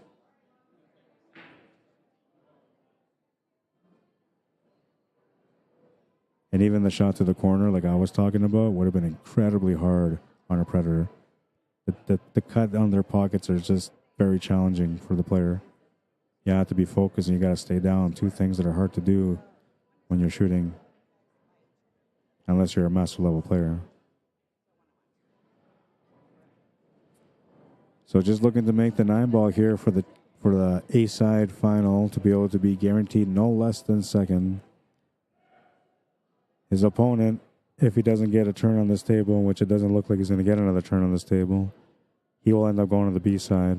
And even the shot to the corner, like I was talking about, would have been incredibly hard on a Predator. The cut on their pockets are just very challenging for the player. You have to be focused, and you got to stay down. 2 things that are hard to do when you're shooting, unless you're a master level player. So just looking to make the 9 ball here for the A-side final to be able to be guaranteed no less than second. His opponent, if he doesn't get a turn on this table, which it doesn't look like he's going to get another turn on this table, he will end up going to the B-side.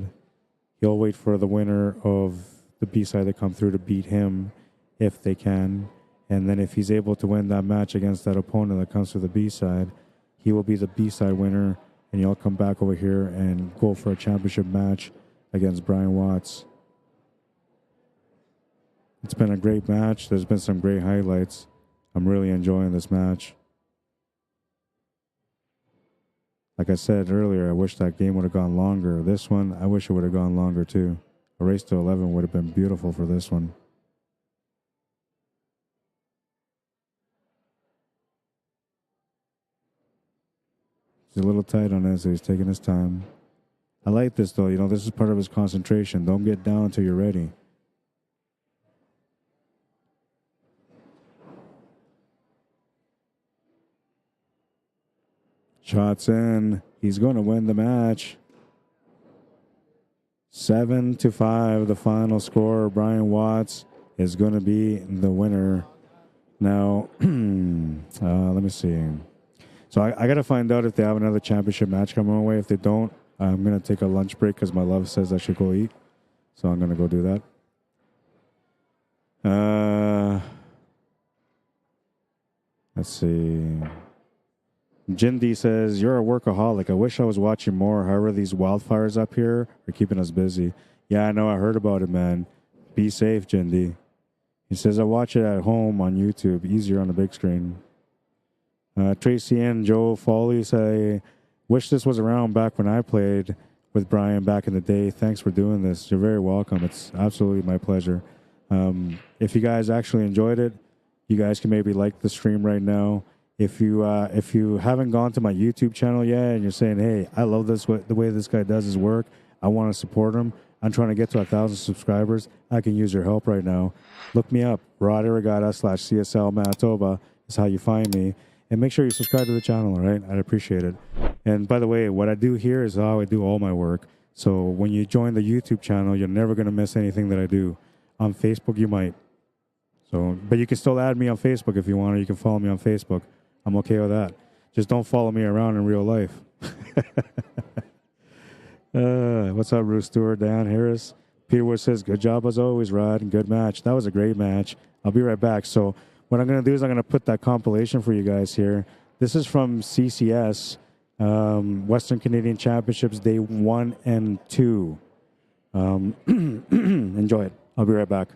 He'll wait for the winner of the B-side to come through to beat him if they can. And then if he's able to win that match against that opponent that comes to the B-side, he will be the B-side winner, and he'll come back over here and go for a championship match against Brian Watts. It's been a great match. There's been some great highlights. I'm really enjoying this match. Like I said earlier, I wish that game would have gone longer. This one, I wish it would have gone longer too. A race to 11 would have been beautiful for this one. He's a little tight on it, so he's taking his time. I like this, though. You know, this is part of his concentration. Don't get down until you're ready. Shots in. He's going to win the match. 7-5, the final score. Brian Watts is going to be the winner. Now, let me see. So I got to find out if they have another championship match coming my way. If they don't, I'm going to take a lunch break because my love says I should go eat. So I'm going to go do that. Let's see. Jindy says, you're a workaholic. I wish I was watching more. However, these wildfires up here are keeping us busy. Yeah, I know. I heard about it, man. Be safe, Jindy. He says, I watch it at home on YouTube. Easier on the big screen. Tracy and Joe Foley say, wish this was around back when I played. with Brian back in the day. Thanks for doing this. You're very welcome. It's absolutely my pleasure. If you guys actually enjoyed it, you guys can maybe like the stream right now. If you haven't gone to my YouTube channel yet and you're saying, hey, I love this the way this guy does his work, I want to support him, I'm trying to get to 1,000 subscribers, I can use your help right now. Look me up. Rod Arriagada /CSL Manitoba is how you find me. And make sure you subscribe to the channel, all right? I'd appreciate it. And by the way, what I do here is how I do all my work. So when you join the YouTube channel, you're never going to miss anything that I do. On Facebook, you might. So, but you can still add me on Facebook if you want, or you can follow me on Facebook. I'm okay with that. Just don't follow me around in real life. What's up, Bruce Stewart, Dan Harris? Peter Wood says, good job as always, Rod. Good match. That was a great match. I'll be right back. So what I'm going to do is I'm going to put that compilation for you guys here. This is from CCS, Western Canadian Championships, Day 1 and 2. Enjoy it. I'll be right back.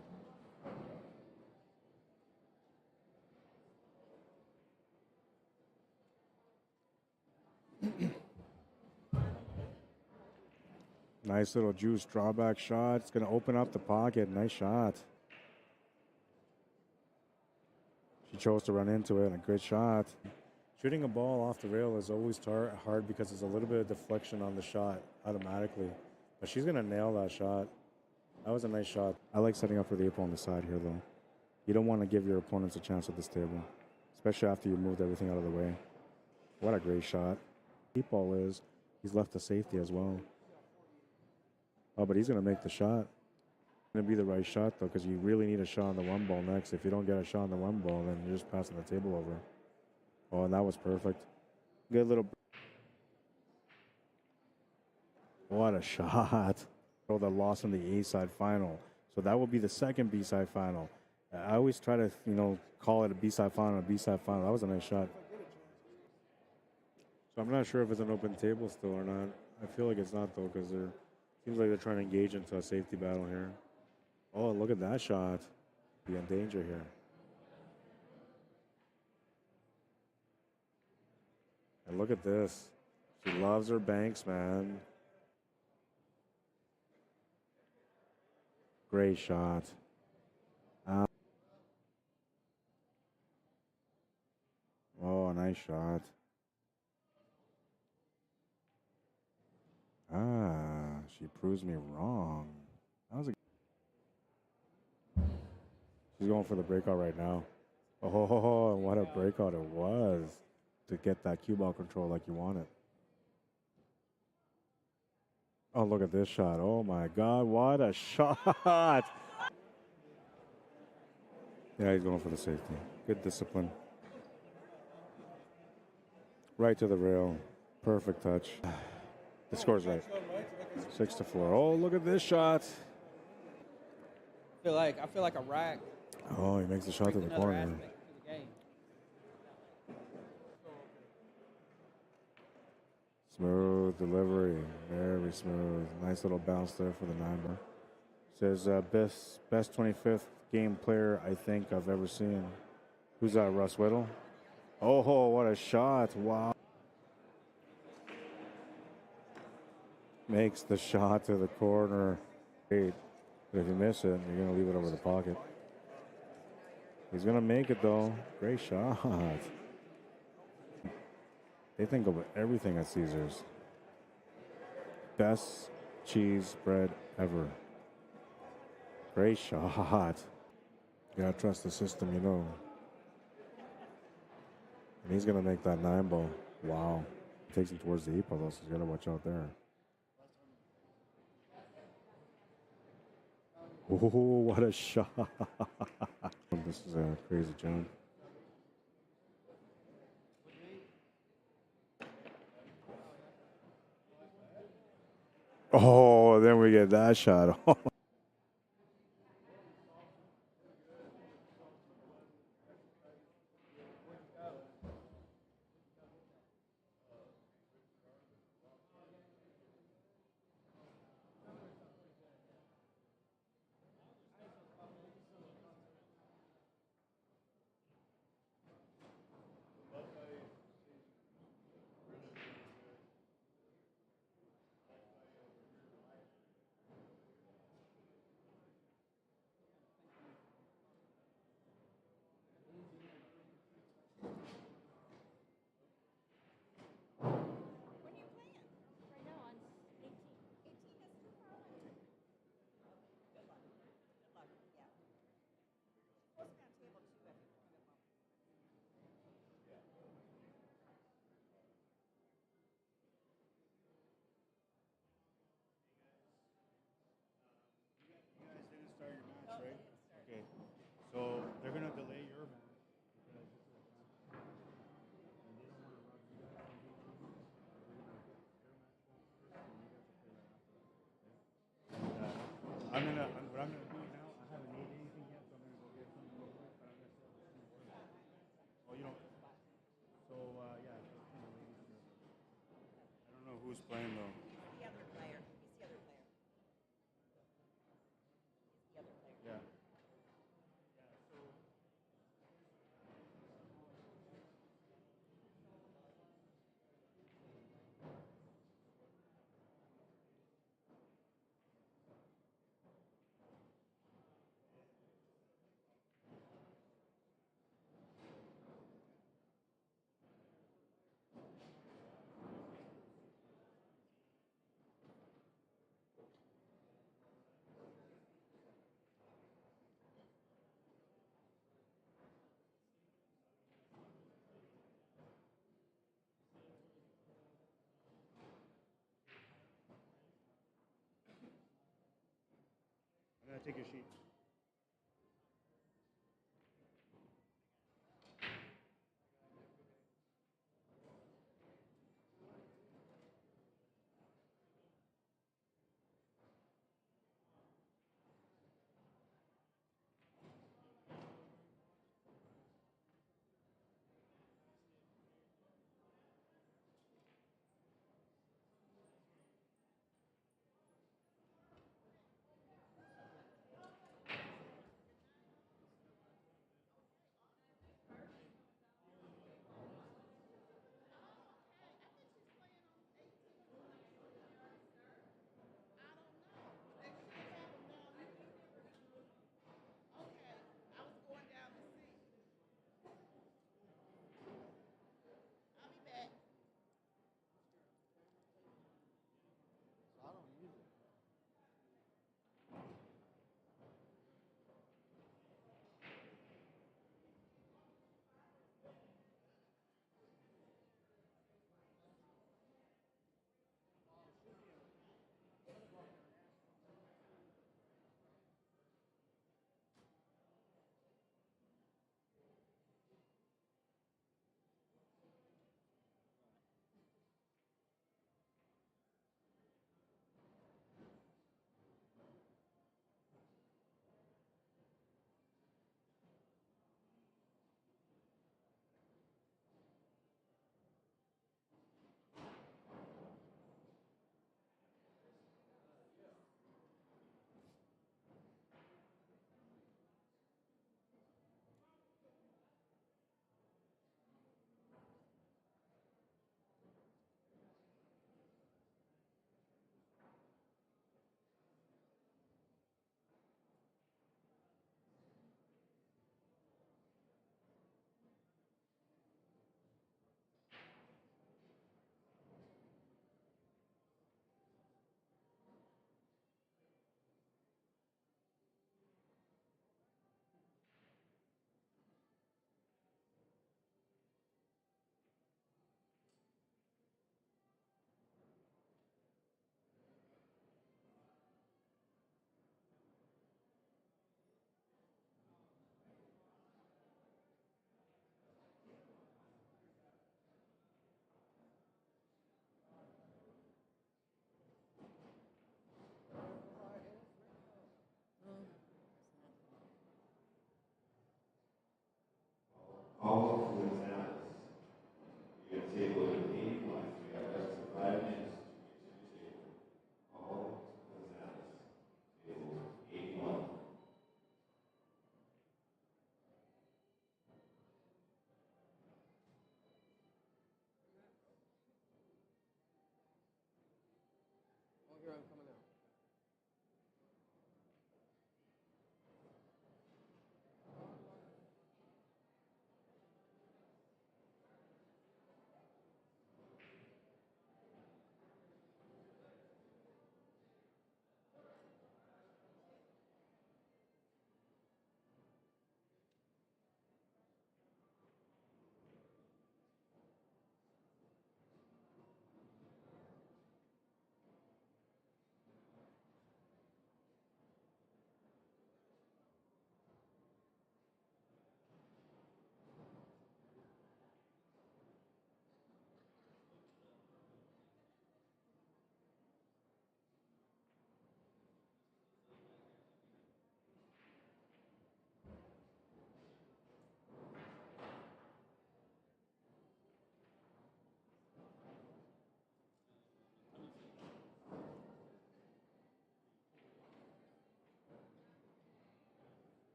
Nice little juice drawback shot. It's going to open up the pocket. Nice shot. She chose to run into it. A good shot. Shooting a ball off the rail is always hard because there's a little bit of deflection on the shot automatically. But she's going to nail that shot. That was a nice shot. I like setting up for the opponent on the side here, though. You don't want to give your opponents a chance at this table, especially after you moved everything out of the way. What a great shot. Deep ball is. He's left the safety as well. Oh, but he's going to make the shot. It's going to be the right shot, though, because you really need a shot on the one ball next. If you don't get a shot on the one ball, then you're just passing the table over. Oh, and that was perfect. Good little... What a shot. Oh, the loss in the A-side final. So that will be the second B-side final. I always try to, call it a B-side final, a B-side final. That was a nice shot. So I'm not sure if it's an open table still or not. I feel like it's not, though, because they're... Seems like they're trying to engage into a safety battle here. Oh, look at that shot. Be in danger here. And look at this. She loves her banks, man. Great shot. Oh, nice shot. She proves me wrong. That was She's going for the breakout right now. Oh, and what a breakout it was to get that cue ball control like you want it. Oh, look at this shot. Oh, my God. What a shot. Yeah, he's going for the safety. Good discipline. Right to the rail. Perfect touch. The score's right. 6-4. Oh, look at this shot. I feel like a rack. Oh, he makes the shot to the corner. Smooth delivery. Very smooth. Nice little bounce there for the 9-bar. Says best 25th game player I think I've ever seen. Who's that, Russ Whittle? Oh, what a shot. Wow. Makes the shot to the corner. Great. But if you miss it, you're going to leave it over the pocket. He's going to make it, though. Great shot. They think of everything at Caesars. Best cheese bread ever. Great shot. You got to trust the system, And he's going to make that 9-ball. Wow. Takes him towards the 8-ball, though, so he's got to watch out there. Oh, what a shot. This is a crazy jump. Oh, then we get that shot. Take your sheet.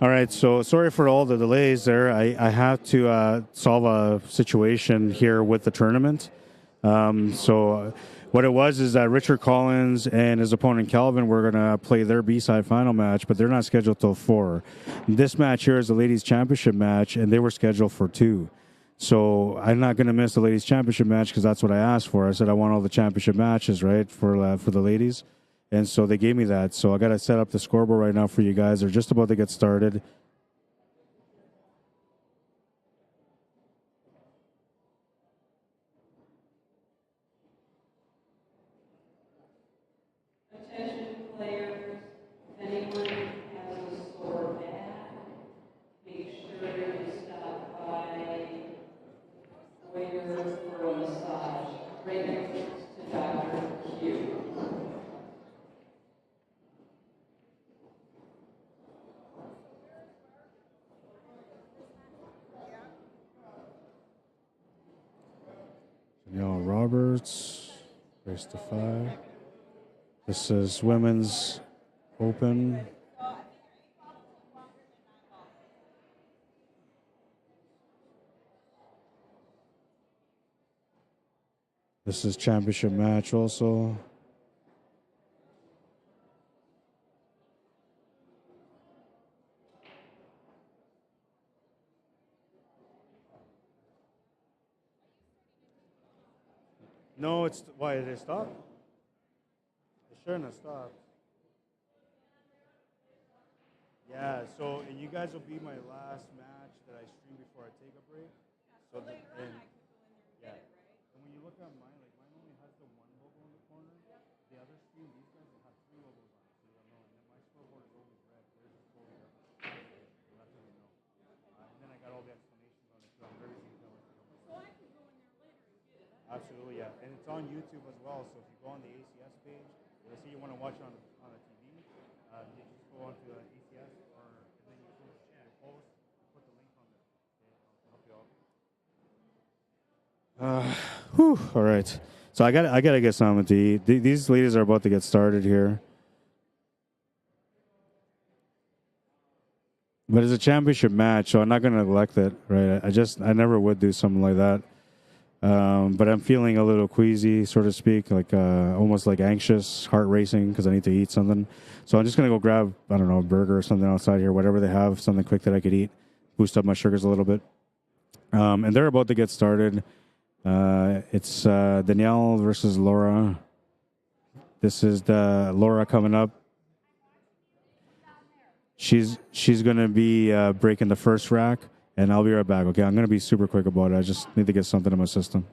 All right, so sorry for all the delays there. I have to solve a situation here with the tournament. So what it was is that Richard Collins and his opponent Calvin were going to play their B-side final match, but they're not scheduled till 4. This match here is the ladies' championship match, and they were scheduled for 2. So I'm not going to miss the ladies' championship match because that's what I asked for. I said I want all the championship matches, right, for the ladies. And so they gave me that. So I got to set up the scoreboard right now for you guys. They're just about to get started. Attention players, if anyone has a sore back, make sure you stop by Foyer for a massage, right next to Dr. Q. Danielle Roberts, race to 5. This is women's open. This is championship match also. No, it's why did it stop? It shouldn't have stopped. Yeah, so and you guys will be my last match that I stream before I take a break. So and yeah, and when you look at mine, like mine only has the one logo in the corner. The other stream, these guys will have 3 logos on it, so you'll know. And then my scoreboard is always red. Theirs is totally different. So that's how you know. And then I got all the explanations on it too. I'm very detailed. Absolutely, yeah. And it's on YouTube as well. So if you go on the ACS page, let's say you want to watch it on a TV, you just go onto the ACS or and then you post, put the link on there. Okay, I'll help you out. All right. So I gotta get something to eat. These ladies are about to get started here. But it's a championship match, so I'm not gonna neglect it, right? I never would do something like that. But I'm feeling a little queasy, so to speak, like almost like anxious, heart racing because I need to eat something. So I'm just going to go grab, I don't know, a burger or something outside here, whatever they have, something quick that I could eat, boost up my sugars a little bit. And they're about to get started. It's Danielle versus Laura. This is the Laura coming up. She's going to be breaking the first rack. And I'll be right back, okay? I'm going to be super quick about it. I just need to get something in my system.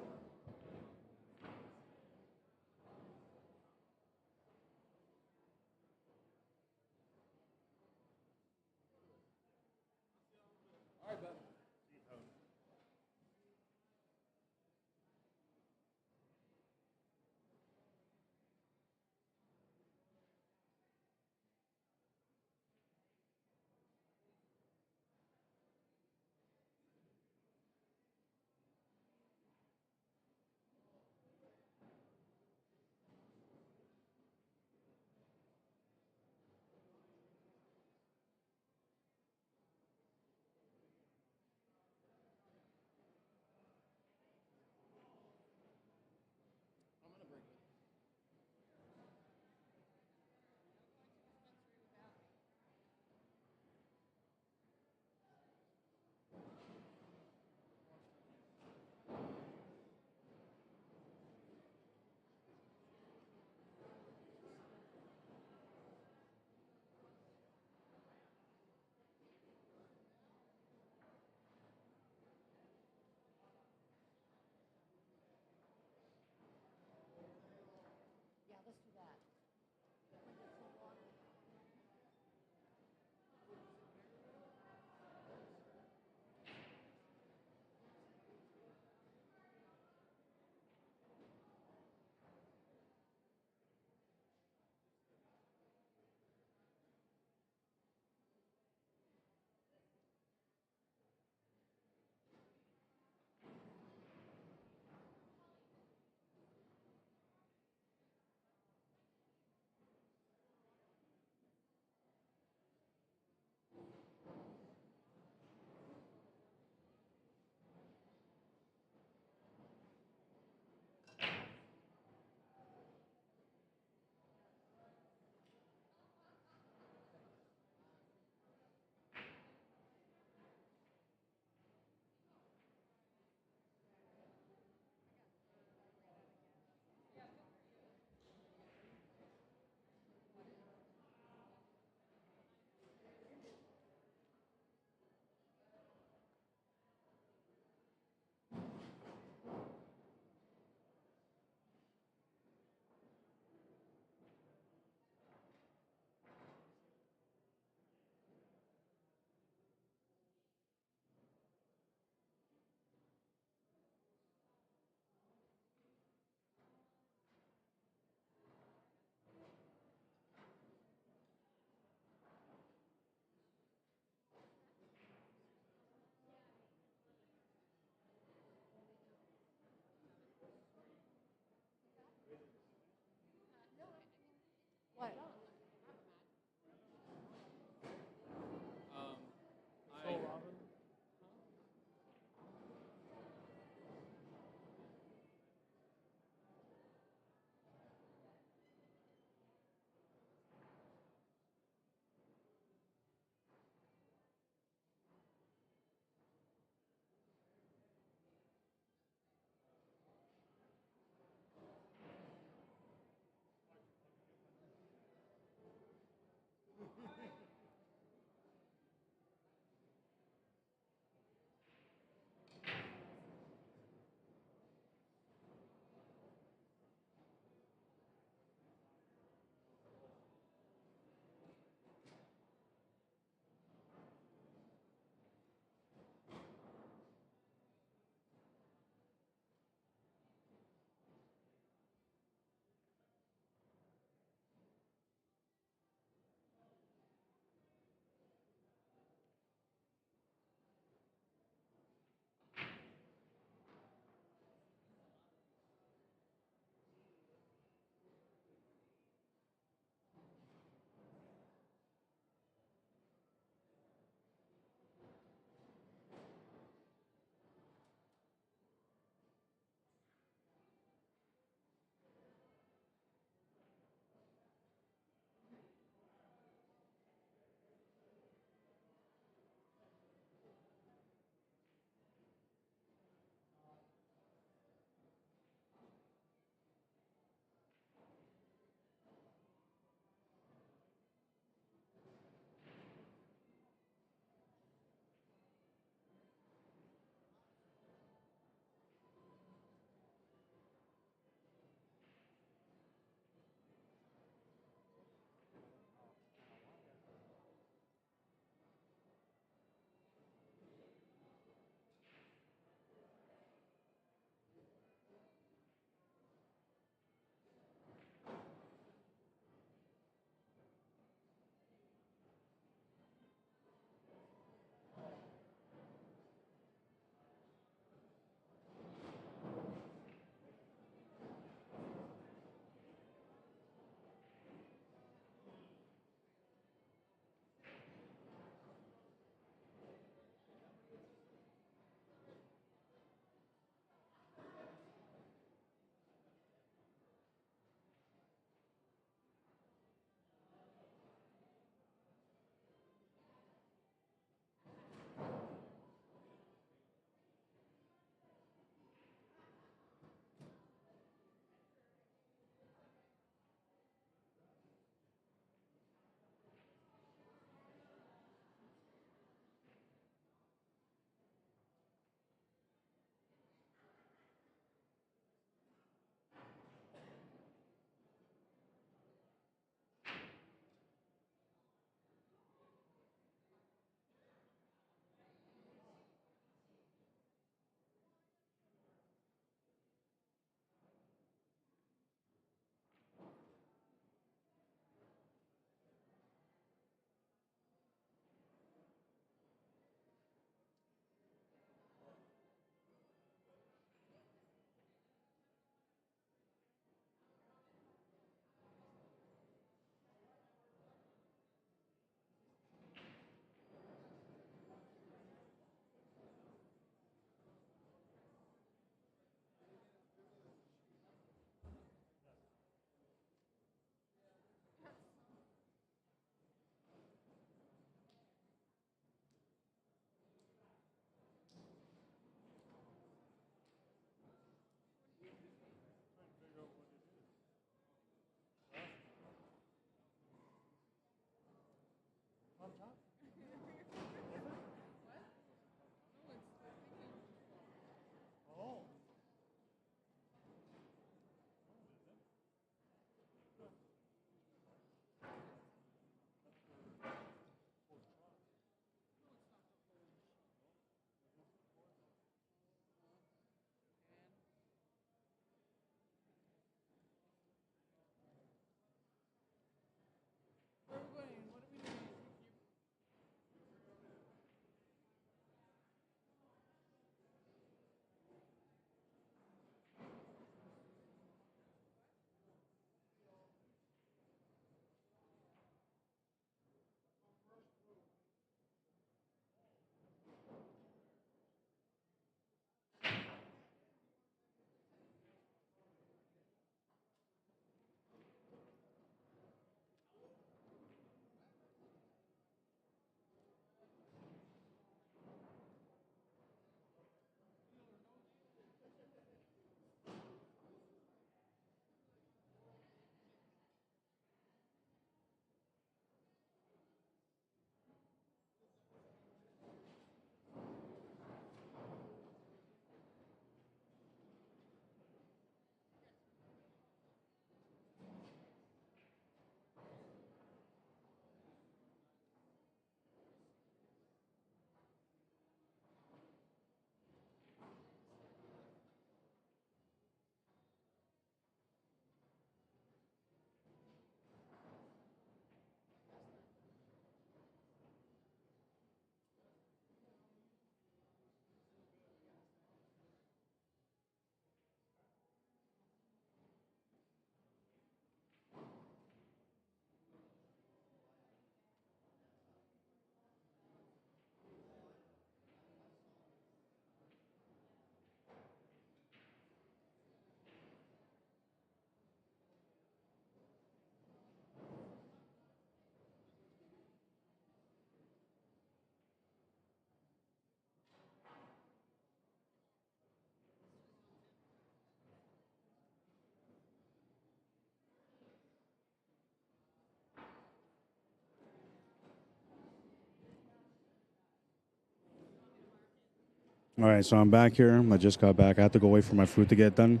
All right, so I'm back here. I just got back. I had to go wait for my food to get done.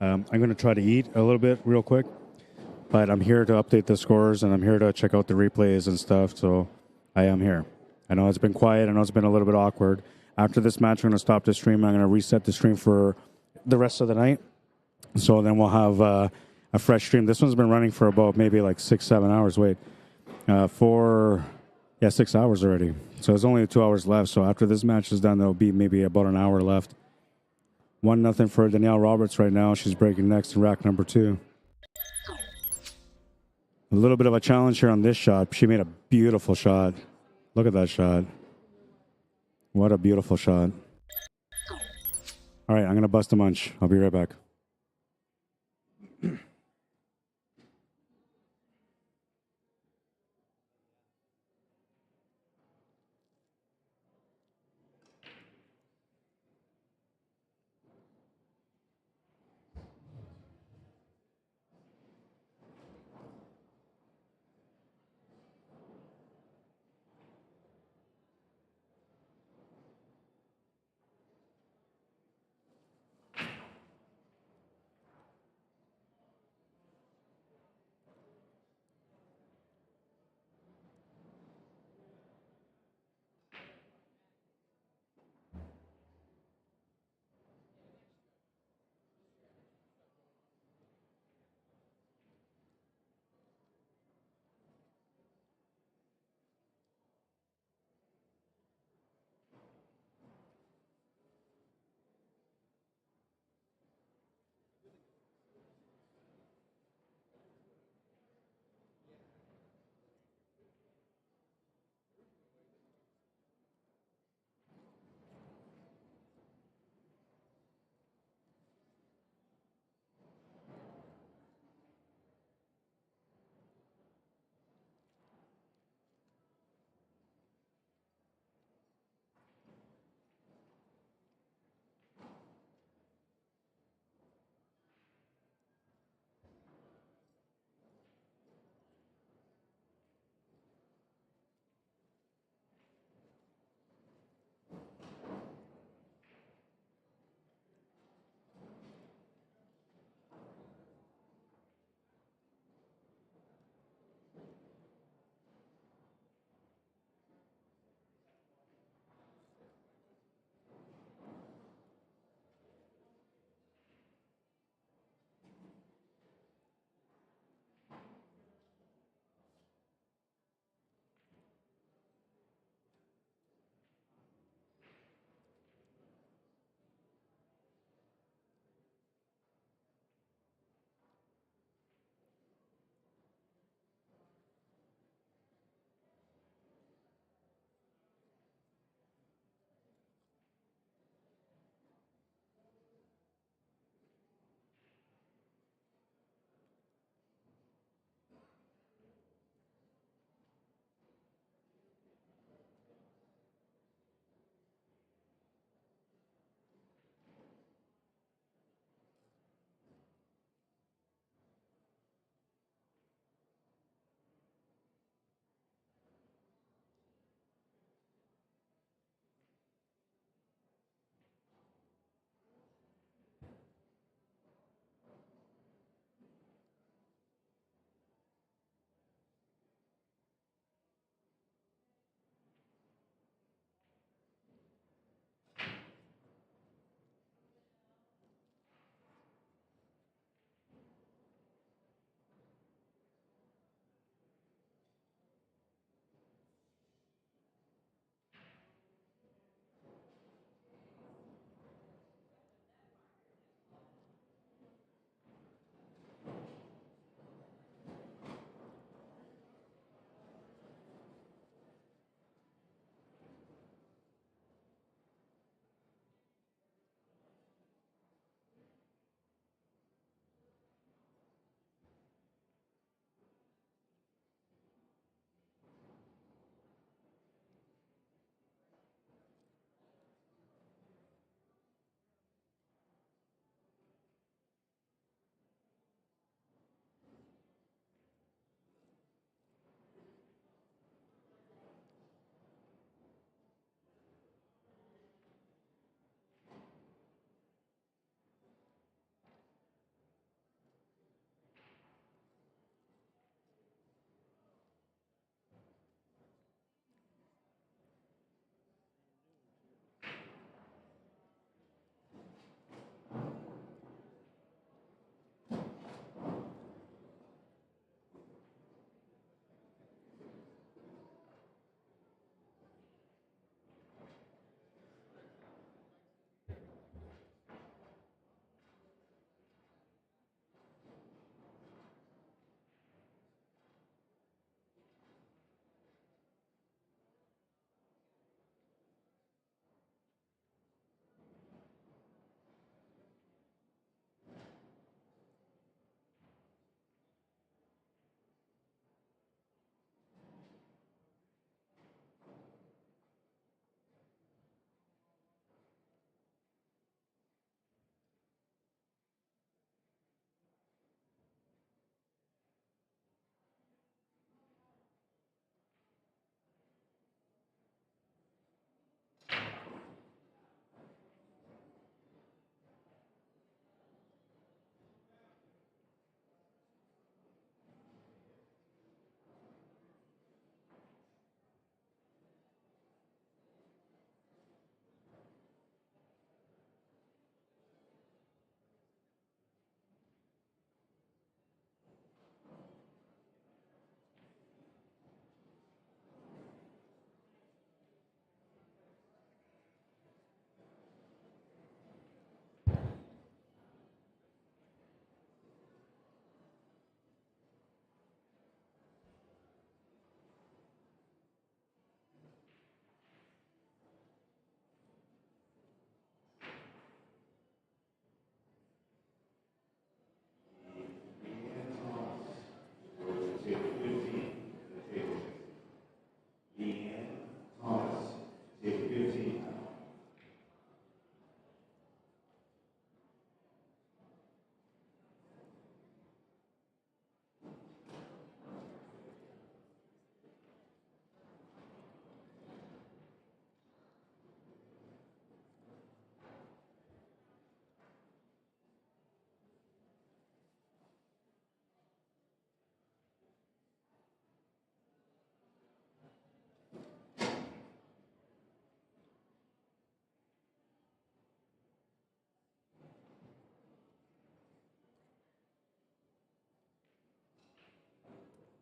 I'm going to try to eat a little bit real quick, but I'm here to update the scores, and I'm here to check out the replays and stuff, so I am here. I know it's been quiet. I know it's been a little bit awkward. After this match, I'm going to stop the stream. I'm going to reset the stream for the rest of the night, so then we'll have a fresh stream. This one's been running for about maybe like 6-7 hours. Wait, 6 hours already. So there's only 2 hours left. So after this match is done, there'll be maybe about an hour left. 1-0 for Danielle Roberts right now. She's breaking next in rack number 2. A little bit of a challenge here on this shot. She made a beautiful shot. Look at that shot. What a beautiful shot. All right, I'm going to bust a munch. I'll be right back.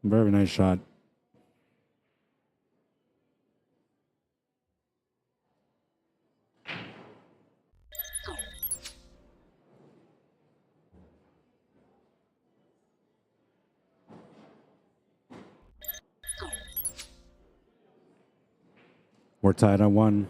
Very nice shot. We're tied on 1.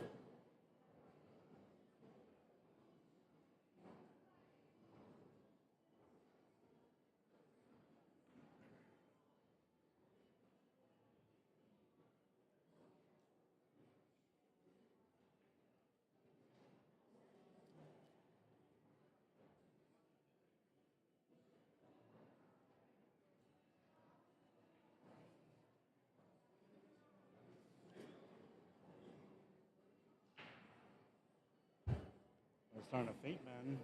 I'm starting to faint, man.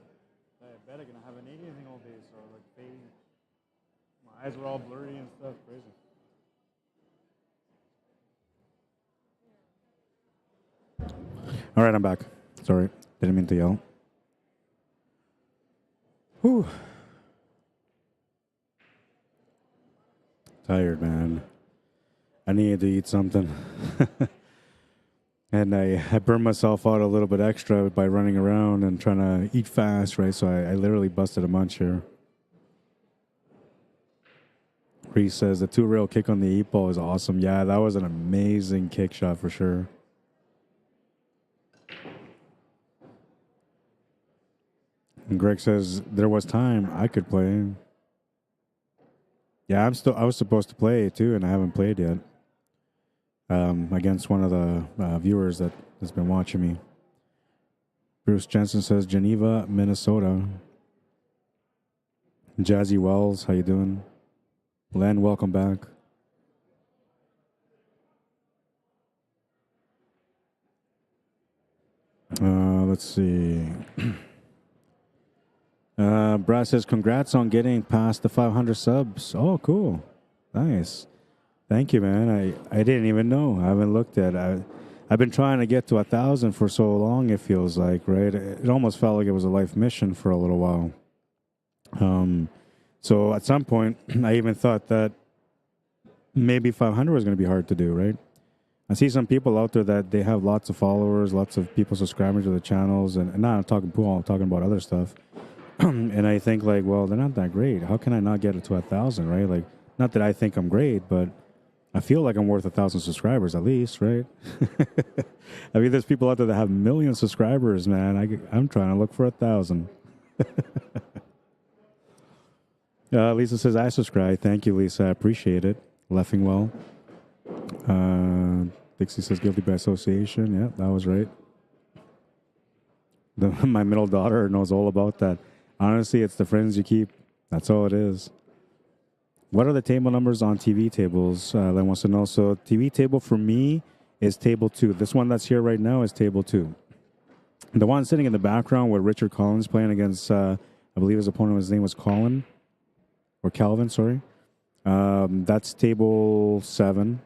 I bet I'm gonna have an anything all day, so like fading. My eyes were all blurry and stuff. Crazy. All right, I'm back. Sorry, didn't mean to yell. Whew. Tired, man. I needed to eat something. And I burned myself out a little bit extra by running around and trying to eat fast, right? So I literally busted a munch here. Reese says the 2-rail kick on the 8-ball is awesome. Yeah, that was an amazing kick shot for sure. And Greg says there was time I could play. Yeah, I was supposed to play too, and I haven't played yet. Against one of the viewers that has been watching me. Bruce Jensen says Geneva, Minnesota. Jazzy Wells, how you doing? Len, welcome back. Let's see. Brad says, congrats on getting past the 500 subs. Oh, cool. Nice. Thank you, man. I didn't even know. I haven't looked at it. I've been trying to get to 1,000 for so long, it feels like, right? It almost felt like it was a life mission for a little while. So at some point, I even thought that maybe 500 was going to be hard to do, right? I see some people out there that they have lots of followers, lots of people subscribing to the channels, and not I'm talking pool, I'm talking about other stuff. And I think like, well, they're not that great. How can I not get it to 1,000, right? Like, not that I think I'm great, but I feel like I'm worth 1,000 subscribers at least, right? I mean, there's people out there that have millions of subscribers, man. I'm trying to look for 1,000. Lisa says, I subscribe. Thank you, Lisa. I appreciate it. Laughing well. Dixie says, guilty by association. Yeah, that was right. My middle daughter knows all about that. Honestly, it's the friends you keep. That's all it is. What are the table numbers on TV tables? Len wants to know. So TV table for me is table 2. This one that's here right now is table 2. The one sitting in the background with Richard Collins playing against, I believe his opponent, his name was Calvin, sorry. That's table 7.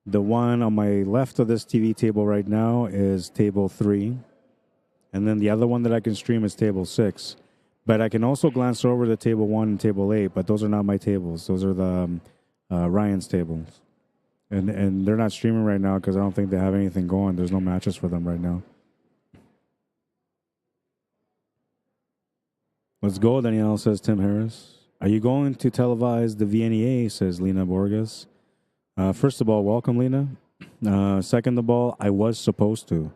The one on my left of this TV table right now is table 3. And then the other one that I can stream is table 6. But I can also glance over to table 1 and table 8, but those are not my tables. Those are the Ryan's tables. And they're not streaming right now because I don't think they have anything going. There's no matches for them right now. Let's go, Danielle, says Tim Harris. Are you going to televise the VNEA, says Lena Borges. First of all, welcome, Lena. Second of all, I was supposed to.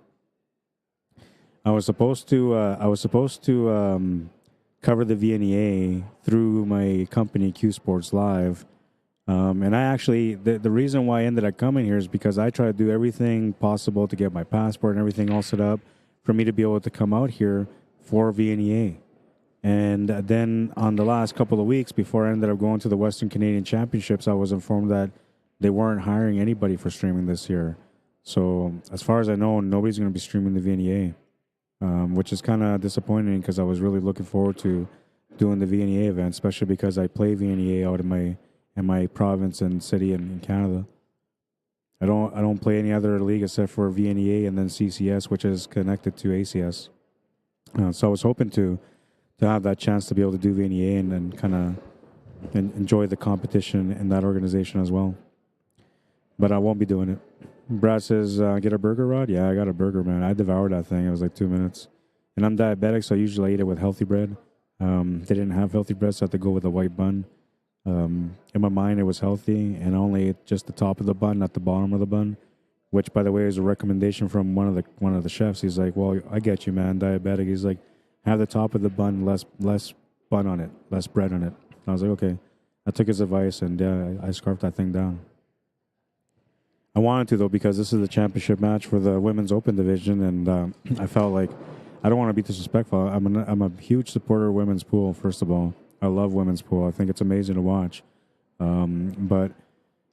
I was supposed to cover the VNEA through my company, Cuesports Live. And I actually, the reason why I ended up coming here is because I try to do everything possible to get my passport and everything all set up for me to be able to come out here for VNEA. And then on the last couple of weeks before I ended up going to the Western Canadian Championships, I was informed that they weren't hiring anybody for streaming this year. So as far as I know, nobody's going to be streaming the VNEA. Which is kind of disappointing because I was really looking forward to doing the VNEA event, especially because I play VNEA out in my province and city in Canada. I don't play any other league except for VNEA and then CCS, which is connected to ACS. So I was hoping to have that chance to be able to do VNEA and then kind of enjoy the competition in that organization as well. But I won't be doing it. Brad says, get a burger, Rod? Yeah, I got a burger, man. I devoured that thing. It was like 2 minutes. And I'm diabetic, so I usually eat it with healthy bread. They didn't have healthy bread, so I had to go with a white bun. In my mind, it was healthy, and I only ate just the top of the bun, not the bottom of the bun, which, by the way, is a recommendation from one of the chefs. He's like, well, I get you, man, diabetic. He's like, have the top of the bun, less bun on it, less bread on it. I was like, okay. I took his advice, and I scarfed that thing down. I wanted to, though, because this is the championship match for the women's open division, and I felt like I don't want to be disrespectful. I'm a huge supporter of women's pool, first of all. I love women's pool. I think it's amazing to watch. But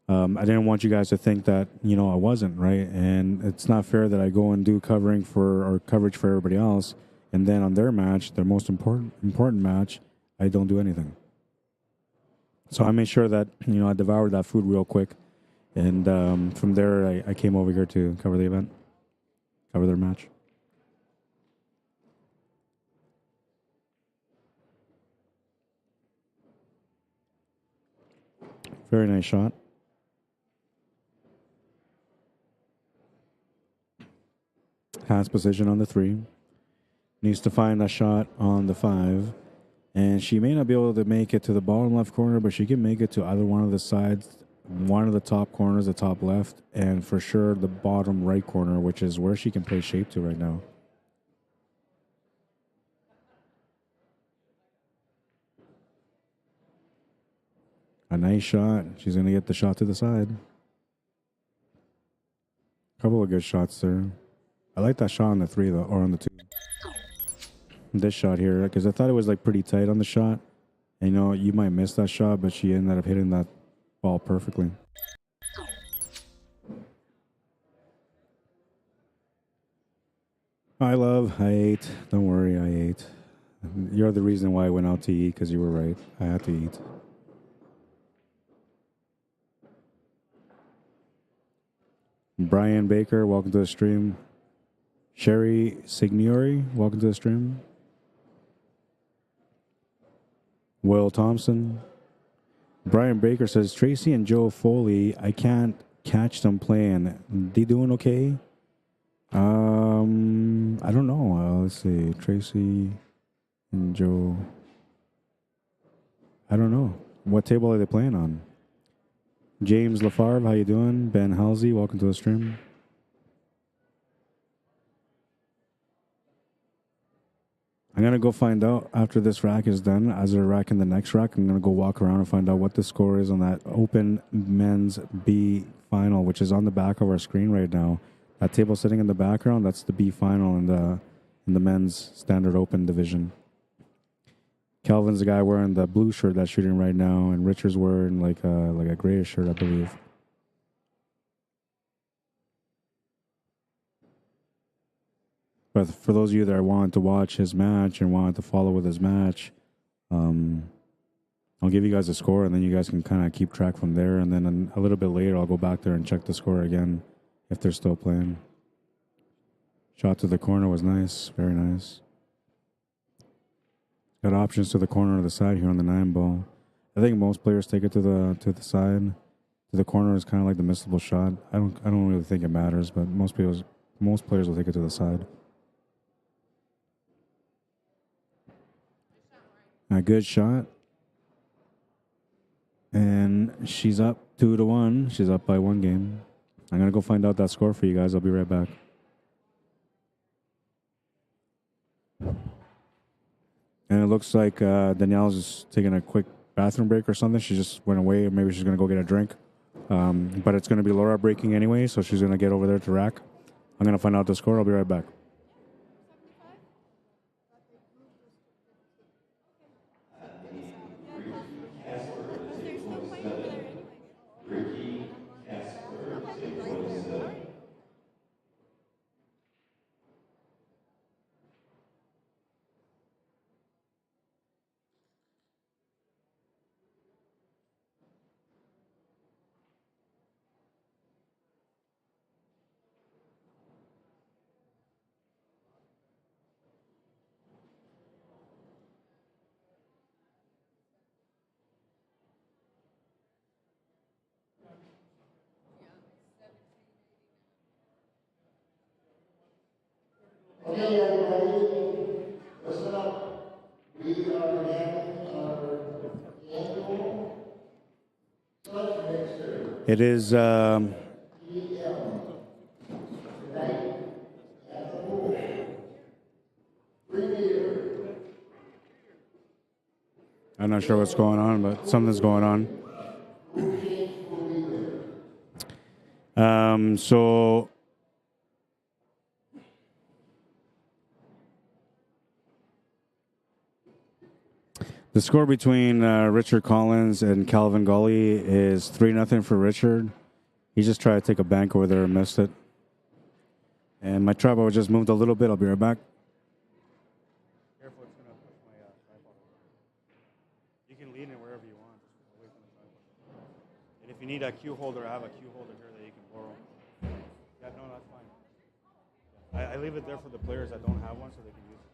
I didn't want you guys to think that, I wasn't, right? And it's not fair that I go and do coverage for everybody else, and then on their match, their most important match, I don't do anything. So I made sure that, I devoured that food real quick. And from there, I came over here to cover the event, cover their match. Very nice shot. Has position on the 3. Needs to find a shot on the 5. And she may not be able to make it to the bottom left corner, but she can make it to either one of the sides, one of the top corners, the top left, and for sure the bottom right corner, which is where she can play shape to right now. A nice shot. She's going to get the shot to the side. Couple of good shots there. I like that shot on the 3, though, or on the 2. This shot here, because I thought it was like pretty tight on the shot. And, you might miss that shot, but she ended up hitting that ball perfectly. I ate. Don't worry, I ate. You're the reason why I went out to eat, because you were right. I had to eat. Brian Baker, welcome to the stream. Sherry Signori, welcome to the stream. Will Thompson. Brian Baker says, Tracy and Joe Foley, I can't catch them playing. They doing okay? I don't know. Let's see. Tracy and Joe. I don't know. What table are they playing on? James Lafarve, how you doing? Ben Halsey, welcome to the stream. I'm going to go find out after this rack is done. As they're racking the next rack, I'm going to go walk around and find out what the score is on that open men's B final, which is on the back of our screen right now. That table sitting in the background, that's the B final in the men's standard open division. Calvin's the guy wearing the blue shirt that's shooting right now, and Richard's wearing like a grayish shirt, I believe. But for those of you that wanted to watch his match and wanted to follow with his match, I'll give you guys a score, and then you guys can kind of keep track from there. And then a little bit later, I'll go back there and check the score again if they're still playing. Shot to the corner was nice. Very nice. Got options to the corner or the side here on the 9 ball. I think most players take it to the side. To the corner is kind of like the missable shot. I don't really think it matters, but most players will take it to the side. A good shot. And she's up 2-1. She's up by 1 game. I'm going to go find out that score for you guys. I'll be right back. And it looks like Danielle's just taking a quick bathroom break or something. She just went away. Maybe she's going to go get a drink. But it's going to be Laura breaking anyway, so she's going to get over there to rack. I'm going to find out the score. I'll be right back. It is. I'm not sure what's going on, but something's going on. So the score between Richard Collins and Calvin Gully is 3-0 for Richard. He just tried to take a bank over there and missed it. And my tripod just moved a little bit. I'll be right back. Careful, it's going to push my tripod. You can lean it wherever you want, just away from the tripod. And if you need a cue holder, I have a cue holder here that you can borrow. Yeah, no, that's fine. I leave it there for the players that don't have one so they can use it.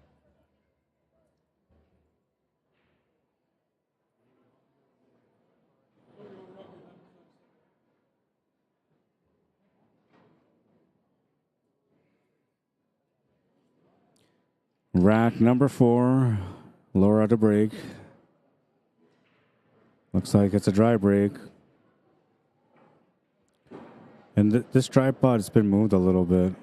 Rack number 4, Laura to break. Looks like it's a dry break. And this tripod has been moved a little bit.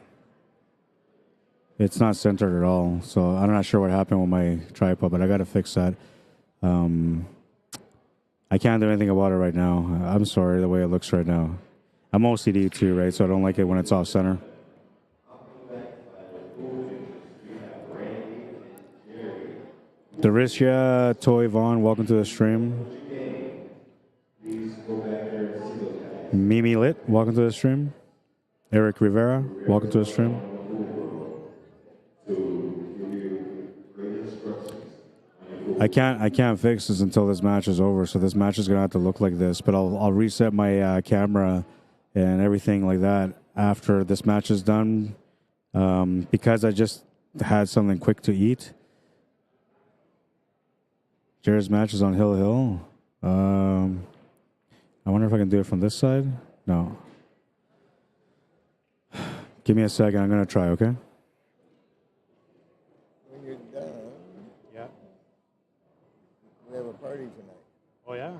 It's not centered at all. So I'm not sure what happened with my tripod, but I got to fix that. I can't do anything about it right now. I'm sorry the way it looks right now. I'm OCD too, right? So I don't like it when it's off center. Daricia Toy Vaughn, welcome to the stream. Mimi Lit, welcome to the stream. Eric Rivera, welcome to the stream. I can't fix this until this match is over. So this match is gonna have to look like this. But I'll reset my camera and everything like that after this match is done, because I just had something quick to eat. Jared's match is on Hill Hill. I wonder if I can do it from this side. No. Give me a second. I'm gonna try. Okay. When you're done, Yeah. we have a party tonight. Oh, yeah?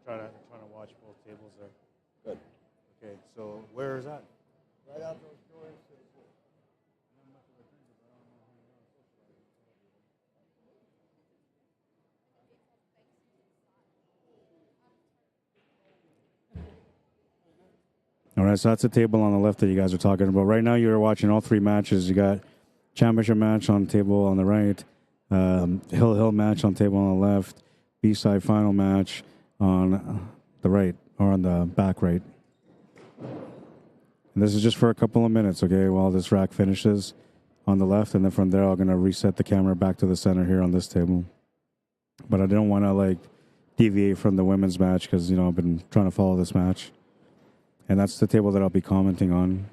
They're trying to watch both tables there. Good. Okay, so where is that? Right out those doors to the pool. All right, so that's the table on the left that you guys are talking about. Right now, you're watching all 3 matches. You got championship match on table on the right, Hill Hill match on table on the left, B-side final match on the right, or on the back right. And this is just for a couple of minutes, okay, while this rack finishes on the left, and then from there, I'm going to reset the camera back to the center here on this table. But I didn't want to, like, deviate from the women's match because, you know, I've been trying to follow this match. And that's the table that I'll be commenting on,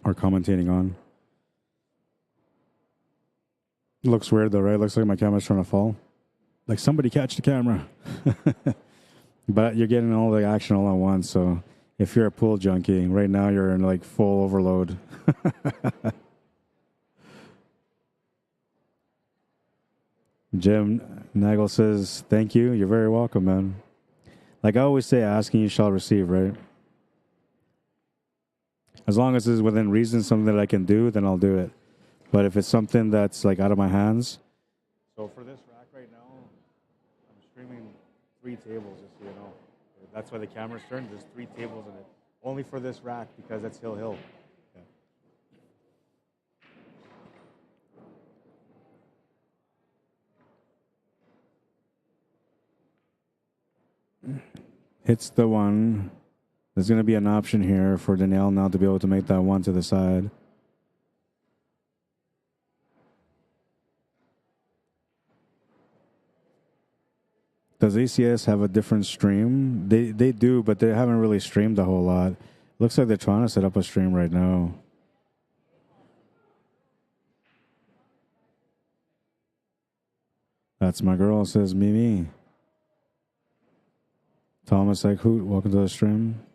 or commentating on. Looks weird though, right? Looks like my camera's trying to fall. Like somebody catch the camera. But you're getting all the action all at once. So if you're a pool junkie, right now you're in like full overload. Jim Nagel says, thank you. You're very welcome, man. Like I always say, asking you shall receive, right? As long as it's within reason, something that I can do, then I'll do it. But if it's something that's like out of my hands. So for this rack right now, I'm streaming 3 tables, just so you know. That's why the camera's turned. There's 3 tables in it. Only for this rack because that's Hill Hill. Yeah. Hits the one. There's going to be an option here for Danielle now to be able to make that one to the side. Does ACS have a different stream? They do, but they haven't really streamed a whole lot. Looks like they're trying to set up a stream right now. That's my girl, says Mimi. Thomas Eichhout, welcome to the stream.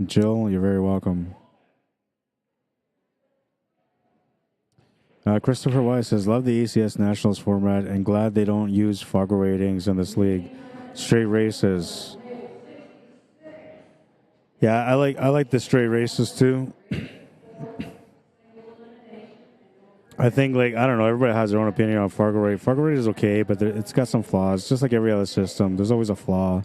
Jill, you're very welcome. Christopher Weiss says, love the ACS Nationals format and glad they don't use Fargo ratings in this league. Straight races. Yeah, I like the straight races too. I think, like, I don't know, everybody has their own opinion on Fargo rate. Fargo rate is okay, but it's got some flaws. Just like every other system, there's always a flaw.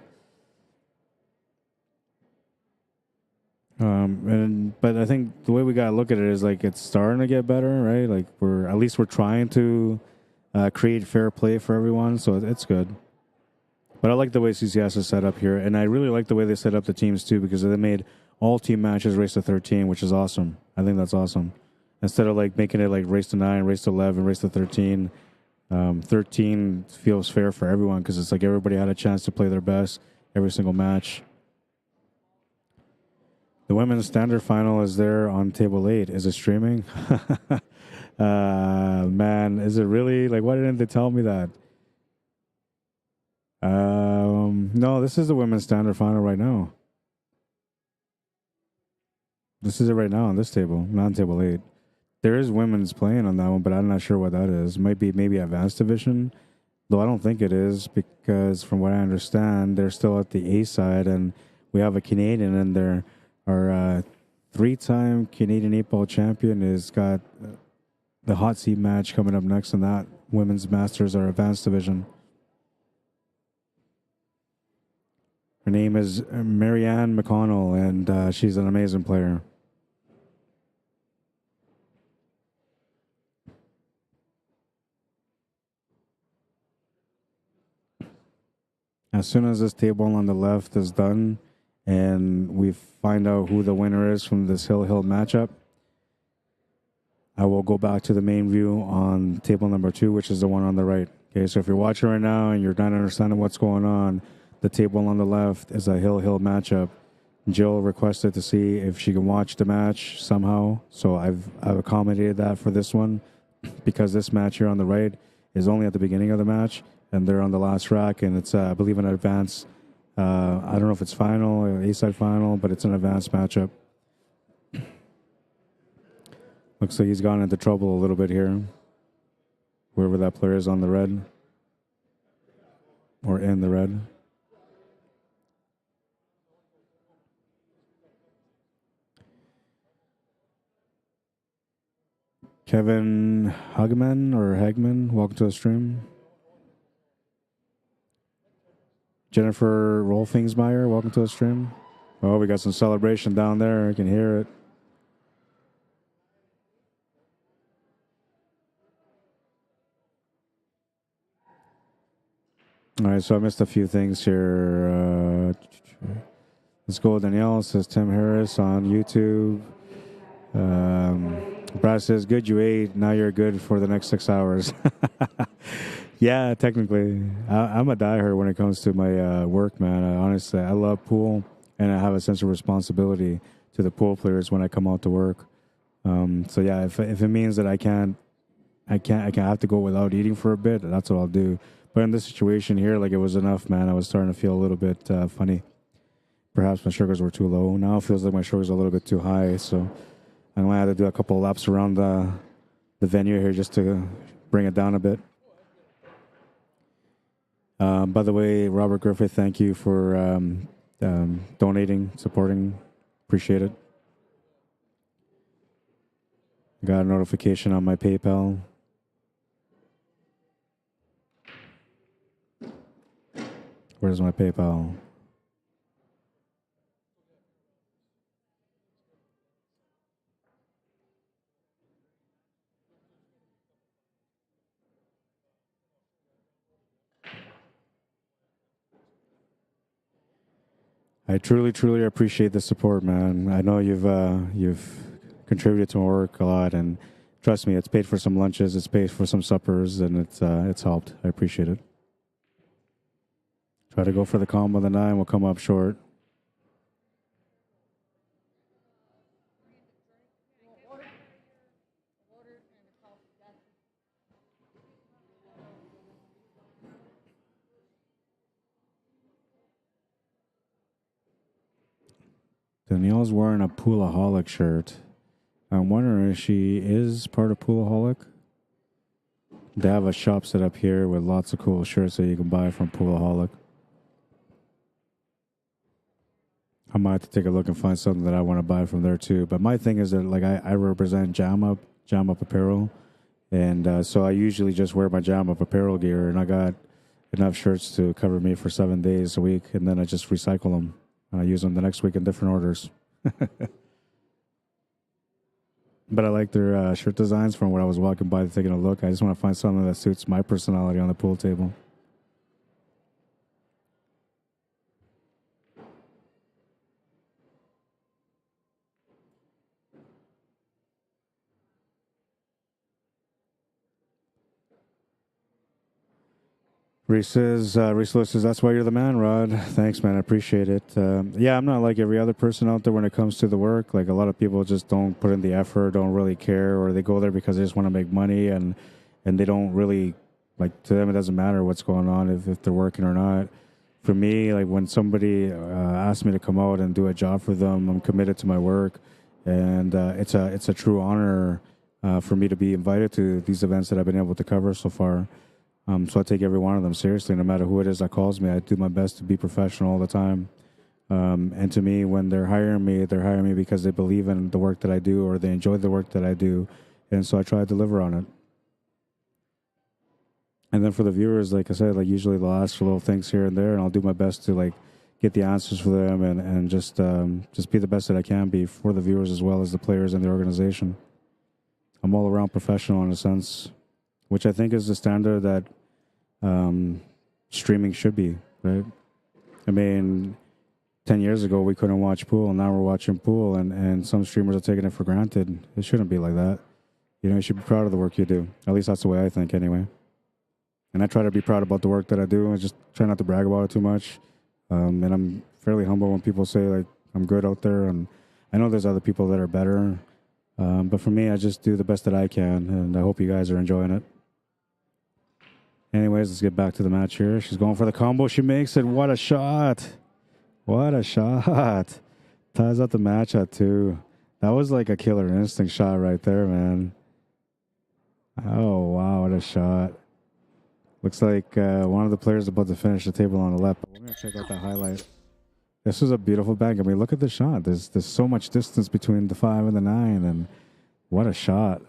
But I think the way we gotta look at it is like it's starting to get better, right? Like we're trying to create fair play for everyone, so it's good. But I like the way CCS is set up here, and I really like the way they set up the teams too, because they made all team matches race to 13, which is awesome. I think that's awesome. Instead of like making it like race to 9, race to 11, race to 13, 13 feels fair for everyone because it's like everybody had a chance to play their best every single match. The women's standard final is there on table 8. Is it streaming? Man, is it really? Like, why didn't they tell me that? No, this is the women's standard final right now. This is it right now on this table, not on table 8. There is women's playing on that one, but I'm not sure what that is. Might be maybe advanced division, though I don't think it is because from what I understand, they're still at the A side, and we have a Canadian in there. Our 3-time Canadian 8-ball champion has got the hot seat match coming up next in that women's masters or advanced division. Her name is Marianne McConnell, and she's an amazing player. As soon as this table on the left is done and we find out who the winner is from this Hill-Hill matchup, I will go back to the main view on table number 2, which is the one on the right. Okay, so if you're watching right now and you're not understanding what's going on, the table on the left is a Hill-Hill matchup. Jill requested to see if she can watch the match somehow, so I've accommodated that for this one because this match here on the right is only at the beginning of the match, and they're on the last rack, and it's, I believe, an advanced. I don't know if it's final or A-side final, but it's an advanced matchup. Looks like he's gone into trouble a little bit here. Wherever that player is on the red. Or in the red. Kevin Hagman, welcome to the stream. Jennifer Rolfingsmeyer, welcome to the stream. Oh, we got some celebration down there. I can hear it. All right, so I missed a few things here. Let's go. Danielle says Tim Harris on YouTube. Brad says, good you ate. Now you're good for the next 6 hours. Yeah, technically. I'm a diehard when it comes to my work, man. Honestly, I love pool, and I have a sense of responsibility to the pool players when I come out to work. So yeah, if it means that I have to go without eating for a bit, that's what I'll do. But in this situation here, like, it was enough, man. I was starting to feel a little bit funny. Perhaps my sugars were too low. Now it feels like my sugars are a little bit too high. So I'm going to have to do a couple of laps around the venue here just to bring it down a bit. By the way, Robert Griffith, thank you for donating, supporting. Appreciate it. Got a notification on my PayPal. Where's my PayPal? I truly, truly appreciate the support, man. I know you've contributed to my work a lot, and trust me, it's paid for some lunches, it's paid for some suppers, and it's helped. I appreciate it. Try to go for the combo of the 9, we'll come up short. Danielle's wearing a Poolaholic shirt. I'm wondering if she is part of Poolaholic. They have a shop set up here with lots of cool shirts that you can buy from Poolaholic. I might have to take a look and find something that I want to buy from there too. But my thing is that like I represent Jam Up Apparel, and so I usually just wear my Jam Up Apparel gear, and I got enough shirts to cover me for 7 days a week, and then I just recycle them and I use them the next week in different orders. But I like their shirt designs from when I was walking by taking a look. I just want to find something that suits my personality on the pool table. Reese Lewis says, that's why you're the man, Rod. Thanks, man. I appreciate it. Yeah, I'm not like every other person out there when it comes to the work. Like a lot of people just don't put in the effort, don't really care, or they go there because they just want to make money, and they don't really, like, to them it doesn't matter what's going on if they're working or not. For me, like when somebody asks me to come out and do a job for them, I'm committed to my work, and it's a true honor for me to be invited to these events that I've been able to cover so far. So I take every one of them seriously, no matter who it is that calls me. I do my best to be professional all the time. And to me, when they're hiring me because they believe in the work that I do or they enjoy the work that I do. And so I try to deliver on it. And then for the viewers, like I said, like usually they'll ask for little things here and there, and I'll do my best to like get the answers for them and just be the best that I can be for the viewers as well as the players and the organization. I'm all around professional in a sense, which I think is the standard that streaming should be, right? I mean, 10 years ago, we couldn't watch pool, and now we're watching pool, and some streamers are taking it for granted. It shouldn't be like that. You know, you should be proud of the work you do. At least that's the way I think, anyway. And I try to be proud about the work that I do. I just try not to brag about it too much. And I'm fairly humble when people say, like, I'm good out there, and I know there's other people that are better. But for me, I just do the best that I can, and I hope you guys are enjoying it. Anyways, let's get back to the match here. She's going for the combo. She makes it. What a shot. What a shot. Ties up the match at 2. That was like a killer instinct shot right there, man. Oh, wow. What a shot. Looks like one of the players is about to finish the table on the left. We're going to check out that highlight. This was a beautiful bang. I mean, look at the shot. There's so much distance between the 5 and the 9, and what a shot.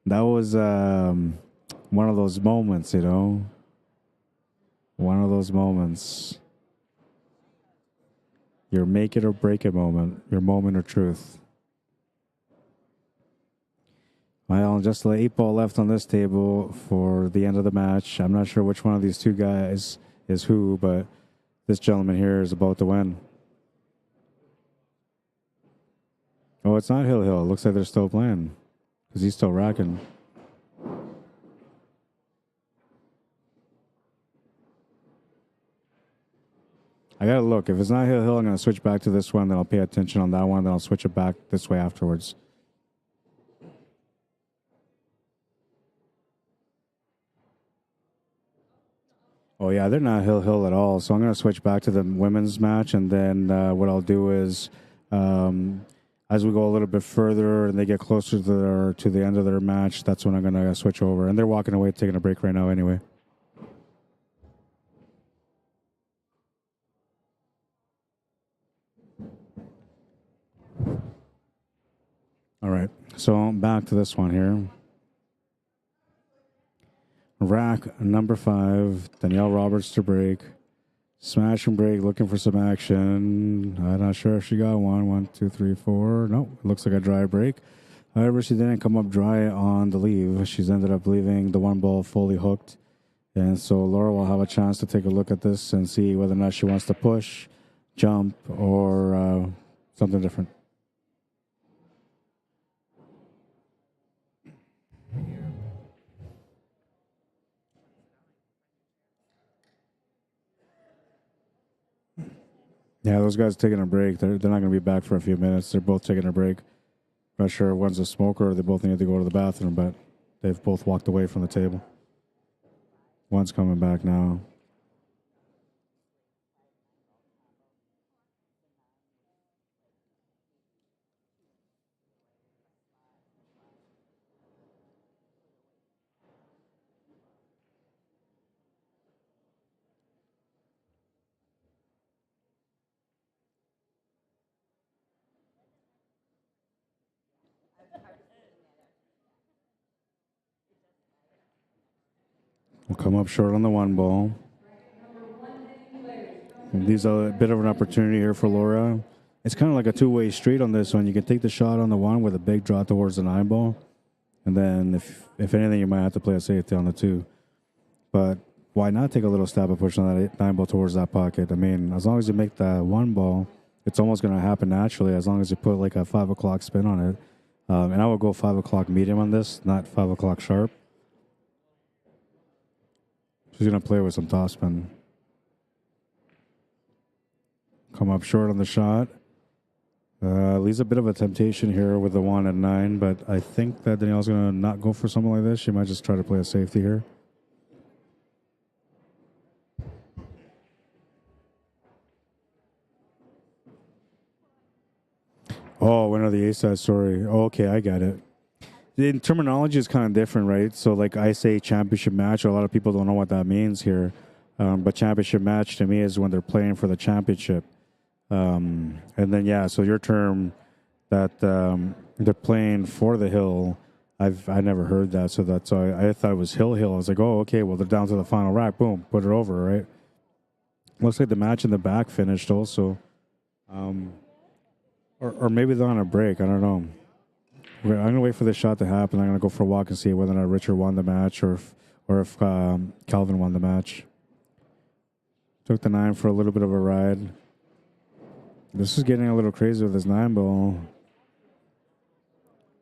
That was one of those moments, you know. One of those moments. Your make it or break it moment. Your moment of truth. Well, just the 8 ball left on this table for the end of the match. I'm not sure which one of these two guys is who, but this gentleman here is about to win. Oh, it's not Hill. It looks like they're still playing. Because he's still racking. I gotta look. If it's not Hill, I'm gonna switch back to this one. Then I'll pay attention on that one. Then I'll switch it back this way afterwards. Oh yeah, they're not Hill at all. So I'm gonna switch back to the women's match, and then what I'll do is. As we go a little bit further and they get closer to the end of their match, that's when I'm going to switch over. And they're walking away, taking a break right now anyway. All right, so I'm back to this one here. Rack number 5, Danielle Roberts to break. Smash and break, looking for some action. I'm not sure if she got one. 1, 2, 3, 4. No, it looks like a dry break. However, she didn't come up dry on the leave. She's ended up leaving the 1 ball fully hooked. And so Laura will have a chance to take a look at this and see whether or not she wants to push, jump, or something different. Yeah, those guys taking a break. They're not going to be back for a few minutes. They're both taking a break. Not sure if one's a smoker or they both need to go to the bathroom, but they've both walked away from the table. One's coming back now. We'll come up short on the one ball. And these are a bit of an opportunity here for Laura. It's kind of like a two-way street on this one. You can take the shot on the one with a big draw towards the nine ball. And then if anything, you might have to play a safety on the two. But why not take a little stab at pushing that nine ball towards that pocket? I mean, as long as you make that one ball, it's almost going to happen naturally as long as you put like a 5 o'clock spin on it. And I will go 5 o'clock medium on this, not 5 o'clock sharp. She's going to play with some topspin. Come up short on the shot. Leaves a bit of a temptation here with the 1 and 9, but I think that Danielle's going to not go for something like this. She might just try to play a safety here. Oh, winner of the ace-side story. Oh, okay, I got it. The terminology is kind of different, right? So, like I say championship match, a lot of people don't know what that means here. But championship match to me is when they're playing for the championship. And then, yeah, so your term that they're playing for the hill, I never heard that. So that's why I thought it was hill. I was like, oh, okay, well, they're down to the final rack. Boom, put it over, right? Looks like the match in the back finished also. Or maybe they're on a break. I don't know. I'm going to wait for this shot to happen. I'm going to go for a walk and see whether or not Richard won the match or if Calvin won the match. Took the 9 for a little bit of a ride. This is getting a little crazy with this 9 ball.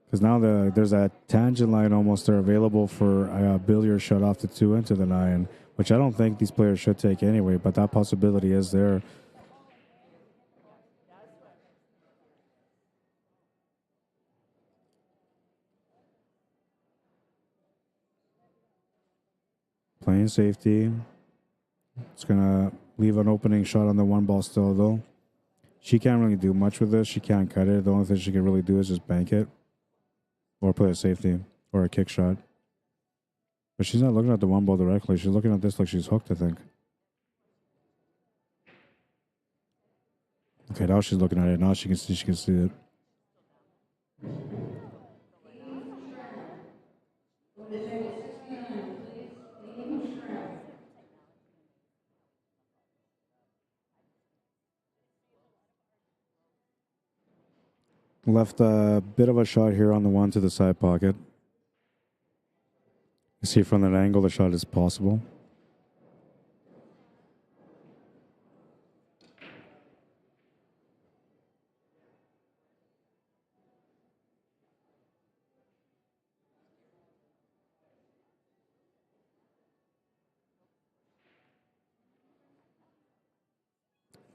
Because now there's that tangent line almost there available for a billiard shot off the 2 into the 9, which I don't think these players should take anyway, but that possibility is there. Playing safety. It's going to leave an opening shot on the 1 ball still, though. She can't really do much with this. She can't cut it. The only thing she can really do is just bank it or play a safety or a kick shot. But she's not looking at the 1 ball directly. She's looking at this like she's hooked, I think. Okay, now she's looking at it. Now she can see it. Left a bit of a shot here on the 1 to the side pocket. You see from that angle the shot is possible.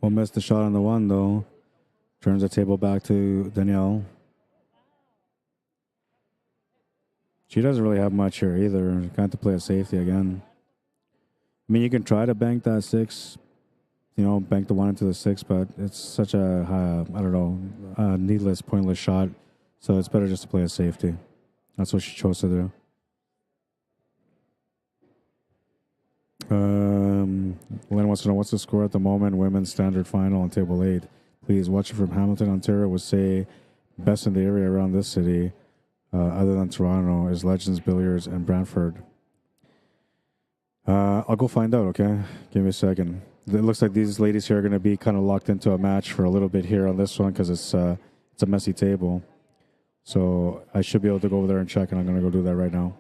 We'll miss the shot on the 1 though. Turns the table back to Danielle. She doesn't really have much here either. Got to play a safety again. I mean, you can try to bank that 6, bank the 1 into the 6, but it's such a, I don't know, needless, pointless shot. So it's better just to play a safety. That's what she chose to do. Len wants to know what's the score at the moment. Women's standard final on table 8. Please, watching from Hamilton, Ontario, would say best in the area around this city, other than Toronto, is Legends Billiards and Brantford. I'll go find out, okay? Give me a second. It looks like these ladies here are going to be kind of locked into a match for a little bit here on this one because it's a messy table. So I should be able to go over there and check, and I'm going to go do that right now.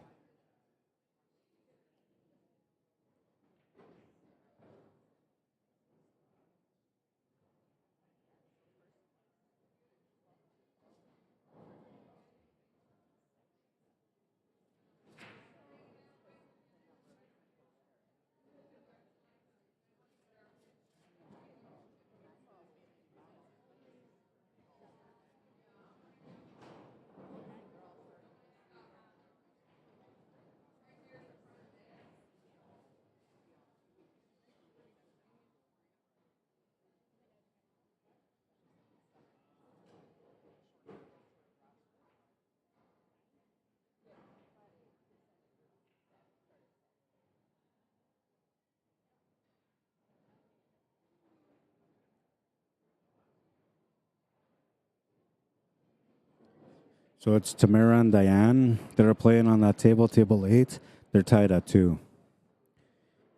So it's Tamara and Diane that are playing on that table, table 8. They're tied at 2.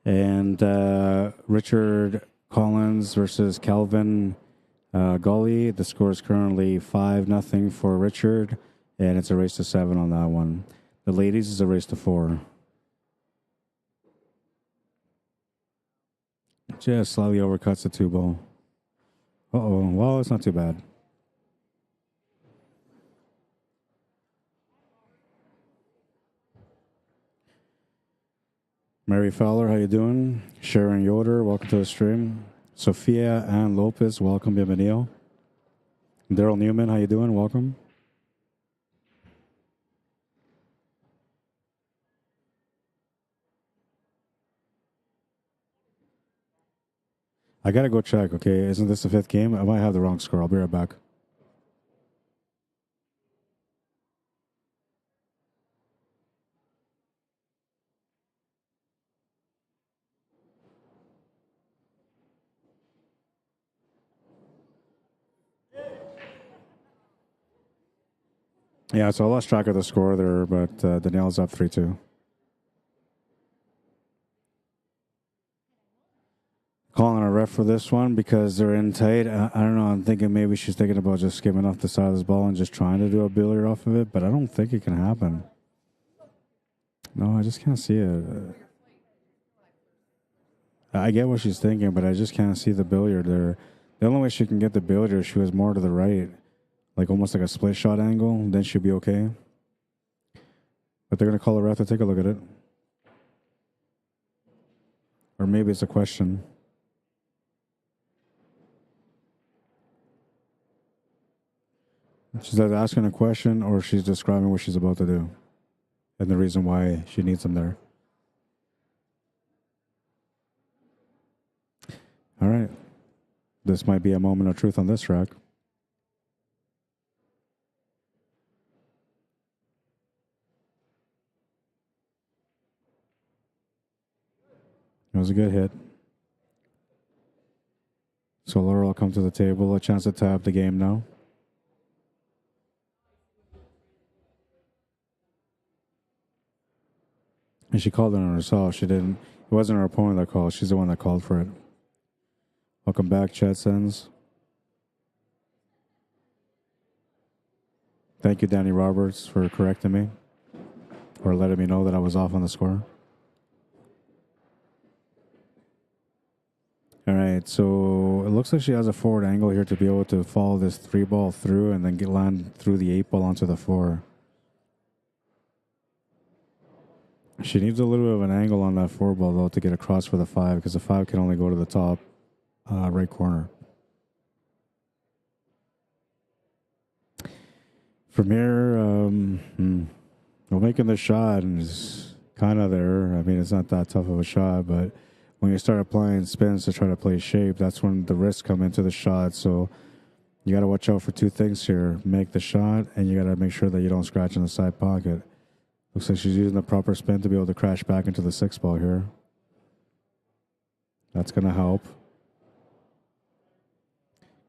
And Richard Collins versus Calvin Gully. The score is currently 5-0 for Richard, and it's a race to 7 on that one. The ladies is a race to 4. Just slightly overcuts the 2-ball. Uh-oh. Well, it's not too bad. Mary Fowler, how you doing? Sharon Yoder, welcome to the stream. Sophia Ann Lopez, welcome, bienvenido. Daryl Newman, how you doing? Welcome. I gotta go check, okay? Isn't this the 5th game? I might have the wrong score. I'll be right back. Yeah, so I lost track of the score there, but Danielle's up 3-2. Calling a ref for this one because they're in tight. I don't know. I'm thinking maybe she's thinking about just skimming off the side of this ball and just trying to do a billiard off of it, but I don't think it can happen. No, I just can't see it. I get what she's thinking, but I just can't see the billiard there. The only way she can get the billiard is she was more to the right, like almost like a split shot angle, then she'll be okay. But they're going to call a ref to take a look at it. Or maybe it's a question. She's either asking a question or she's describing what she's about to do and the reason why she needs them there. All right. This might be a moment of truth on this track. It was a good hit. So Laura will come to the table. A chance to tie up the game now. And she called it on herself. She didn't. It wasn't her opponent that called. She's the one that called for it. Welcome back, Chad Sens. Thank you, Danny Roberts, for correcting me or letting me know that I was off on the score. All right, so it looks like she has a forward angle here to be able to follow this 3-ball through and then land through the 8-ball onto the 4. She needs a little bit of an angle on that 4-ball, though, to get across for the 5, because the 5 can only go to the top right corner. From here, well, making the shot is kind of there. I mean, it's not that tough of a shot, but when you start applying spins to try to play shape, that's when the risks come into the shot. So you got to watch out for 2 things here. Make the shot, and you got to make sure that you don't scratch in the side pocket. Looks like she's using the proper spin to be able to crash back into the 6-ball here. That's going to help.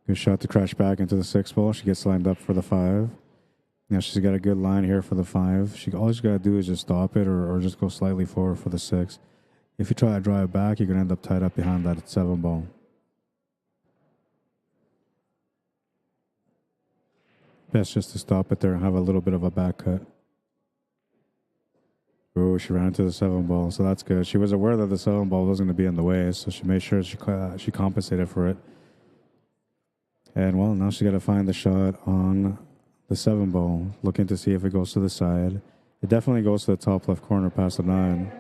Good shot to crash back into the 6-ball. She gets lined up for the 5. Now she's got a good line here for the 5. All she's got to do is just stop it or just go slightly forward for the 6. If you try to drive back, you're going to end up tied up behind that 7-ball. Best just to stop it there and have a little bit of a back cut. Oh, she ran into the 7-ball, so that's good. She was aware that the 7-ball was going to be in the way, so she made sure she compensated for it. And, well, now she got to find the shot on the 7-ball, looking to see if it goes to the side. It definitely goes to the top left corner past the 9.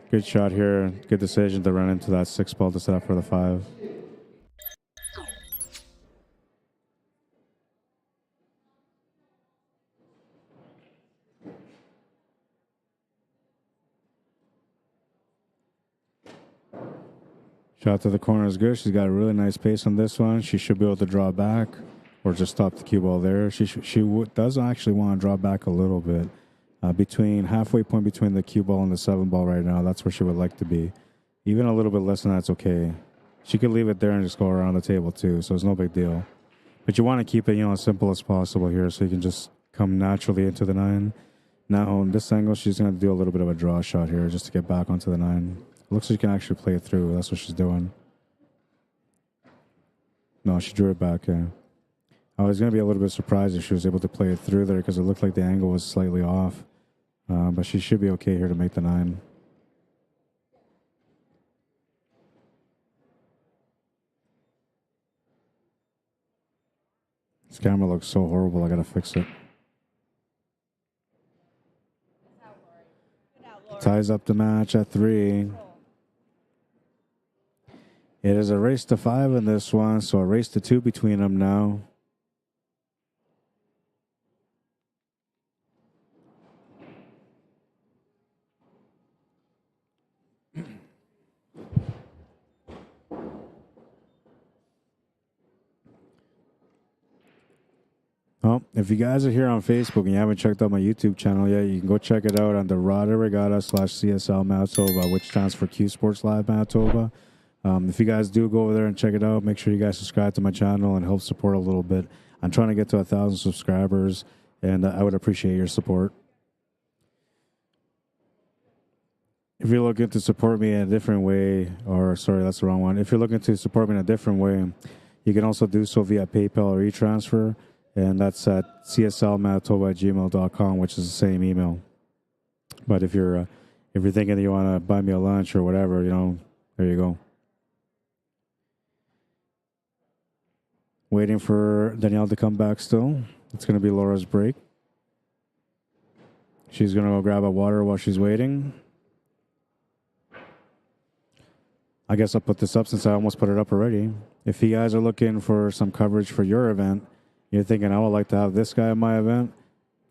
Good shot here. Good decision to run into that 6-ball to set up for the 5. Shot to the corner is good. She's got a really nice pace on this one. She should be able to draw back or just stop the cue ball there. She does actually want to draw back a little bit. Between halfway point between the cue ball and the 7-ball right now, that's where she would like to be. Even a little bit less than that's okay. She could leave it there and just go around the table too, so it's no big deal. But you want to keep it, as simple as possible here so you can just come naturally into the 9. Now, on this angle, she's going to do a little bit of a draw shot here just to get back onto the 9. Looks like she can actually play it through. That's what she's doing. No, she drew it back, yeah. I was going to be a little bit surprised if she was able to play it through there because it looked like the angle was slightly off. But she should be okay here to make the 9. This camera looks so horrible. I got to fix it. Ties up the match at 3. It is a race to 5 in this one, so a race to 2 between them now. Oh, if you guys are here on Facebook and you haven't checked out my YouTube channel yet, you can go check it out on the Rod Arriagada /CSL Manitoba, which stands for Cuesports Live Manitoba. If you guys do go over there and check it out, make sure you guys subscribe to my channel and help support a little bit. I'm trying to get to 1,000 subscribers, and I would appreciate your support. If you're looking to support me in a different way, or sorry, that's the wrong one. If you're looking to support me in a different way, you can also do so via PayPal or e-transfer. And that's at cslmanitoba@gmail.com, which is the same email. But if you're thinking that you want to buy me a lunch or whatever, you know, there you go. Waiting for Danielle to come back still. It's going to be Laura's break. She's going to go grab a water while she's waiting. I guess I'll put this up since I almost put it up already. If you guys are looking for some coverage for your event, you're thinking, I would like to have this guy at my event,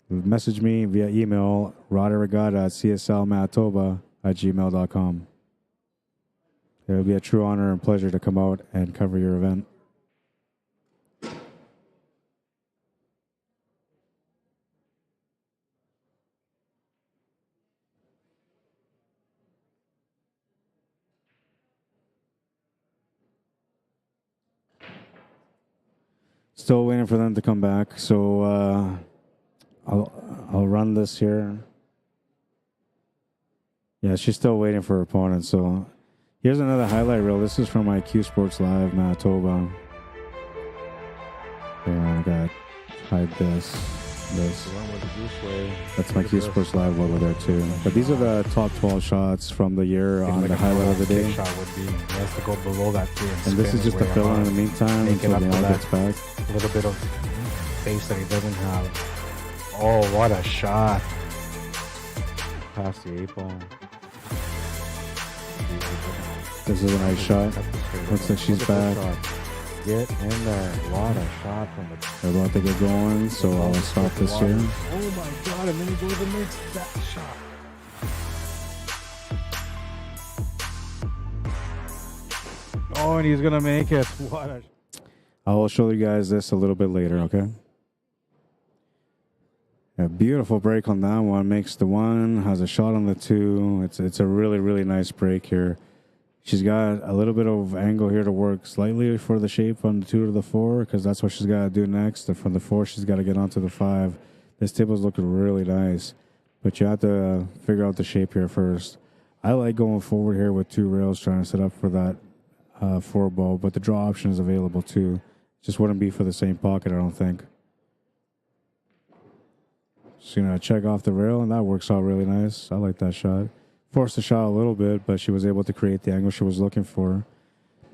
message me via email, rodarigada@cslmanitoba@gmail.com. It would be a true honor and pleasure to come out and cover your event. Still waiting for them to come back, so I'll run this here. Yeah, she's still waiting for her opponent. So here's another highlight reel. This is from my Cuesports Live Manitoba. Hang on, I got hide this. That's my Cuesports Live logo there too. But these are the top 12 shots from the year on the highlight of the day. Shot would be, he has to go below that too. And this is just a fill in the meantime until the gets back. A little bit of space that he doesn't have. Oh, what a shot! Past the 8 ball. This is a nice shot. Looks like she's back. Get in there. What a shot from the... They're about to get going, so I'll stop this here. Oh my god, and then he goes and makes that shot. Oh, and he's going to make it. What a... I will show you guys this a little bit later, okay? A beautiful break on that one. Makes the 1, has a shot on the 2. It's a really, really nice break here. She's got a little bit of angle here to work slightly for the shape from the 2 to the 4, because that's what she's got to do next. And from the 4, she's got to get onto the 5. This table's looking really nice, but you have to figure out the shape here first. I like going forward here with 2 rails, trying to set up for that 4 ball, but the draw option is available too. Just wouldn't be for the same pocket, I don't think. Just gonna check off the rail, and that works out really nice. I like that shot. Forced the shot a little bit, but she was able to create the angle she was looking for.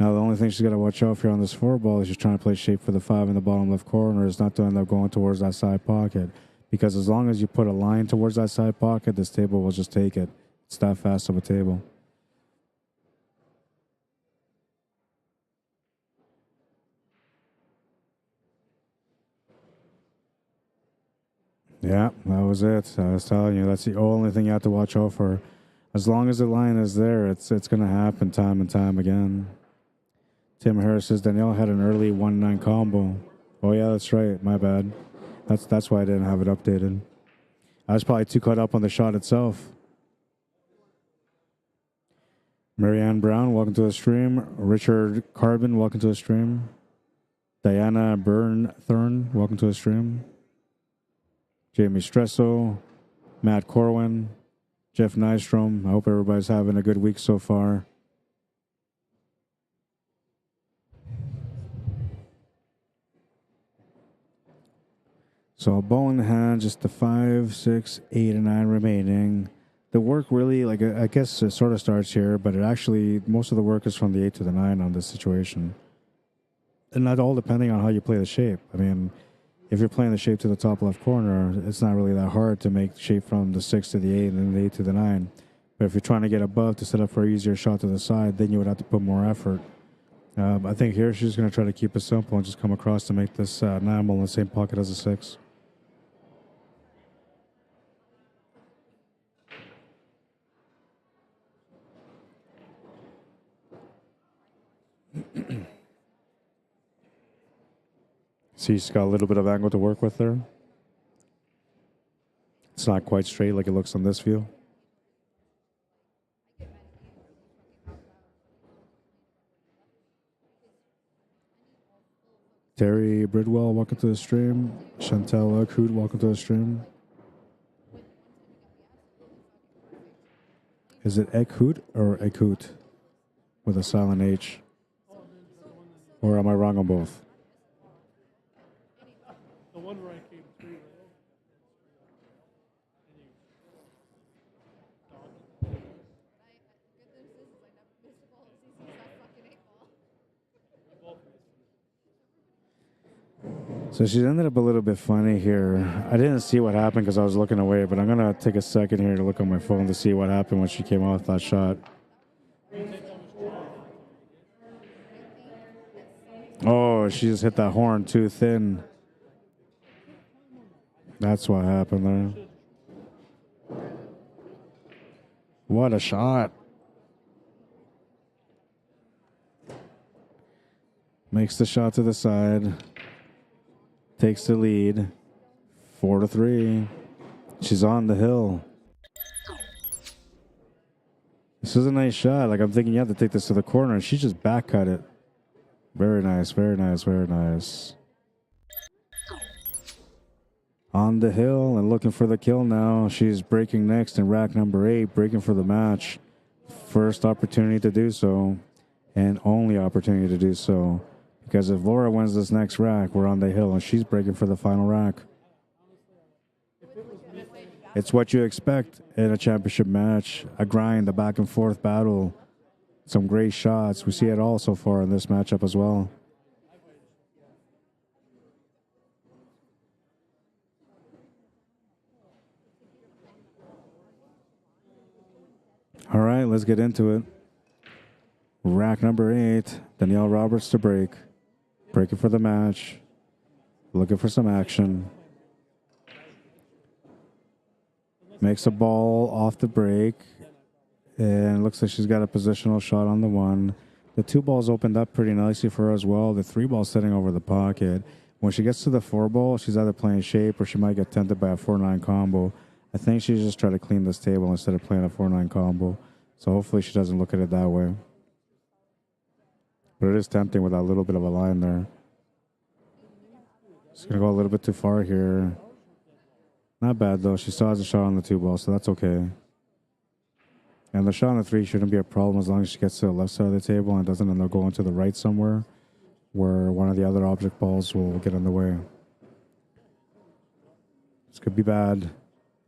Now, the only thing she's got to watch out for on this 4 ball is she's trying to play shape for the 5 in the bottom left corner. It's not to end up going towards that side pocket. Because as long as you put a line towards that side pocket, this table will just take it. It's that fast of a table. Yeah, that was it. I was telling you, that's the only thing you have to watch out for. As long as the line is there, it's going to happen time and time again. Tim Harris says Danielle had an early 1-9 combo. Oh yeah, that's right. My bad. That's why I didn't have it updated. I was probably too caught up on the shot itself. Marianne Brown, welcome to the stream. Richard Carbon, welcome to the stream. Diana Byrne-Thurn, welcome to the stream. Jamie Stresso, Matt Corwin, Jeff Nystrom. I hope everybody's having a good week so far. So a ball in hand, just the 5, 6, 8, and 9 remaining. The work really, like, I guess it sort of starts here, but it actually, most of the work is from the 8 to the 9 on this situation. And not all depending on how you play the shape. I mean, if you're playing the shape to the top left corner, it's not really that hard to make shape from the 6 to the 8 and then the 8 to the 9. But if you're trying to get above to set up for an easier shot to the side, then you would have to put more effort. I think here she's going to try to keep it simple and just come across to make this 9 ball in the same pocket as a 6. See, she's got a little bit of angle to work with there. It's not quite straight like it looks on this view. Terry Bridwell, welcome to the stream. Chantel Akhoot, welcome to the stream. Is it Ekhoot or Ekhoot with a silent H? Or am I wrong on both? The one where I came through, So she ended up a little bit funny here. I didn't see what happened because I was looking away, but I'm going to take a second here to look on my phone to see what happened when she came off that shot. Oh, she just hit that horn too thin. That's what happened there. What a shot. Makes the shot to the side. Takes the lead. 4-3. She's on the hill. This is a nice shot. Like, I'm thinking you have to take this to the corner, and she just back cut it. Very nice, very nice, very nice. On the hill and looking for the kill now. She's breaking next in rack number 8, breaking for the match. First opportunity to do so, and only opportunity to do so. Because if Laura wins this next rack, we're on the hill, and she's breaking for the final rack. It's what you expect in a championship match. A grind, a back and forth battle. Some great shots. We see it all so far in this matchup as well. All right, let's get into it. Rack number 8, Danielle Roberts to break. Breaking for the match. Looking for some action. Makes a ball off the break. And looks like she's got a positional shot on the 1. The 2 balls opened up pretty nicely for her as well. The 3 ball sitting over the pocket. When she gets to the 4 ball, she's either playing shape or she might get tempted by a 4-9 combo. I think she's just trying to clean this table instead of playing a 4-9 combo. So hopefully she doesn't look at it that way. But it is tempting with that little bit of a line there. She's going to go a little bit too far here. Not bad, though. She still has a shot on the 2 ball, so that's okay. And the shot on the 3 shouldn't be a problem as long as she gets to the left side of the table and doesn't end up going to the right somewhere where one of the other object balls will get in the way. This could be bad.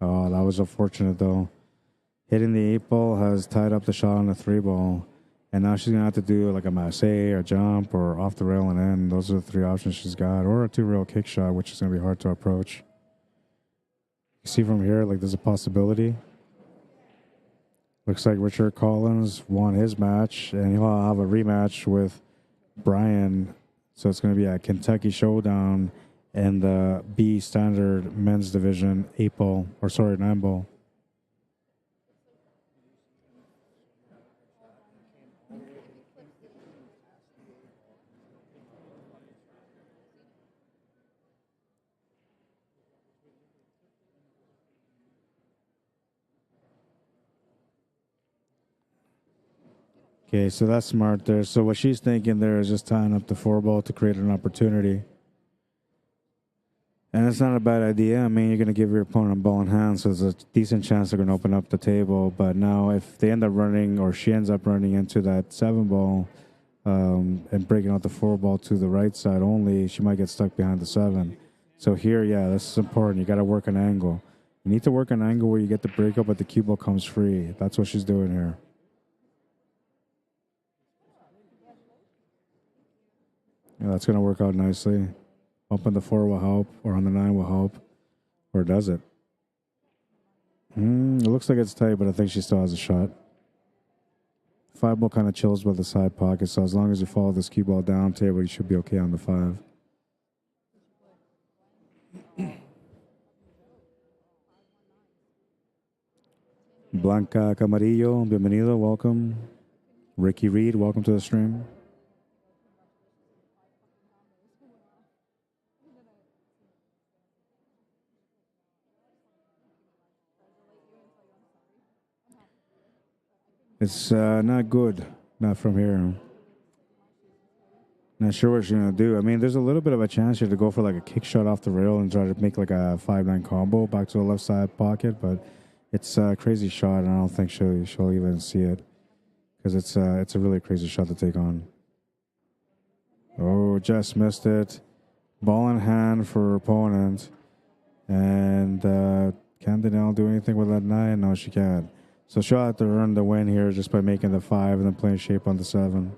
Oh, that was unfortunate, though. Hitting the 8 ball has tied up the shot on the 3 ball. And now she's going to have to do like a masse or jump or off the rail and in. Those are the 3 options she's got. Or a 2-rail kick shot, which is going to be hard to approach. You see from here, like, there's a possibility. Looks like Richard Collins won his match, and he'll have a rematch with Brian. So it's going to be a Kentucky showdown in the B standard men's division 9 ball. Okay, so that's smart there. So what she's thinking there is just tying up the 4 ball to create an opportunity. And it's not a bad idea. I mean, you're going to give your opponent a ball in hand, so there's a decent chance they're going to open up the table. But now if they end up running, or she ends up running into that 7 ball and breaking out the 4 ball to the right side only, she might get stuck behind the 7. So here, yeah, this is important. You got to work an angle. You need to work an angle where you get the breakup, but the cue ball comes free. That's what she's doing here. Yeah, that's going to work out nicely. Up on the 4 will help, or on the 9 will help. Or does it? It looks like it's tight, but I think she still has a shot. 5 ball kind of chills by the side pocket, so as long as you follow this cue ball down table, you should be okay on the 5. Blanca Camarillo, bienvenido, welcome. Ricky Reed, welcome to the stream. It's not good, not from here. Not sure what she's going to do. I mean, there's a little bit of a chance here to go for like a kick shot off the rail and try to make like a 5-9 combo back to the left side pocket, but it's a crazy shot, and I don't think she'll even see it because it's a really crazy shot to take on. Oh, just missed it. Ball in hand for her opponent. And can Danielle do anything with that 9? No, she can't. So she'll have to earn the win here just by making the 5 and then playing shape on the 7.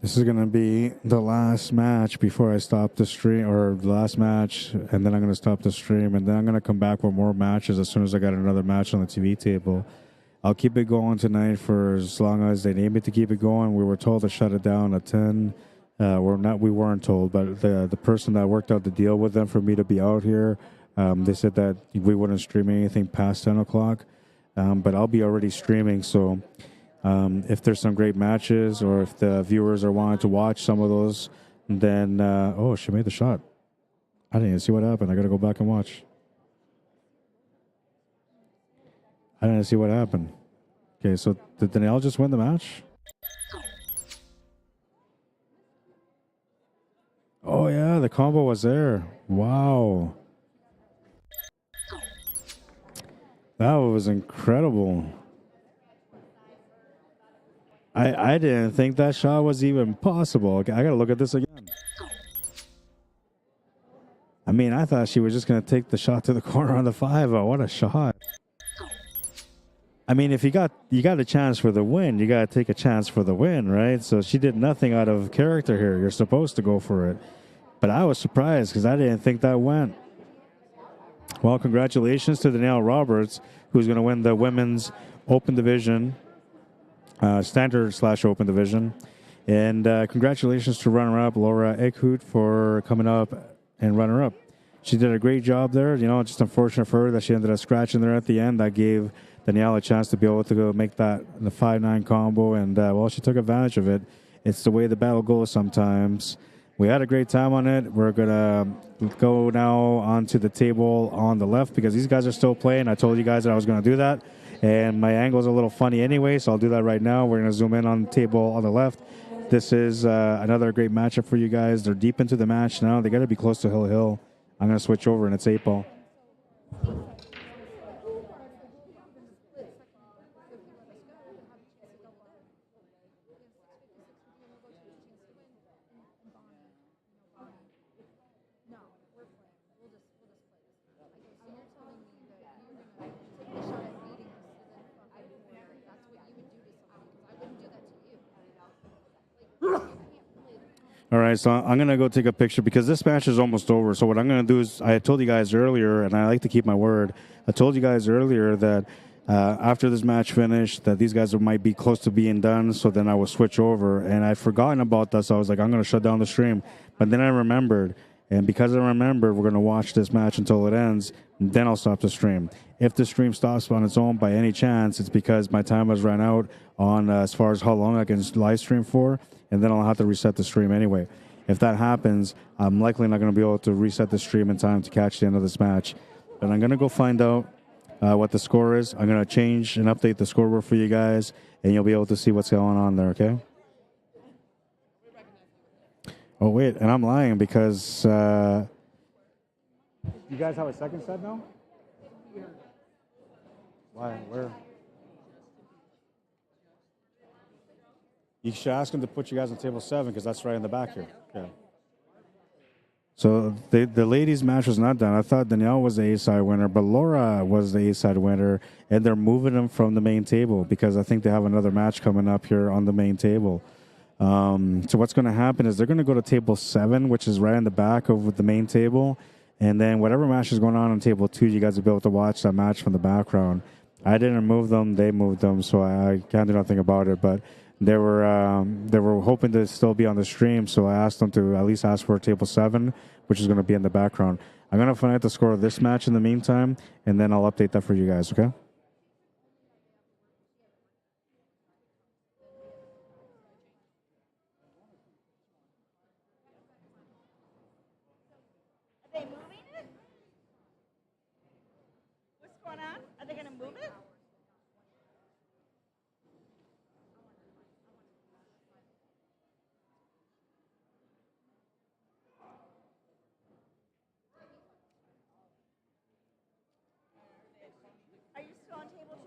This is going to be the last match before I stop the stream, or the last match, and then I'm going to stop the stream, and then I'm going to come back with more matches as soon as I got another match on the TV table. I'll keep it going tonight for as long as they need me to keep it going. We were told to shut it down at 10. We weren't told, but the person that worked out the deal with them for me to be out here, they said that we wouldn't stream anything past 10 o'clock. But I'll be already streaming, so if there's some great matches or if the viewers are wanting to watch some of those, then, oh, she made the shot. I didn't even see what happened. I got to go back and watch. I didn't see what happened. Okay, so did Danielle just win the match? Oh, yeah, the combo was there. Wow. That was incredible. I didn't think that shot was even possible. Okay, I got to look at this again. I mean, I thought she was just going to take the shot to the corner on the 5. Oh, what a shot. I mean, if you got a chance for the win, you got to take a chance for the win, right? So she did nothing out of character here. You're supposed to go for it. But I was surprised because I didn't think that went. Well, congratulations to Danielle Roberts, who's going to win the women's open division, standard/open division. And congratulations to runner-up Laura Eckhout for coming up and runner-up. She did a great job there. You know, just unfortunate for her that she ended up scratching there at the end. That gave Danielle a chance to be able to go make that the 5-9 combo, and well, she took advantage of it. It's the way the battle goes sometimes. We had a great time on it. We're gonna go now onto the table on the left because these guys are still playing. I told you guys that I was gonna do that, and my angle's a little funny anyway, so I'll do that right now. We're gonna zoom in on the table on the left. This is another great matchup for you guys. They're deep into the match now. They got to be close to Hill. I'm gonna switch over, and it's 8 ball. All right, so I'm going to go take a picture because this match is almost over. So what I'm going to do is, I told you guys earlier, and I like to keep my word, I told you guys earlier that after this match finished, that these guys might be close to being done, so then I will switch over. And I'd forgotten about that, so I was like, I'm going to shut down the stream. But then I remembered, and because I remembered, we're going to watch this match until it ends, and then I'll stop the stream. If the stream stops on its own by any chance, it's because my time has run out on as far as how long I can live stream for, and then I'll have to reset the stream anyway. If that happens, I'm likely not going to be able to reset the stream in time to catch the end of this match. and I'm going to go find out what the score is. I'm going to change and update the scoreboard for you guys, and you'll be able to see what's going on there, okay? Oh, wait, and I'm lying because... You guys have a second set now? Why? Where? You should ask them to put you guys on table 7 because that's right in the back here. Okay. So the ladies' match was not done. I thought Danielle was the A-side winner, but Laura was the A-side winner, and they're moving them from the main table because I think they have another match coming up here on the main table. So what's going to happen is they're going to go to table 7, which is right in the back of the main table, and then whatever match is going on table 2, you guys will be able to watch that match from the background. I didn't move them; they moved them, so I can't do nothing about it. But they were hoping to still be on the stream, so I asked them to at least ask for table 7, which is going to be in the background. I'm going to find out the score of this match in the meantime, and then I'll update that for you guys. Okay. Are they moving it? What's going on? Are they going to move it? Are you still on table 2?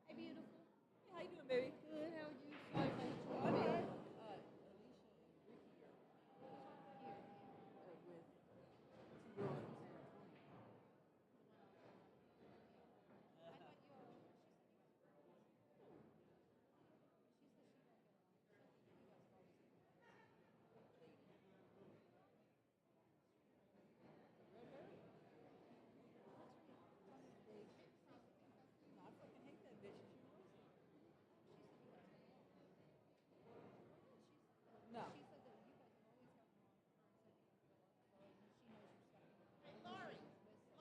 Hey, beautiful. How you doing, baby? Good.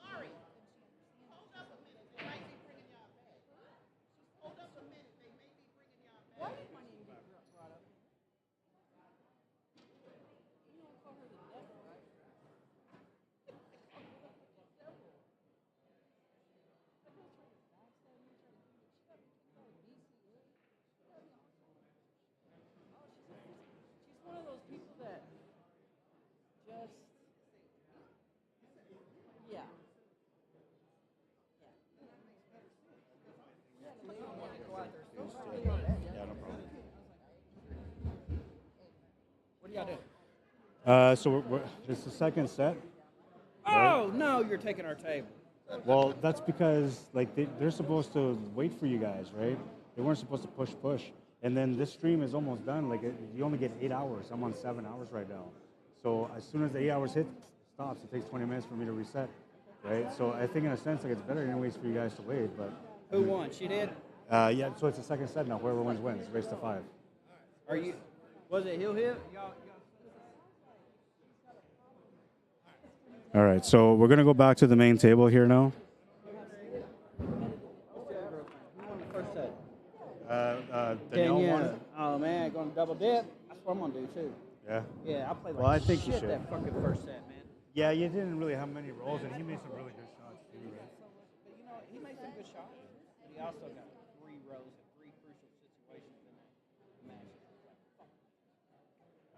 How are you? Sorry if I hit you. I'm here. So it's the second set. Oh, no, you're taking our table. Well, that's because like they're supposed to wait for you guys, right? They weren't supposed to push. And then this stream is almost done. Like you only get 8 hours. I'm on 7 hours right now. So as soon as the 8 hours hit, it stops. It takes 20 minutes for me to reset, right? So I think in a sense like it's better anyways for you guys to wait. But Who won? She did? yeah, so it's the second set now. Whoever wins wins. Race to 5. Are you? Was it Hill Hill? All right, so we're going to go back to the main table here now. First set. Danielle won. Oh man, going to double dip. That's what I'm gonna do too. Yeah. Yeah, I played like Well, I think you shit should. that fucking first set, man. Yeah, you didn't really have many rolls, and he made some really good shots too, right? But you know, he made some good shots. But he also got 3 rows of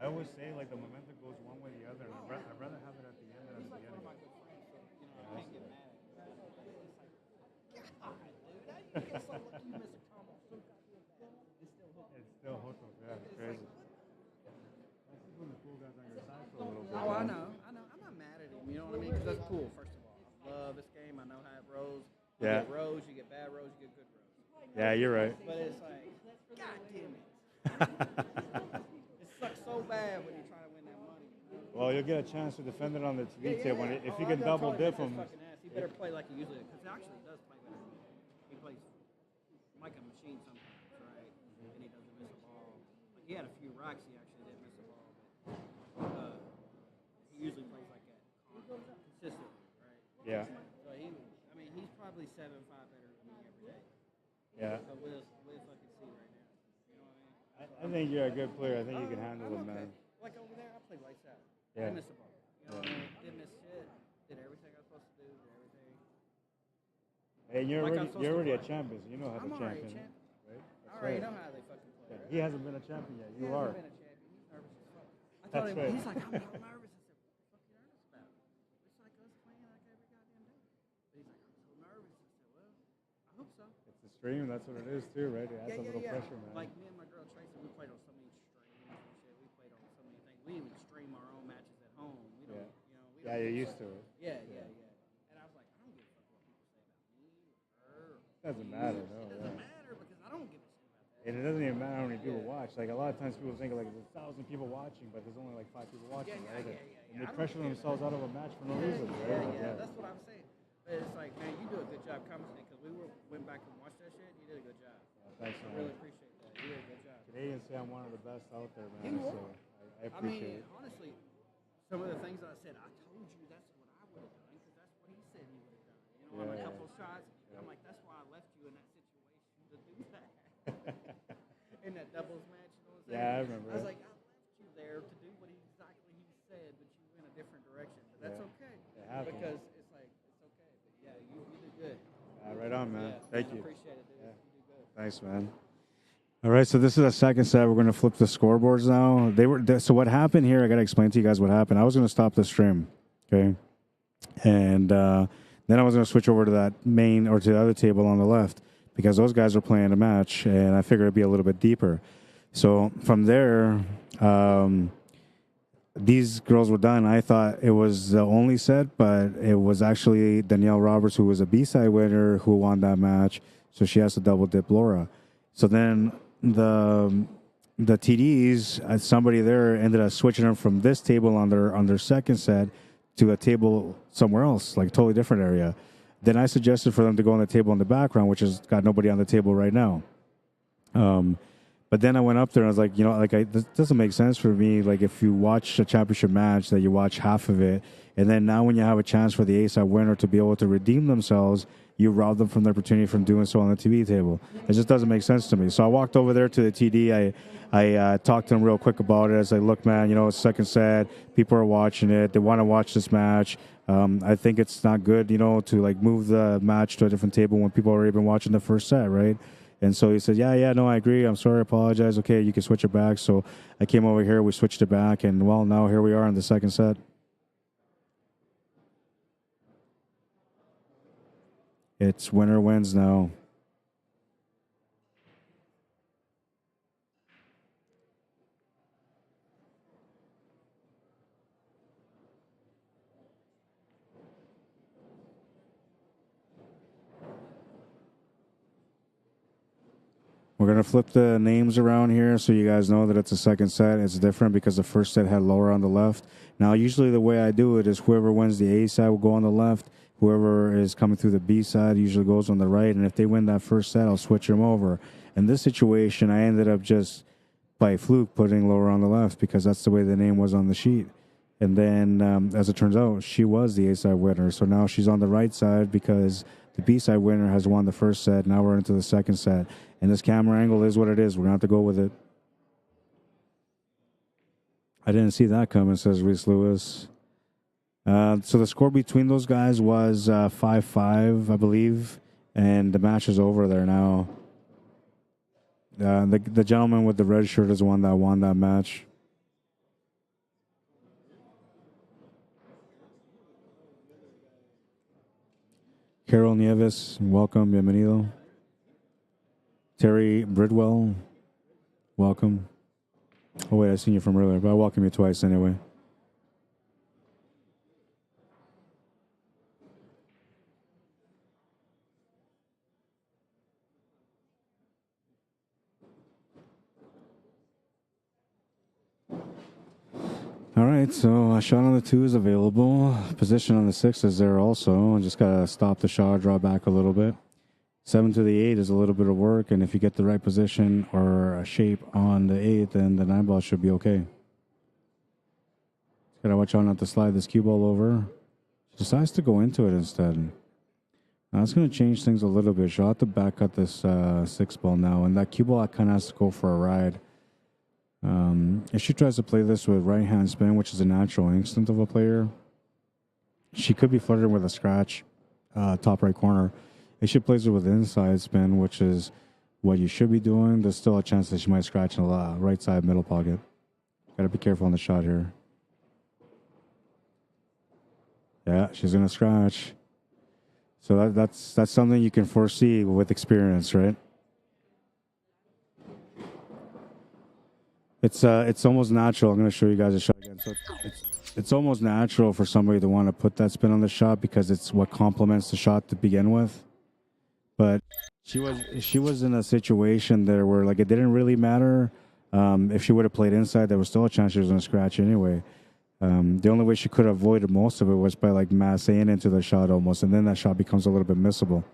I always say like the momentum goes one way or the other. I'd rather have it at the end than at the beginning. One of my good friends, so I can't get mad at him. It's like, God, dude, how you get so lucky you miss a combo so goddamn bad? It's still hooked. It's still hooked up. Yeah, it's crazy. That's when the cool guys on your side for a little bit. Oh, I know. I'm not mad at him. You know what I mean? Because that's cool. First of all, I love this game. I know how it rolls. You get rows, you get bad rows, you get good rows. Yeah, you're right. But it's like, God damn it. It sucks so bad when you're trying to win that money. Well, you'll get a chance to defend it on the TV table if you I can gotta double tell him dip that's him. his fucking ass. He better play like he usually does. Because he actually does play better than me. He plays like a machine sometimes, right? And he doesn't miss a ball. Like, he had a few rocks, he actually didn't miss a ball. But he usually plays like that consistently, right? Yeah. So he's probably 7'5" better than me every day. Yeah. But we'll fucking see right now. You know what I mean? I think you're a good player. I think you can handle I'm him, man. Like over there, I played lights out. Yeah. Didn't miss a ball. You know what I mean? Didn't miss shit. Did everything I was supposed to do. Did everything. Hey, you're Like already a champion. So you know how I'm to already a champion. champion. Right? I already know how they fucking play. Yeah, Right? he hasn't been a champion yet. You He are. hasn't been a champion. He's nervous as fuck. I told him, right. he's like, I'm not nervous. I said, what the fuck you nervous about? It's like us playing like every goddamn day. But he's like, I'm so nervous. I said, well, I hope so. It's a stream. That's what it is too, right? It adds a little pressure, man. Like me and my girl Tracy, we played on so many streams and shit. We played on so many things. We even stream our own matches at home. We don't, you know. We Yeah, you're used to it. Yeah. And I was like, I don't give a fuck what people say about me or her. Doesn't matter, no. It doesn't matter because I don't give a shit about that. And it doesn't even matter how many people watch. Like a lot of times people think like there's 1,000 people watching, but there's only like 5 people watching, right? And they pressure themselves out of a match for no reason, right? Yeah, that's what I'm saying. But it's like, man, you do a good job commentating because went back and watched that shit. You did a good job. Thanks, I really appreciate that. You did a good job. Canadians say I'm one of the best out there, man. You So are. I appreciate it. Honestly, some of the things that I said, I told you that's what I would have done because that's what he said he would have done. You know, on a couple shots, I'm like, that's why I left you in that situation to do that. In that doubles match, you know what I'm saying? Yeah, I remember. I was like, I left you there to do what exactly he said, but you went a different direction. But that's okay. It happens. Because it's like, it's okay. But yeah, you did good. Right on, man. Thank you. I appreciate it, dude. You did good. Thanks, man. All right, so this is the second set. We're going to flip the scoreboards now. So what happened here, I got to explain to you guys what happened. I was going to stop the stream, okay? And then I was going to switch over to that main or to the other table on the left because those guys were playing a match, and I figured it'd be a little bit deeper. So from there, these girls were done. I thought it was the only set, but it was actually Danielle Roberts, who was a B-side winner, who won that match. So she has to double dip Laura. So then the TDs, somebody there ended up switching them from this table on their second set to a table somewhere else, like a totally different area. Then I suggested for them to go on the table in the background, which has got nobody on the table right now. But then I went up there and I was like, this doesn't make sense for me. Like if you watch a championship match, that you watch half of it, and then now when you have a chance for the A-side winner to be able to redeem themselves, you rob them from the opportunity from doing so on the TV table. It just doesn't make sense to me. So I walked over there to the TD. I talked to them real quick about it. I said, look, man, it's second set. People are watching it. They want to watch this match. I think it's not good, to like move the match to a different table when people already been watching the first set, right? And so he said, yeah, no, I agree. I'm sorry, I apologize. Okay, you can switch it back. So I came over here. We switched it back. And, well, now here we are in the second set. It's winner wins now. We're going to flip the names around here so you guys know that it's a second set. It's different because the first set had Laura on the left. Now, usually the way I do it is whoever wins the A side will go on the left. Whoever is coming through the B side usually goes on the right. And if they win that first set, I'll switch them over. In this situation, I ended up just by fluke putting Laura on the left because that's the way the name was on the sheet. And then, as it turns out, she was the A side winner. So now she's on the right side because the B side winner has won the first set. Now we're into the second set. And this camera angle is what it is. We're going to have to go with it. I didn't see that coming, says Reese Lewis. So the score between those guys was 5-5, I believe. And the match is over there now. The gentleman with the red shirt is the one that won that match. Carol Nieves, welcome, bienvenido. Terry Bridwell, welcome. Oh wait, I seen you from earlier, but I welcome you twice anyway. All right, so a shot on the 2 is available. Position on the 6 is there also. Just got to stop the shot, draw back a little bit. 7 to the 8 is a little bit of work, and if you get the right position or a shape on the 8, then the 9 ball should be okay. Got to watch out not to slide this cue ball over. She decides to go into it instead. Now that's going to change things a little bit. She'll have to back cut this 6 ball now, and that cue ball kind of has to go for a ride. If she tries to play this with right hand spin, which is a natural instinct of a player, she could be flirting with a scratch, top right corner. If she plays it with inside spin, which is what you should be doing, there's still a chance that she might scratch in the right side middle pocket. Got to be careful on the shot here. Yeah, she's gonna scratch. So that's something you can foresee with experience, right? It's almost natural. I'm going to show you guys a shot again. So it's almost natural for somebody to want to put that spin on the shot because it's what complements the shot to begin with. But she was in a situation there where like it didn't really matter if she would have played inside. There was still a chance she was going to scratch anyway. The only way she could have avoided most of it was by like massing into the shot almost, and then that shot becomes a little bit missable.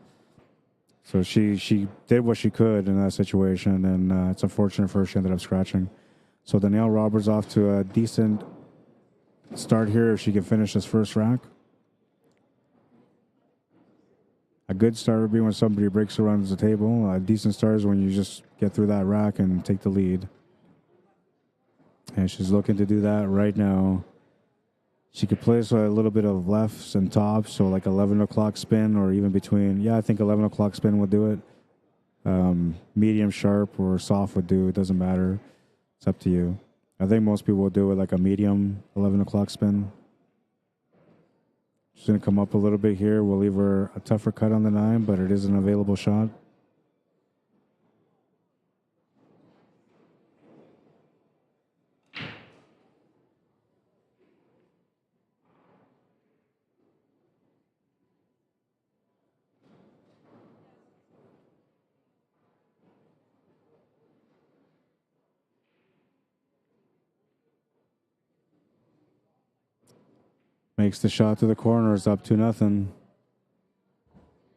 So she did what she could in that situation, and it's unfortunate for her she ended up scratching. So Danielle Roberts off to a decent start here if she can finish this first rack. A good start would be when somebody breaks or runs the table. A decent start is when you just get through that rack and take the lead. And she's looking to do that right now. She could play this with a little bit of lefts and tops, so like 11 o'clock spin or even between. Yeah, I think 11 o'clock spin would do it. Medium sharp or soft would do. It doesn't matter. It's up to you. I think most people will do it like a medium 11 o'clock spin. She's going to come up a little bit here. We'll leave her a tougher cut on the 9, but it is an available shot. Makes the shot to the corners up 2-0.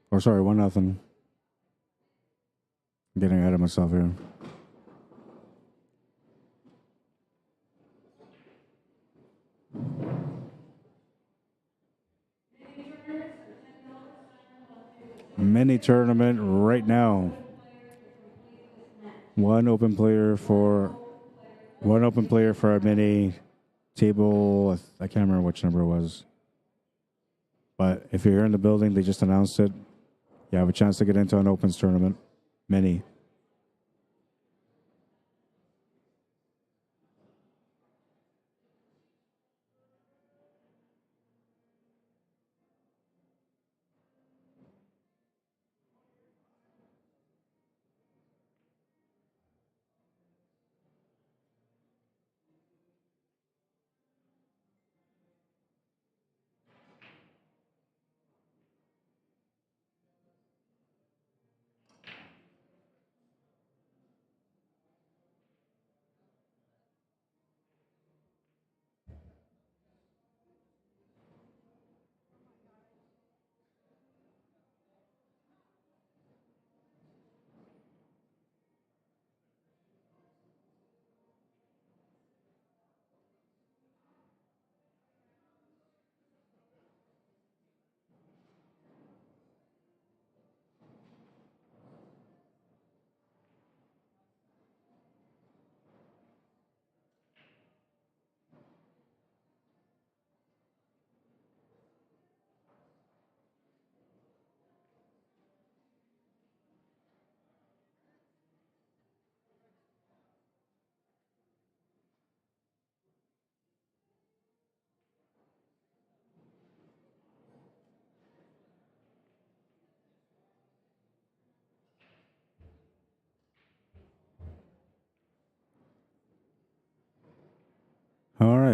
Or sorry, 1-0. I'm getting ahead of myself here. Mini tournament right now. One open player for a mini table. I can't remember which number it was. But if you're here in the building, they just announced it. You have a chance to get into an opens tournament. Mini.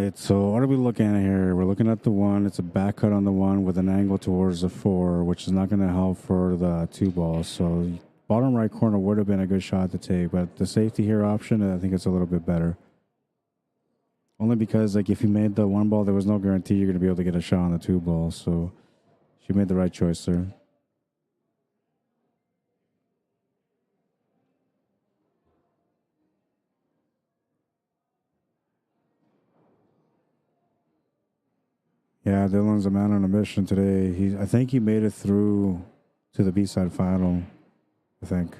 right, so what are we looking at here? We're looking at the one. It's a back cut on the one with an angle towards the 4, which is not going to help for the 2 balls. So bottom right corner would have been a good shot to take, but the safety here option, I think it's a little bit better. Only because, like, if you made the 1 ball, there was no guarantee you're going to be able to get a shot on the 2 ball. So she made the right choice there. Yeah, Dylan's a man on a mission today. I think he made it through to the B-side final, I think.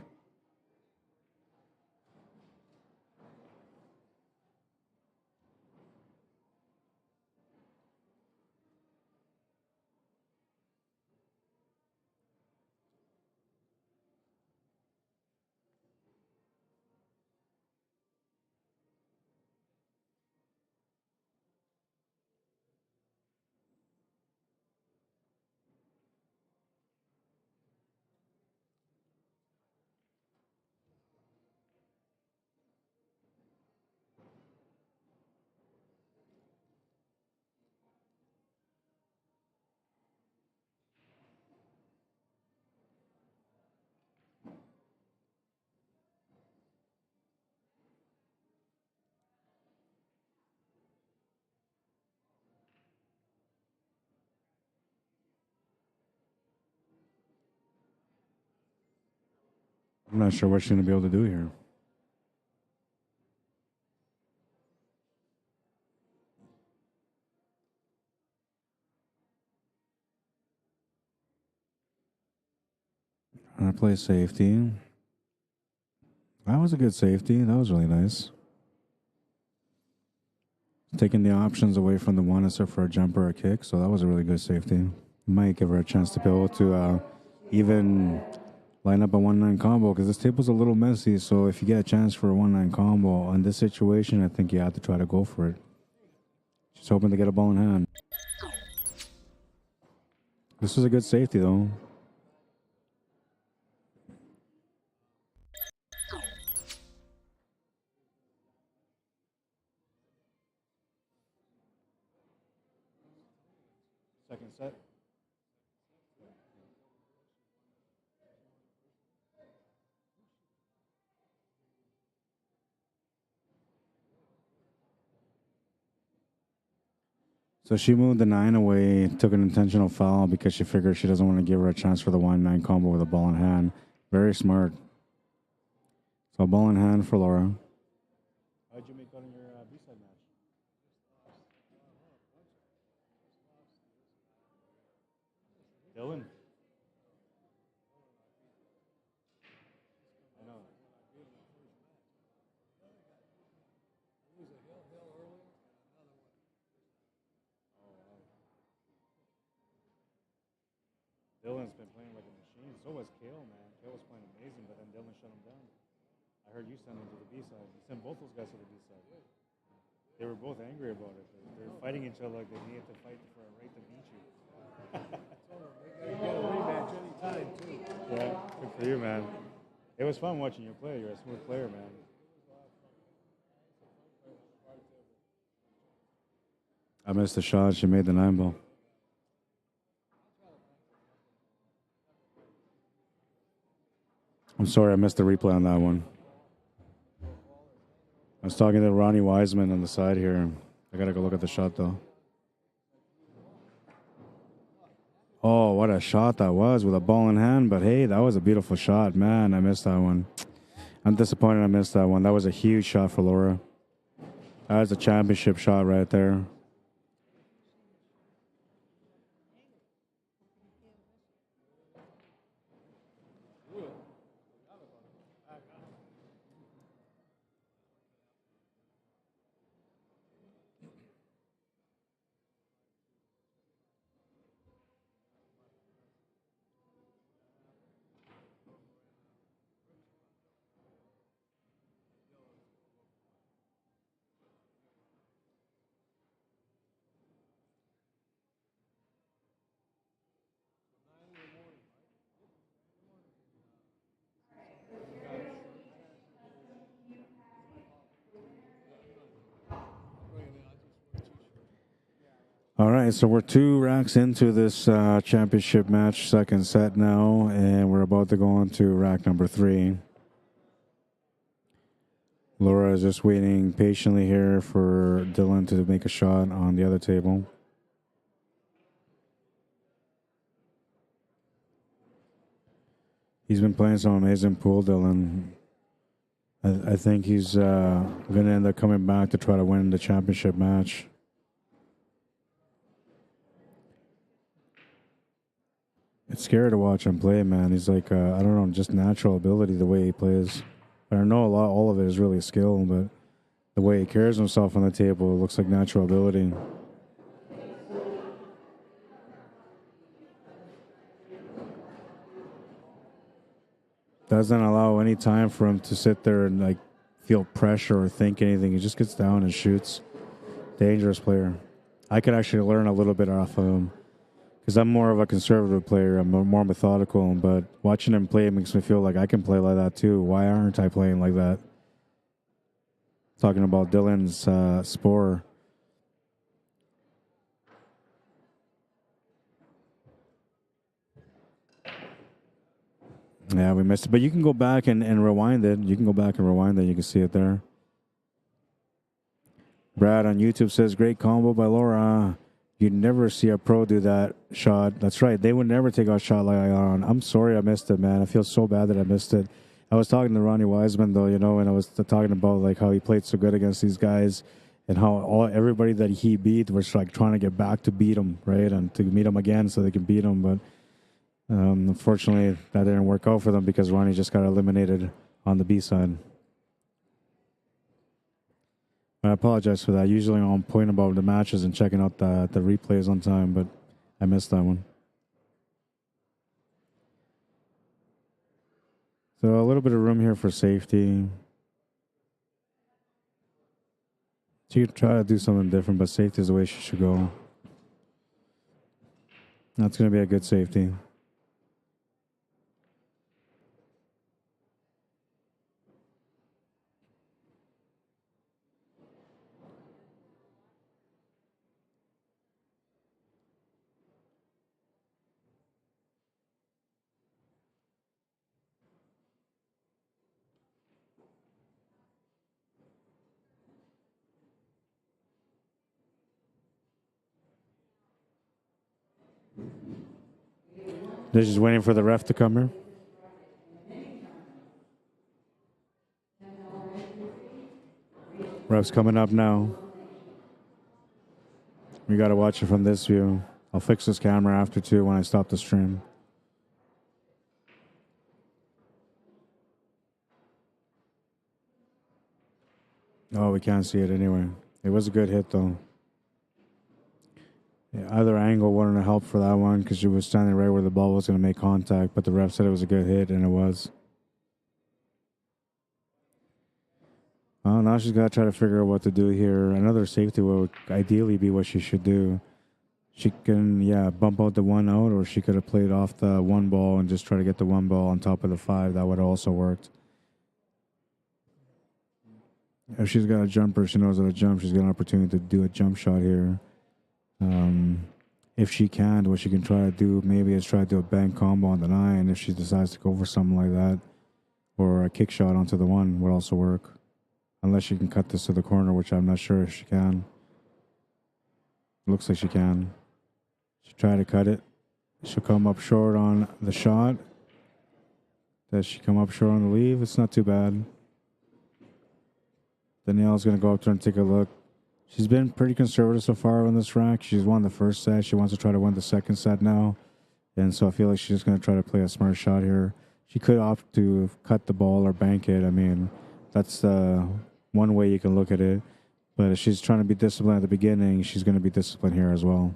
I'm not sure what she's going to be able to do here. I play safety. That was a good safety. That was really nice. Taking the options away from the one except for a jumper or a kick, so that was a really good safety. Might give her a chance to be able to even line up a 1-9 combo because this table's a little messy, so if you get a chance for a 1-9 combo in this situation, I think you have to try to go for it. She's hoping to get a ball in hand. This was a good safety, though. Second set. So she moved the 9 away, took an intentional foul because she figured she doesn't want to give her a chance for the 1-9 combo with a ball in hand. Very smart. So ball in hand for Laura. How'd you make out in your B-side match? Dylan? I know. Dylan's been playing like a machine. So was Kale, man. Kale was playing amazing, but then Dylan shut him down. I heard you send him to the B-side. You sent both those guys to the B-side. They were both angry about it. They were fighting each other like they needed to fight for a right to beat you. You get a rematch anytime, too. Yeah, good for you, man. It was fun watching you play. You're a smooth player, man. I missed the shot. She made the 9 ball. I'm sorry, I missed the replay on that one. I was talking to Ronnie Wiseman on the side here. I gotta go look at the shot, though. Oh, what a shot that was with a ball in hand. But hey, that was a beautiful shot. Man, I missed that one. I'm disappointed I missed that one. That was a huge shot for Laura. That was a championship shot right there. right, so we're 2 racks into this championship match, second set now, and we're about to go on to rack number 3. Laura is just waiting patiently here for Dylan to make a shot on the other table. He's been playing some amazing pool, Dylan. I think he's going to end up coming back to try to win the championship match. It's scary to watch him play, man. He's like, I don't know, just natural ability, the way he plays. I don't know, all of it is really skill, but the way he carries himself on the table, it looks like natural ability. Doesn't allow any time for him to sit there and like feel pressure or think anything. He just gets down and shoots. Dangerous player. I could actually learn a little bit off of him because I'm more of a conservative player. I'm more methodical, but watching him play makes me feel like I can play like that too. Why aren't I playing like that? Talking about Dylan's SPOHR. Yeah, we missed it. But you can go back and rewind it. You can go back and rewind it. You can see it there. Brad on YouTube says, great combo by Laura. You'd never see a pro do that shot. That's right. They would never take a shot like I on. I'm sorry I missed it, man. I feel so bad that I missed it. I was talking to Ronnie Wiseman, though, you know, and I was talking about like how he played so good against these guys and how everybody that he beat was like trying to get back to beat him, right? And to meet him again so they can beat him. But unfortunately, that didn't work out for them because Ronnie just got eliminated on the B side. I apologize for that. Usually I'm on point about the matches and checking out the replays on time, but I missed that one. So a little bit of room here for safety. She could try to do something different, but safety is the way she should go. That's going to be a good safety. They're just waiting for the ref to come here. Ref's coming up now. We got to watch it from this view. I'll fix this camera after too when I stop the stream. Oh, we can't see it anyway. It was a good hit though. Yeah, either angle wouldn't have helped for that one because she was standing right where the ball was going to make contact, but the ref said it was a good hit, and it was. Oh, now she's got to try to figure out what to do here. Another safety would ideally be what she should do. She can, yeah, bump out the 1 out, or she could have played off the 1 ball and just try to get the 1 ball on top of the 5. That would have also worked. If she's got a jumper, she knows how to jump. She's got an opportunity to do a jump shot here. If she can, what she can try to do maybe is try to do a bank combo on the 9 if she decides to go for something like that. Or a kick shot onto the 1 would also work. Unless she can cut this to the corner, which I'm not sure if she can. Looks like she can. She try to cut it. She'll come up short on the shot. Does she come up short on the leave? It's not too bad. Danielle's going to go up there and take a look. She's been pretty conservative so far on this rack. She's won the first set. She wants to try to win the second set now. And so I feel like she's just going to try to play a smart shot here. She could opt to cut the ball or bank it. I mean, that's one way you can look at it. But if she's trying to be disciplined at the beginning, she's going to be disciplined here as well.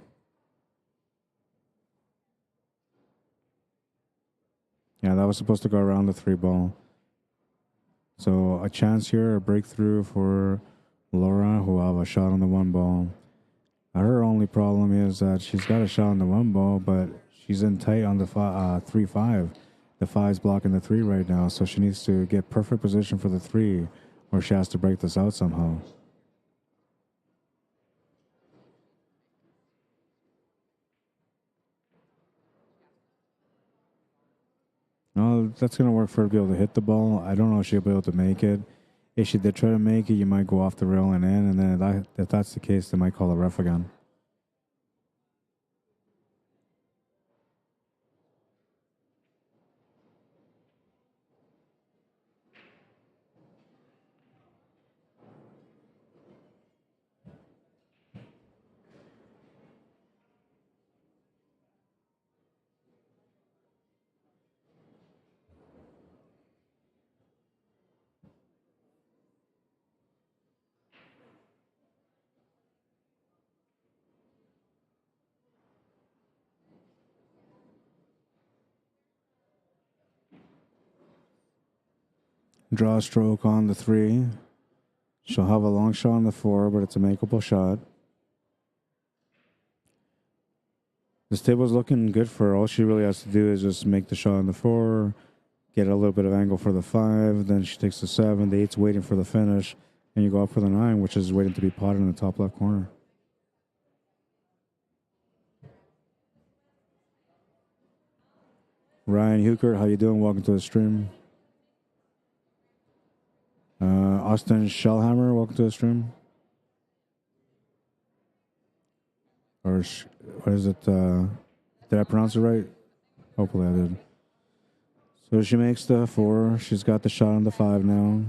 Yeah, that was supposed to go around the 3 ball. So a chance here, a breakthrough for Laura, who will have a shot on the 1 ball. Her only problem is that she's got a shot on the 1 ball, but she's in tight on the 3-5. The 5's blocking the 3 right now, so she needs to get perfect position for the 3, or she has to break this out somehow. No, that's going to work for her to be able to hit the ball. I don't know if she'll be able to make it. If she did try to make it, you might go off the rail and in, and then if that's the case, they might call a ref again. Draw stroke on the 3. She'll have a long shot on the 4, but it's a makeable shot. This table's looking good for her. All she really has to do is just make the shot on the 4, get a little bit of angle for the 5, then she takes the 7, the 8's waiting for the finish, and you go up for the 9, which is waiting to be potted in the top left corner. Ryan Hukert, how you doing? Welcome to the stream. Austin Shellhammer, welcome to the stream. Or what is it? Did I pronounce it right? Hopefully I did. So she makes the 4. She's got the shot on the 5 now.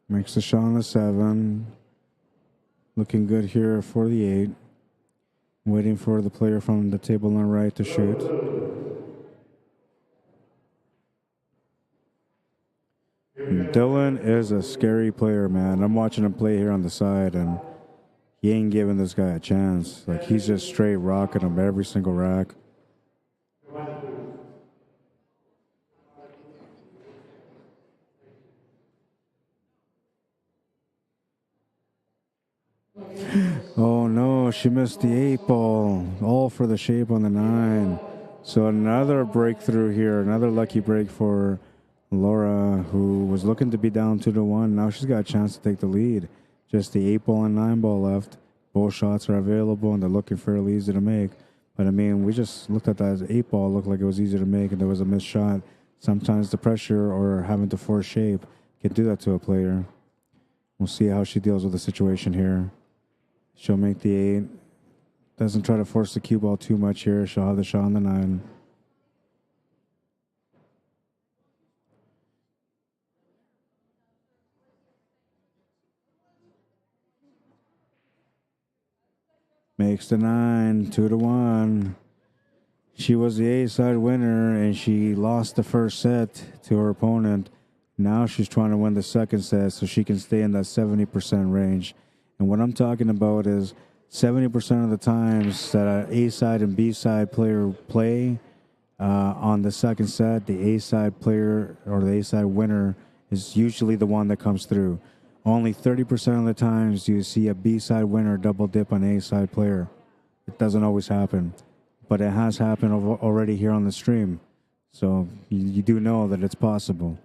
Makes the shot on the 7. Looking good here for the 8. Waiting for the player from the table on the right to shoot. Dylan is a scary player, man. I'm watching him play here on the side, and he ain't giving this guy a chance. Like, he's just straight rocking him every single rack. Oh no, she missed the 8 ball. All for the shape on the 9. So another breakthrough here, another lucky break for Laura, who was looking to be down 2-1. Now she's got a chance to take the lead. Just the 8 ball and 9 ball left. Both shots are available and they're looking fairly easy to make. But I mean, we just looked at that 8 ball, looked like it was easy to make, and there was a missed shot. Sometimes the pressure or having to force shape can do that to a player. We'll see how she deals with the situation here. She'll make the 8. Doesn't try to force the cue ball too much here. She'll have the shot on the 9. Makes the 9, 2-1. She was the A-side winner, and she lost the first set to her opponent. Now she's trying to win the second set so she can stay in that 70% range. And what I'm talking about is 70% of the times that an A-side and B-side player play on the second set, the A-side player or the A-side winner is usually the one that comes through. Only 30% of the times do you see a B-side winner double dip on A-side player. It doesn't always happen, but it has happened already here on the stream. So you do know that it's possible.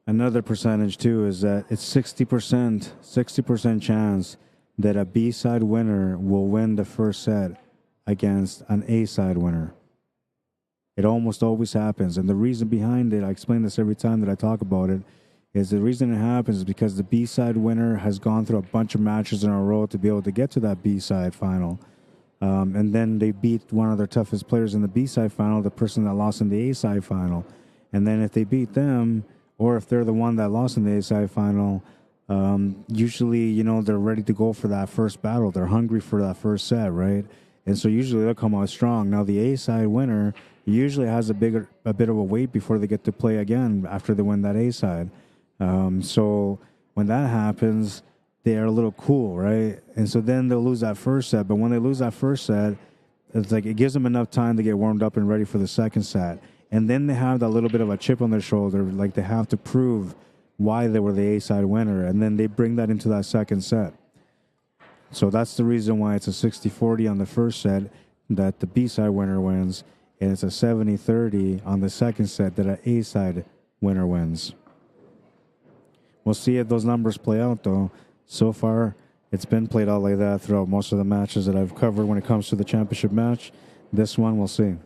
Another percentage, too, is that it's 60% chance that a B-side winner will win the first set against an A-side winner. It almost always happens. And the reason behind it, I explain this every time that I talk about it, is the reason it happens is because the B-side winner has gone through a bunch of matches in a row to be able to get to that B-side final. And then they beat one of their toughest players in the B-side final, the person that lost in the A-side final. And then if they beat them, or if they're the one that lost in the A-side final, usually, you know, they're ready to go for that first battle. They're hungry for that first set, right? And so usually they'll come out strong. Now the A side winner usually has a bit of a wait before they get to play again after they win that A side. So when that happens, they are a little cool, right? And so then they'll lose that first set. But when they lose that first set, it's like it gives them enough time to get warmed up and ready for the second set. And then they have that little bit of a chip on their shoulder, like they have to prove why they were the A-side winner. And then they bring that into that second set. So that's the reason why it's a 60-40 on the first set that the B-side winner wins. And it's a 70-30 on the second set that an A-side winner wins. We'll see if those numbers play out, though. So far, it's been played out like that throughout most of the matches that I've covered when it comes to the championship match. This one, we'll see.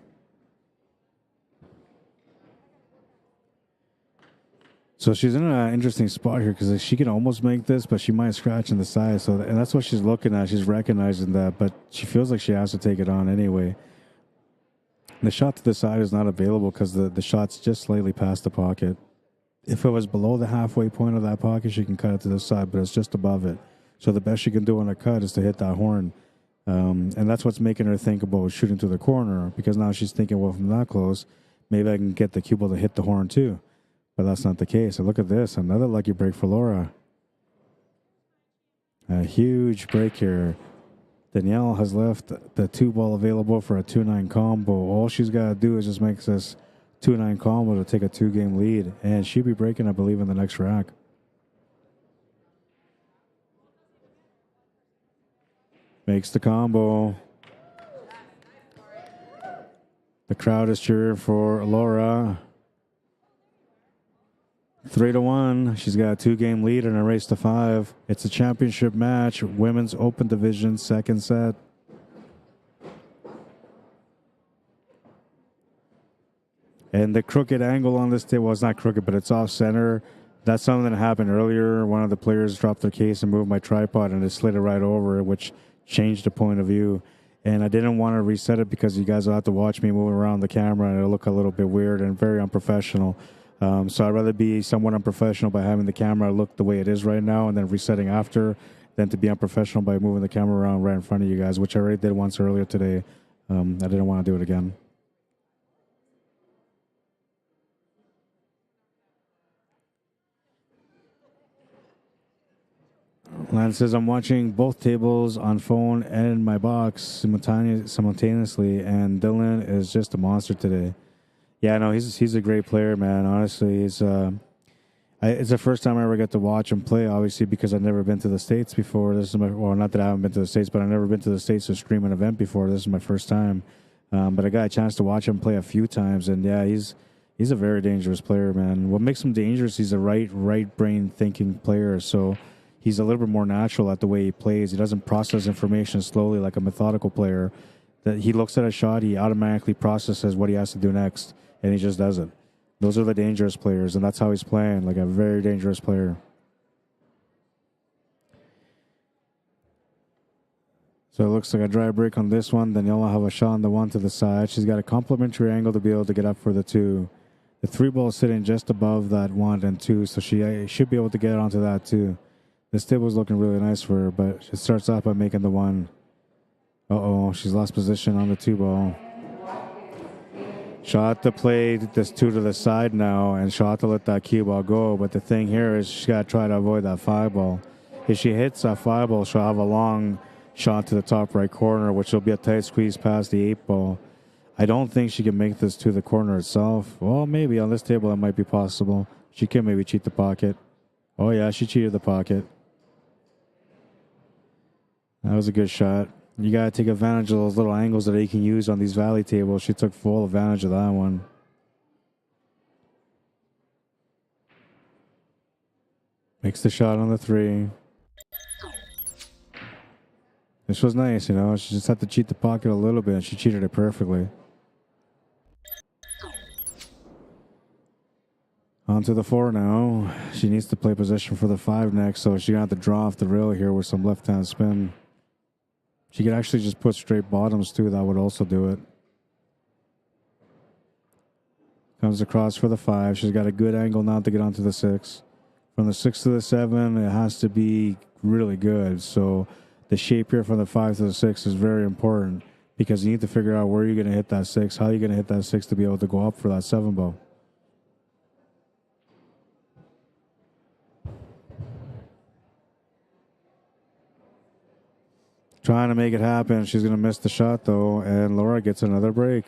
So she's in an interesting spot here because she can almost make this, but she might scratch in the side. So, and that's what she's looking at. She's recognizing that, but she feels like she has to take it on anyway. The shot to the side is not available because the shot's just slightly past the pocket. If it was below the halfway point of that pocket, she can cut it to the side, but it's just above it. So the best she can do on a cut is to hit that horn. And that's what's making her think about shooting to the corner, because now she's thinking, well, from that close, maybe I can get the cue ball to hit the horn too. But that's not the case. And look at this, another lucky break for Laura. A huge break here. Danielle has left the 2-ball available for a 2-9 combo. All she's got to do is just make this 2-9 combo to take a 2-game lead. And she'll be breaking, I believe, in the next rack. Makes the combo. The crowd is cheering for Laura. 3-1. She's got a 2-game lead in a race to 5. It's a championship match, women's open division, second set. And the crooked angle on this table, well, it's not crooked, but it's off center. That's something that happened earlier. One of the players dropped their case and moved my tripod, and it slid it right over, which changed the point of view. And I didn't want to reset it because you guys will have to watch me move around the camera, and it'll look a little bit weird and very unprofessional. So I'd rather be somewhat unprofessional by having the camera look the way it is right now and then resetting after than to be unprofessional by moving the camera around right in front of you guys, which I already did once earlier today. I didn't want to do it again. Lance says, I'm watching both tables on phone and my box simultaneously, and Dylan is just a monster today. Yeah, no, he's a great player, man. Honestly, it's the first time I ever get to watch him play, obviously, because I've never been to the States before. This is not that I haven't been to the States, but I've never been to the States to stream an event before. This is my first time. But I got a chance to watch him play a few times, and yeah, he's a very dangerous player, man. What makes him dangerous, he's a right brain thinking player, so he's a little bit more natural at the way he plays. He doesn't process information slowly like a methodical player. That he looks at a shot, he automatically processes what he has to do next, and he just does it. Those are the dangerous players, and that's how he's playing, like a very dangerous player. So it looks like a dry break on this one. Then you'll have a shot on the one to the side. She's got a complimentary angle to be able to get up for the 2. The 3-ball is sitting just above that 1 and 2, so she should be able to get onto that too. This table's looking really nice for her, but it starts off by making the 1. Uh-oh, she's lost position on the 2-ball. Shot to play this 2 to the side now, and shot to let that cue ball go. But the thing here is she's got to try to avoid that 5-ball. If she hits that 5-ball, she'll have a long shot to the top right corner, which will be a tight squeeze past the 8-ball. I don't think she can make this to the corner itself. Well, maybe on this table it might be possible. She can maybe cheat the pocket. Oh, yeah, she cheated the pocket. That was a good shot. You got to take advantage of those little angles that you can use on these valley tables. She took full advantage of that one. Makes the shot on the 3. This was nice, you know. She just had to cheat the pocket a little bit, and she cheated it perfectly. On to the 4 now. She needs to play position for the 5 next, so she's going to have to draw off the rail here with some left-hand spin. She could actually just put straight bottoms, too. That would also do it. Comes across for the 5. She's got a good angle now to get onto the 6. From the 6 to the 7, it has to be really good. So the shape here from the 5 to the 6 is very important. because you need to figure out where you're going to hit that 6, how you're going to hit that 6 to be able to go up for that 7 ball. Trying to make it happen. She's going to miss the shot, though, and Laura gets another break.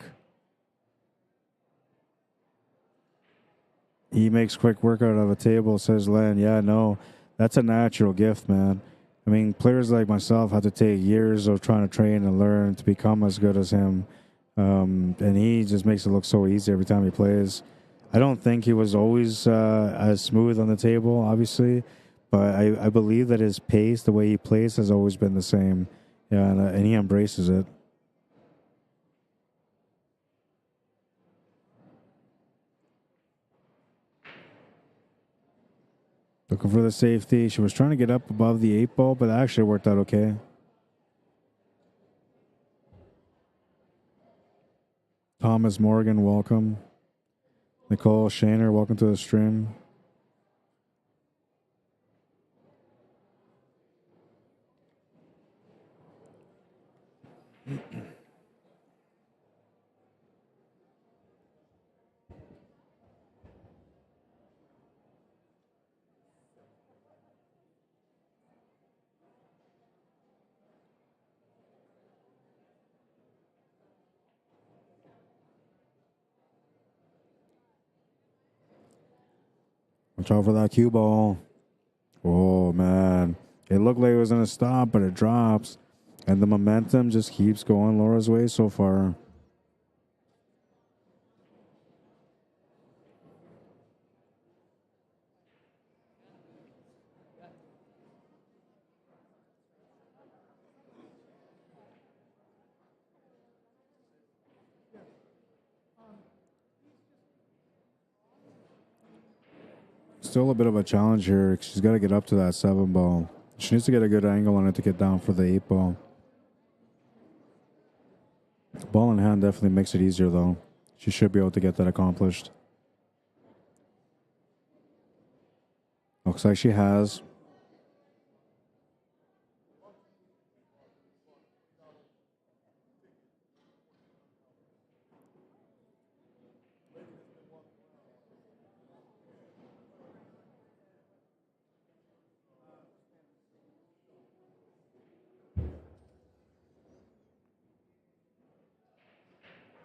He makes quick work out of a table, says Len. Yeah, no, that's a natural gift, man. I mean, players like myself had to take years of trying to train and learn to become as good as him. And he just makes it look so easy every time he plays. I don't think he was always as smooth on the table, obviously, but I believe that his pace, the way he plays, has always been the same. Yeah, and he embraces it. Looking for the safety. She was trying to get up above the 8 ball, but that actually worked out okay. Thomas Morgan, welcome. Nicole Shaner, welcome to the stream. Watch out for that cue ball. Oh, man. It looked like it was going to stop, but it drops. And the momentum just keeps going Laura's way so far. Still a bit of a challenge here. She's got to get up to that 7 ball. She needs to get a good angle on it to get down for the 8 ball. Ball in hand definitely makes it easier, though. She should be able to get that accomplished. Looks like she has.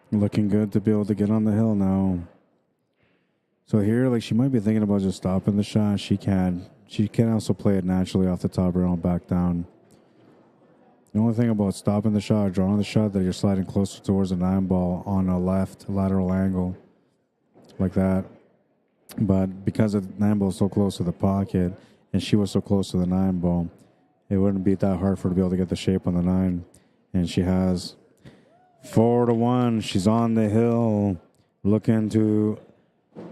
Looking good to be able to get on the hill now. So here, like, she might be thinking about just stopping the shot. She can. She can also play it naturally off the top rail and back down. The only thing about stopping the shot or drawing the shot that you're sliding closer towards a 9 ball on a left lateral angle like that. But because the 9 ball is so close to the pocket and she was so close to the 9 ball, it wouldn't be that hard for her to be able to get the shape on the 9. And she has. 4-1. She's on the hill looking to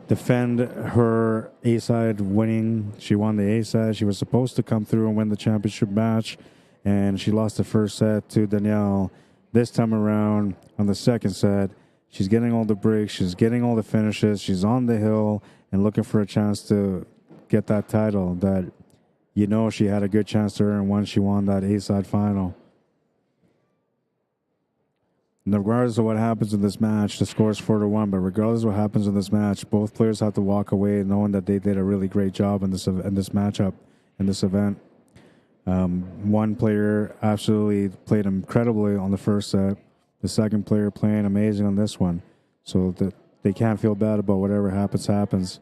defend her A-side winning. She won the A-side. She was supposed to come through and win the championship match, and she lost the first set to Danielle. This time around, on the second set, she's getting all the breaks. She's getting all the finishes. She's on the hill and looking for a chance to get that title that you know she had a good chance to earn once she won that A-side final. And regardless of what happens in this match, the score is 4-1. But regardless of what happens in this match, both players have to walk away knowing that they did a really great job in this matchup, in this event. One player absolutely played incredibly on the first set. The second player playing amazing on this one, so that they can't feel bad about whatever happens.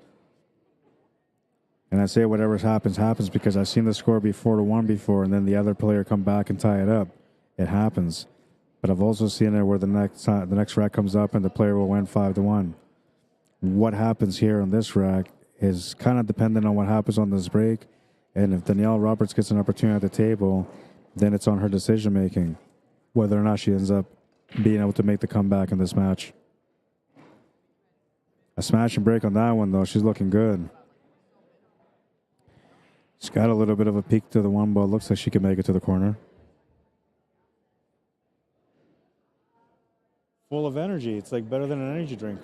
And I say whatever happens because I've seen the score be 4-1 before, and then the other player come back and tie it up. It happens. But I've also seen it where the next rack comes up and the player will win 5-1. What happens here on this rack is kind of dependent on what happens on this break. And if Danielle Roberts gets an opportunity at the table, then it's on her decision making, whether or not she ends up being able to make the comeback in this match. A smash and break on that one, though. She's looking good. She's got a little bit of a peek to the 1 ball. Looks like she can make it to the corner. Full of energy. It's like better than an energy drink.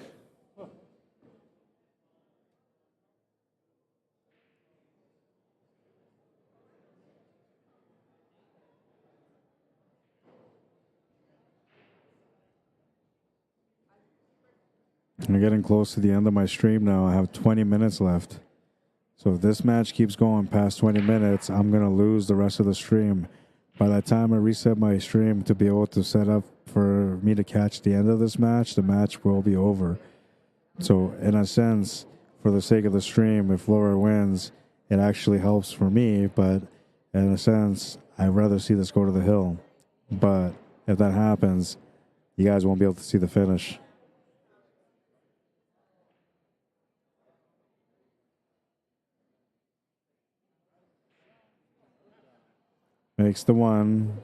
I'm getting close to the end of my stream now. I have 20 minutes left. So if this match keeps going past 20 minutes, I'm going to lose the rest of the stream. By the time I reset my stream to be able to set up for me to catch the end of this match, the match will be over. So in a sense, for the sake of the stream, if Laura wins, it actually helps for me. But in a sense, I'd rather see this go to the hill. But if that happens, you guys won't be able to see the finish. Makes the one.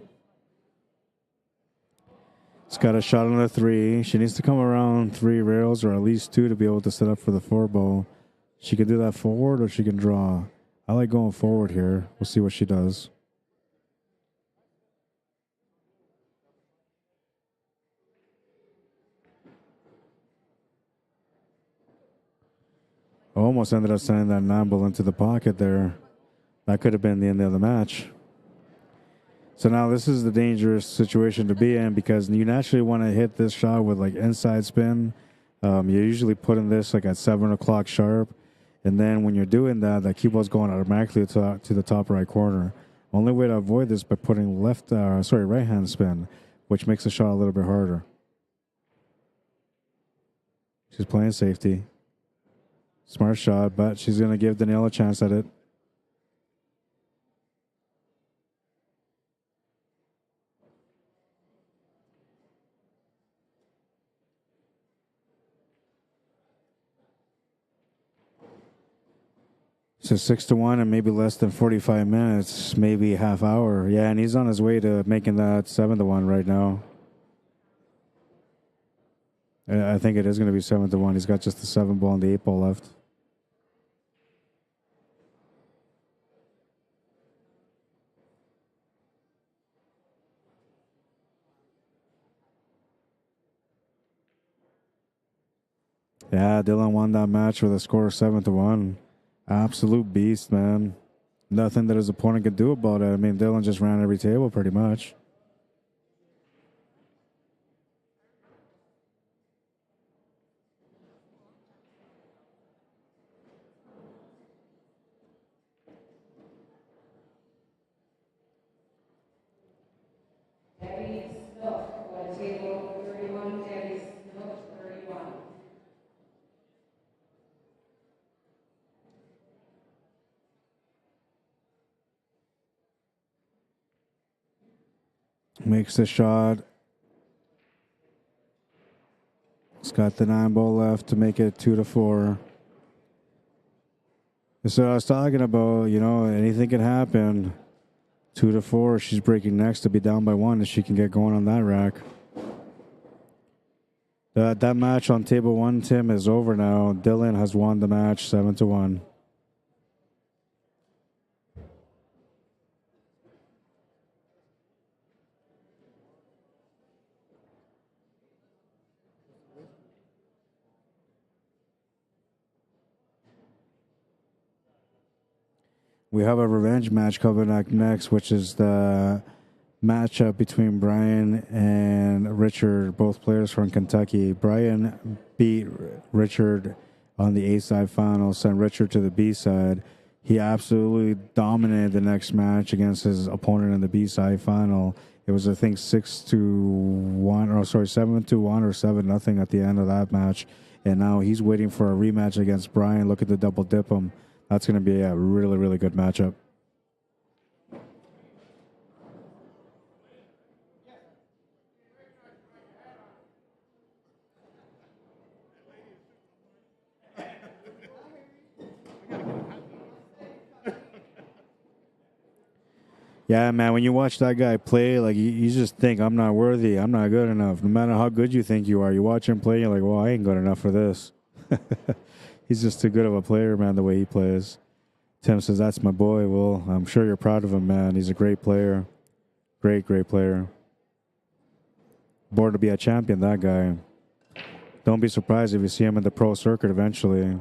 It's got a shot on the 3. She needs to come around 3 rails or at least 2 to be able to set up for the 4 ball. She can do that forward or she can draw. I like going forward here. We'll see what she does. Almost ended up sending that 9 ball into the pocket there. That could have been the end of the match. So now this is the dangerous situation to be in because you naturally want to hit this shot with like inside spin. You're usually putting this like at 7 o'clock sharp. And then when you're doing that, that cue ball's going automatically to the top right corner. Only way to avoid this by putting right hand spin, which makes the shot a little bit harder. She's playing safety. Smart shot, but she's going to give Danielle a chance at it. So 6-1 and maybe less than 45 minutes, maybe half hour. Yeah, and he's on his way to making that 7-1 right now. I think it is going to be 7-1. He's got just the 7 ball and the 8 ball left. Yeah, Dylan won that match with a score of 7-1. Absolute beast, man. Nothing that his opponent could do about it. I mean, Dylan just ran every table pretty much. Makes the shot. It's got the 9 ball left to make it 2-4. So I was talking about, you know, anything can happen. 2-4. She's breaking next to be down by 1 and she can get going on that rack. That match on table 1, Tim, is over now. Dylan has won the match 7-1. We have a revenge match coming up next, which is the matchup between Brian and Richard, both players from Kentucky. Brian beat Richard on the A side final, sent Richard to the B side. He absolutely dominated the next match against his opponent in the B side final. It was, I think, 7-1 or 7-0 at the end of that match. And now he's waiting for a rematch against Brian, looking to double dip him. That's going to be a really, really good matchup. Yeah, man, when you watch that guy play, like, you just think, I'm not worthy, I'm not good enough. No matter how good you think you are, you watch him play, you're like, well, I ain't good enough for this. He's just too good of a player, man, the way he plays. Tim says, that's my boy. Well, I'm sure you're proud of him, man. He's a great player. Great, great player. Born to be a champion, that guy. Don't be surprised if you see him in the pro circuit eventually.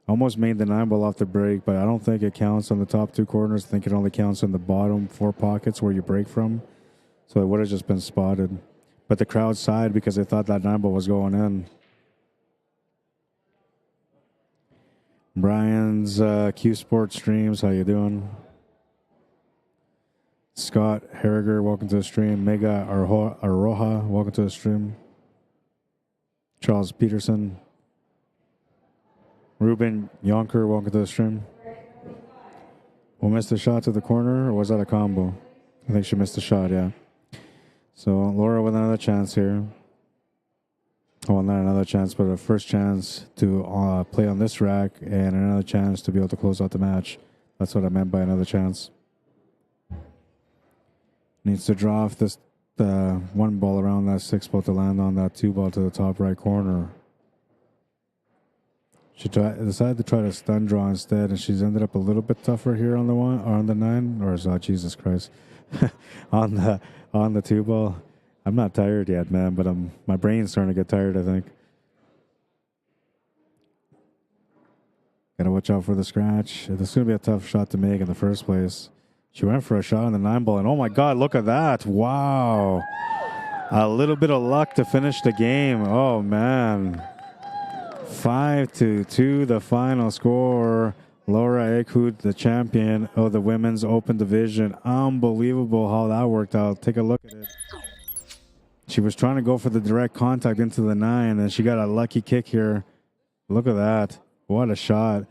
Almost made the 9 ball off the break, but I don't think it counts on the top 2 corners. I think it only counts on the bottom 4 pockets where you break from. So it would have just been spotted. But the crowd sighed because they thought that 9 ball was going in. Brian's Cuesports streams. How you doing? Scott Harriger, welcome to the stream. Mega Aroha, welcome to the stream. Charles Peterson. Ruben Yonker, welcome to the stream. We missed the shot to the corner, or was that a combo? I think she missed the shot, yeah. So Laura with another chance here. Well, not another chance, but a first chance to play on this rack and another chance to be able to close out the match. That's what I meant by another chance. Needs to draw off this one ball around that 6 ball to land on that 2 ball to the top right corner. She decided to try to stun draw instead, and she's ended up a little bit tougher here on the 1 or on the 9, or Jesus Christ, on the 2 ball. I'm not tired yet, man, but my brain's starting to get tired, I think. Gotta watch out for the scratch. This is gonna be a tough shot to make in the first place. She went for a shot on the 9 ball, and oh my God, look at that. Wow. A little bit of luck to finish the game. Oh, man. 5-2, the final score. Laura Ekhud, the champion of the Women's Open Division. Unbelievable how that worked out. Take a look at it. She was trying to go for the direct contact into the 9, and she got a lucky kick here. Look at that. What a shot.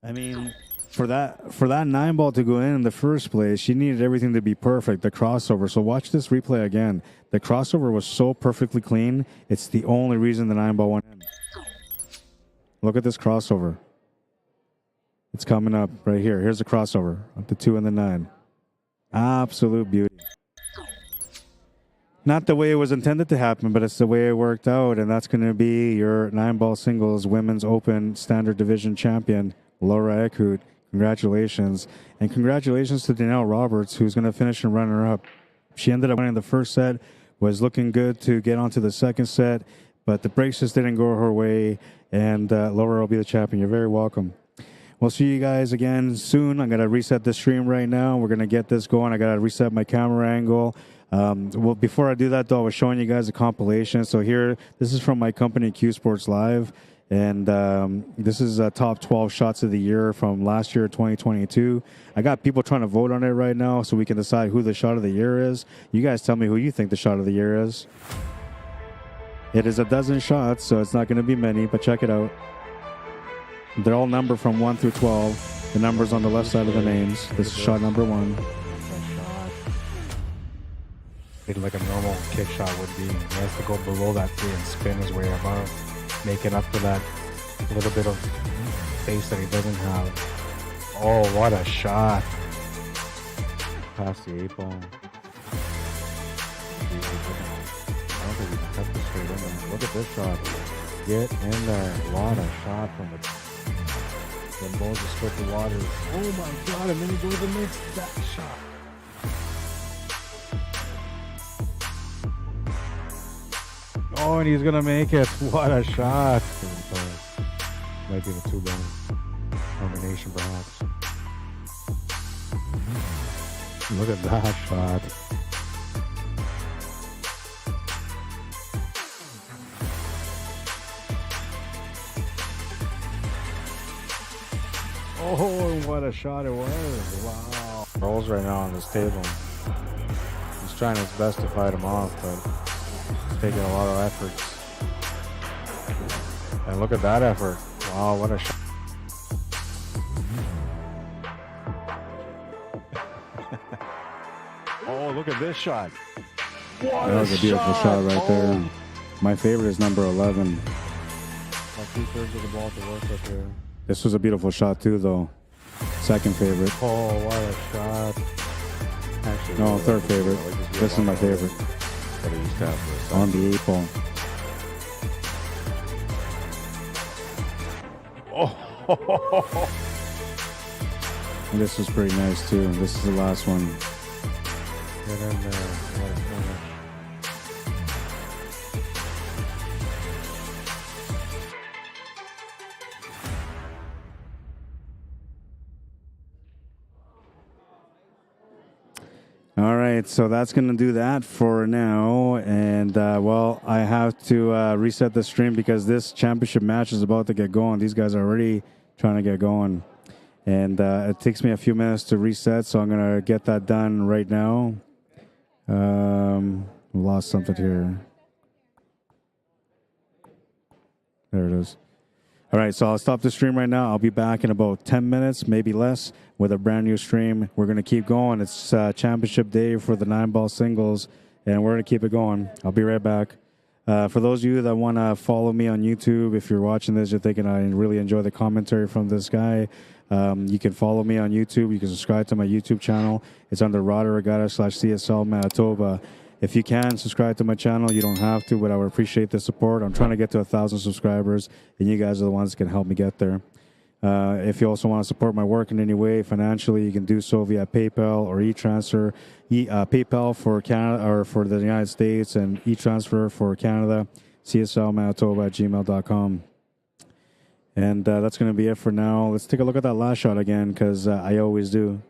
I mean, for that 9 ball to go in the first place, she needed everything to be perfect, the crossover. So watch this replay again. The crossover was so perfectly clean, it's the only reason the 9 ball went in. Look at this crossover. It's coming up right here. Here's the crossover of the 2 and the 9. Absolute beauty. Not the way it was intended to happen, but it's the way it worked out, and that's going to be your 9-ball singles Women's Open Standard Division champion, Laura Ekhud. Congratulations. And congratulations to Danielle Roberts, who's going to finish in runner-up. She ended up winning the first set, was looking good to get onto the second set, but the breaks just didn't go her way, and Laura will be the champion. You're very welcome. We'll see you guys again soon. I'm going to reset the stream right now. We're going to get this going. I got to reset my camera angle. Well, before I do that, though, I was showing you guys a compilation. So here, this is from my company, Cuesports Live. And this is top 12 shots of the year from last year, 2022. I got people trying to vote on it right now so we can decide who the shot of the year is. You guys tell me who you think the shot of the year is. It is a dozen shots, so it's not going to be many, but check it out. They're all numbered from 1 through 12. The numbers on the left side of the names. This is shot number 1. Like a normal kick shot would be. He has to go below that 3 and spin his way above, making up for that little bit of space that he doesn't have. Oh, what a shot. Past the 8 ball. I don't think we can cut this straight in there. Look at this shot. Get in there. What a shot from the Moses split the waters. Oh my God, and then he goes and makes that shot. Oh, and he's going to make it. What a shot. Might be the 2-ball combination, perhaps. Look at that shot. Oh, what a shot it was. Wow. Rolls right now on this table. He's trying his best to fight him off, but taking a lot of efforts. And look at that effort. Wow, what a shot. Oh, look at this shot. That was a beautiful shot right there. My favorite is number 11. Like 2/3 of the ball to work with here. This was a beautiful shot too, though. Second favorite. Oh, what a shot. Actually, no, third favorite. This is my favorite. On the 8 ball. Oh. And this was pretty nice too. This is the last one. Get in there. What a finish. All right, so that's going to do that for now. And, well, I have to reset the stream because this championship match is about to get going. These guys are already trying to get going. And it takes me a few minutes to reset, so I'm going to get that done right now. Lost something here. There it is. All right, so I'll stop the stream right now. I'll be back in about 10 minutes, maybe less, with a brand new stream. We're going to keep going. It's championship day for the 9-ball singles, and we're going to keep it going. I'll be right back. For those of you that want to follow me on YouTube, if you're watching this, you're thinking I really enjoy the commentary from this guy, you can follow me on YouTube. You can subscribe to my YouTube channel. It's under Rod Arriagada /CSL Manitoba. If you can, subscribe to my channel. You don't have to, but I would appreciate the support. I'm trying to get to 1,000 subscribers, and you guys are the ones that can help me get there. If you also want to support my work in any way financially, you can do so via PayPal or e-transfer. PayPal for Canada or for the United States, and e-transfer for Canada, cslmanitoba@gmail.com. And that's going to be it for now. Let's take a look at that last shot again, because I always do.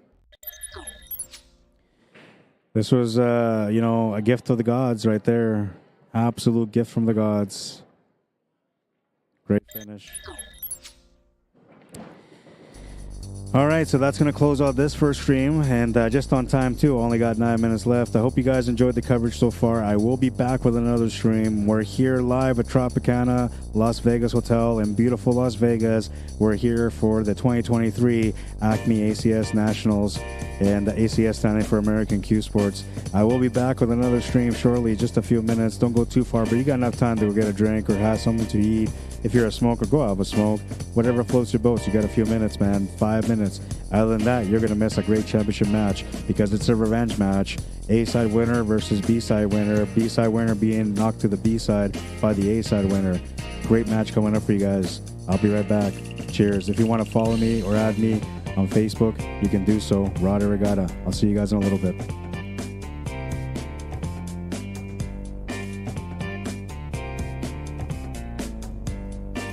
This was, a gift of the gods right there. Absolute gift from the gods. Great finish. All right, so that's going to close out this first stream, and just on time, too. Only got 9 minutes left. I hope you guys enjoyed the coverage so far. I will be back with another stream. We're here live at Tropicana, Las Vegas Hotel in beautiful Las Vegas. We're here for the 2023 Acme ACS Nationals, and the ACS standing for American Cuesports. I will be back with another stream shortly, just a few minutes. Don't go too far, but you got enough time to go get a drink or have something to eat. If you're a smoker, go have a smoke. Whatever floats your boat. You got a few minutes, man. 5 minutes. Other than that, you're going to miss a great championship match, because it's a revenge match. A-side winner versus B-side winner. B-side winner being knocked to the B-side by the A-side winner. Great match coming up for you guys. I'll be right back. Cheers. If you want to follow me or add me on Facebook, you can do so. Rod Arriagada. I'll see you guys in a little bit.